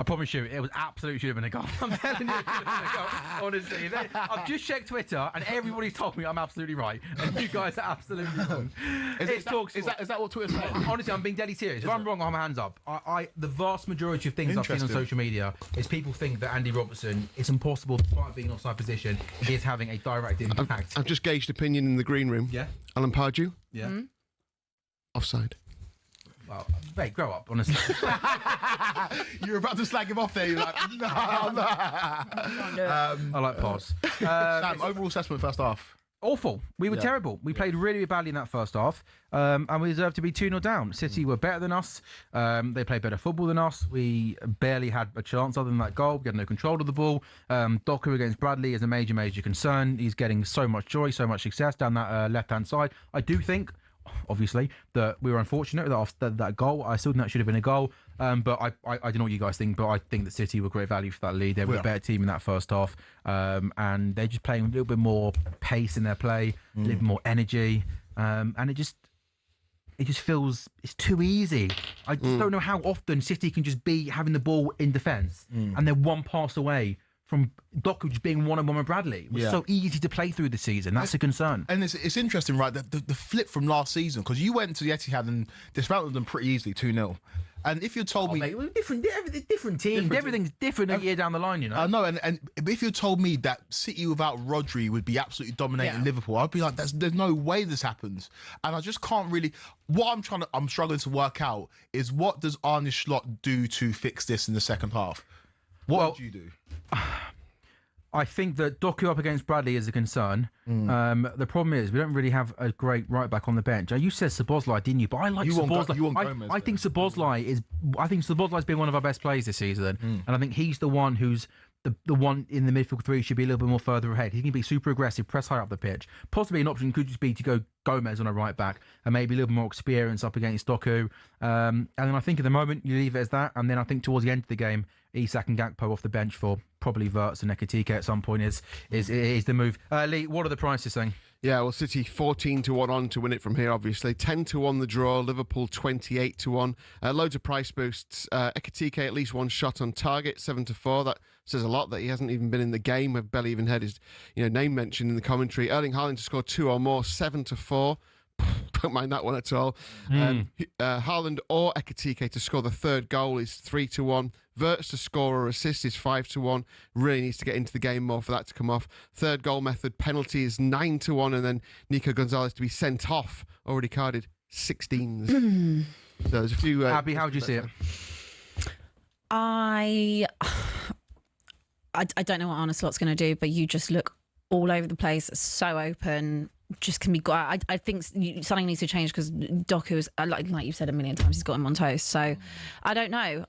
promise you, it was absolutely should have been a goal. I'm telling you, it should have been a goal. Honestly, I've just checked Twitter, and everybody's told me I'm absolutely right, and you guys are absolutely wrong. Is that what Twitter's saying? Honestly, I'm being deadly serious. If I'm wrong, I'll have my hands up. The vast majority of things I've seen on social media is people think that Andy Robertson, it's impossible, despite being in offside position, he is having a direct impact. I've just gauged opinion in the green room. Yeah. Alan Pardew? Yeah. Offside. Well, mate, grow up, honestly. You're about to slag him off there. You're like, no. I like pause. Sam, overall assessment first half. Awful. We were terrible. We played really, really badly in that first half, and we deserved to be 2-0 down. City were better than us. They played better football than us. We barely had a chance other than that goal. We had no control of the ball. Doku against Bradley is a major, major concern. He's getting so much joy, so much success down that left-hand side. I do think, obviously, that we were unfortunate that goal. I still think that should have been a goal. But I don't know what you guys think, but I think that City were great value for that lead. They were a better team in that first half. And they're just playing a little bit more pace in their play, a little bit more energy. And it just feels it's too easy. I just don't know how often City can just be having the ball in defence and they're one pass away from Doku just being one-on-one with Bradley. It was so easy to play through the season. That's a concern. And it's interesting, right, the flip from last season, because you went to the Etihad and dismantled them pretty easily, 2-0. And if you told me... Mate, we're different teams. Everything's different a year down the line, you know? I know, and if you told me that City without Rodri would be absolutely dominating Liverpool, I'd be like, there's no way this happens. And I just can't really... What I'm struggling to work out is, what does Arne Slot do to fix this in the second half? What would you do? I think that Doku up against Bradley is a concern. The problem is we don't really have a great right back on the bench. You said Szoboszlai, didn't you? But I like Szoboszlai. I think Szoboszlai's been one of our best players this season, and I think he's the one who's the one in the midfield three should be a little bit more further ahead. He can be super aggressive, press high up the pitch. Possibly an option could just be to go Gomez on a right back and maybe a little bit more experience up against Doku. And then I think at the moment you leave it as that. And then I think towards the end of the game, Isak and Gakpo off the bench for probably Wirtz and Ekitike at some point is the move. Lee, what are the prices saying? Yeah, well, City 14-1 on to win it from here, obviously. 10-1 the draw. Liverpool 28-1. Loads of price boosts. Ekitike at least one shot on target, 7-4. That says a lot that he hasn't even been in the game. We've barely even had his name mentioned in the commentary. Erling Haaland to score 2 or more, 7-4. Don't mind that one at all. Haaland or Ekitike to score the third goal is 3-1. Wirtz to score or assist is 5-1. Really needs to get into the game more for that to come off. Third goal method penalty is 9-1, and then Nico Gonzalez to be sent off, already carded 16s. So there's a few. Abby, how would you see it? I don't know what Arne Slot's going to do, but you just look all over the place, so open. Just can be. I think something needs to change because Doku is, like you've said a million times, he's got him on toast. So I don't know.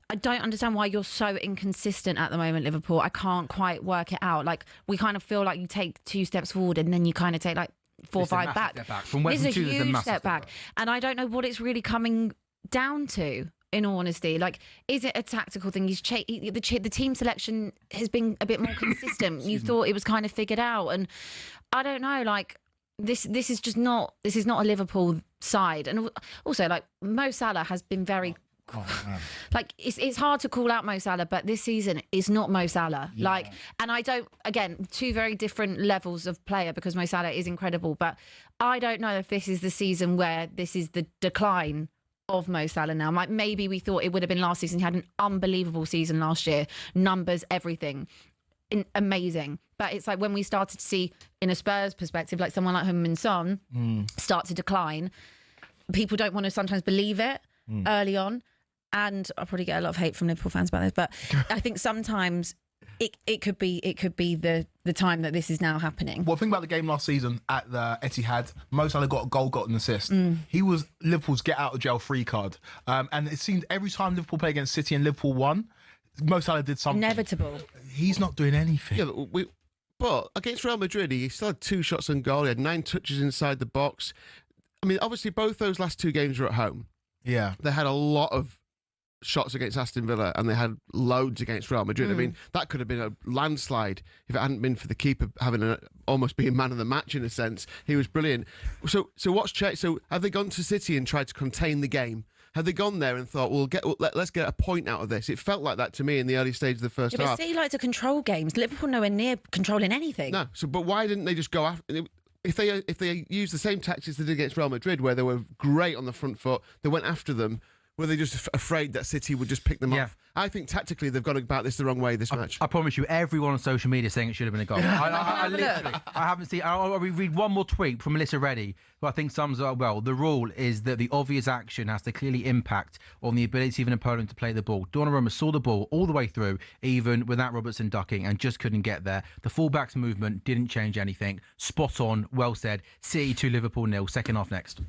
I don't understand why you're so inconsistent at the moment, Liverpool. I can't quite work it out. Like, we kind of feel like you take 2 steps forward and then you kind of take like 4 or 5 back. This is a huge step back. And I don't know what it's really coming down to, in all honesty. Like, is it a tactical thing? The team selection has been a bit more consistent. You thought it was kind of figured out. And I don't know, like, this is just not, this is not a Liverpool side. And also, like, Mo Salah has been very... like, it's hard to call out Mo Salah, but this season is not Mo Salah. Yeah. Like, and I don't, again, 2 very different levels of player, because Mo Salah is incredible, but I don't know if this is the season where this is the decline of Mo Salah now. Like, maybe we thought it would have been last season. He had an unbelievable season last year, numbers, everything, amazing. But it's like when we started to see, in a Spurs perspective, like someone like Heung-min Son start to decline, people don't want to sometimes believe it early on. And I'll probably get a lot of hate from Liverpool fans about this, but I think sometimes it could be the time that this is now happening. Well, think about the game last season at the Etihad. Mo Salah got a goal, got an assist. He was Liverpool's get out of jail free card. And it seemed every time Liverpool played against City and Liverpool won, Mo Salah did something. Inevitable. He's not doing anything. Yeah, but against Real Madrid, he still had 2 shots on goal. He had 9 touches inside the box. I mean, obviously, both those last 2 games were at home. Yeah. They had a lot of shots against Aston Villa and they had loads against Real Madrid. I mean, that could have been a landslide if it hadn't been for the keeper having almost being man of the match in a sense. He was brilliant. So what's changed? So have they gone to City and tried to contain the game? Had they gone there and thought, let's get a point out of this? It felt like that to me in the early stage of the first But half. City like to control games. Liverpool nowhere near controlling anything. No, but why didn't they just go after? If they used the same tactics they did against Real Madrid, where they were great on the front foot, they went after them. Were they just afraid that City would just pick them off? I think tactically they've gone about this the wrong way this match. I promise you, everyone on social media saying it should have been a goal. I literally, I haven't seen. I'll read one more tweet from Melissa Reddy, who I think sums it up well. The rule is that the obvious action has to clearly impact on the ability of an opponent to play the ball. Donnarumma saw the ball all the way through, even without Robertson ducking, and just couldn't get there. The fullback's movement didn't change anything. Spot on, well said. City 2, Liverpool 0. Second half next.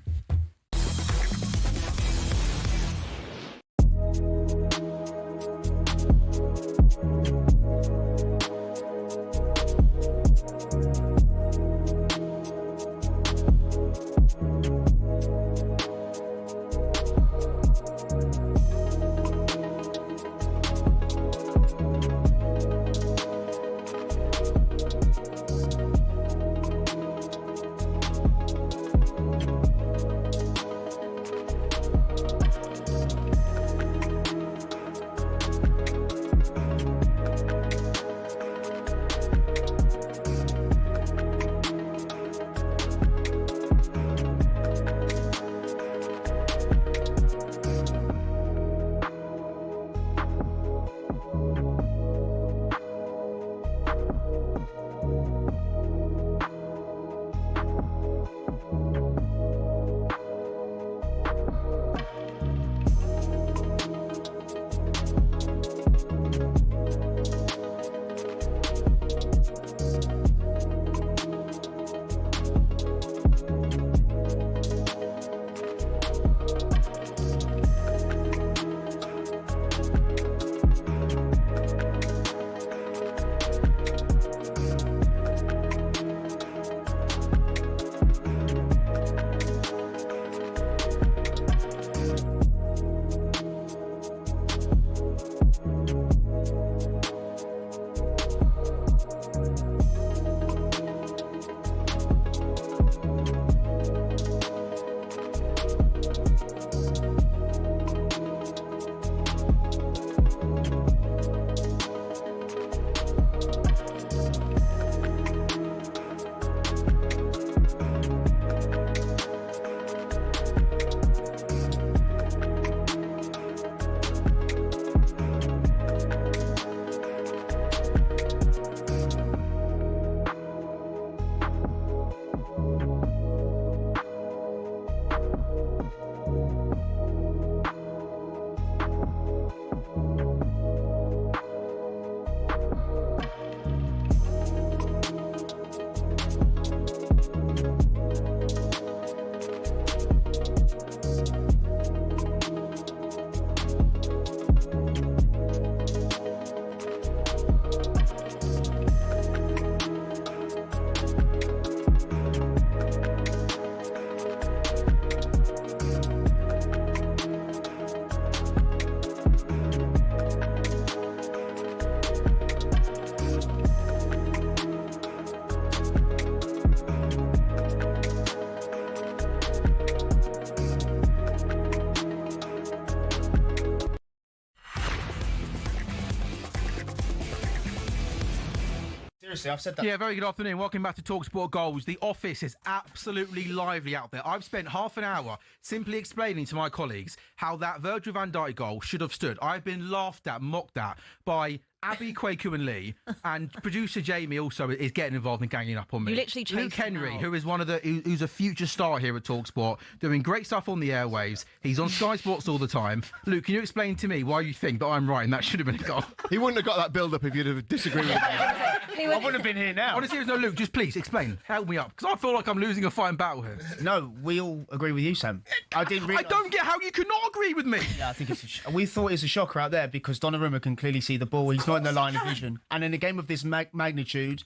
Seriously, I've said that. Yeah, very good afternoon. Welcome back to talkSPORT Goals. The office is absolutely lively out there. I've spent half an hour simply explaining to my colleagues how that Virgil van Dijk goal should have stood. I've been laughed at, mocked at by Abby, Kwaku and Lee, and producer Jamie also is getting involved and ganging up on me. You literally chased Luke him Henry, out. who is who's a future star here at talkSPORT, doing great stuff on the airwaves. He's on Sky Sports all the time. Luke, can you explain to me why you think that I'm right and that should have been a goal? He wouldn't have got that build-up if you'd have disagreed with me. I wouldn't have been here now. Honestly, no, Luke, just please explain. Help me up, because I feel like I'm losing a fighting battle here. No, we all agree with you, Sam. I didn't really. I don't get how you could not agree with me. Yeah, I think we thought it's a shocker out there because Donnarumma can clearly see the ball. He's not in the line of vision. And in a game of this magnitude,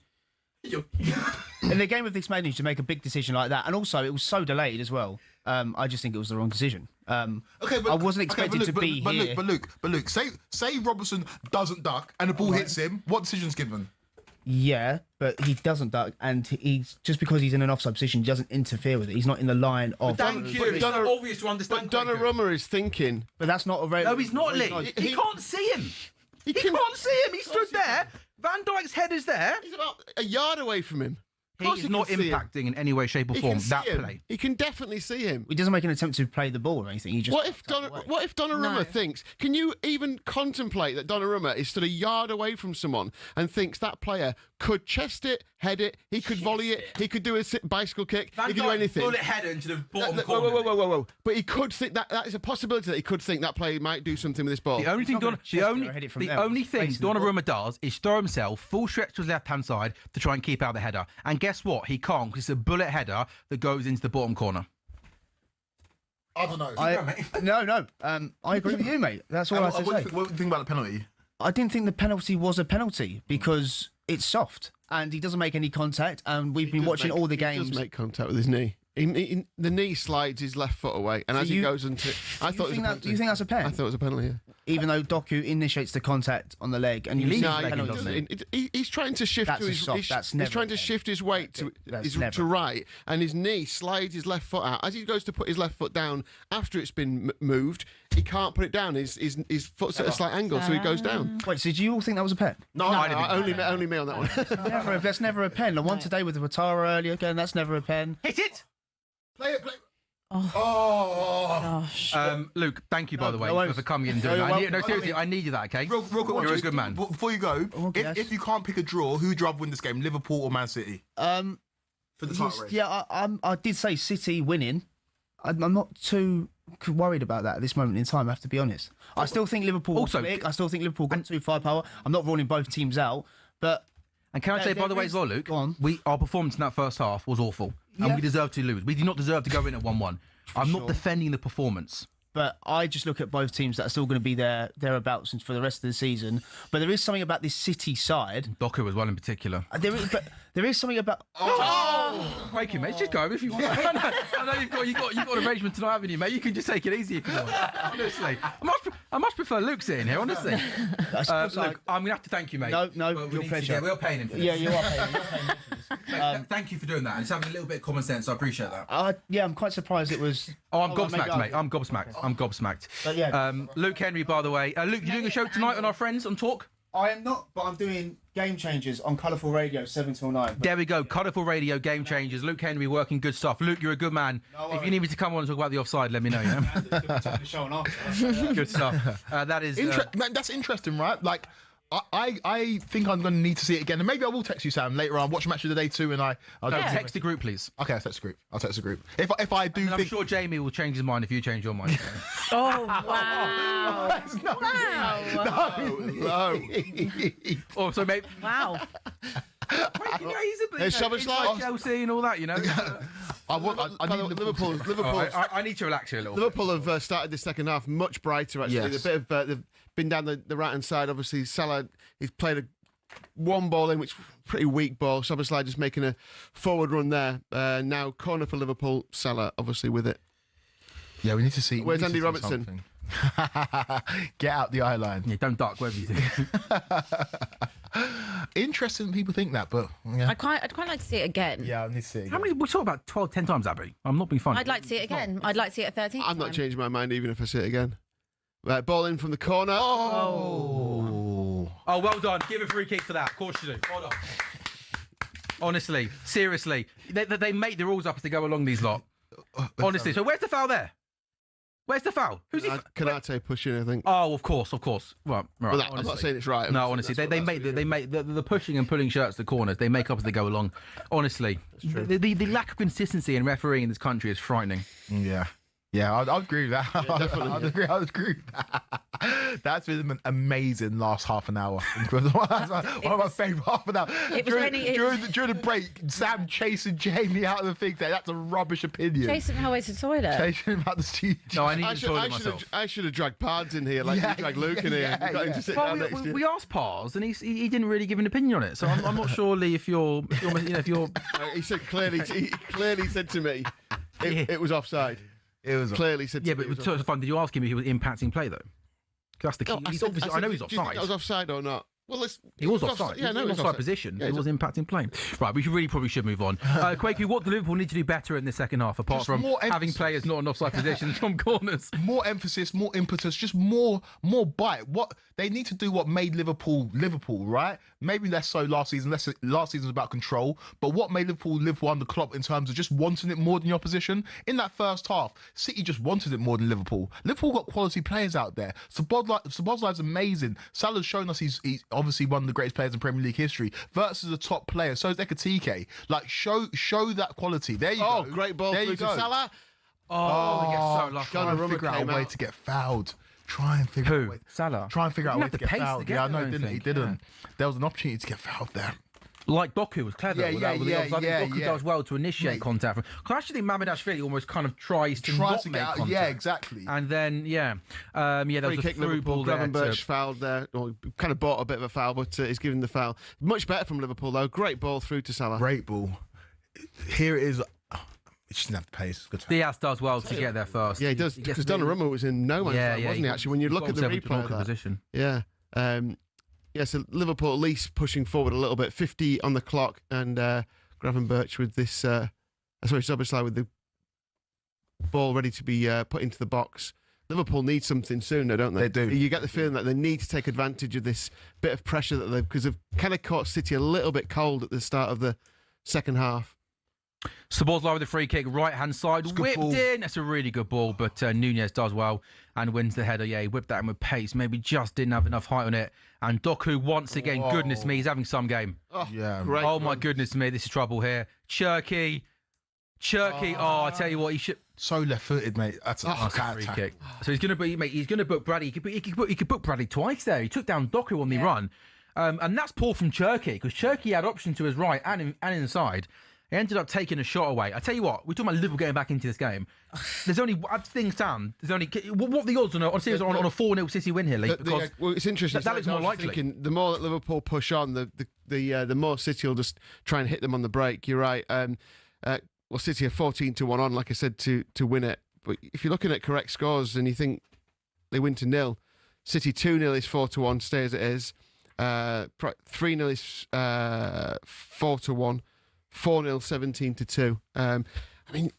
to make a big decision like that, and also it was so delayed as well. I just think it was the wrong decision. Okay, but I wasn't expected to be here. But Luke, say Robertson doesn't duck and the ball hits him. What decision's given? Yeah, but he doesn't duck, and he's just because he's in an offside position, he doesn't interfere with it. He's not in the line of. Thank you. It's not obvious to understand. But Donnarumma is thinking. But that's not a very. No, he's not, Lee. He can't see him. He can't see him. He stood there. Van Dijk's head is there. He's about a yard away from him. He's not impacting in any way, shape, or form that play. He can definitely see him. He doesn't make an attempt to play the ball or anything. He just. What if Donnarumma thinks? Can you even contemplate that Donnarumma is stood a yard away from someone and thinks that player could chest it, head it, he could volley it, he could do a bicycle kick, he could do anything. Bullet header into the bottom corner. Whoa. But he could think that is a possibility that he could think that player might do something with this ball. The only thing Donnarumma does is throw himself full stretch to his left-hand side to try and keep out the header. And guess what? He can't because it's a bullet header that goes into the bottom corner. I don't know. I agree with you, mate. That's all I have to say. What do you think about the penalty? I didn't think the penalty was a penalty because it's soft and he doesn't make any contact. And we've been watching all the games. He does make contact with his knee. The knee slides his left foot away, and as he goes into, I thought it was a penalty. Do you think that's a pen? I thought it was a penalty. Yeah. Even though Doku initiates the contact on the leg, and he's trying to shift to his. He's trying to shift his weight to right, and his knee slides his left foot out as he goes to put his left foot down after it's been moved. He can't put it down. His foot's at a slight angle, so he goes down. Wait, so do you all think that was a pen? No, only me on that one. That's never a pen. The one today with the Watara earlier again, that's never a pen. Hit it. Play it. Gosh. Luke, thank you, by the way, for coming in and doing that. No, seriously, I needed that, okay? Real quick, you're a good man. Before you go, if you can't pick a draw, who would you rather win this game, Liverpool or Man City? For the title race. Yeah, I did say City winning. I'm not too worried about that at this moment in time, I have to be honest. I still think Liverpool will click. I still think Liverpool got too firepower. I'm not ruling both teams out, but... And can I say, by the way, as well, Luke, our performance in that first half was awful. And we deserve to lose. We did not deserve to go in at 1-1. I'm not defending the performance. But I just look at both teams that are still going to be thereabouts for the rest of the season. But there is something about this City side. Doku as well in particular. There is something about... Thank you, mate. Just go if you want. I know you've got an arrangement tonight, haven't you, mate? You can just take it easy if you want. Honestly. I much prefer Luke sitting here, honestly. Luke, I'm going to have to thank you, mate. No, your pleasure. We're paying him for this. Yeah, you are paying him for this. Thank you for doing that and just having a little bit of common sense. I appreciate that. I'm quite surprised it was... I'm gobsmacked, mate. I'm gobsmacked. But yeah. Luke Henry, by the way. Luke, you're doing a show tonight on Our Friends on Talk? I am not, but I'm doing Game Changers on Colourful Radio 7 till 9. There we go. Colourful Radio, Game Changers. Luke Henry working good stuff. Luke, you're a good man. If you need me to come on and talk about the offside, let me know. Yeah? Good stuff. That is... That's interesting, right? Like... I think I'm going to need to see it again, and maybe I will text you, Sam, later on. Watch Match of the Day 2, and I'll text the group, please. Okay, I'll text the group. If I do, I'm sure Jamie will change his mind if you change your mind. Oh wow! No. Oh, so maybe. Wow. He's Chelsea and all that, you know. I need Liverpool. I need to relax here a little. Liverpool have started the second half much brighter. Actually, yes. They've been down the right hand side. Obviously, Salah he's played one ball in, which pretty weak ball. Szoboszlai just making a forward run there. Now corner for Liverpool. Salah obviously with it. Yeah, we need to see. Where's Andy Robertson? Get out the eye line. Yeah, don't duck, whatever you do. Interesting people think that, but yeah. I'd quite like to see it again. Yeah, I need to see it again. How many? We talked about 10 times, Abby. I'm not being funny. I'd like to see it again. I'd like to see it a 13th I'm not time. changing my mind even if I see it again. Right, ball in from the corner. Oh, well done. Give a free kick for that. Of course you do. Well done. Honestly, seriously, they make the rules up as they go along, these lot. Honestly, so where's the foul there? Where's the foul? Who's he? Canate pushing, I think. Oh, of course. Right. Well, I'm not saying it's right. No, honestly, they make the pushing and pulling shirts to corners. They make up as they go along. Honestly, the lack of consistency in refereeing in this country is frightening. Yeah, I'd agree with that. Yeah, definitely. I'd agree with that. That's been an amazing last half an hour. One of my favourite half an hour. During the break, Sam chasing Jamie out of the thing there. That's a rubbish opinion. Chasing him away to the toilet. Chasing him out the studio. No, I need to toilet myself. I should have dragged Pards in here, like you dragged Luke in here. Got him to sit down next to you. We asked Pars, and he didn't really give an opinion on it. So I'm not sure, Lee, if you're. He said clearly. He clearly said to me, it was offside. It was clearly said. Yeah, but it was fun. Did you ask him if he was impacting play though? That's the key. I know he's offside. Do you think that was offside or not? Well, he was offside. Yeah, no, he was offside position. Yeah, it was impacting play. Right, we probably should move on. Quakey, what do Liverpool need to do better in the second half, apart from having players not in offside positions from corners? More emphasis, more impetus, just more bite. What they need to do, what made Liverpool, right? Maybe less so last season. Last season was about control, but what made Liverpool under Klopp in terms of just wanting it more than the opposition? In that first half, City just wanted it more than Liverpool. Liverpool got quality players out there. Szoboszlai's amazing. Salah's shown us he's obviously one of the greatest players in Premier League history. Versus a top player, so is Ekitike. Like show that quality. There you go. Oh, great ball there through you to go. Salah. Oh, he gets so lucky. Try and figure out a way to get fouled. Try and figure out a way. Salah? Try and figure out a way to get pace fouled. to get Yeah, I there, know, I didn't he? think, Didn't. There was an opportunity to get fouled there. Like Doku was clever. Yeah, with that. I think Doku yeah. does well to initiate contact. Because I actually think Mamardashvili almost kind of tries to not make contact. Yeah, exactly. And then, there was Free a kick, through Liverpool. ball there. Gravenberch fouled there. Or kind of bought a bit of a foul, but he's given the foul. Much better from Liverpool, though. Great ball through to Salah. Great ball. Here it is. It just didn't have the pace. Good time. Diaz does well to get there first. Yeah, he does. Because Donnarumma was in no man's land, wasn't he, actually? When you look at the replay of that. Position. Yeah. So Liverpool at least pushing forward a little bit. 50 on the clock, and Gravenberch with this... Szoboszlai with the ball ready to be put into the box. Liverpool need something soon, though, don't they? They do. You get the feeling that they need to take advantage of this bit of pressure that because they've kind of caught City a little bit cold at the start of the second half. Szoboszlai with the free kick, right-hand side, whipped ball. in. That's a really good ball, but Nunez does well and wins the header. Yeah, he whipped that in with pace. Maybe just didn't have enough height on it. And Doku, once again, goodness me, he's having some game. Oh, yeah. Great Oh, my run. goodness me, this is trouble here. Cherky. I tell you what, he should... So left-footed, mate. That's a free kick. So he's going to book Bradley. He could book Bradley twice there. He took down Doku on the run. And that's poor from Cherky, because Cherky had option to his right and inside. He ended up taking a shot away. I tell you what, we're talking about Liverpool getting back into this game. There's only things down. There's only what the odds on a 4-0 City win here, Lee? Because well, it's interesting. that looks more likely. Thinking, the more that Liverpool push on, the more City will just try and hit them on the break. You're right. Well, City are 14-1 on, like I said, to win it. But if you're looking at correct scores and you think they win to 0, City 2-0 is 4-1, stay as it is. 3-0 is 4-1. 4-0, 17-2. I mean,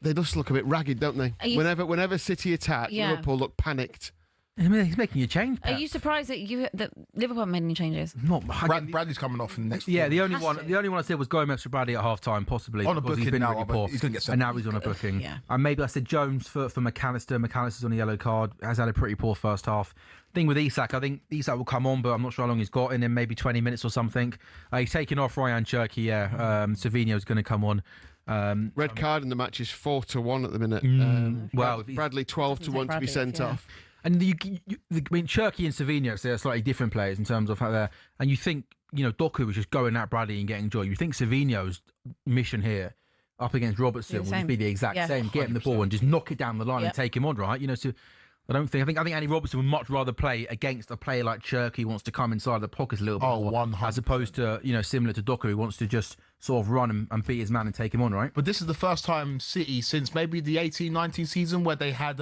they just look a bit ragged, don't they? Whenever City attack, Liverpool look panicked. I mean, he's making a change. Are you surprised that Liverpool haven't made any changes? Not Bradley's coming off in the next. Yeah, the only one I said was Gomez for Bradley at half time, possibly on a because booking he's been now, really but poor. he's going to get and sent. now he's on a booking. Yeah. And maybe I said Jones for McAllister. McAllister's on a yellow card. Has had a pretty poor first half. Thing with Isak, I think Isak will come on, but I'm not sure how long he's got in him. Maybe 20 minutes or something. He's taking off Ryan Cherky. Yeah, Savinho's going to come on. Red card in the match is 4-1 at the minute. Bradley 12-1 to be sent off. And I mean, Cherky and Savinho, they're slightly different players in terms of how they're. And you think, Doku was just going at Bradley and getting joy. You think Savinho's mission here up against Robertson would be the exact same. Get him the ball and just knock it down the line and take him on, right? So I think Andy Robertson would much rather play against a player like Cherky who wants to come inside the pockets a little bit more, 100%. as opposed to, similar to Doku who wants to just sort of run and beat his man and take him on, right? But this is the first time City since maybe the 18-19 season where they had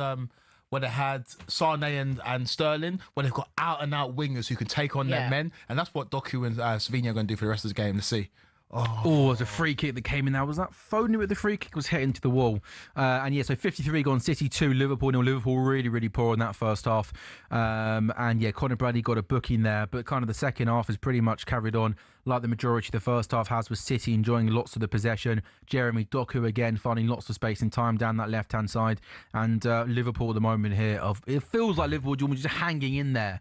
Sane and Sterling, where they've got out-and-out wingers who can take on their men, and that's what Doku and Savinho are going to do for the rest of the game. Let's see. Oh, there's a free kick that came in there. Was that Foden with the free kick was hit into the wall? So 53 gone, City 2, Liverpool 0. Liverpool really, really poor in that first half. Conor Bradley got a booking there, but kind of the second half is pretty much carried on like the majority of the first half has, with City enjoying lots of the possession. Jeremy Doku again finding lots of space and time down that left-hand side. And Liverpool at the moment here, it feels like Liverpool just hanging in there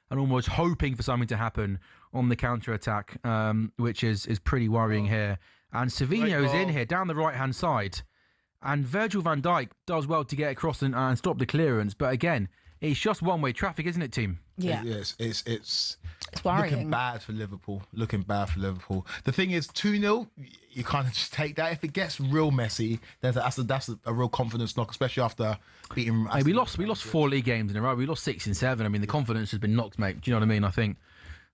and almost hoping for something to happen on the counter-attack, which is pretty worrying here. And Savinho's in here, down the right-hand side. And Virgil van Dijk does well to get across and stop the clearance. But again, it's just one-way traffic, isn't it, team? Yeah. Yes, it's worrying. Looking bad for Liverpool. The thing is, 2-0, you kind of just take that. If it gets real messy, that's a real confidence knock, especially after beating... We lost 4 league games in a row. We lost 6 in 7. I mean, the confidence has been knocked, mate. Do you know what I mean?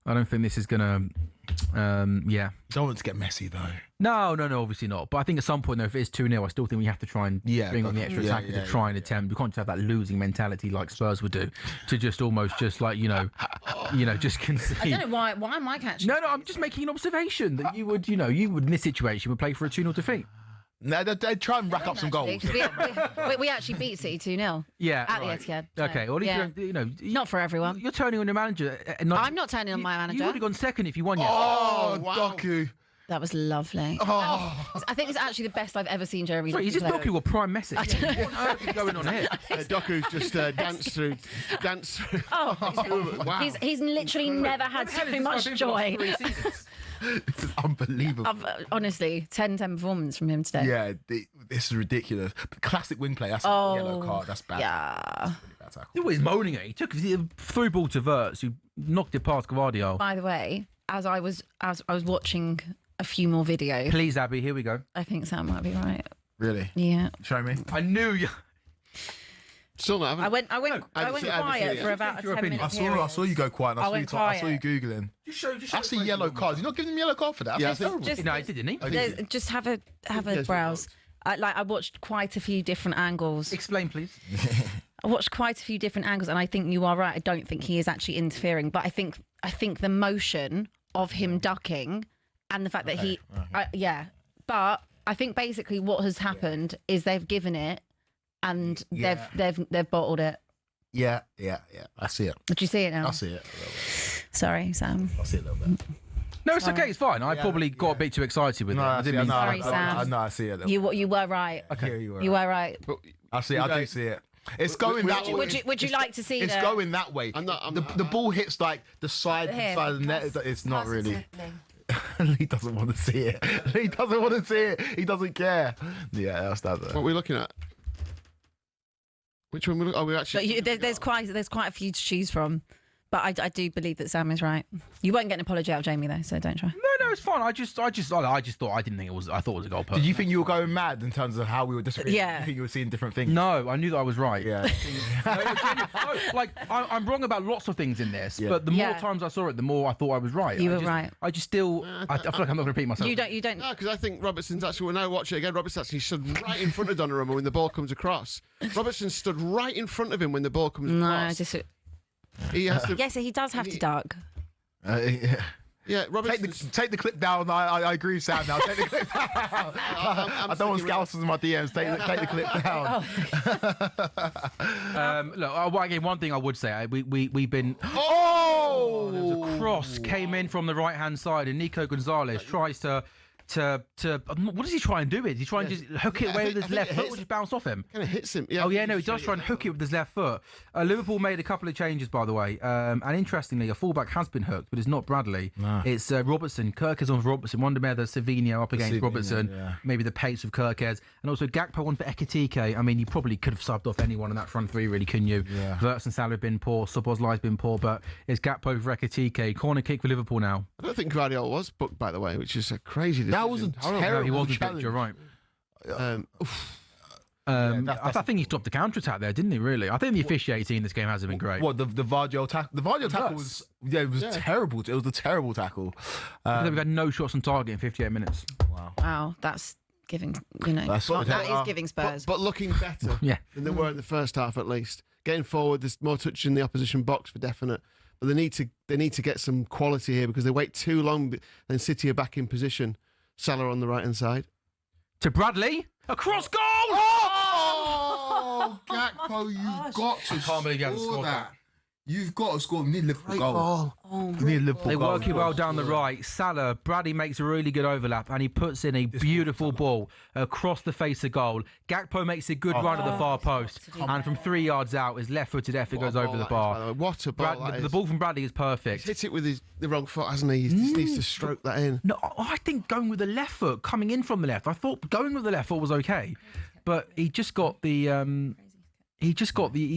I don't think this is going to... You don't want it to get messy, though. No, obviously not. But I think at some point, though, if it is 2-0, I still think we have to try and bring on the extra attacker to try and attempt. We can't just have that losing mentality like Spurs would do, to just almost just like, just concede. I don't know why am I catching? No, I'm just making an observation that you would in this situation would play for a 2-0 defeat. No, they'd try and rack up some goals. We actually beat City 2-0. Yeah, At the Etihad. So, Okay, well, not for everyone. You're turning on your manager. I'm not turning on my manager. You would have gone second if you won. Oh, wow. Doku. That was lovely. Oh. I think it's actually the best I've ever seen Jeremy. Sorry, is this play. Doku or Prime Message? What on earth is going on here? Doku's just danced through. Oh, Wow. he's literally never had so much joy. This is unbelievable. Honestly, 10-10 performance from him today. Yeah, this is ridiculous. Classic wing play. That's a yellow card. That's bad. Yeah. That's really bad tackle. He was moaning at. He took the through ball to Wirtz, who knocked it past Gvardiol. By the way, as I was watching a few more videos, Please, Abby, here we go. I think Sam might be right. Really? Yeah. Show me. I knew you. Still not. I went haven't quiet seen for it. about a Your 10 opinion. minute I saw you go quiet. I went I saw you quiet. googling. That's a yellow card. You're not giving him a yellow card for that. Yeah, That's I think- terrible. Just- No, he did, didn't he? Just have a Yes, browse. I watched quite a few different angles. Explain, please. I watched quite a few different angles, and I think you are right. I don't think he is actually interfering, but I think the motion of him ducking and the fact that But I think basically what has happened is they've given it, and they've bottled it. Yeah. I see it. Did you see it now? I see it. A little bit. Sorry, Sam. I see it a little bit. No, it's okay. It's fine. I probably got a bit too excited with it. I didn't mean to. Sorry, Sam. I see it. A little bit. You were right. Okay, You were right. I see it. I do see it. It's going that way. Would you like to see It's the- going that way. The ball hits like the side Here, of the net. It's not really. Positively. He doesn't want to see it. He doesn't want to see it. He doesn't care. Yeah, that's that. What are we looking at? Which one? We actually. But there's quite a few to choose from. But I do believe that Sam is right. You won't get an apology out of Jamie though, so don't try. No, it's fine. I just thought I didn't think it was. I thought it was a goal post. Did you think you were going mad in terms of how we were disagreeing? Yeah. You think you were seeing different things? No, I knew that I was right. Yeah. I'm wrong about lots of things in this, Yeah. but the more Yeah. times I saw it, the more I thought I was right. You I were just- right. I just still. I feel like I'm not going to repeat myself. You don't. No, because I think Robertson's actually, when I watch it again, Robertson actually stood right in front of Donnarumma when the ball comes across. Robertson stood right in front of him when the ball comes No, across. He has to. Yes, he does have to duck. Yeah, Robertson. Take the clip down. I agree with Sam now. Take the clip down. I don't want scousers in my DMs. Take the clip down. Look, again, one thing I would say, we've been. Oh! There was a cross came in from the right hand side, and Nico Gonzalez tries to. What does he try and do? Is he try and just hook it away with his left foot, or just bounce off him? Kind of hits him. Yeah, Oh yeah, no, he does try and hook it with his left foot. Liverpool made a couple of changes, by the way, and interestingly, a fullback has been hooked, but it's not Bradley. No. It's Robertson. Kirk is on for Robertson. Wondermeather, Savinho up against Robertson. Yeah. Maybe the pace of Kirkes, and also Gakpo on for Ekitike. I mean, you probably could have subbed off anyone in that front three, really, couldn't you? Yeah. Wirtz and Salah have been poor. Szoboszlai's been poor, but it's Gakpo for Ekitike. Corner kick for Liverpool now. I don't think Gvardiol was booked, by the way, which is a crazy decision. That was a terrible No, he wasn't. challenge. You're right. that's I think he stopped the counter attack there, didn't he? Really, I think the officiating in this game hasn't been great. What the Vardiol tackle? The Vardiol tackle was terrible. It was a terrible tackle. I think we've had no shots on target in 58 minutes. Wow, that's giving. That's what that is giving Spurs. But looking better Yeah. than they were in the first half, at least. Getting forward, there's more touch in the opposition box for definite. But they need to get some quality here because they wait too long. Then City are back in position. Salah on the right hand side. To Bradley, a cross goal. Oh, Gakpo, you've got to can't believe you haven't scored that. You've got to score. We need a Liverpool goal. goal. We need a Liverpool They goal. work it well down the right. Salah, Bradley makes a really good overlap and he puts in a beautiful ball across the face of goal. Gakpo makes a good run at the far post and from 3 yards out, his left-footed effort goes over the bar. What a ball that is. The ball from Bradley is perfect. He's hit it with the wrong foot, hasn't he? He just needs to stroke that in. No, I think going with the left foot, coming in from the left, I thought going with the left foot was okay, but he just got the he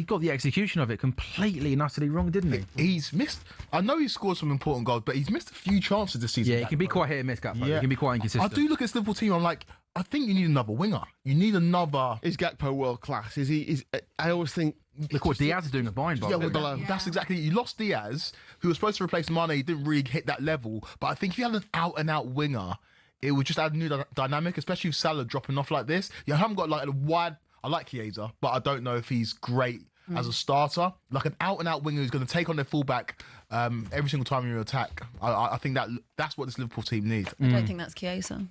got the execution of it completely and utterly wrong, didn't he? He's missed. I know he scored some important goals, but he's missed a few chances this season. Yeah, it can be quite hit and miss, Gakpo. Yeah. It can be quite inconsistent. I do look at this Liverpool team. I'm like, I think you need another winger. You need another. Is Gakpo world class? Is he? I always think. Look what Diaz is doing at Bayern, by Yeah, the way. well, that's exactly. You lost Diaz, who was supposed to replace Mane. He didn't really hit that level. But I think if you had an out-and-out winger, it would just add a new dynamic, especially with Salah dropping off like this. You haven't got like a wide. I like Chiesa, but I don't know if he's great as a starter, like an out-and-out winger who's going to take on their fullback every single time you attack. I think that's what this Liverpool team needs. I don't think that's Chiesa.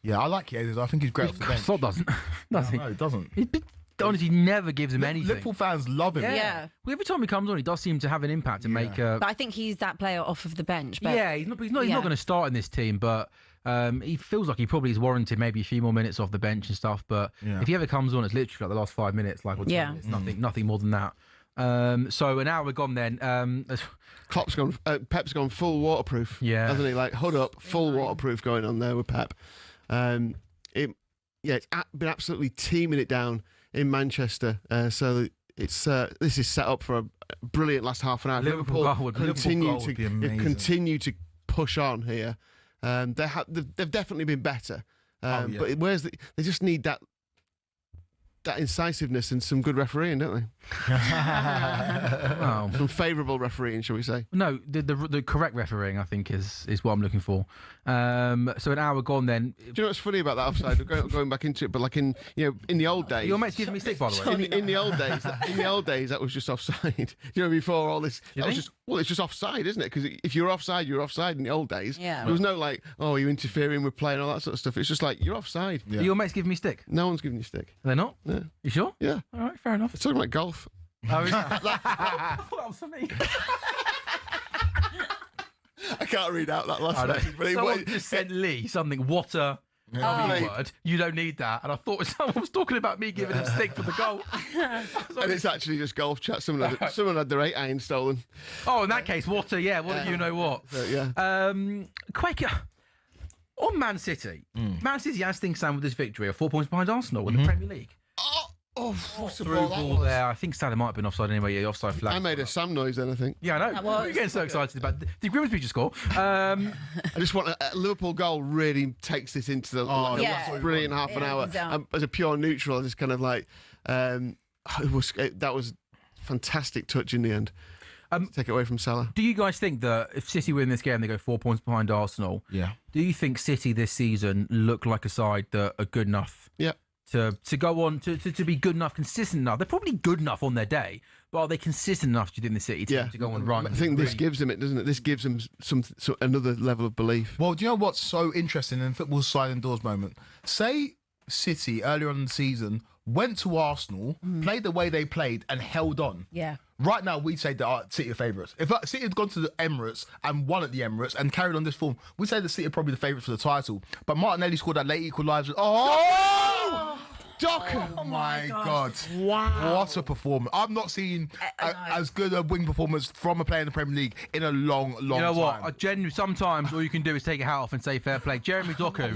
Yeah, I like Chiesa. I think he's great off the bench. Slot doesn't. Does he? No, it doesn't. He honestly never gives him anything. Liverpool fans love him. Yeah. Well, every time he comes on, he does seem to have an impact and make. But I think he's that player off of the bench. But He's not going to start in this team, but he feels like he probably is warranted maybe a few more minutes off the bench and stuff. But if he ever comes on, it's literally like the last 5 minutes, like or 10 minutes, nothing more than that. So an hour gone then. Klopp's gone. Pep's gone full waterproof. Yeah, hasn't he? Like hood up, full waterproof going on there with Pep. It's been absolutely teaming it down in Manchester. So it's this is set up for a brilliant last half an hour. Liverpool would continue to push on here. They've definitely been better. But they just need that incisiveness and some good refereeing, don't they? Some favourable refereeing, shall we say? No, the correct refereeing, I think, is what I'm looking for. So an hour gone then. Do you know what's funny about that offside? Going back into it, but like in the old days, your mate's giving me stick, by the way. In the old days, that was just offside. Before all this, that was just it's just offside, isn't it? Because if you're offside, you're offside. In the old days, there was no like, you're interfering with play and all that sort of stuff. It's just like you're offside. Yeah. Your mate's giving me stick. No one's giving you stick. They're not. No. You sure? Yeah. All right, fair enough. It's talking about golf. Oh, is that? I thought that was for me. I can't read out that last message. Someone just sent Lee something. What a word. You don't need that. And I thought someone was talking about me giving him stick for the goal. And it's actually just golf chat. Someone had their 8 iron stolen. Oh, in that case, what do you know what? Quaker. On Man City. Man City, as things stand with this victory, are 4 points behind Arsenal in the Premier League. What's the ball there? I think Salah might have been offside anyway. Yeah, offside flag. I made a Sam noise then, I think. Yeah, I know. You're getting so excited about the Grimsby just score. I just want a Liverpool goal really takes this into the brilliant half an hour. As a pure neutral, I just kind of like that was fantastic touch in the end. Take it away from Salah. Do you guys think that if City win this game, they go 4 points behind Arsenal? Yeah. Do you think City this season look like a side that are good enough? Yeah. To go on to be good enough, consistent enough. They're probably good enough on their day, but are they consistent enough? Do you think the City team to go on run? I think this gives them it, doesn't it? This gives them another level of belief. Well, do you know what's so interesting in football's sliding doors moment? Say City earlier on in the season went to Arsenal, played the way they played, and held on. Yeah. Right now, we'd say that City are favourites. If City had gone to the Emirates and won at the Emirates and carried on this form, we'd say the City are probably the favourites for the title. But Martinelli scored that late equaliser. Docker! Oh my God. Wow. What a performance. I've not seen as good a wing performance from a player in the Premier League in a long time. You know what? I genuinely, sometimes all you can do is take a hat off and say fair play. Jeremy Doku.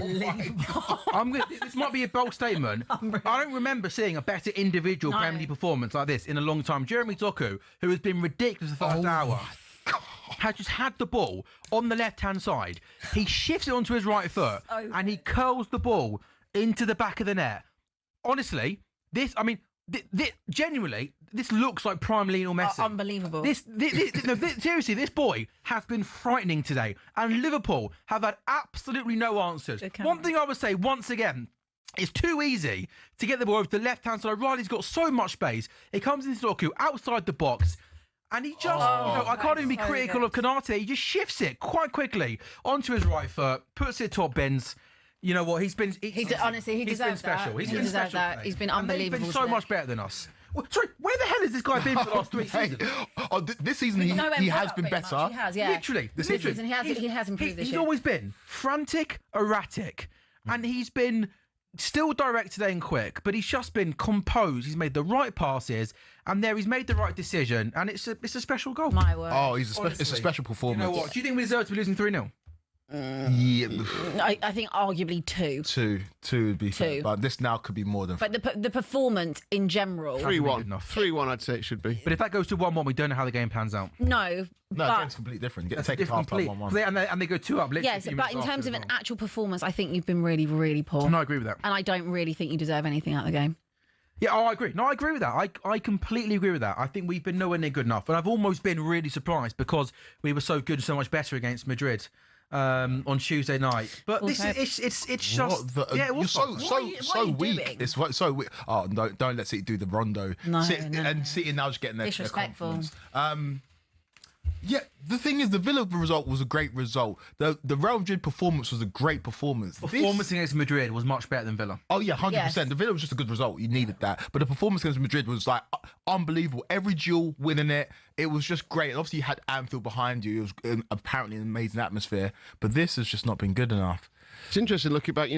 This might be a bold statement. I don't remember seeing a better individual Premier League performance like this in a long time. Jeremy Doku, who has been ridiculous the first hour, has just had the ball on the left-hand side. He shifts it onto his right foot and he curls the ball into the back of the net. Honestly, genuinely, this looks like prime Lionel Messi. Unbelievable. Seriously, this boy has been frightening today, and Liverpool have had absolutely no answers. One thing I would say once again. It's too easy to get the ball over to the left-hand side. Riley's got so much space. He comes into Doku outside the box. And he just, I can't even be critical of Konate. He just shifts it quite quickly onto his right foot, puts it top bins. You know what? He deserves that. He's been special. He's been unbelievable. He's been so much better than us. Sorry, where the hell has this guy been for the last 3 seasons? This season he has been better. He has, yeah. Literally. This season he has improved this year. He's always been frantic, erratic, and he's been still direct today and quick, but he's just been composed. He's made the right passes, and he's made the right decision, and it's a special goal. My word. Oh, it's a special performance. You know what? Do you think we deserve to be losing 3-0? Yeah, I think arguably 2. 2 would be fair, but this now could be more than. But the performance in general, 3-1, 3-1, I'd say it should be. But if that goes to 1-1, we don't know how the game pans out. No, it's completely different. Take a half 1-1, and they go 2 up. Yes, but in terms of an actual performance, I think you've been really, really poor. No, I agree with that. And I don't really think you deserve anything out of the game. Yeah, I agree. No, I agree with that. I completely agree with that. I think we've been nowhere near good enough, and I've almost been really surprised because we were so good and so much better against Madrid. on Tuesday night. But this it's just it was so weak. doing? It's so weak. Oh, don't let City do the rondo. No. City now just getting their Disrespectful. confidence. Yeah, the thing is, the Villa result was a great result. The Real Madrid performance was a great performance. Performance against Madrid was much better than Villa. Oh yeah, 100%. Yes. The Villa was just a good result. You needed that, but the performance against Madrid was like unbelievable. Every duel, winning it. It was just great. And obviously, you had Anfield behind you. It was apparently an amazing atmosphere. But this has just not been good enough. It's interesting looking back.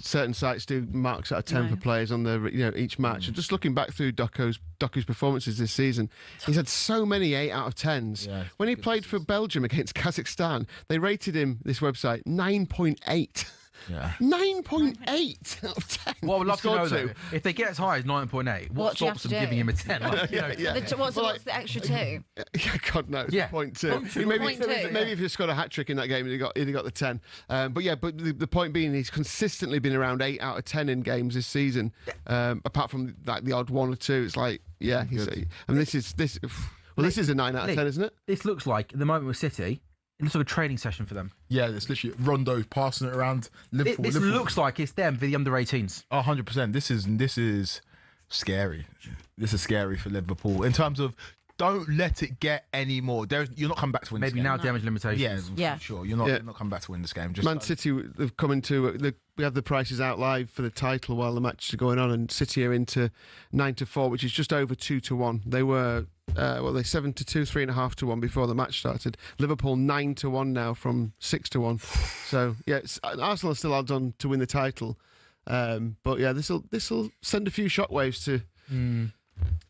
Certain sites do marks out of 10 for players on the each match. And just looking back through Doku's performances this season, he's had so many 8 out of 10s. Yeah, when he played for Belgium against Kazakhstan, they rated him, this website, 9.8. Yeah. 9.8 out of 10. What I would love to know, He scored though, if they get as high as 9.8, what do you have stops to them do? giving him a 10? Like, What's the extra 2? Yeah, God knows. Yeah. Point two. Point two. Maybe, Point two, maybe if he scored a hat trick in that game, he'd have got the 10. But the point being, he's consistently been around 8 out of 10 in games this season. Apart from like the odd 1 or 2, it's like this is a 9 out of 10, isn't it? This looks like at the moment with City. It looks like a training session for them. Yeah, it's literally Rondo passing it around Liverpool. This looks like it's them for the under 18s. Oh, 100%. This is scary. This is scary for Liverpool in terms of don't let it get any more. You're not coming back to win this Maybe game. now damage limitations. Yeah, sure. You're not coming back to win this game. Just Man City, they've come into we have the prices out live for the title while the matches are going on, and City are into 9-4, which is just over 2-1. They were 7-2, 3.5-1 before the match started. Liverpool 9-1 now from 6-1. So Arsenal are still odds on to win the title. But yeah, this will send a few shockwaves to.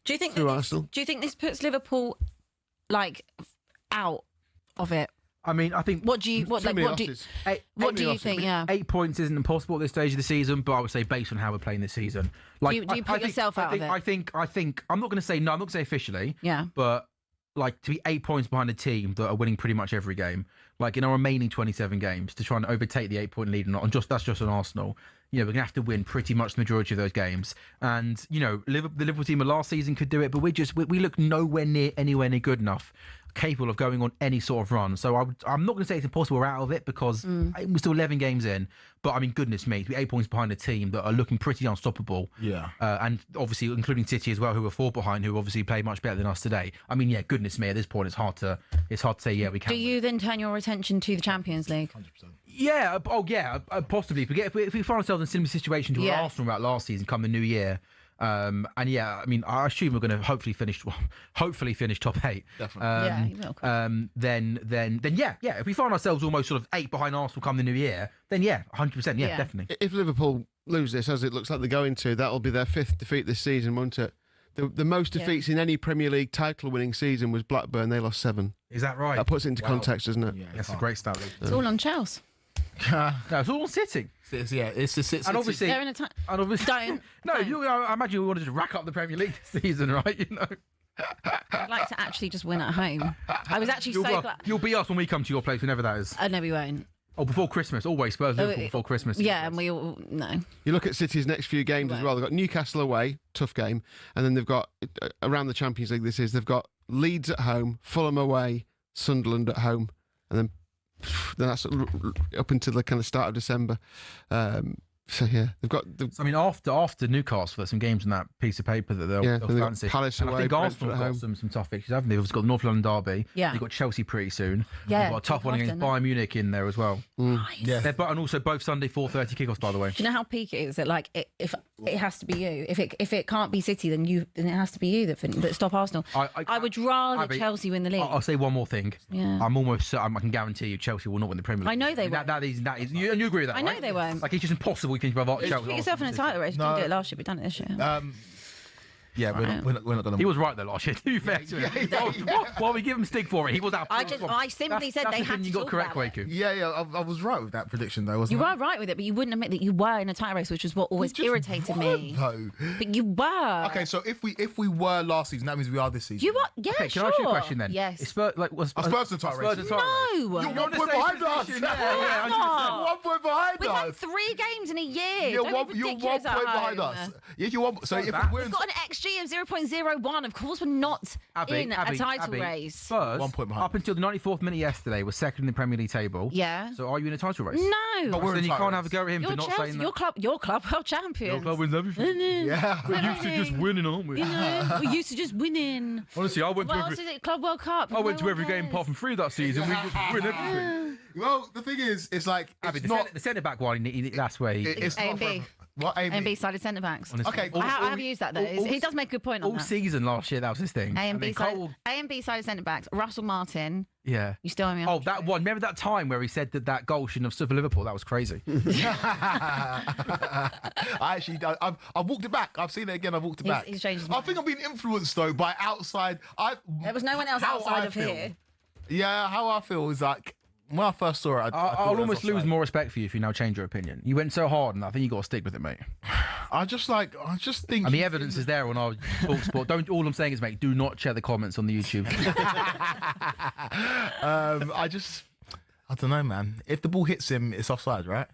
Do you think Through Arsenal. Do you think this puts Liverpool out of it? I mean, I think. What do you think? Yeah. 8 points isn't impossible at this stage of the season, but I would say based on how we're playing this season, Do you put yourself out of it? I think. I'm not going to say no. I'm not going to say officially. Yeah. But to be 8 points behind a team that are winning pretty much every game, in our remaining 27 games, to try and overtake the 8-point lead, and that's just on Arsenal. We're going to have to win pretty much the majority of those games. And, the Liverpool team of last season could do it, but we look anywhere near good enough, capable of going on any sort of run. So I'm not going to say it's impossible we're out of it because we're still 11 games in. But, I mean, goodness me, to be 8 points behind a team that are looking pretty unstoppable. Yeah. And obviously, including City as well, who are 4 behind, who obviously play much better than us today. I mean, goodness me, at this point, it's hard to say, we can. Do you then turn your attention to the Champions League? 100%. Yeah, possibly. If we find ourselves in a similar situation to what Arsenal were at last season come the new year, I mean, I assume we're going to hopefully finish top 8. Definitely. You will. Then if we find ourselves almost sort of 8 behind Arsenal come the new year, then 100%, definitely. If Liverpool lose this, as it looks like they're going to, that'll be their 5th defeat this season, won't it? The most defeats in any Premier League title-winning season was Blackburn. They lost 7. Is that right? That puts it into context, doesn't it? Yeah, that's a great stat. It's all on Chelsea. No, it's all on City. It's the City. And obviously, They're in a time. Don't. I imagine we wanted to rack up the Premier League this season, right? I'd like to actually just win at home. I was actually so glad. You'll be us when we come to your place, whenever that is. No, we won't. Oh, before Christmas. Always Spurs Liverpool before Christmas. Yeah, and we all no. You look at City's next few games as well. They've got Newcastle away, tough game, and then they've got around the Champions League. They've got Leeds at home, Fulham away, Sunderland at home, and then that's up until the kind of start of December. So yeah, they've got. I mean, after Newcastle, there's some games on that piece of paper that they'll fancy. Palace and away, I think Arsenal have got some tough fixtures, haven't they? They've got the North London derby. Yeah. They've got Chelsea pretty soon. Yeah. They've got a tough one against Bayern Munich in there as well. Nice. Yeah. And also both Sunday 4:30 kickoffs, by the way. Do you know how peak it is? That if it has to be you, if it can't be City, then it has to be you that stop Arsenal. I would rather Chelsea win the league. I'll say one more thing. Yeah. I'm almost certain, I can guarantee you, Chelsea will not win the Premier League. I know they won't. That is, you agree with that? I know right? they won't. It's just impossible. You can Chelsea. Put yourself in a title race. You didn't do it last year. We've done it this year. Yeah, we're not going to. He was right though last year. To be fair to him. While we give him stick for it, he was absolutely I simply said they had to you talk got correct, about Kwaku. Yeah, I was right with that prediction though, wasn't You I? were right with it, but you wouldn't admit that you were in a title race, which was what always irritated me. Though. But you were. Okay, so if we were last season, that means we are this season. You are. Yeah, Okay, sure. can I ask you a question then? Yes. Is Spurs Spurs in the title race? No. You're 1 point behind us. Yeah, 100%. 1 point behind We've had 3 games in a year. You're Don't be one point ridiculous at behind home. us. If you want, so if bad. we're We've got an XG of 0.01. Of course, we're not in a title race. Spurs, 1 point behind. up until the 94th minute yesterday, was second in the Premier League table. Yeah. So are you in a title race? No. But we're Then in you title can't have a race. go at him You're for not Chelsea, saying your that. club world champions. Your club wins everything. Yeah. We're used to just winning, aren't we? You know, we're used to just winning. Honestly, I went What to else every, is it? Club World Cup. I went to No every one game cares. apart from 3 that season. We just win everything. Well, the thing is, it's like Abby, it's not. the centre back one, that's where he. It's A not and B. for- What A A and B sided centre backs. honestly, Okay, all, I have used that though. He does make a good point on all that. season last year, that was his thing. A and B then side, Cole- A and B sided centre backs. Russell Martin. Yeah. You still owe me. Oh, that one. Remember that time where he said that goal shouldn't have stood for Liverpool? That was crazy. I've walked it back. I've seen it again. I've walked it He's- back. he's changed his I think I've been influenced though by outside. There was no one else how outside I of feel. here. Yeah, how I feel is like when I first saw it. I thought I'll it was almost lose offside. more respect for you if you now change your opinion. You went so hard, and I think you got to stick with it, mate. I just think. And the evidence is there on our talkSPORT. Don't. All I'm saying is, mate, do not check the comments on the YouTube. I don't know, man. If the ball hits him, it's offside, right?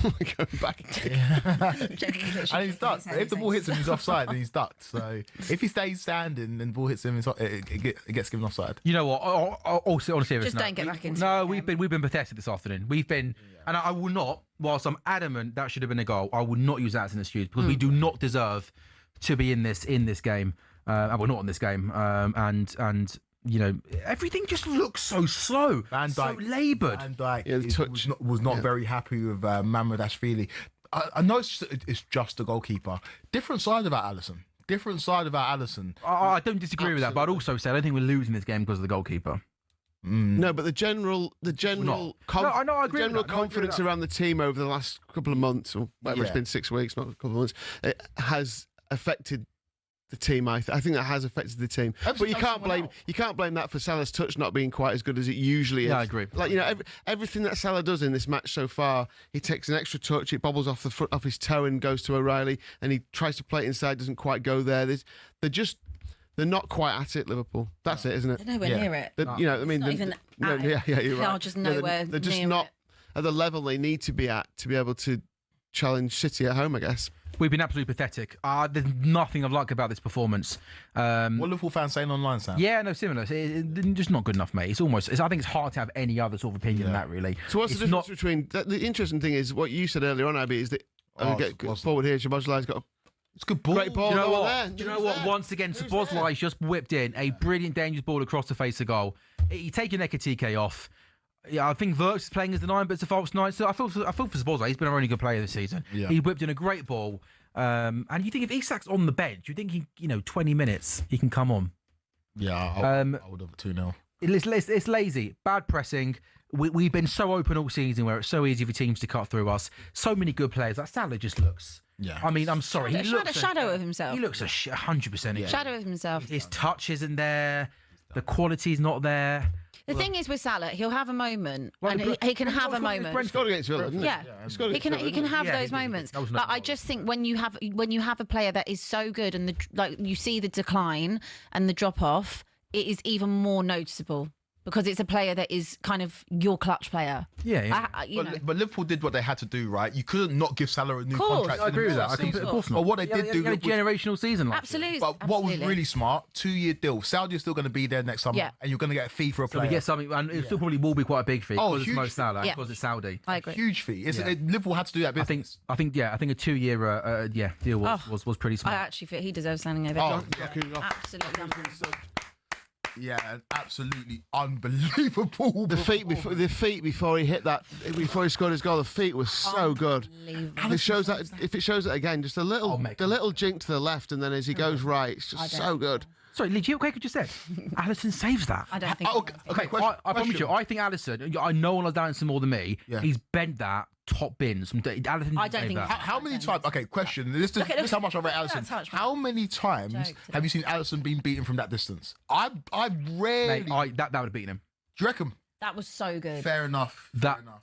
Going back. And he's ducked. If the ball hits him, he's offside, and he's ducked. So if he stays standing and the ball hits him, it gets given offside. You know what? Also, on a serious Just note, don't get back into No, it, we've been pathetic this afternoon. We've been, and I will not. Whilst I'm adamant that should have been a goal, I will not use that as an excuse because we do not deserve to be in this game. And we're not in this game. And you know, everything just looks so slow, Van so Dijk, laboured. Van Dijk Yeah, the touch. was not very happy with Mamadashvili. I know it's just the goalkeeper. Different side about Alisson. I don't disagree with that, but I'd also say I don't think we're losing this game because of the goalkeeper. No, but the general I know, I agree with that. No, I agree with confidence that. around the team over the last couple of months, or whatever it's Yeah. been, 6 weeks, not a couple of months, it has affected the team. I think that has affected the team. Every But you time can't someone blame that for Salah's touch not being quite as good as it usually is. Yeah, I agree. Like, you know, everything that Salah does in this match so far, he takes an extra touch, it bobbles off the front off his toe and goes to O'Reilly, and he tries to play it inside, doesn't quite go there. They're not quite at it, Liverpool. That's it, isn't it? They're nowhere near it. You know, I mean, not even no, at it. yeah, you're They're right. just Yeah, nowhere they're just near not it. at the level they need to be at to be able to challenge City at home, I guess. We've been absolutely pathetic. There's nothing I've liked about this performance. What Liverpool fans saying online, Sam? Yeah, no, similar. It's just not good enough, mate. I think it's hard to have any other sort of opinion than that, really. So what's It's the difference not- between... The interesting thing is what you said earlier on, Abby, is that... it's- forward here, Shabazlai's got a It's good ball. great ball. Do you know over what? there. Do you know what? Once again, Sabozlai's just whipped in a brilliant, dangerous ball across the face of goal. You take your Ekitike off. Yeah, I think Wirtz is playing as the 9, but it's a false 9. So I feel for Sabozlai. He's been a really good player this season. Yeah. He whipped in a great ball. And you think if Isak's on the bench, you think 20 minutes he can come on. Yeah, I would have 2-0. It's lazy, bad pressing. We've been so open all season where it's so easy for teams to cut through us. So many good players. That Salah just looks. Yeah. I mean, I'm sorry. He looks shadow of himself. He looks 100%. Shadow of himself. His touch isn't there. The quality's not there. The thing is with Salah, he'll have a moment, Well, and the he can Bre- have a He moment. He scored against Villa, didn't he? Yeah, He scored he against can Villa, he can didn't have Yeah, those he did. moments. That was But nothing I wrong just think when you have a player that is so good and you see the decline and the drop off, it is even more noticeable because it's a player that is kind of your clutch player. Yeah. But Liverpool did what they had to do, right? You couldn't not give Salah a new Course. contract. I agree with that. Of Of course not. But what they did do He had a was- generational season last year. Absolutely. But what was absolutely. really smart, 2-year deal. Saudi's still going to be there next summer, Yeah. and you're going to get a fee for a So player. we get something, and it still probably will be quite a big fee Oh, because it's huge Mo fee. Salah, Yeah. because it's Saudi. I agree. Huge fee. Yeah. Liverpool had to do that I business. think a 2-year deal was pretty I smart. actually feel he deserves standing over. Oh, Absolutely. yeah, absolutely unbelievable. The feet before he hit that, before he scored his goal, the feet was so good. Unbelievable. If it shows that again, just a little, mate. the little jink to the left, and then as he goes right, it's just so good. Sorry, Lee, do you okay could just said Alisson saves that. I don't think. Okay, Mate, question. I promise you, I think Alisson, I know all Alisson more than me, Yeah. he's bent that top bins. Alisson I don't think that. How many times? Okay, question. This is how much I rate Alisson. touch, man. How many times Joke have you seen Alisson being beaten from that distance? I rarely. Mate, that would have beaten him. Do you reckon? That was so good. Fair enough. That- Fair enough.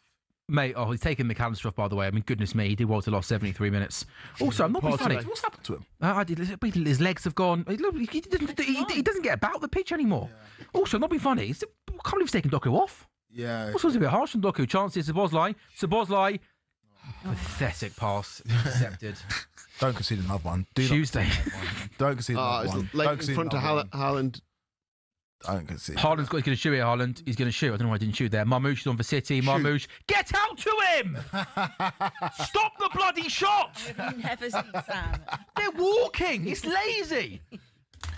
Mate, he's taken McAllister off, by the way. I mean, goodness me, he did well to last 73 minutes. Also, I'm not being funny. What's happened to him? His legs have gone. Look, he doesn't get about the pitch anymore. Also, not being funny. I can't believe he's taking Doku off. Yeah. Also, it's a bit harsh on Doku. Chances, Sabozlai. Pathetic pass intercepted. Don't concede another one. Tuesday. Don't concede another one. It's late in front to Haaland. Don't concede. Haaland's going to shoot it, Haaland. He's going to shoot. I don't know why I didn't shoot there. Marmoush is on for City. Marmoush, get out to him! Stop the bloody shot! I've never seen Sam. They're walking. It's lazy.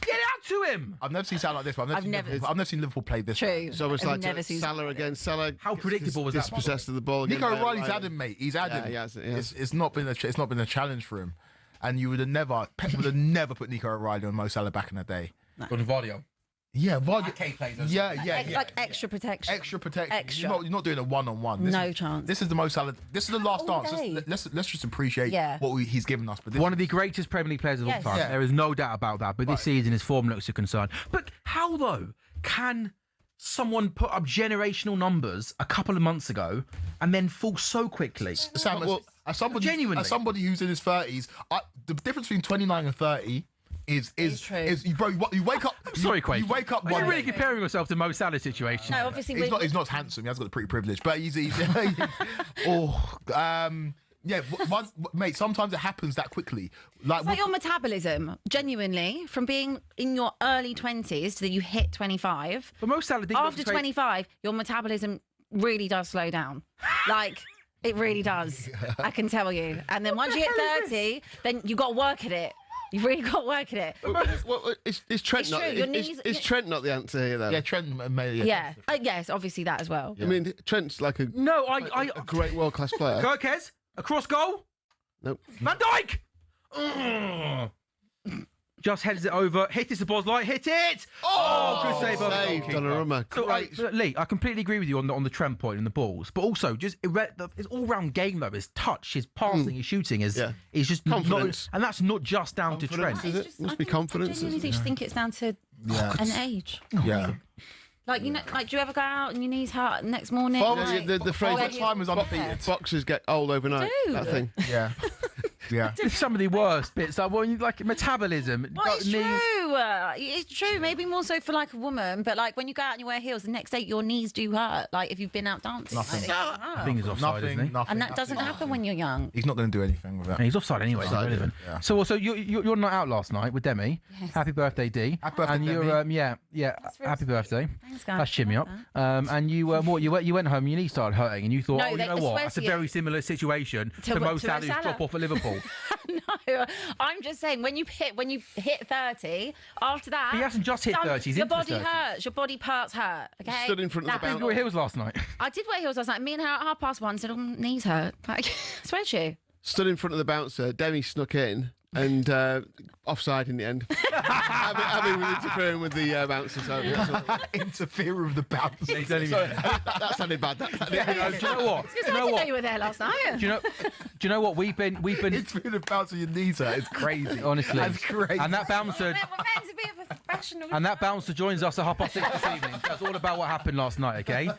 Get out to him. I've never seen sound like this, but I've never seen Liverpool play this. True. It's almost I've like never seen Salah against Salah. How predictable was that? Dispossessed of the ball. Nico O'Reilly's had him, mate. He's had him. Yeah, It's not been a challenge for him, and you would have never. Pep would have never put Nico O'Reilly on Mo Salah back in the day. On Vardio. Yeah, plays. yeah. Like extra protection. Extra protection. Extra. You're not doing a one-on-one. No chance. This is the Mo Salah. This is the last All dance. day. Let's just appreciate what he's given us. But One of the greatest Premier League players of all time. Yeah. There is no doubt about that. But this season, his form looks a concern. But how, though, can someone put up generational numbers a couple of months ago and then fall so quickly? Sam, as somebody who's in his 30s, the difference between 29 and 30 is bro, you wake up. Sorry, Quake. You wake up. Are you really comparing yourself to Mo Salah's situation? No, obviously he's not handsome. He has got the pretty privilege, but he's mate. Sometimes it happens that quickly. It's like your metabolism, genuinely, from being in your early 20s to you hit 25. But Mo Salah didn't After 25, your metabolism really does slow down. Like, it really does. I can tell you. And then once you hit 30, then you got to work at it. You've really got to work at it. Is Trent not? Is Trent not the answer here, though? Yeah, Trent. Yes, obviously that as well. I mean, Trent's like a great world-class player. Kirkes, across goal. Nope. Van Dijk. Just heads it over. Hit it, Sabozlai. Hit it. Good save. Donnarumma. So, Lee, I completely agree with you on the Trent point and the balls, but also just his all-round game though, his touch, his passing, his shooting is just confidence, and that's not just down to Trent. Is it? Must be confidence. I genuinely think it's down to an age. Yeah. Like, you know, like, do you ever go out and your knees hurt the next morning? The phrase time is undefeated. Boxers get old overnight. That thing. Yeah. Yeah. It's some of the worst bits. Like metabolism. Well, it's true. It's true. Maybe more so for like a woman, but like when you go out and you wear heels, the next day your knees do hurt. Like if you've been out dancing. Nothing. I think he's offside, isn't he? And that doesn't happen when you're young. He's not going to do anything with that. He's offside anyway. Irrelevant. Yeah. So you're not out last night with Demi. Yes. Happy birthday, D. Happy birthday, and you're happy birthday. Thanks, guys. That's cheered me up. And you you went home and your knee started hurting and you thought, you know what? That's a very similar situation to Mo Salah's drop off at Liverpool. No, I'm just saying when you hit 30, after that he hasn't just hit 30. He's your into body 30. hurts. Your body parts hurt. Okay. Stood in front of the You bouncer. wore heels last night. I did wear heels last night. Me and her at 1:30 said, knees hurt. Like, I swear to you. Stood in front of the bouncer. Demi snuck in and offside in the end. having interfering with the bouncer. So Interfere with the bouncer. Sorry, that sounded bad. Do you know what? I didn't know you were there last night. Do you know what? We've been Interfere with the bouncer your knees hurt. It's crazy. Honestly. That's crazy. And that bouncer We're meant to be a professional. And that bouncer joins us at 6:30 this evening. That's all about what happened last night, okay?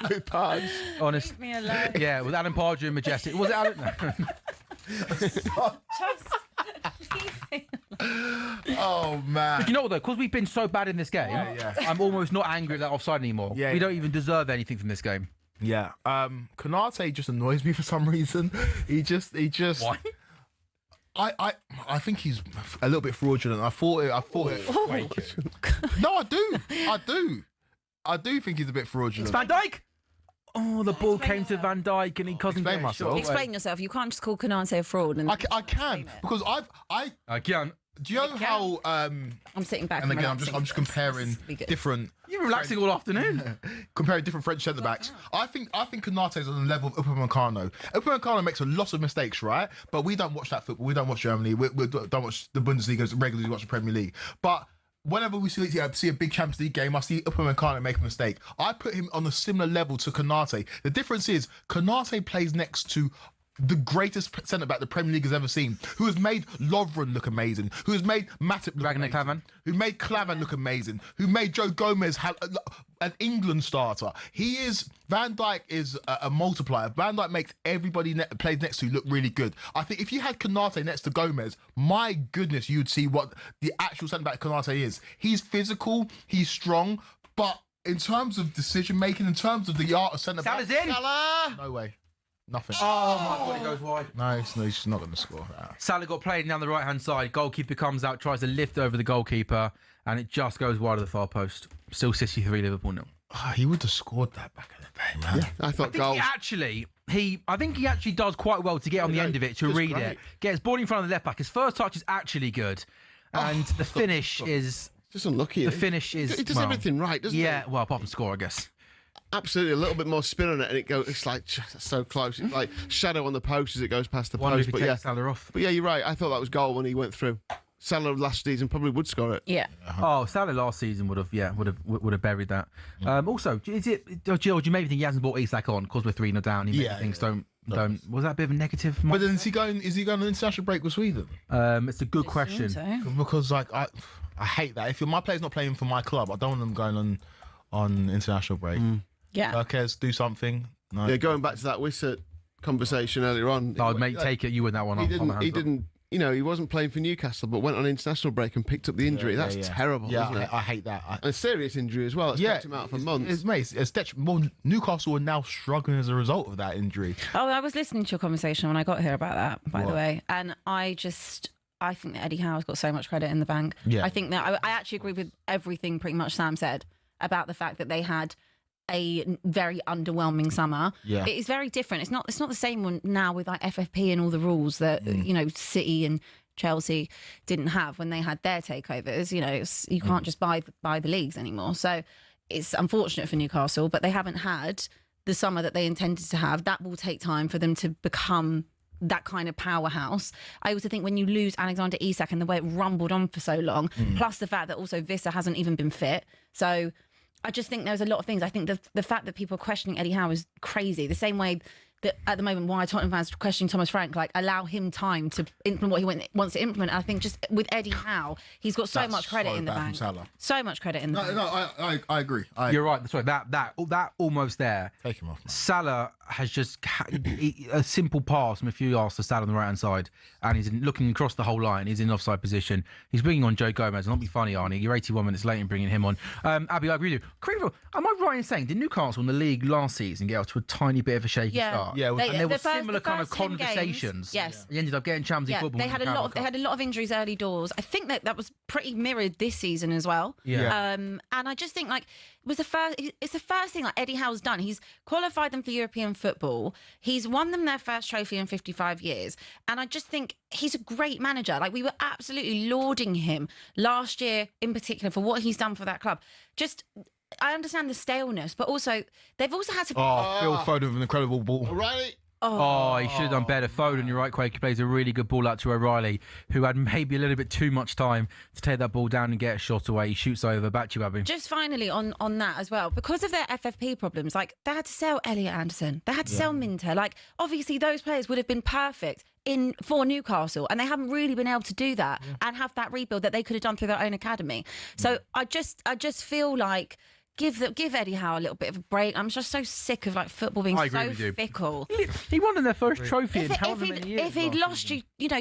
With Pards. Honest. Leave me alone. Yeah, with Alan Pardew and Majestic. Was it Alan? Just leave me. Oh man. But you know what though? Because we've been so bad in this game, I'm almost not angry at that offside anymore. Yeah, we don't even deserve anything from this game. Yeah. Konate just annoys me for some reason. He just. Why? I think he's a little bit fraudulent. I thought it. No, I do think he's a bit fraudulent. It's Van Dijk. Oh, the ball came to Van Dijk and he couldn't Explain get a myself. shot. Explain yourself. You can't just call Konate a fraud. And I can because I can. Do you know how? I'm sitting back. And again, I'm relaxing. just comparing different. You're relaxing all afternoon. Comparing different French centre backs. I think Konate is on the level of Upamecano. Upamecano makes a lot of mistakes, right? But we don't watch that football. We don't watch Germany. We don't watch the Bundesliga regularly. We watch the Premier League. But whenever we see a big Champions League game, I see Upamecano make a mistake. I put him on a similar level to Konate. The difference is Konate plays next to the greatest centre-back the Premier League has ever seen, who has made Lovren look amazing, who has made Matip look Ragnar amazing, Klavan. who made Klavan look amazing, who made Joe Gomez have an England starter. Van Dijk is a multiplier. Van Dijk makes everybody plays next to look really good. I think if you had Konate next to Gomez, my goodness, you'd see what the actual centre-back Konate is. He's physical, he's strong, but in terms of decision-making, in terms of the art of centre-back... Salah's in. No way. Nothing. Oh my God, he goes wide. No, he's just not going to score. Salah got played down the right-hand side. Goalkeeper comes out, tries to lift over the goalkeeper, and it just goes wide of the far post. Still City 3, Liverpool 0. Oh, he would have scored that back in the day, man. I thought I think goals. I think he actually does quite well to get on the end of it, to read it. Gets ball in front of the left back. His first touch is actually good. And the finish is... Just unlucky. The finish is... He does everything right, doesn't he? Yeah, well, apart from score, I guess. Absolutely, a little bit more spin on it, and it's like so close. It's like shadow on the post as it goes past the post. But yeah, Salah off. But yeah, you're right. I thought that was goal when he went through. Salah last season probably would score it. Yeah. Oh, Salah last season would have buried that. Also, is it George? You maybe think he hasn't brought Isak on because we're 3-0 down. He maybe thinks don't. Was that a bit of a negative? But then is he going on an international break with Sweden? It's a good question. Because like I hate that. If my player's not playing for my club, I don't want them going on international break. Yeah. Urquez, do something. No. Yeah, going back to that Wissett conversation earlier on. I'd take it. You win that one. He didn't. You know, he wasn't playing for Newcastle, but went on international break and picked up the injury. That's terrible, isn't it? I hate that. And a serious injury as well. It's kept him out for months. Newcastle are now struggling as a result of that injury. Oh, I was listening to your conversation when I got here about that, by the way, and I think that Eddie Howe's got so much credit in the bank. Yeah. I think that I actually agree with everything pretty much Sam said about the fact that they had a very underwhelming summer. Yeah. It is very different. It's not the same one now with like FFP and all the rules that City and Chelsea didn't have when they had their takeovers. You know, you can't just buy the leagues anymore. So it's unfortunate for Newcastle, but they haven't had the summer that they intended to have. That will take time for them to become that kind of powerhouse. I also think when you lose Alexander Isak and the way it rumbled on for so long, plus the fact that also Visser hasn't even been fit. So I just think there's a lot of things. I think the fact that people are questioning Eddie Howe is crazy. The same way that at the moment why Tottenham fans are questioning Thomas Frank, like allow him time to implement what he wants to implement. I think just with Eddie Howe, he's got so much credit in the bank. So much credit in the bank. No, I agree. You're right. Sorry, that almost there. Take him off. Man. Salah has just a simple pass from a few yards to Salah on the right hand side, and he's looking across the whole line. He's in offside position. He's bringing on Joe Gomez. Not be funny, Arnie. You're 81 minutes late in bringing him on. Abby, I agree with you. Am I right in saying did Newcastle in the league last season get off to a tiny bit of a shaky start? Yeah, and there were similar kind of conversations. Games, yes, he ended up getting Champions League football. They had a lot of injuries early doors. I think that was pretty mirrored this season as well. Yeah. And I just think like it's the first thing like Eddie Howe's done. He's qualified them for European football. He's won them their first trophy in 55 years. And I just think he's a great manager. Like we were absolutely lauding him last year in particular for what he's done for that club. I understand the staleness, but also they've also had to. Phil Foden with an incredible ball. O'Reilly. Oh, he should have done better. Foden, you're right, Quake. He plays a really good ball out to O'Reilly, who had maybe a little bit too much time to take that ball down and get a shot away. He shoots over. Back to you, Abby. Just finally on that as well, because of their FFP problems, like they had to sell Elliot Anderson, they had to sell Minter. Like obviously those players would have been perfect for Newcastle, and they haven't really been able to do that and have that rebuild that they could have done through their own academy. So I just feel like. Give Eddie Howe a little bit of a break. I'm just so sick of like football being so fickle. He won in their first trophy in however many years. If he'd lost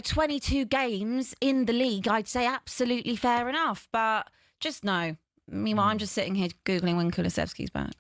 22 games in the league, I'd say absolutely fair enough. But just no. Meanwhile, I'm just sitting here googling when Kulusevski's back.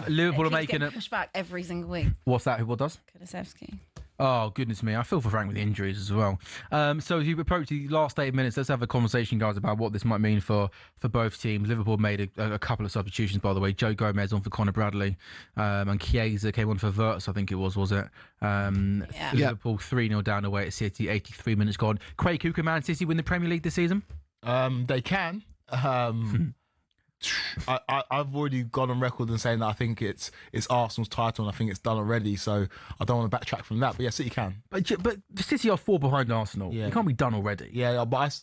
Liverpool are making it pushed back every single week. What's that? What does? Kulusevski. Oh, goodness me. I feel for Frank with the injuries as well. So as you approach the last 8 minutes, let's have a conversation, guys, about what this might mean for both teams. Liverpool made a couple of substitutions, by the way. Joe Gomez on for Conor Bradley, and Chiesa came on for Wirtz, I think it was it? Liverpool 3-0 down away at City, 83 minutes gone. Craig, who can Man City win the Premier League this season? They can. I've already gone on record and saying that I think it's Arsenal's title and I think it's done already, so I don't want to backtrack from that. But yeah, City can. But City are 4 behind Arsenal. Yeah. It can't be done already. Yeah, but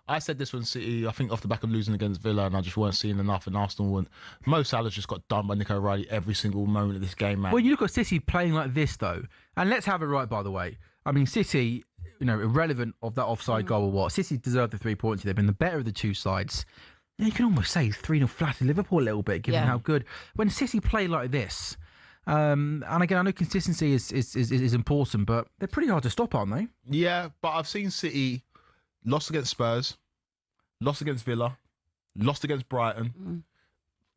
I said this when City, I think off the back of losing against Villa, and I just weren't seeing enough, and Arsenal weren't. Mo Salah's just got done by Nico O'Reilly every single moment of this game, man. Well, you look at City playing like this, though, and let's have it right, by the way. I mean, City, irrelevant of that offside goal or what, City deserved the 3 points. They've been the better of the two sides. You can almost say 3-0 flat in Liverpool a little bit, given how good. When City play like this, and again, I know consistency is important, but they're pretty hard to stop, aren't they? Yeah, but I've seen City lost against Spurs, lost against Villa, lost against Brighton.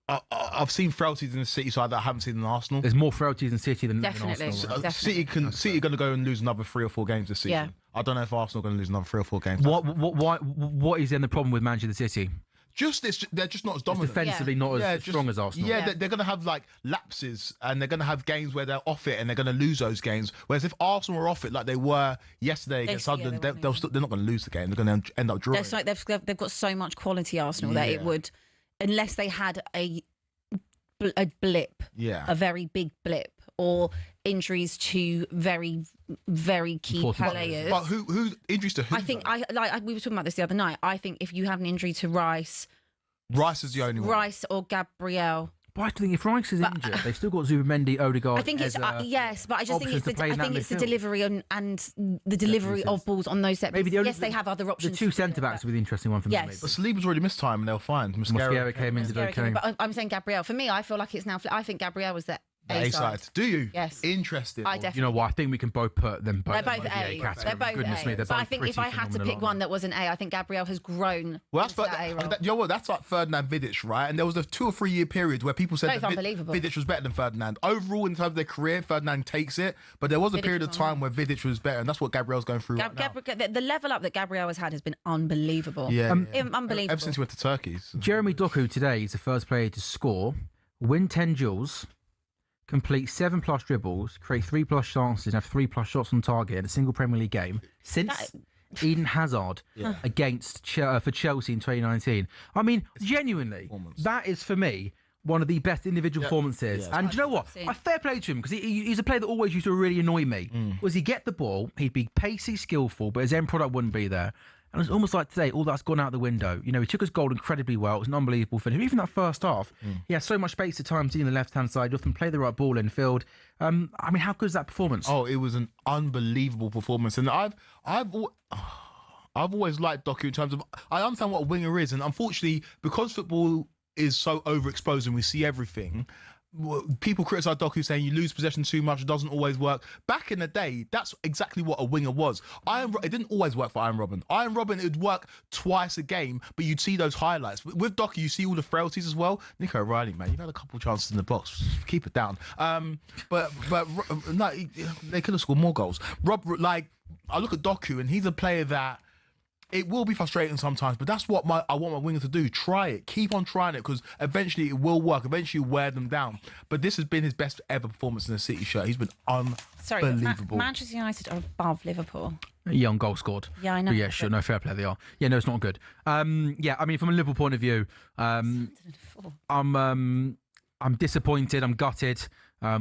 I've seen frailties in the City side that I haven't seen in Arsenal. There's more frailties in City than Definitely. Arsenal. Right? City going to go and lose another 3 or 4 games this season. Yeah. I don't know if Arsenal are going to lose another 3 or 4 games. What is then the problem with Manchester City? They're just not as dominant. Defensively, not as strong as Arsenal. Yeah, they're going to have like lapses, and they're going to have games where they're off it, and they're going to lose those games. Whereas if Arsenal were off it like they were yesterday against Sunderland, they're not going to lose the game. They're going to end up drawing. It's like they've got so much quality, Arsenal, that it would, unless they had a blip, a very big blip, or injuries to very, very key players. But who injuries to who? I think we were talking about this the other night. I think if you have an injury to Rice is the only one. Rice or Gabriel. But I think if Rice is injured, they've still got Zubimendi, Odegaard. I think it's yes, but I just think it's the delivery and the delivery of balls on those set pieces. Yes, they have other options. The 2 centre backs would be the interesting one for me. Yes. But Saliba's already missed time, and they'll find Maresca came in. But I'm saying Gabriel. For me, I feel like it's now. I think Gabriel was the A side. Do you? Yes. Interesting. I definitely. You know what? I think we can both put them both. They're both A. They're both A. But I think if I had to pick one that was an A, I think Gabriel has grown. Well, that's you know what? That's like Ferdinand Vidic, right? And there was a 2 or 3 year period where people said that Vidic was better than Ferdinand. Overall, in terms of their career, Ferdinand takes it. But there was a period of time where Vidic was better, and that's what Gabriel's going through right now. The level up that Gabriel has had has been unbelievable. Yeah, unbelievable. Ever since he went to Turkey. Jeremy Doku today is the first player to score, win 10 duels, complete 7+ dribbles, create 3+ chances, and have 3+ shots on target in a single Premier League game since Eden Hazard against for Chelsea in 2019. I mean, genuinely, that is for me one of the best individual performances. And do you know what? A fair play to him, because he's a player that always used to really annoy me. Was he get the ball, he'd be pacey, skillful, but his end product wouldn't be there. And it's almost like today, all that's gone out the window. You know, he took his goal incredibly well. It was an unbelievable finish. Even that first half, he had so much space at times in the left-hand side. He often played the right ball in field. I mean, how good is that performance? Oh, it was an unbelievable performance. And I've always liked Doku in terms of, I understand what a winger is. And unfortunately, because football is so overexposed and we see everything, people criticise Doku saying you lose possession too much, it doesn't always work. Back in the day, that's exactly what a winger was. It didn't always work for Iron Robin. Iron Robin, it would work twice a game, but you'd see those highlights. With Doku, you see all the frailties as well. Nico O'Reilly, man, you've had a couple of chances in the box. Keep it down. But no, they could have scored more goals. I look at Doku, and he's a player that it will be frustrating sometimes, but that's what I want my winger to do. Try it. Keep on trying it, because eventually it will work. Eventually you'll wear them down. But this has been his best ever performance in a City shirt. He's been unbelievable. Manchester United are above Liverpool. Yeah, on goal scored. Yeah, I know. But yeah, sure. No, fair play, they are. Yeah, no, it's not good. Yeah, I mean, from a Liverpool point of view, I'm disappointed. I'm gutted.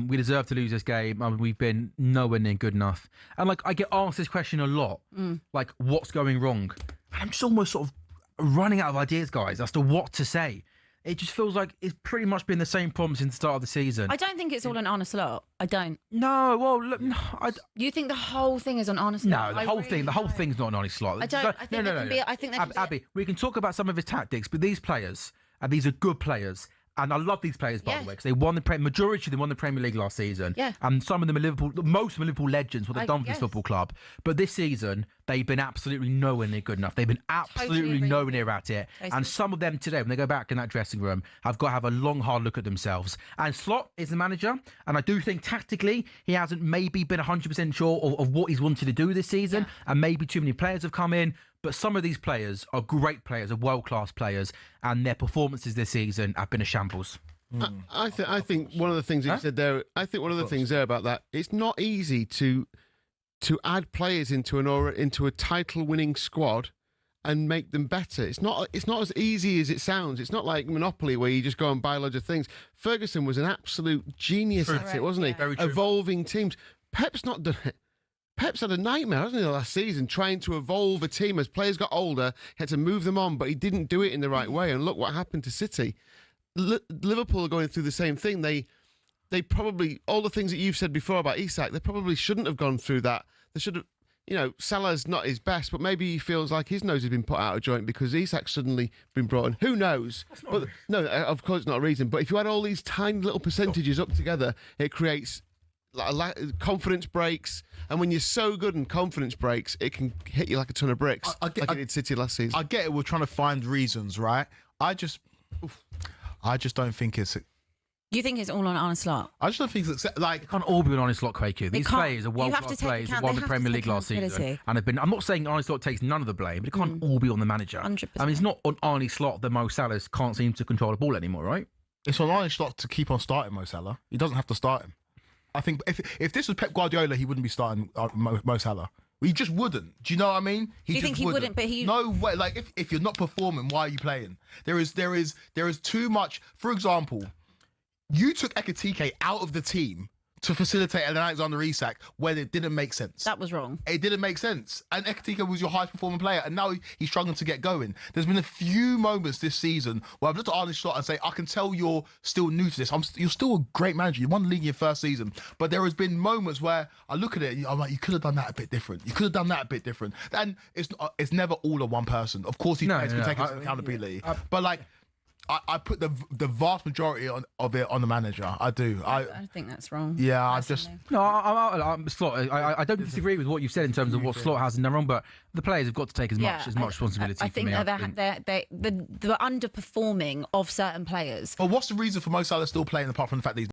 We deserve to lose this game. I mean, we've been nowhere near good enough. And I get asked this question a lot. Like, what's going wrong? And I'm just almost sort of running out of ideas, guys, as to what to say. It just feels like it's pretty much been the same problem since the start of the season. I don't think it's all on Arne Slot. I don't. No, well, look, no, you think the whole thing is on Arne Slot? No, the whole thing's not on Arne Slot. I don't. I think I think Abby, we can talk about some of his tactics, but these players, and these are good players. And I love these players, by the way, because they won majority of them won the Premier League last season. Yeah. And some of them are most of them are Liverpool legends, what they've done for this football club. But this season, they've been absolutely nowhere near good enough. They've been absolutely nowhere near at it. And some of them today, when they go back in that dressing room, have got to have a long, hard look at themselves. And Slot is the manager, and I do think tactically, he hasn't maybe been 100% sure of what he's wanted to do this season, and maybe too many players have come in. But some of these players are great players, are world-class players, and their performances this season have been a shambles. I think one of the things that you said there, I think one of the things there about that, it's not easy to add players into a title-winning squad and make them better. It's not as easy as it sounds. It's not like Monopoly where you just go and buy loads of things. Ferguson was an absolute genius at it, wasn't he? Very true. Evolving teams. Pep's not done it. Pep's had a nightmare, hasn't he, the last season, trying to evolve a team. As players got older, he had to move them on, but he didn't do it in the right way. And look what happened to City. Liverpool are going through the same thing. They probably, all the things that you've said before about Isak, they probably shouldn't have gone through that. They should have, Salah's not his best, but maybe he feels like his nose has been put out of joint because Isak's suddenly been brought in. Who knows? But no, of course it's not a reason. But if you add all these tiny little percentages up together, it creates confidence breaks, and when you're so good and confidence breaks, it can hit you like a ton of bricks. Like it did City last season. I get it. We're trying to find reasons, right? I just don't think it's. You think it's all on Arne Slot? I just don't think it's like. It can't all be on Arne Slot, Quaker. These can't. players are You have to world-class take players who account- won they the have to Premier take League last season accountability. and have been. I'm not saying Arne Slot takes none of the blame, but it can't all be on the manager. 100%. I mean, it's not on Arne Slot that Mo Salah can't seem to control the ball anymore, right? It's on Arne Slot to keep on starting Mo Salah. He doesn't have to start him. I think if this was Pep Guardiola, he wouldn't be starting Mo Salah. He just wouldn't. Do you know what I mean? Do you think he wouldn't? But he no way. Like if you're not performing, why are you playing? There is too much. For example, you took Ekitike out of the team to facilitate an Alexander Isak when it didn't make sense. That was wrong. It didn't make sense. And Ekitike was your highest performing player, and now he's struggling to get going. There's been a few moments this season where I've looked at Arne Slot and say, I can tell you're still new to this. You're still a great manager. You won the league in your first season. But there has been moments where I look at it and I'm like, you could have done that a bit different. You could have done that a bit different. And it's never all on one person. Of course, these players can take accountability. But like, I put the vast majority of it on the manager. I do. I think that's wrong. Yeah, I'm Slot. I don't disagree with what you've said in terms of what Slot has done wrong, but the players have got to take as much responsibility. I think for they're the underperforming of certain players. Well, what's the reason for Mo Salah still playing apart from the fact that he's